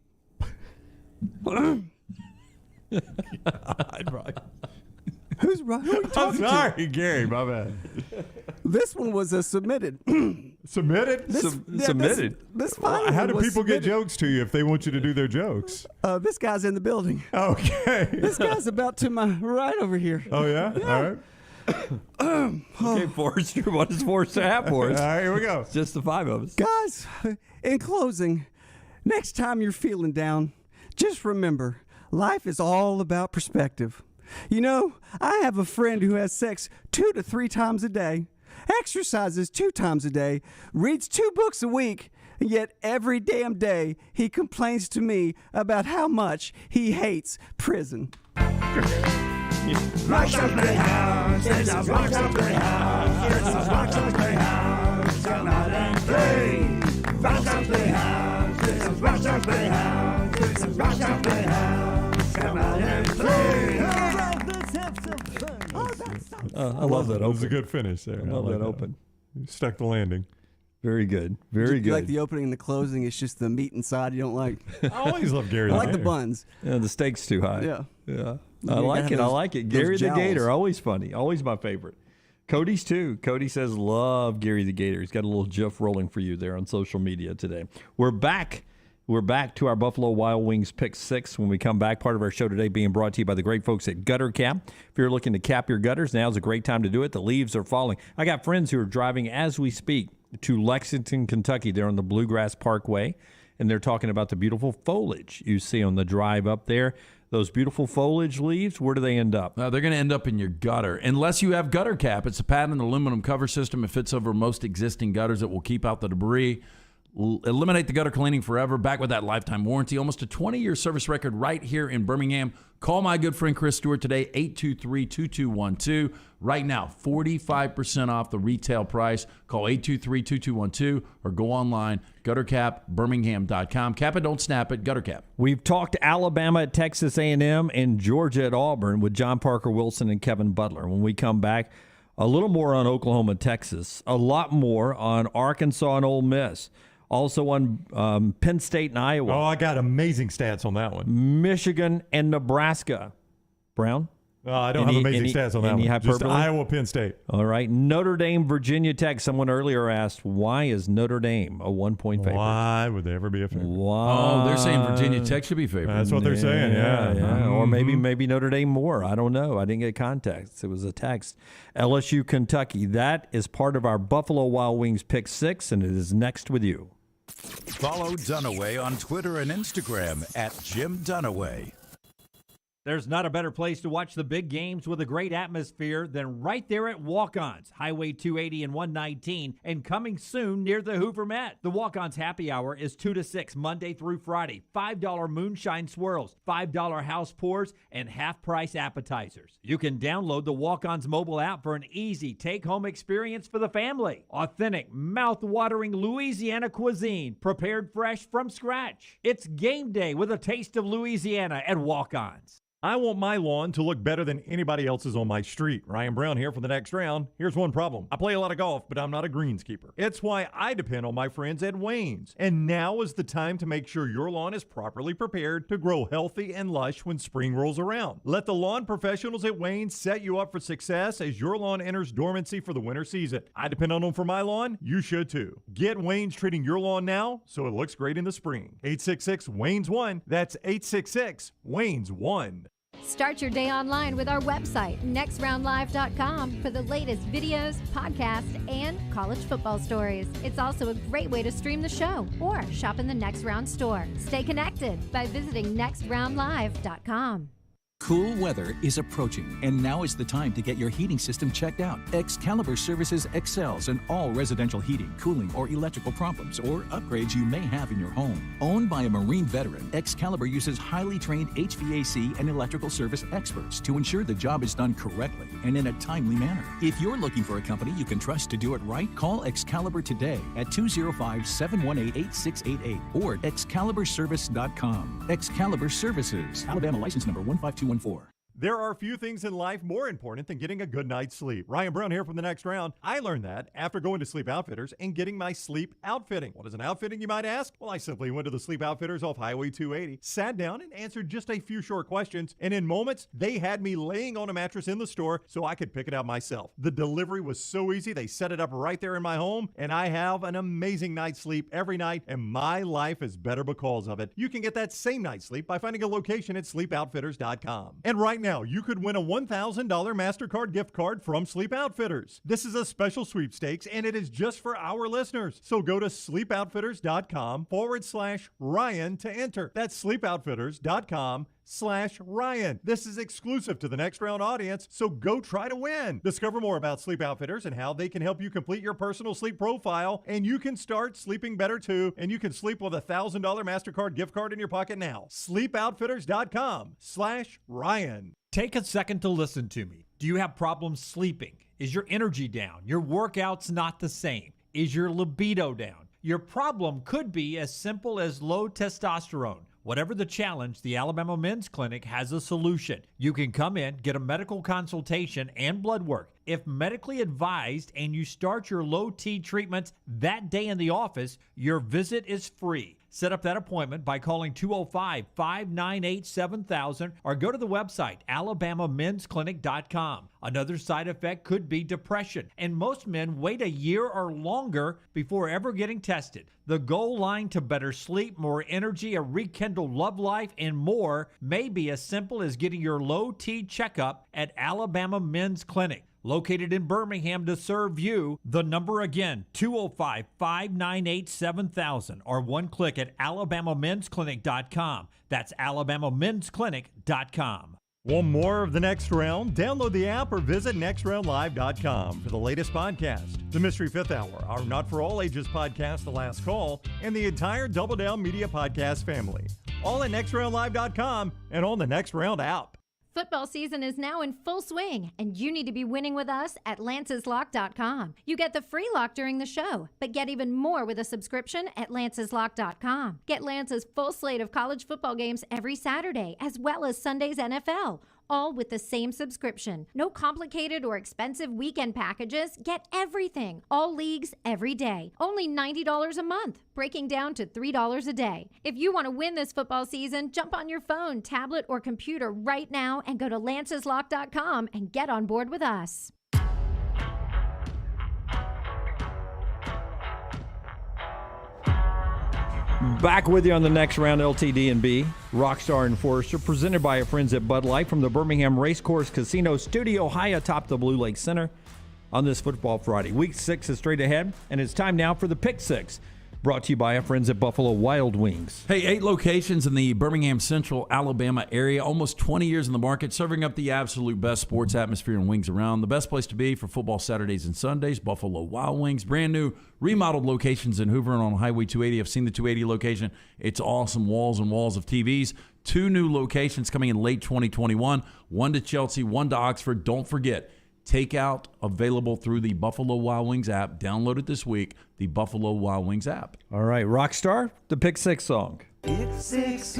Who's right? Who are you I'm talking to? sorry, Gary. My bad. This one was submitted. Submitted? Submitted? This final How do was people get submitted. jokes to you if they want you to do their jokes? This guy's in the building. Okay. This guy's about to my right over here. Oh, yeah? All right. Okay, Forrester. What does Forrester have for us? All right, here we go. It's just the five of us. Guys, in closing, next time you're feeling down, just remember, life is all about perspective. You know, I have a friend who has sex 2 to 3 times a day, exercises 2 times a day, reads 2 books a week, and yet every damn day he complains to me about how much he hates prison. Rockstar's Playhouse, this is Rockstar's Playhouse, this is Rockstar's Playhouse, come out and play. Rockstar's Playhouse, this is Rockstar's Playhouse, this is Rockstar's Playhouse, come out and play. Let's have some fun. Oh, that's so I love that That was a open. good finish there. I love like that open. You stuck the landing. Very good. Very You good. like the opening and the closing. It's just the meat inside you don't like. I always love Gary. I like the Gator. buns. Yeah, the stake's too high. Yeah. Yeah. You I gotta like have it. I those- like it. those Gary the jowls. Gator, always funny. Always my favorite. Cody's too. Cody says, love Gary the Gator. He's got a little GIF rolling for you there on social media today. We're back. We're back to our Buffalo Wild Wings Pick 6 when we come back. Part of our show today being brought to you by the great folks at Gutter Cap. If you're looking to cap your gutters, now's a great time to do it. The leaves are falling. I got friends who are driving as we speak to Lexington, Kentucky. They're on the Bluegrass Parkway, and they're talking about the beautiful foliage you see on the drive up there. Those beautiful foliage leaves, where do they end up? They're going to end up in your gutter, unless you have gutter cap. It's a patented aluminum cover system. It fits over most existing gutters. It will keep out the debris, eliminate the gutter cleaning forever, back with that lifetime warranty. Almost a 20-year service record right here in Birmingham. Call my good friend Chris Stewart today, 823-2212. Right now, 45% off the retail price. Call 823-2212 or go online, guttercapbirmingham.com. Cap it, don't snap it, GutterCap. We've talked Alabama at Texas A&M and Georgia at Auburn with John Parker Wilson and Kevin Butler. When we come back, a little more on Oklahoma, Texas, a lot more on Arkansas and Ole Miss. Also on Penn State and Iowa. Oh, I got amazing stats on that one. Michigan and Nebraska. Brown? I don't have amazing stats on that one. Just Iowa, Penn State. All right. Notre Dame, Virginia Tech. Someone earlier asked, why is Notre Dame a 1-point favorite? Why would they ever be a favorite? Why? Oh, they're saying Virginia Tech should be favored. That's what they're saying, yeah. Mm-hmm. Or maybe Notre Dame more. I don't know. I didn't get context. It was a text. LSU, Kentucky. That is part of our Buffalo Wild Wings Pick 6, and it is next with you. Follow Dunaway on Twitter and Instagram at Jim Dunaway. There's not a better place to watch the big games with a great atmosphere than right there at Walk-Ons, Highway 280 and 119, and coming soon near the Hoover Met. The Walk-Ons happy hour is 2 to 6 Monday through Friday. $5 moonshine swirls, $5 house pours, and half-price appetizers. You can download the Walk-Ons mobile app for an easy take-home experience for the family. Authentic, mouth-watering Louisiana cuisine, prepared fresh from scratch. It's game day with a taste of Louisiana at Walk-Ons. I want my lawn to look better than anybody else's on my street. Ryan Brown here for the next round. Here's one problem. I play a lot of golf, but I'm not a greenskeeper. It's why I depend on my friends at Wayne's. And now is the time to make sure your lawn is properly prepared to grow healthy and lush when spring rolls around. Let the lawn professionals at Wayne's set you up for success as your lawn enters dormancy for the winter season. I depend on them for my lawn. You should too. Get Wayne's treating your lawn now so it looks great in the spring. 866-WAYNES-1. That's 866-WAYNES-1. Start your day online with our website, nextroundlive.com, for the latest videos, podcasts, and college football stories. It's also a great way to stream the show or shop in the Next Round store. Stay connected by visiting nextroundlive.com. Cool weather is approaching, and now is the time to get your heating system checked out. Excalibur Services excels in all residential heating, cooling, or electrical problems or upgrades you may have in your home. Owned by a Marine veteran, Excalibur uses highly trained HVAC and electrical service experts to ensure the job is done correctly and in a timely manner. If you're looking for a company you can trust to do it right, call Excalibur today at 205-718-8688 or at excaliburservice.com. Excalibur Services, Alabama license number 15214. There are few things in life more important than getting a good night's sleep. Ryan Brown here from the Next Round. I learned that after going to Sleep Outfitters and getting my sleep outfitting. What is an outfitting, you might ask? Well, I simply went to the Sleep Outfitters off Highway 280, sat down and answered just a few short questions, and in moments, they had me laying on a mattress in the store so I could pick it out myself. The delivery was so easy. They set it up right there in my home, and I have an amazing night's sleep every night, and my life is better because of it. You can get that same night's sleep by finding a location at sleepoutfitters.com. And right now, you could win a $1,000 MasterCard gift card from Sleep Outfitters. This is a special sweepstakes, and it is just for our listeners. So go to sleepoutfitters.com/Ryan to enter. That's sleepoutfitters.com/Ryan. This is exclusive to the Next Round audience, so go try to win. Discover more about Sleep Outfitters and how they can help you complete your personal sleep profile, and you can start sleeping better too, and you can sleep with a $1,000 MasterCard gift card in your pocket now. sleepoutfitters.com/Ryan. Take a second to listen to me. Do you have problems sleeping? Is your energy down? Your workouts not the same? Is your libido down? Your problem could be as simple as low testosterone. Whatever the challenge, the Alabama Men's Clinic has a solution. You can come in, get a medical consultation and blood work. If medically advised and you start your low T treatments that day in the office, your visit is free. Set up that appointment by calling 205-598-7000 or go to the website, alabamamensclinic.com. Another side effect could be depression, and most men wait a year or longer before ever getting tested. The goal line to better sleep, more energy, a rekindled love life, and more may be as simple as getting your low T checkup at Alabama Men's Clinic. located in Birmingham to serve you. The number again, 205-598-7000, or one click at alabamamensclinic.com. That's alabamamensclinic.com. Want more of The Next Round? Download the app or visit nextroundlive.com for the latest podcast. The Mystery Fifth Hour, our Not For All Ages podcast, The Last Call, and the entire Double Down Media podcast family. All at nextroundlive.com and on the Next Round app. Football season is now in full swing, and you need to be winning with us at lanceslock.com. You get the free lock during the show, but get even more with a subscription at lanceslock.com. Get Lance's full slate of college football games every Saturday, as well as Sunday's NFL, all with the same subscription. No complicated or expensive weekend packages. Get everything. All leagues, every day. Only $90 a month, breaking down to $3 a day. If you want to win this football season, jump on your phone, tablet, or computer right now and go to lanceslock.com and get on board with us. Back with you on the Next Round, LTD and B, Rockstar and Forrester, presented by our friends at Bud Light from the Birmingham Racecourse Casino Studio high atop the Blue Lake Center on this Football Friday. Week 6 is straight ahead, and it's time now for the Pick 6, brought to you by our friends at Buffalo Wild Wings. Hey, 8 locations in the Birmingham, Central Alabama area, almost 20 years in the market, serving up the absolute best sports atmosphere and wings around. The best place to be for football Saturdays and Sundays, Buffalo Wild Wings. Brand new remodeled locations in Hoover and on Highway 280. I've seen the 280 location. It's awesome, walls and walls of TVs. 2 new locations coming in late 2021, one to Chelsea, one to Oxford. Don't forget, takeout available through the Buffalo Wild Wings app. Download it this week, the Buffalo Wild Wings app. All right, Rockstar, the Pick 6 song. Pick six,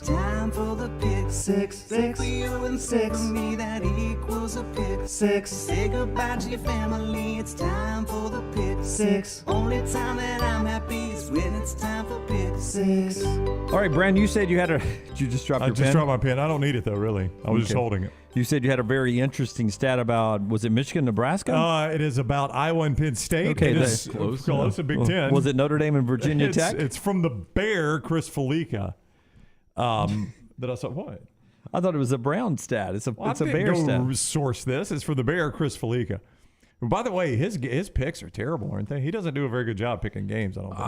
time for the pick six. 6 for you and 6 for me, that equals a pick six. Say goodbye to your family, it's time for the pick six. Only time that I'm happy is when it's time for pick six. All right, Brandon, you said you had a... Did you just drop your pen? I just dropped my pen. I don't need it, though, really. I was just holding it. You said you had a very interesting stat about, was it Michigan, Nebraska? It is about Iowa and Penn State. Okay, it is close to Big Ten. Was it Notre Dame and Virginia Tech? It's from the Bear, Chris Felica. That I saw, what? I thought it was a Brown stat. It's a Bear go stat. Source this. It's for the Bear, Chris Felica. By the way, his picks are terrible, aren't they? He doesn't do a very good job picking games, I don't think.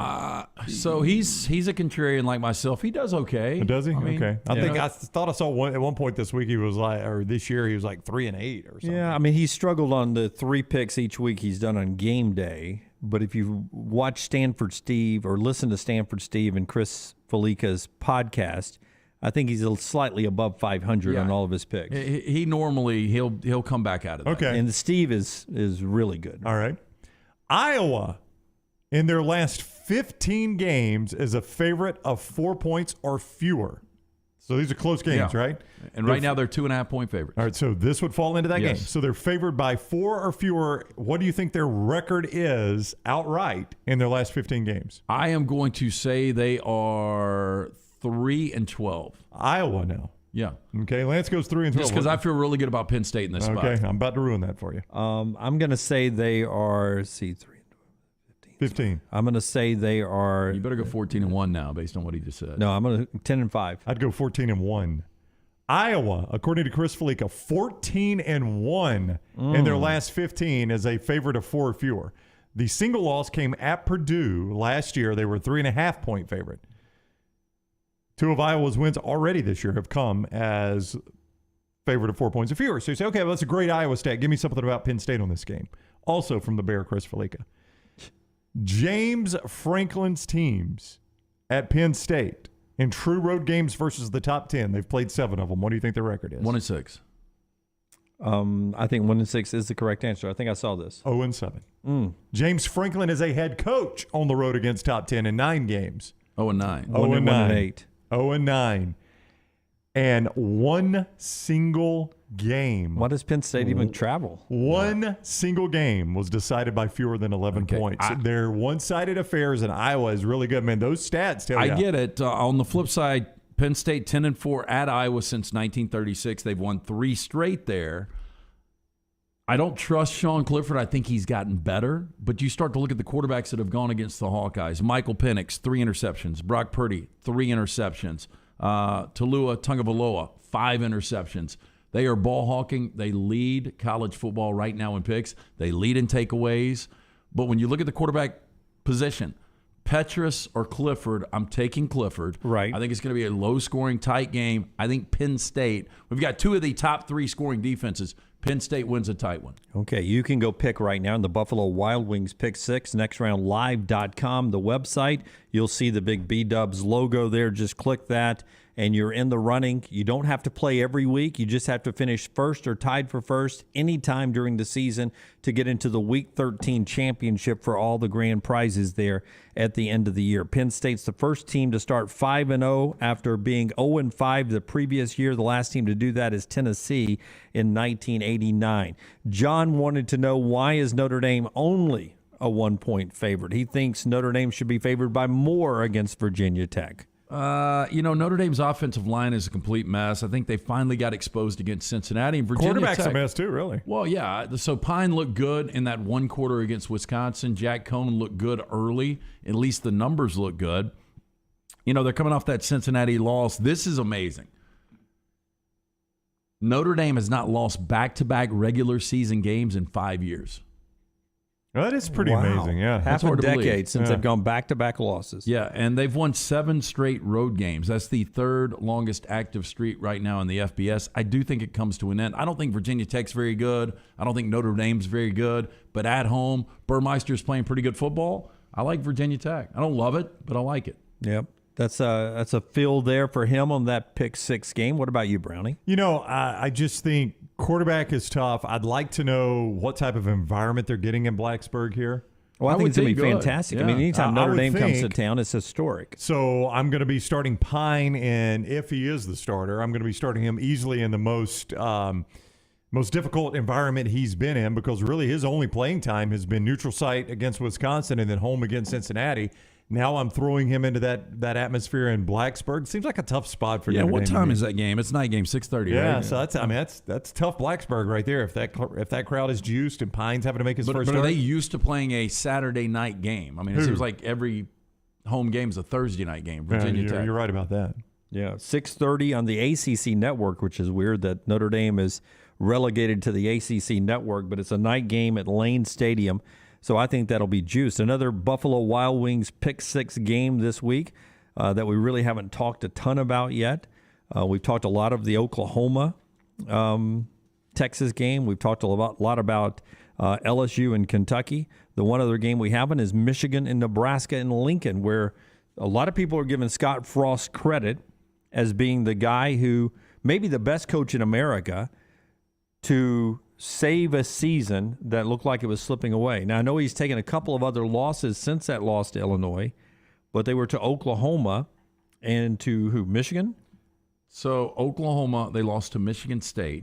So he's a contrarian like myself. He does okay. Does he? I mean, okay. I thought I saw at one point this week he was like, or this year he was like 3-8 or something. Yeah, I mean he struggled on the 3 picks each week he's done on game day. But if you watch Stanford Steve or listen to Stanford Steve and Chris Felica's podcast, I think he's slightly above 500 on all of his picks. He normally he'll come back out of that. Okay. And Steve is really good. All right. Iowa, in their last 15 games, is a favorite of 4 points or fewer. So these are close games, right? And right now they're 2.5-point favorites. All right, so this would fall into that game. So they're favored by 4 or fewer. What do you think their record is outright in their last 15 games? I am going to say they are 3-12. Iowa now. Yeah. Okay, Lance goes 3-12. Just because I feel really good about Penn State in this spot. Okay, I'm about to ruin that for you. I'm going to say they are, 15. I'm going to say they are. You better go 14-1 now, based on what he just said. No, I'm going to 10-5. I'd go 14-1. Iowa, according to Chris Felica, 14-1 in their last 15 as a favorite of 4 or fewer. The single loss came at Purdue last year. They were a 3.5-point favorite. 2 of Iowa's wins already this year have come as favorite of 4 points or fewer. So you say, okay, well, that's a great Iowa stat. Give me something about Penn State on this game. Also from the Bear, Chris Felica. James Franklin's teams at Penn State in true road games versus the top 10. They've played 7 of them. What do you think their record is? 1-6. I think 1-6 is the correct answer. I think I saw this. 0-7. James Franklin is a head coach on the road against top 10 in 9 games. 0-9. 1-8. 0-9. And 1 single game. Why does Penn State even travel? One single game was decided by fewer than 11 points. They're one-sided affairs, and Iowa is really good. Man, those stats tell you. I get it. On the flip side, Penn State 10-4 at Iowa since 1936. They've won 3 straight there. I don't trust Sean Clifford. I think he's gotten better. But you start to look at the quarterbacks that have gone against the Hawkeyes. Michael Penix, 3 interceptions. Brock Purdy, 3 interceptions. Talua Tungavaloa, 5 interceptions. They are ball hawking. They lead college football right now in picks. They lead in takeaways. But when you look at the quarterback position, Petrus or Clifford, I'm taking Clifford. Right. I think it's going to be a low-scoring, tight game. I think Penn State, we've got two of the top 3 scoring defenses. Penn State wins a tight one. Okay, you can go pick right now in the Buffalo Wild Wings Pick 6, nextroundlive.com, the website. You'll see the big B-Dubs logo there. Just click that, and you're in the running. You don't have to play every week. You just have to finish first or tied for first anytime during the season to get into the Week 13 championship for all the grand prizes there at the end of the year. Penn State's the first team to start 5-0 after being 0-5 the previous year. The last team to do that is Tennessee in 1989. John wanted to know, why is Notre Dame only a 1-point favorite? He thinks Notre Dame should be favored by more against Virginia Tech. Notre Dame's offensive line is a complete mess. I think they finally got exposed against Cincinnati. And Virginia Quarterback's Tech, a mess too, really. Well, yeah. So Pine looked good in that one quarter against Wisconsin. Jack Cohn looked good early. At least the numbers look good. They're coming off that Cincinnati loss. This is amazing. Notre Dame has not lost back-to-back regular season games in 5 years. That is pretty amazing, yeah. Half a decade since they've gone back-to-back losses. Yeah, and they've won 7 straight road games. That's the 3rd longest active streak right now in the FBS. I do think it comes to an end. I don't think Virginia Tech's very good. I don't think Notre Dame's very good. But at home, Burmeister's playing pretty good football. I like Virginia Tech. I don't love it, but I like it. Yep. That's a fill there for him on that pick 6 game. What about you, Brownie? I just think quarterback is tough. I'd like to know what type of environment they're getting in Blacksburg here. Well, I think it's going to be fantastic. Yeah. I mean, anytime Notre Dame comes to town, it's historic. So I'm going to be starting Pine, and if he is the starter, I'm going to be starting him easily in the most difficult environment he's been in, because really his only playing time has been neutral site against Wisconsin and then home against Cincinnati. Now I'm throwing him into that atmosphere in Blacksburg. Seems like a tough spot for Notre Dame. What time is that game? It's night game, 6:30. Yeah, right? so that's tough Blacksburg right there. If that crowd is juiced and Pine's having to make his first But start. are they used to playing a Saturday night game? I mean, it seems like every home game is a Thursday night game. Virginia Tech. You're right about that. Yeah, 6:30 on the ACC network, which is weird that Notre Dame is relegated to the ACC network, but it's a night game at Lane Stadium. So I think that'll be juiced. Another Buffalo Wild Wings pick 6 game this week that we really haven't talked a ton about yet. We've talked a lot of the Oklahoma Texas game. We've talked a lot about LSU and Kentucky. The one other game we haven't is Michigan and Nebraska and Lincoln, where a lot of people are giving Scott Frost credit as being the guy who maybe the best coach in America to save a season that looked like it was slipping away. Now, I know he's taken a couple of other losses since that loss to Illinois, but they were to Oklahoma and to who? Michigan? So Oklahoma, they lost to Michigan State.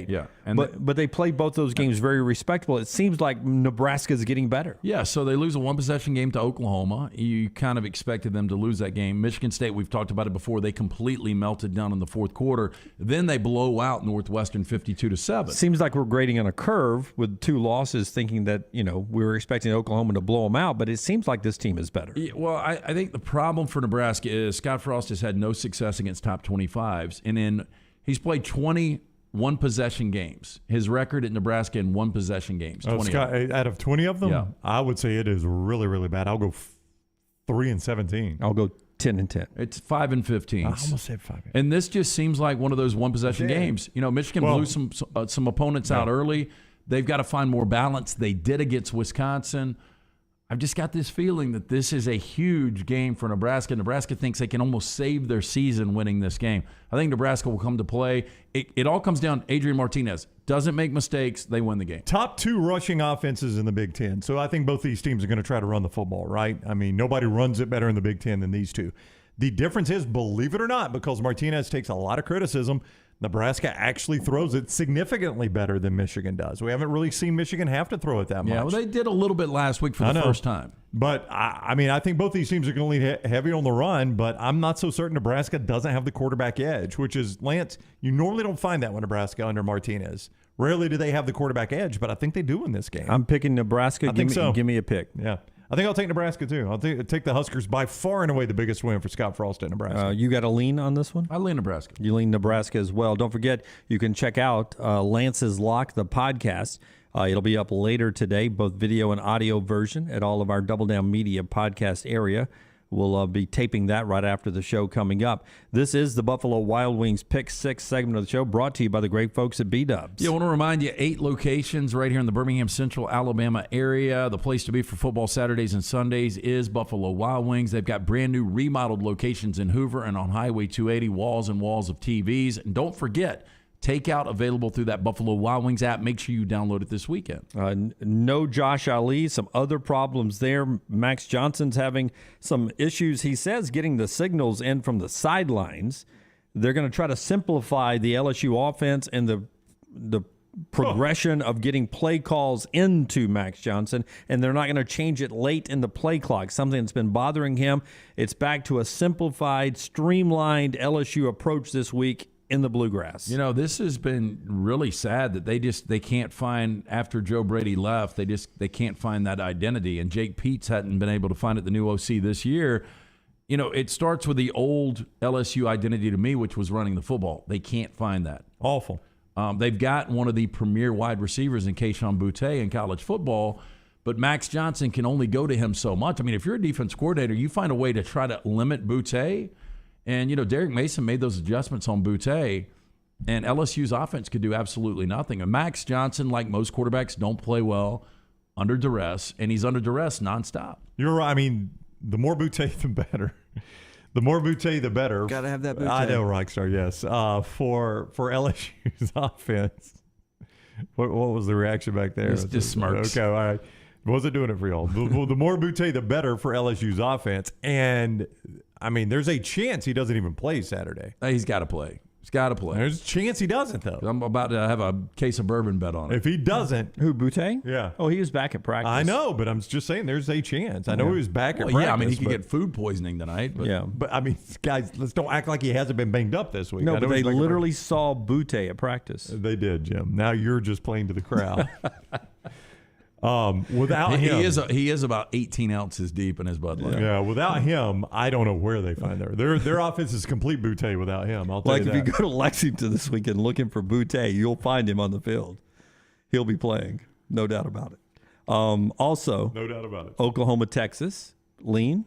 Yeah. And but they played both those games very respectable. It seems like Nebraska's getting better. Yeah, so they lose a 1-possession game to Oklahoma. You kind of expected them to lose that game. Michigan State, we've talked about it before, they completely melted down in the fourth quarter. Then they blow out Northwestern 52-7. Seems like we're grading on a curve with 2 losses, thinking that, we were expecting Oklahoma to blow them out, but it seems like this team is better. Yeah, well, I think the problem for Nebraska is Scott Frost has had no success against top 25s, and then he's played 20 one-possession games. His record at Nebraska in one-possession games. 20 Scott, out of 20 of them, yeah. I would say it is really, really bad. I'll go 3-17. I'll go 10-10. It's 5-15. I almost said 5. And this just seems like one of those one-possession games. Michigan blew some opponents out early. They've got to find more balance. They did against Wisconsin. I've just got this feeling that this is a huge game for Nebraska. Nebraska thinks they can almost save their season winning this game. I think Nebraska will come to play. It all comes down to Adrian Martinez. Doesn't make mistakes, they win the game. Top 2 rushing offenses in the Big Ten. So I think both these teams are going to try to run the football, right? I mean, nobody runs it better in the Big Ten than these two. The difference is, believe it or not, because Martinez takes a lot of criticism, Nebraska actually throws it significantly better than Michigan does. We haven't really seen Michigan have to throw it that much. Yeah, well, they did a little bit last week for the first time. But, I think both these teams are going to lean heavy on the run, but I'm not so certain Nebraska doesn't have the quarterback edge, which is, Lance, you normally don't find that with Nebraska under Martinez. Rarely do they have the quarterback edge, but I think they do in this game. I'm picking Nebraska. I think so. Give me a pick. Yeah. I think I'll take Nebraska, too. I'll take the Huskers by far and away the biggest win for Scott Frost at Nebraska. You got a lean on this one? I lean Nebraska. You lean Nebraska as well. Don't forget, you can check out Lance's Lock, the podcast. It'll be up later today, both video and audio version at all of our Double Down Media podcast area. We'll be taping that right after the show coming up. This is the Buffalo Wild Wings Pick 6 segment of the show, brought to you by the great folks at B-Dubs. Yeah, I want to remind you, 8 locations right here in the Birmingham Central Alabama area. The place to be for football Saturdays and Sundays is Buffalo Wild Wings. They've got brand new remodeled locations in Hoover and on Highway 280, walls and walls of TVs. And don't forget, takeout available through that Buffalo Wild Wings app. Make sure you download it this weekend. No Josh Ali, some other problems there. Max Johnson's having some issues, he says, getting the signals in from the sidelines. They're going to try to simplify the LSU offense and the progression of getting play calls into Max Johnson, and they're not going to change it late in the play clock, something that's been bothering him. It's back to a simplified, streamlined LSU approach this week in the Bluegrass. You know, this has been really sad that they can't find, after Joe Brady left, they can't find that identity. And Jake Peets hadn't been able to find it, the new OC this year. You know, it starts with the old LSU identity to me, which was running the football. They can't find that. Awful. They've got one of the premier wide receivers in Keyshawn Boutte in college football, but Max Johnson can only go to him so much. I mean, if you're a defense coordinator, you find a way to try to limit Boutte. And, you know, Derek Mason made those adjustments on Boutte, and LSU's offense could do absolutely nothing. And Max Johnson, like most quarterbacks, don't play well under duress, and he's under duress nonstop. You're right. I mean, the more Boutte, the better. The more Boutte, the better. Got to have that Boutte. I know, Rockstar, yes. For LSU's offense. What was the reaction back there? It's just smirks. Okay, all right. Wasn't doing it for y'all. The more Boutte, the better for LSU's offense. And, I mean, there's a chance he doesn't even play Saturday. He's got to play. He's got to play. There's a chance he doesn't, though. I'm about to have a case of bourbon bet on it. If he doesn't. Who, Boutte? Yeah. Oh, he was back at practice. I know, but I'm just saying there's a chance. I know he was back at practice. Yeah, I mean, he could get food poisoning tonight. But. Yeah. But, I mean, guys, let's don't act like he hasn't been banged up this week. No, but they literally saw Boutte at practice. They did, Jim. Now you're just playing to the crowd. Without him, he is about 18 ounces deep in his Bud Light. Yeah, without him, I don't know where they find their offense is complete Boutte without him. I'll tell you that. Like if you go to Lexington this weekend looking for Boutte, you'll find him on the field. He'll be playing, no doubt about it. Also, no doubt about it. Oklahoma, Texas, lean.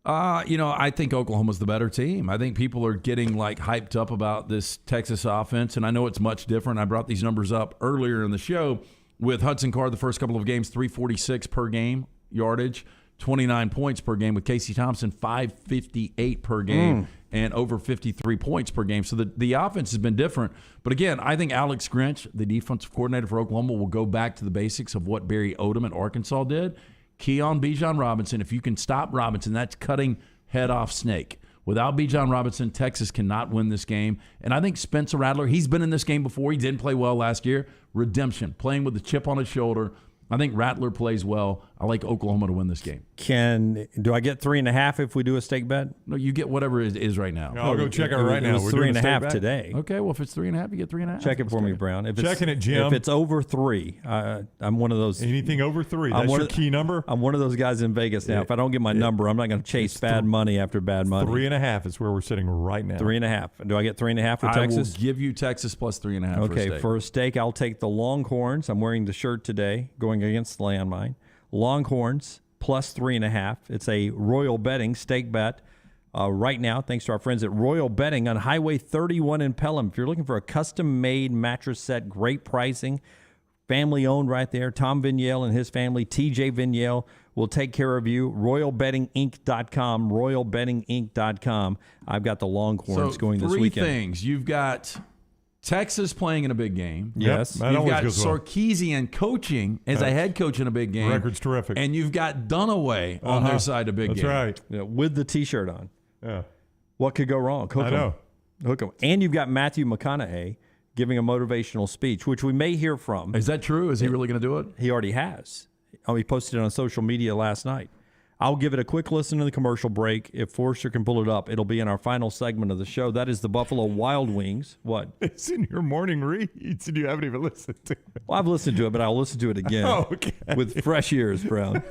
You know, I think Oklahoma's the better team. I think people are getting like hyped up about this Texas offense, and I know it's much different. I brought these numbers up earlier in the show. With Hudson Card, the first couple of games, 346 per game yardage, 29 points per game. With Casey Thompson, 558 per game and over 53 points per game. So the offense has been different. But again, I think Alex Grinch, the defensive coordinator for Oklahoma, will go back to the basics of what Barry Odom at Arkansas did. Key on Bijan Robinson. If you can stop Robinson, that's cutting head off snake. Without Bijan Robinson, Texas cannot win this game. And I think Spencer Rattler, he's been in this game before. He didn't play well last year. Redemption, playing with a chip on his shoulder. I think Rattler plays well. I like Oklahoma to win this game. Do I get 3.5 if we do a stake bet? No, you get whatever it is right now. No, I'll go check it right now. It was 3.5 today. Okay, well, if it's 3.5, you get 3.5. Check it for me, Brown. If Checking it, Jim. If it's over 3, I'm one of those. Anything over 3, that's your key number? I'm one of those guys in Vegas now. If I don't get my number, I'm not going to chase bad money after bad money. 3.5 is where we're sitting right now. 3.5. Do I get 3.5 for Texas? I will give you Texas plus 3.5 Okay, for a stake, I'll take the Longhorns. I'm wearing the shirt today, going against the Landmine. Longhorns plus 3.5. It's a Royal Betting stake bet right now, thanks to our friends at Royal Betting on Highway 31 in Pelham. If you're looking for a custom-made mattress set, great pricing, family-owned right there. Tom Vignale and his family, TJ Vignale, will take care of you. RoyalBettingInc.com, RoyalBettingInc.com. I've got the Longhorns going this weekend. 3 things. You've got Texas playing in a big game. Yes. You've got Sarkisian coaching as a head coach in a big game. Record's terrific. And you've got Dunaway on their side of big game. That's right. Yeah, with the T-shirt on. Yeah. What could go wrong? I know. Hook 'em. And you've got Matthew McConaughey giving a motivational speech, which we may hear from. Is that true? Is he really going to do it? He already has. He posted it on social media last night. I'll give it a quick listen to the commercial break. If Forrester can pull it up, it'll be in our final segment of the show. That is the Buffalo Wild Wings. What? It's in your morning reads, and you haven't even listened to it. Well, I've listened to it, but I'll listen to it again okay. with fresh ears, Brown.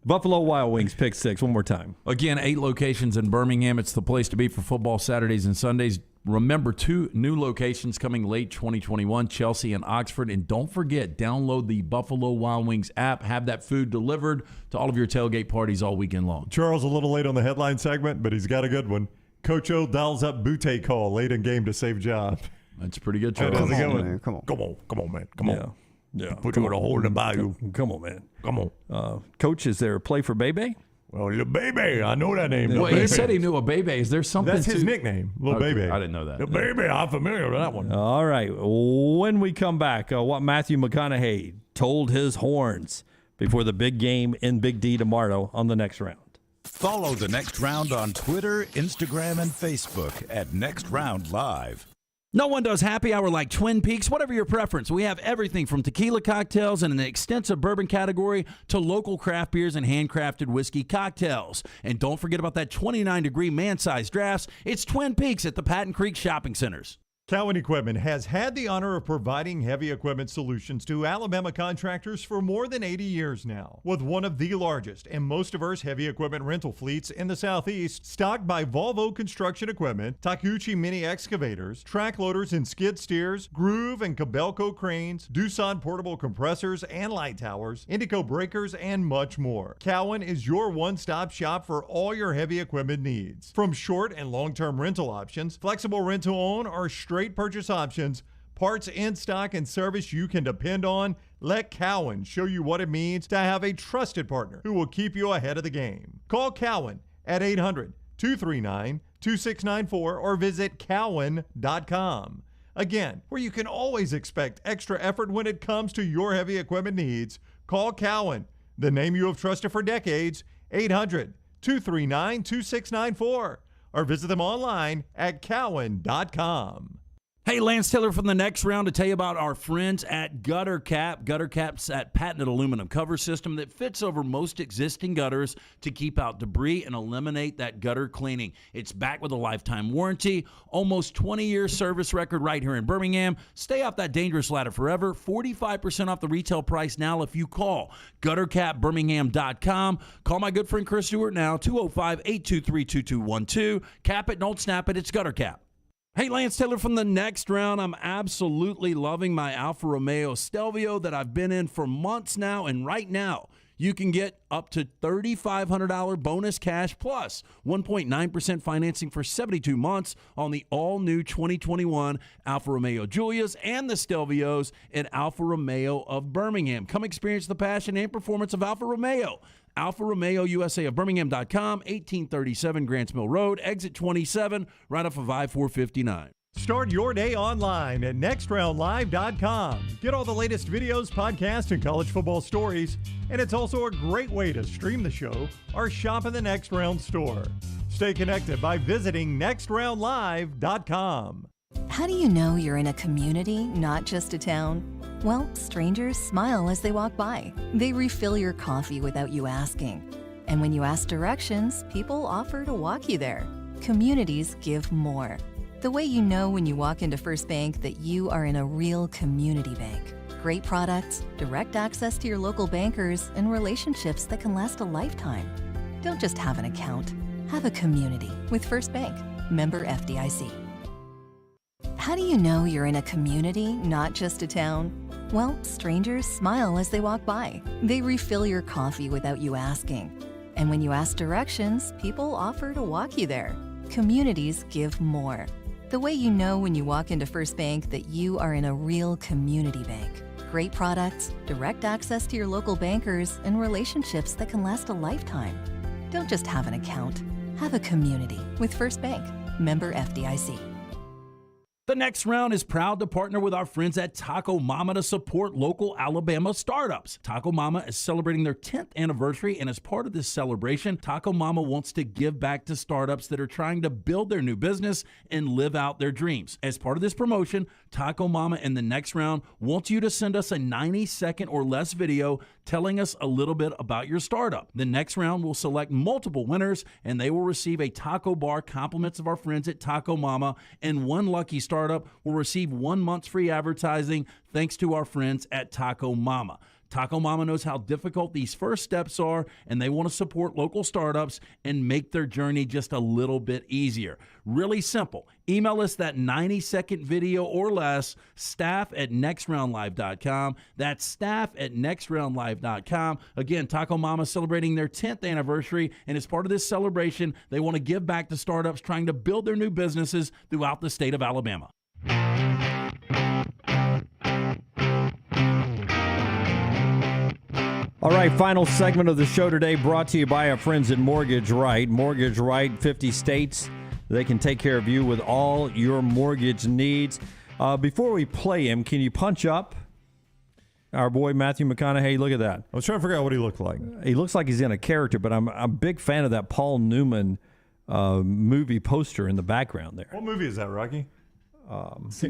Buffalo Wild Wings pick 6 one more time. Again, 8 locations in Birmingham. It's the place to be for football Saturdays and Sundays. Remember, 2 new locations coming late 2021, Chelsea and Oxford. And don't forget, download the Buffalo Wild Wings app. Have that food delivered to all of your tailgate parties all weekend long. Charles, a little late on the headline segment, but he's got a good one. Coach O dials up Butte call late in game to save job. That's pretty good, Charles. Come on, man. Come on. Come on, man. Come on. Yeah. Put you in a hole in the bayou. Come on, man. Come on. Coach, is there a play for Bebe? Well, Lil Baby, I know that name. Well, he said he knew a Bebe. Is there something? That's his nickname, Lil Baby. I didn't know that. Lil Baby, I'm familiar with that one. All right. When we come back, what Matthew McConaughey told his horns before the big game in Big D tomorrow on the Next Round. Follow the Next Round on Twitter, Instagram, and Facebook at Next Round Live. No one does happy hour like Twin Peaks. Whatever your preference, we have everything from tequila cocktails and an extensive bourbon category to local craft beers and handcrafted whiskey cocktails. And don't forget about that 29-degree man-sized drafts. It's Twin Peaks at the Patton Creek Shopping Centers. Cowan Equipment has had the honor of providing heavy equipment solutions to Alabama contractors for more than 80 years now. With one of the largest and most diverse heavy equipment rental fleets in the Southeast, stocked by Volvo Construction Equipment, Takuchi Mini Excavators, track loaders and skid steers, Groove and Cabelco cranes, Doosan portable compressors and light towers, Indico breakers, and much more. Cowan is your one-stop shop for all your heavy equipment needs. From short and long-term rental options, flexible rent-to-own, or straight purchase options, parts in stock, and service you can depend on, let Cowan show you what it means to have a trusted partner who will keep you ahead of the game. Call Cowan at 800-239-2694 or visit cowan.com. Again, where you can always expect extra effort when it comes to your heavy equipment needs, call Cowan, the name you have trusted for decades, 800-239-2694, or visit them online at cowan.com. Hey, Lance Taylor from the Next Round to tell you about our friends at Gutter Cap. Gutter Cap's that patented aluminum cover system that fits over most existing gutters to keep out debris and eliminate that gutter cleaning. It's backed with a lifetime warranty, almost 20-year service record right here in Birmingham. Stay off that dangerous ladder forever. 45% off the retail price now if you call guttercapbirmingham.com. Call my good friend Chris Stewart now, 205-823-2212. Cap it, don't snap it. It's Gutter Cap. Hey, Lance Taylor from the Next Round. I'm absolutely loving my Alfa Romeo Stelvio that I've been in for months now, and right now you can get up to $3,500 bonus cash plus 1.9% financing for 72 months on the all-new 2021 Alfa Romeo Giulias and the Stelvios at Alfa Romeo of Birmingham. Come experience the passion and performance of Alfa Romeo. Alfa Romeo USA of Birmingham.com, 1837 Grants Mill Road, exit 27, right off of I-459. Start your day online at nextroundlive.com. Get all the latest videos, podcasts, and college football stories. And it's also a great way to stream the show or shop in the Next Round store. Stay connected by visiting nextroundlive.com. How do you know you're in a community, not just a town? Well, strangers smile as they walk by. They refill your coffee without you asking. And when you ask directions, people offer to walk you there. Communities give more. The way you know when you walk into First Bank that you are in a real community bank. Great products, direct access to your local bankers, and relationships that can last a lifetime. Don't just have an account. Have a community with First Bank. Member FDIC. How do you know you're in a community, not just a town? Well, strangers smile as they walk by. They refill your coffee without you asking. And when you ask directions, people offer to walk you there. Communities give more. The way you know when you walk into First Bank that you are in a real community bank. Great products, direct access to your local bankers, and relationships that can last a lifetime. Don't just have an account. Have a community with First Bank. Member FDIC. The Next Round is proud to partner with our friends at Taco Mama to support local Alabama startups. Taco Mama is celebrating their 10th anniversary, and as part of this celebration, Taco Mama wants to give back to startups that are trying to build their new business and live out their dreams. As part of this promotion, Taco Mama and the Next Round wants you to send us a 90-second or less video telling us a little bit about your startup. The Next Round will select multiple winners, and they will receive a taco bar compliments of our friends at Taco Mama, and one lucky startup will receive 1 month's free advertising thanks to our friends at Taco Mama. Taco Mama knows how difficult these first steps are, and they want to support local startups and make their journey just a little bit easier. Really simple. Email us that 90-second video or less, staff@nextroundlive.com. That's staff@nextroundlive.com. Again, Taco Mama celebrating their 10th anniversary, and as part of this celebration, they want to give back to startups trying to build their new businesses throughout the state of Alabama. All right, final segment of the show today brought to you by our friends at Mortgage Right. Mortgage Right, 50 states. They can take care of you with all your mortgage needs. Before we play him, can you punch up our boy Matthew McConaughey? Look at that. I was trying to figure out what he looked like. He looks like he's in a character, but I'm a big fan of that Paul Newman movie poster in the background there. What movie is that, Rocky?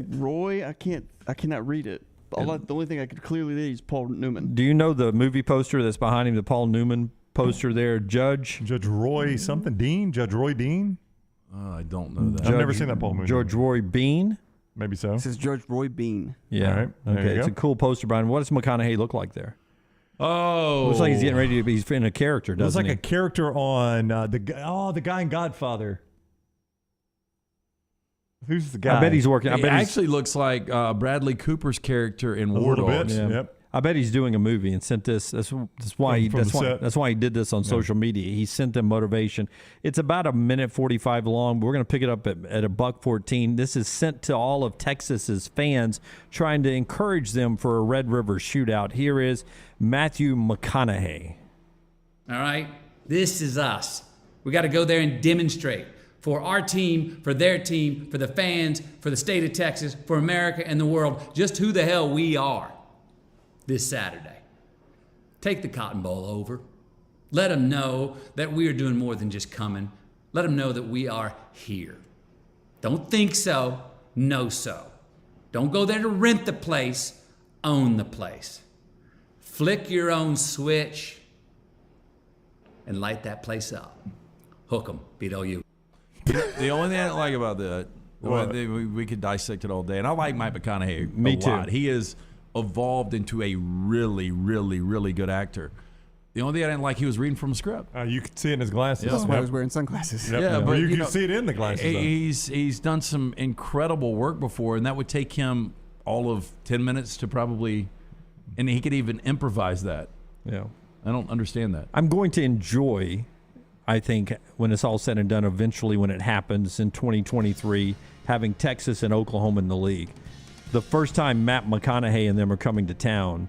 Roy, I cannot read it. The only thing I could clearly read is Paul Newman. Do you know the movie poster that's behind him, the Paul Newman poster there? Judge Roy something Dean? Judge Roy Dean? I don't know that. I've never seen that Paul movie. Judge Roy Bean? Maybe so. It says Judge Roy Bean. Yeah. All right. There Okay. you It's go. a cool poster behind him. What does McConaughey look like there? Oh. Looks like he's getting ready to be he's in a character, Looks doesn't like he? a character on the guy in Godfather. Who's the guy? I bet he's working. I It bet he's, actually looks like Bradley Cooper's character in A War little bit. Dogs. yeah. Yep. I bet he's doing a movie and sent this. That's why From the set. that's why he did this on social media. He sent them motivation. It's about a minute 45 long. We're going to pick it up at $1:14. This is sent to all of Texas's fans, trying to encourage them for a Red River shootout. Here is Matthew McConaughey. All right, this is us. We got to go there and demonstrate for our team, for their team, for the fans, for the state of Texas, for America and the world, just who the hell we are this Saturday. Take the Cotton Bowl over. Let them know that we are doing more than just coming. Let them know that we are here. Don't think so, know so. Don't go there to rent the place, own the place. Flick your own switch and light that place up. Hook 'em, beat OU. The only thing I don't like about that, What? we could dissect it all day, and I like Mike McConaughey Me a too. lot. He has evolved into a really, really, really good actor. The only thing I didn't like, he was reading from a script. You could see it in his glasses. Yeah. That's why I Yep. was wearing sunglasses. Yep. Yeah, Well, but you you can know, see it in the glasses. though. He's done some incredible work before, and that would take him all of 10 minutes to probably, and he could even improvise that. Yeah. I don't understand that. I'm going to enjoy, I think, when it's all said and done, eventually when it happens in 2023, having Texas and Oklahoma in the league. The first time Matt McConaughey and them are coming to town,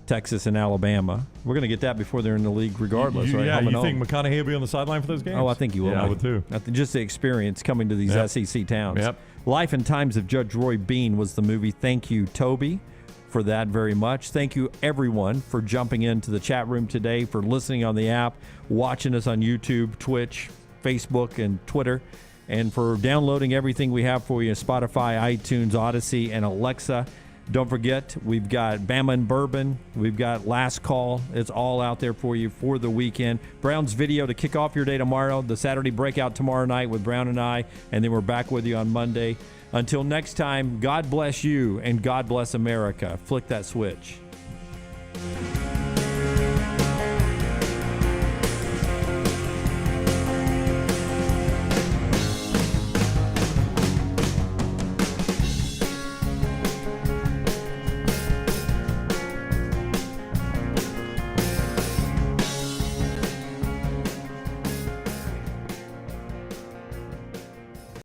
Texas and Alabama, we're going to get that before they're in the league regardless, right? Yeah, Home and you think home. McConaughey will be on the sideline for those games? Oh, I think he will. Yeah, I would too. I think just the experience coming to these Yep. SEC towns. Yep. Life and Times of Judge Roy Bean was the movie. Thank you, Toby, for that very much. Thank you, everyone, for jumping into the chat room today, for listening on the app, watching us on YouTube, Twitch, Facebook, and Twitter, and for downloading everything we have for you on Spotify, iTunes, Odyssey, and Alexa. Don't forget, we've got Bama and Bourbon. We've got Last Call. It's all out there for you for the weekend. Brown's video to kick off your day tomorrow. The Saturday breakout tomorrow night with Brown and I. And then we're back with you on Monday. Until next time, God bless you and God bless America. Flick that switch.